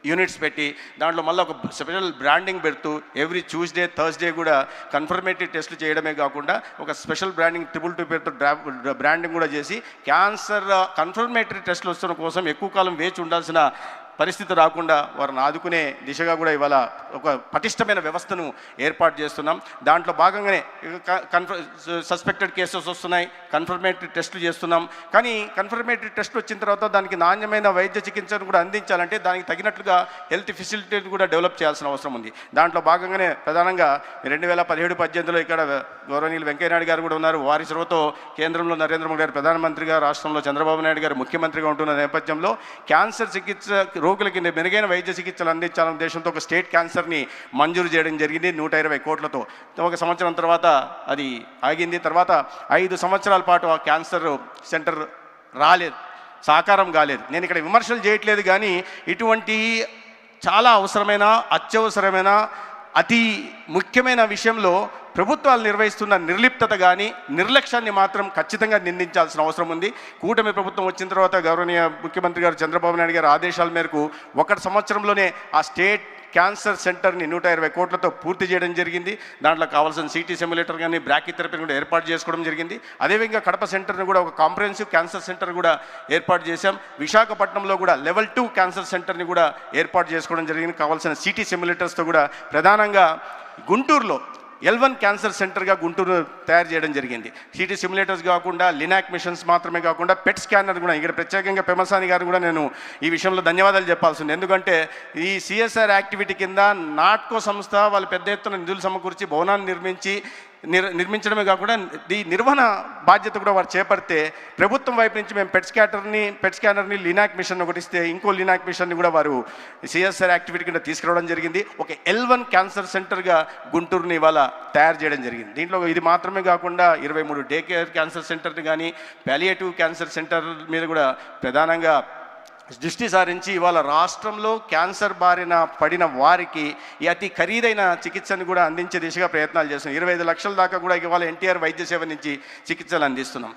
యూనిట్స్ పెట్టి దాంట్లో మళ్ళీ ఒక స్పెషల్ బ్రాండింగ్ పెడుతూ ఎవ్రీ ట్యూస్డే థర్స్డే కూడా కన్ఫర్మేటరీ టెస్టులు చేయడమే కాకుండా ఒక స్పెషల్ బ్రాండింగ్ 222 పేరుతో బ్రాండింగ్ కూడా చేసి క్యాన్సర్ కన్ఫర్మేటరీ టెస్టులు వస్తున్న కోసం ఎక్కువ కాలం వేచి ఉండాల్సిన పరిస్థితి రాకుండా వారిని ఆదుకునే దిశగా కూడా ఇవాళ ఒక పటిష్టమైన వ్యవస్థను ఏర్పాటు చేస్తున్నాం. దాంట్లో భాగంగానే సస్పెక్టెడ్ కేసెస్ వస్తున్నాయి, కన్ఫర్మేటరీ టెస్టులు చేస్తున్నాం. కానీ కన్ఫర్మేటరీ టెస్ట్ వచ్చిన తర్వాత దానికి నాణ్యమైన వైద్య చికిత్సను కూడా అందించాలంటే దానికి తగినట్లుగా హెల్త్ ఫెసిలిటీని కూడా డెవలప్ చేయాల్సిన అవసరం ఉంది. దాంట్లో భాగంగానే ప్రధానంగా 2017-18లో ఇక్కడ గౌరవనీయులు వెంకయ్యనాయుడు గారు కూడా ఉన్నారు. వారి చొరవతో కేంద్రంలో నరేంద్ర మోడీ గారు ప్రధానమంత్రిగా, రాష్ట్రంలో చంద్రబాబు నాయుడు గారు ముఖ్యమంత్రిగా ఉంటున్న నేపథ్యంలో క్యాన్సర్ చికిత్స రోగులకి మెరుగైన వైద్య చికిత్సలు అందించాలనే ఉద్దేశంతో ఒక స్టేట్ క్యాన్సర్ని మంజూరు చేయడం జరిగింది 120 కోట్లతో. ఒక సంవత్సరం తర్వాత అది ఆగింది. తర్వాత 5 సంవత్సరాల పాటు ఆ క్యాన్సర్ సెంటర్ రాలేదు, సాకారం కాలేదు. నేను ఇక్కడ విమర్శలు చేయట్లేదు, కానీ ఇటువంటి చాలా అవసరమైన, అత్యవసరమైన, అతి ముఖ్యమైన విషయంలో ప్రభుత్వాలు నిర్వహిస్తున్న నిర్లిప్తత కానీ నిర్లక్ష్యాన్ని మాత్రం ఖచ్చితంగా నిందించాల్సిన అవసరం ఉంది. కూటమి ప్రభుత్వం వచ్చిన తర్వాత గౌరవనీయ ముఖ్యమంత్రి గారు చంద్రబాబు నాయుడు గారి ఆదేశాల మేరకు 1 సంవత్సరంలోనే ఆ స్టేట్ క్యాన్సర్ సెంటర్ని 120 కోట్లతో పూర్తి చేయడం జరిగింది. దాంట్లో కావాల్సిన సిటీ సిమ్యులేటర్ కానీ బ్రాకీథెరపీని కూడా ఏర్పాటు చేసుకోవడం జరిగింది. అదేవిధంగా కడప సెంటర్ని కూడా ఒక కాంప్రహెన్సివ్ క్యాన్సర్ సెంటర్ కూడా ఏర్పాటు చేశాం. విశాఖపట్నంలో కూడా లెవెల్ 2 క్యాన్సర్ సెంటర్ని కూడా ఏర్పాటు చేసుకోవడం జరిగింది. కావాల్సిన సిటీ సిమ్యులేటర్స్తో కూడా ప్రధానంగా గుంటూరులో L1 క్యాన్సర్ సెంటర్గా గుంటూరు తయారు చేయడం జరిగింది. సిటీ సిమ్యులేటర్స్ కాకుండా లినాక్ మిషన్స్ మాత్రమే కాకుండా పెట్ స్కానర్ కూడా ఇక్కడ ప్రత్యేకంగా పెమసాని గారు కూడా నేను ఈ విషయంలో ధన్యవాదాలు చెప్పాల్సింది. ఎందుకంటే ఈ CSR యాక్టివిటీ కింద నాట్కో సంస్థ వాళ్ళు పెద్ద ఎత్తున నిధులు సమకూర్చి భవనాన్ని నిర్మించడమే కాకుండా ఈ నిర్వహణ బాధ్యత కూడా వారు చేపడితే ప్రభుత్వం వైపు నుంచి మేము పెట్ స్కానర్ని లినాక్ మిషన్ ఒకటి ఇస్తే ఇంకో లినాక్ మిషన్ని కూడా వారు CSR యాక్టివిటీ కింద తీసుకురావడం జరిగింది. ఒక L1 క్యాన్సర్ సెంటర్గా గుంటూరుని ఇవాళ తయారు చేయడం జరిగింది. దీంట్లో ఇది మాత్రమే కాకుండా 23 డే కేర్ క్యాన్సర్ సెంటర్ని కానీ పాలియేటివ్ క్యాన్సర్ సెంటర్ మీద కూడా ప్రధానంగా దృష్టి సారించి ఇవాళ రాష్ట్రంలో క్యాన్సర్ బారిన పడిన వారికి ఈ అతి ఖరీదైన చికిత్సను కూడా అందించే దిశగా ప్రయత్నాలు చేస్తున్నాం. 25 లక్షల దాకా కూడా ఇవాళ NTR వైద్య సేవ నుంచి చికిత్సలు అందిస్తున్నాం.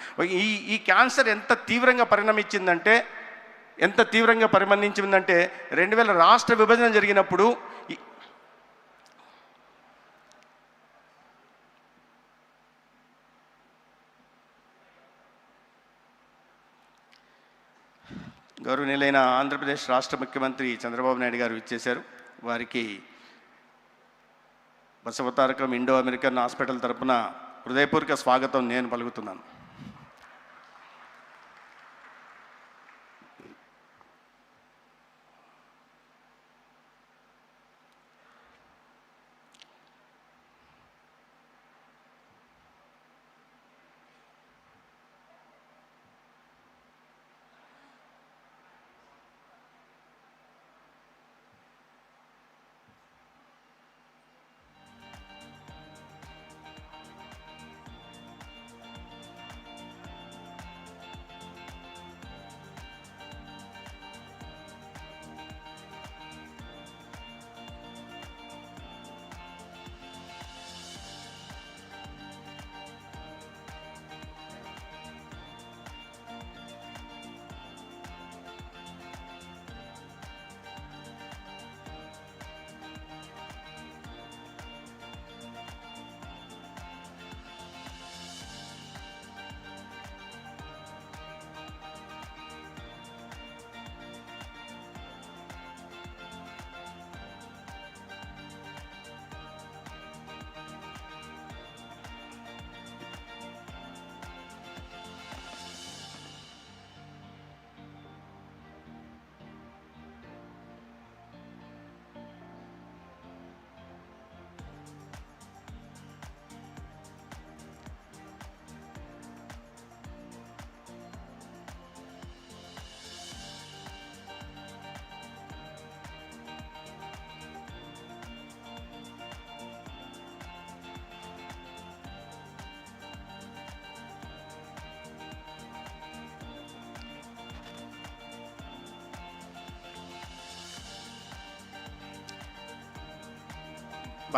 ఈ క్యాన్సర్ ఎంత తీవ్రంగా పరిణమించిందంటే 2000 రాష్ట్ర విభజన జరిగినప్పుడు గౌరవనీయులైన ఆంధ్రప్రదేశ్ రాష్ట్ర ముఖ్యమంత్రి చంద్రబాబు నాయుడు గారు ఇచ్చేశారు. వారికి బసవతారకం ఇండో అమెరికన్ హాస్పిటల్ తరపున హృదయపూర్వక స్వాగతం నేను పలుకుతున్నాను.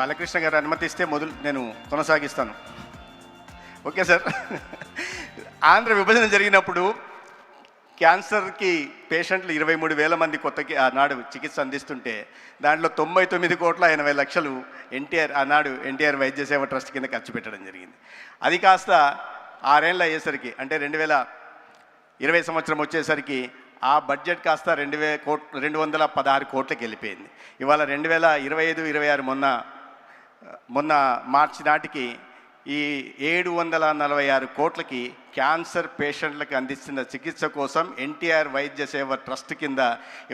బాలకృష్ణ గారు అనుమతిస్తే నేను కొనసాగిస్తాను. Okay sir. ఆంధ్ర విభజన జరిగినప్పుడు క్యాన్సర్కి పేషెంట్లు 23,000 మంది కొత్తకి ఆనాడు చికిత్స అందిస్తుంటే దాంట్లో 99,80,00,000 ఆనాడు ఎన్టీఆర్ వైద్య సేవ ట్రస్ట్ కింద ఖర్చు పెట్టడం జరిగింది. అది కాస్త 6 ఏళ్ళు అయ్యేసరికి, అంటే 2020 సంవత్సరం వచ్చేసరికి ఆ బడ్జెట్ కాస్త 216 కోట్లకి వెళ్ళిపోయింది. ఇవాళ 2025-26 మొన్న మార్చి నాటికి ఈ 746 కోట్లకి క్యాన్సర్ పేషెంట్లకు అందిస్తున్న చికిత్స కోసం ఎన్టీఆర్ వైద్య సేవ ట్రస్ట్ కింద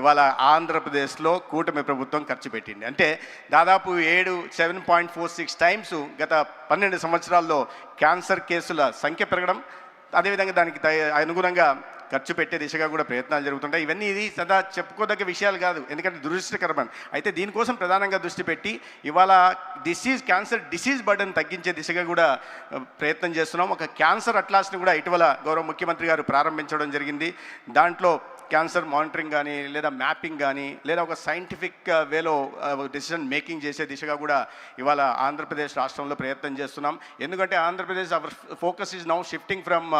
ఇవాళ ఆంధ్రప్రదేశ్లో కూటమి ప్రభుత్వం ఖర్చు పెట్టింది. అంటే దాదాపు 7.46 టైమ్స్ గత 12 సంవత్సరాల్లో క్యాన్సర్ కేసుల సంఖ్య పెరగడం, అదేవిధంగా దానికి అనుగుణంగా ఖర్చు పెట్టే దిశగా కూడా ప్రయత్నాలు జరుగుతుంటాయి. ఇవన్నీ ఇది సదా చెప్పుకోదగ్గ విషయాలు కాదు, ఎందుకంటే దురదృష్టకరమని. అయితే దీనికోసం ప్రధానంగా దృష్టి పెట్టి ఇవాళ క్యాన్సర్ డిసీజ్ బర్డన్ తగ్గించే దిశగా కూడా ప్రయత్నం చేస్తున్నాం. ఒక క్యాన్సర్ అట్లాస్ని కూడా ఇటీవల గౌరవ ముఖ్యమంత్రి గారు ప్రారంభించడం జరిగింది. దాంట్లో క్యాన్సర్ మానిటరింగ్ కానీ, లేదా మ్యాపింగ్ కానీ, లేదా ఒక సైంటిఫిక్ వేలో డెసిషన్ మేకింగ్ చేసే దిశగా కూడా ఇవాళ ఆంధ్రప్రదేశ్ రాష్ట్రంలో ప్రయత్నం చేస్తున్నాం. ఎందుకంటే Andhra Pradesh our focus is now shifting from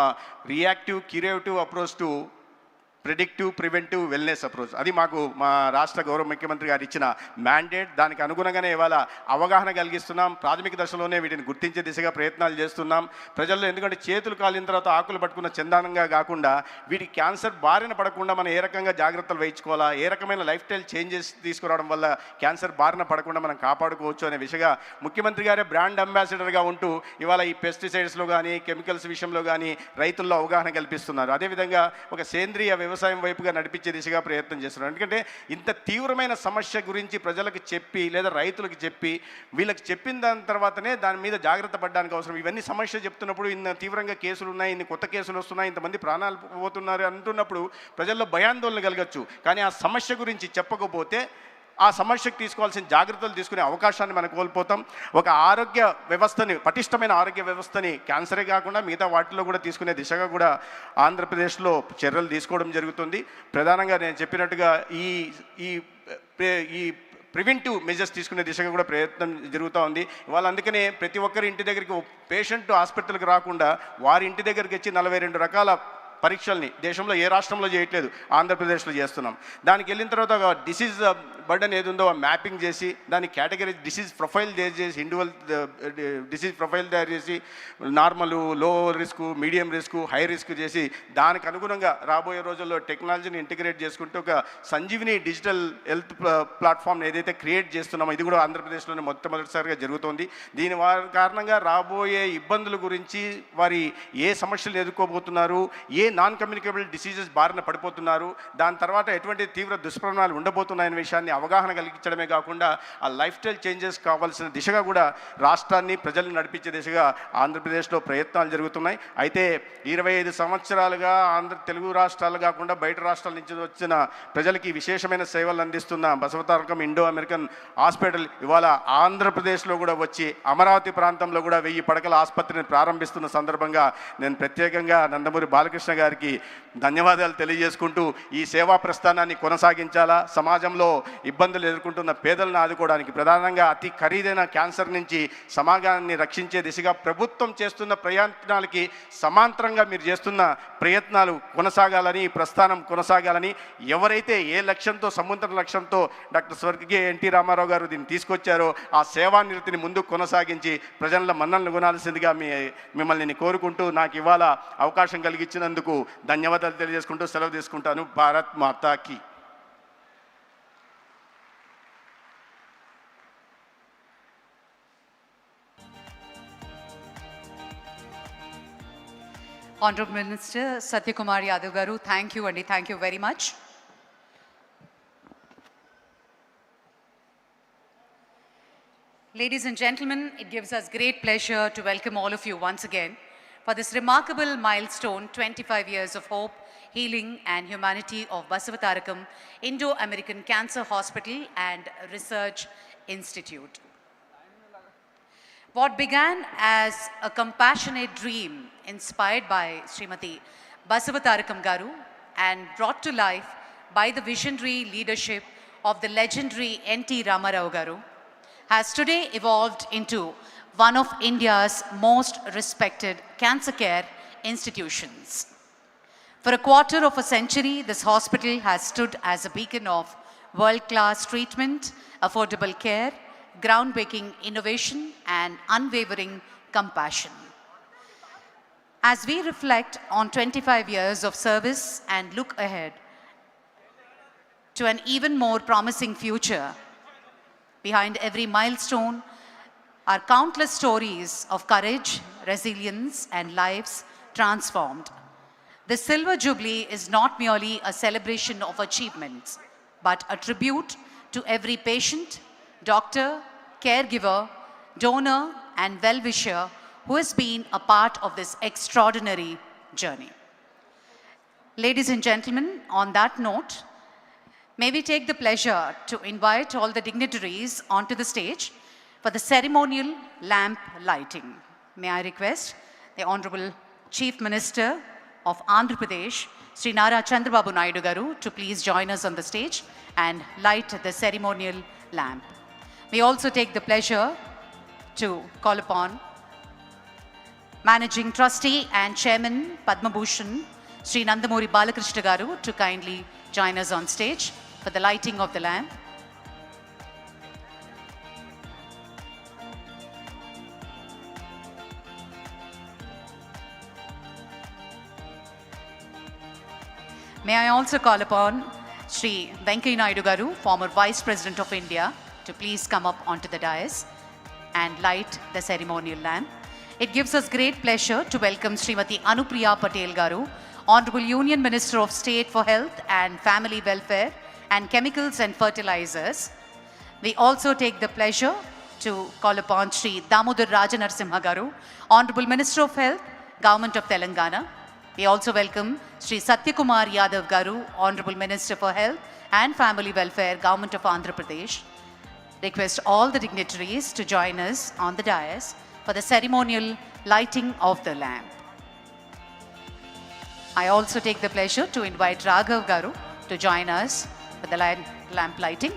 reactive curative approach to predictive preventive wellness approach. అది మాకు మా రాష్ట్ర గౌరవ ముఖ్యమంత్రి గారు ఇచ్చిన మ్యాండేట్. దానికి అనుగుణంగానే ఇవాళ అవగాహన కలిగిస్తున్నాం. ప్రాథమిక దశలోనే వీటిని గుర్తించే దిశగా ప్రయత్నాలు చేస్తున్నాం ప్రజల్లో. ఎందుకంటే చేతులు కాలిన తర్వాత ఆకులు పట్టుకున్న చందానంగా కాకుండా వీటి క్యాన్సర్ బారిన పడకుండా మనం ఏ రకంగా జాగ్రత్తలు వహించుకోవాలా, ఏ రకమైన లైఫ్ స్టైల్ చేంజెస్ తీసుకురావడం వల్ల క్యాన్సర్ బారిన పడకుండా మనం కాపాడుకోవచ్చు అనే విషయంగా ముఖ్యమంత్రి గారే బ్రాండ్ అంబాసిడర్గా ఉంటూ ఇవాళ ఈ పెస్టిసైడ్స్లో కానీ, కెమికల్స్ విషయంలో కానీ రైతుల్లో అవగాహన కల్పిస్తున్నారు. అదేవిధంగా ఒక సేంద్రియ వ్యవసాయం వైపుగా నడిపించే దిశగా ప్రయత్నం చేస్తున్నారు. ఎందుకంటే ఇంత తీవ్రమైన సమస్య గురించి ప్రజలకు చెప్పి, లేదా రైతులకు చెప్పి, వీళ్ళకి చెప్పిన దాని తర్వాతనే దాని మీద జాగ్రత్త పడడానికి అవసరం. ఇవన్నీ సమస్య చెప్తున్నప్పుడు ఇన్ని తీవ్రంగా కేసులు ఉన్నాయి, ఇన్ని కొత్త కేసులు వస్తున్నాయి, ఇంతమంది ప్రాణాలు పోతున్నారు అంటున్నప్పుడు ప్రజల్లో భయాందోళన కలగచ్చు. కానీ ఆ సమస్య గురించి చెప్పకపోతే ఆ సమస్యకు తీసుకోవాల్సిన జాగ్రత్తలు తీసుకునే అవకాశాన్ని మనం కోల్పోతాం. ఒక ఆరోగ్య వ్యవస్థని, పటిష్టమైన ఆరోగ్య వ్యవస్థని క్యాన్సరే కాకుండా మిగతా వాటిలో కూడా తీసుకునే దిశగా కూడా ఆంధ్రప్రదేశ్లో చర్యలు తీసుకోవడం జరుగుతుంది. ప్రధానంగా నేను చెప్పినట్టుగా ఈ ప్రివెంటివ్ మెజర్స్ తీసుకునే దిశగా కూడా ప్రయత్నం జరుగుతూ ఉంది. ఇవాళ అందుకనే ప్రతి ఒక్కరి ఇంటి దగ్గరికి పేషెంట్ హాస్పిటల్కి రాకుండా వారి ఇంటి దగ్గరికి వచ్చి 42 రకాల పరీక్షల్ని దేశంలో ఏ రాష్ట్రంలో చేయట్లేదు, ఆంధ్రప్రదేశ్లో చేస్తున్నాం. దానికి వెళ్ళిన తర్వాత ఒక డిసీజ్ బర్డన్ ఏది ఉందో మ్యాపింగ్ చేసి దాని కేటగిరీ డిసీజ్ ప్రొఫైల్ చేసి ఇండివిజువల్ డిసీజ్ ప్రొఫైల్ తయారు చేసి నార్మల్, లో risk, medium risk, high risk చేసి దానికి అనుగుణంగా రాబోయే రోజుల్లో టెక్నాలజీని ఇంటిగ్రేట్ చేసుకుంటూ ఒక సంజీవిని డిజిటల్ హెల్త్ ప్లాట్ఫామ్ ఏదైతే క్రియేట్ చేస్తున్నామో ఇది కూడా ఆంధ్రప్రదేశ్లోనే మొట్టమొదటిసారిగా జరుగుతుంది. దీని కారణంగా రాబోయే ఇబ్బందుల గురించి, వారి ఏ సమస్యలు ఎదుర్కోబోతున్నారు, ఏ నాన్ కమ్యూనికేబుల్ డిసీజెస్ బారిన పడిపోతున్నారు, దాని తర్వాత ఎటువంటి తీవ్ర దుష్పరిణామాలు ఉండబోతున్నాయనే విషయాన్ని అవగాహన కలిగించడమే కాకుండా ఆ లైఫ్ స్టైల్ చేంజెస్ కావాల్సిన దిశగా కూడా రాష్ట్రాన్ని, ప్రజల్ని నడిపించే దిశగా ఆంధ్రప్రదేశ్లో ప్రయత్నాలు జరుగుతున్నాయి. అయితే 25 సంవత్సరాలుగా తెలుగు రాష్ట్రాలు కాకుండా బయట రాష్ట్రాల నుంచి వచ్చిన ప్రజలకి విశేషమైన సేవలు అందిస్తున్న బసవతారకం ఇండో అమెరికన్ హాస్పిటల్ ఇవాళ ఆంధ్రప్రదేశ్లో కూడా వచ్చి అమరావతి ప్రాంతంలో కూడా 1000 పడకల ఆసుపత్రిని ప్రారంభిస్తున్న సందర్భంగా నేను ప్రత్యేకంగా నందమూరి బాలకృష్ణ గారికి ధన్యవాదాలు తెలియజేసుకుంటూ ఈ సేవా ప్రస్థానాన్ని కొనసాగించాలా, సమాజంలో ఇబ్బందులు ఎదుర్కొంటున్న పేదలను ఆదుకోవడానికి, ప్రధానంగా అతి ఖరీదైన క్యాన్సర్ నుంచి సమాజాన్ని రక్షించే దిశగా ప్రభుత్వం చేస్తున్న ప్రయత్నాలకి సమాంతరంగా మీరు చేస్తున్న ప్రయత్నాలు కొనసాగాలని, ఈ ప్రస్థానం కొనసాగాలని, ఎవరైతే ఏ లక్ష్యంతో, సముద్ర లక్ష్యంతో డాక్టర్ స్వర్గీయ ఎన్టీ రామారావు గారు దీన్ని తీసుకొచ్చారో ఆ సేవానిరతిని ముందుకు కొనసాగించి ప్రజల మన్ననలు కొనాల్సిందిగా మిమ్మల్ని కోరుకుంటూ నాకు ఇవాళ అవకాశం కలిగించినందుకు ధన్యవాదాలు తెలియజేసుకుంటూ సెలవు తీసుకుంటాను. భారత్ మాతాకి. Honorable Minister Satyakumar Yadav garu, thank you Andi, thank you very much. Ladies and gentlemen, it gives us great pleasure to welcome all of you once again for this remarkable milestone, 25 years of hope, healing and humanity of Basavatarakam Indo-American Cancer Hospital and Research Institute. What began as a compassionate dream inspired by Srimati Basavatarakam garu and brought to life by the visionary leadership of the legendary N.T. Ramarao garu has today evolved into one of India's most respected cancer care institutions. For a quarter of a century, this hospital has stood as a beacon of world-class treatment, affordable care, groundbreaking innovation, and unwavering compassion. As we reflect on 25 years of service and look ahead to an even more promising future, behind every milestone are countless stories of courage, resilience, and lives transformed. The Silver Jubilee is not merely a celebration of achievements, but a tribute to every patient, doctor, caregiver, donor, and well-wisher who has been a part of this extraordinary journey. Ladies and gentlemen, on that note, may we take the pleasure to invite all the dignitaries onto the stage for the ceremonial lamp lighting. May I request the Honorable Chief Minister of Andhra Pradesh, Sri Nara Chandrababu Naidu Garu, to please join us on the stage and light the ceremonial lamp. We also take the pleasure to call upon Managing Trustee and Chairman Padma Bhushan, Sri Nandamuri Balakrishna Garu, to kindly join us on stage for the lighting of the lamp. May I also call upon Sri Venkaiah Naidu Garu, former Vice President of India, to please come up onto the dais and light the ceremonial lamp. It gives us great pleasure to welcome Srimati Anupriya Patel Garu, Honorable Union Minister of State for Health and Family Welfare and Chemicals and Fertilizers. We also take the pleasure to call upon Sri Damodar Rajanarsimha Garu, Honorable Minister of Health, Government of Telangana. We also welcome Sri Satyakumar Yadav Garu, Honorable Minister for Health and Family Welfare, Government of Andhra Pradesh. Request all the dignitaries to join us on the dais for the ceremonial lighting of the lamp. I also take the pleasure to invite Raghav Garu to join us for the lamp lighting.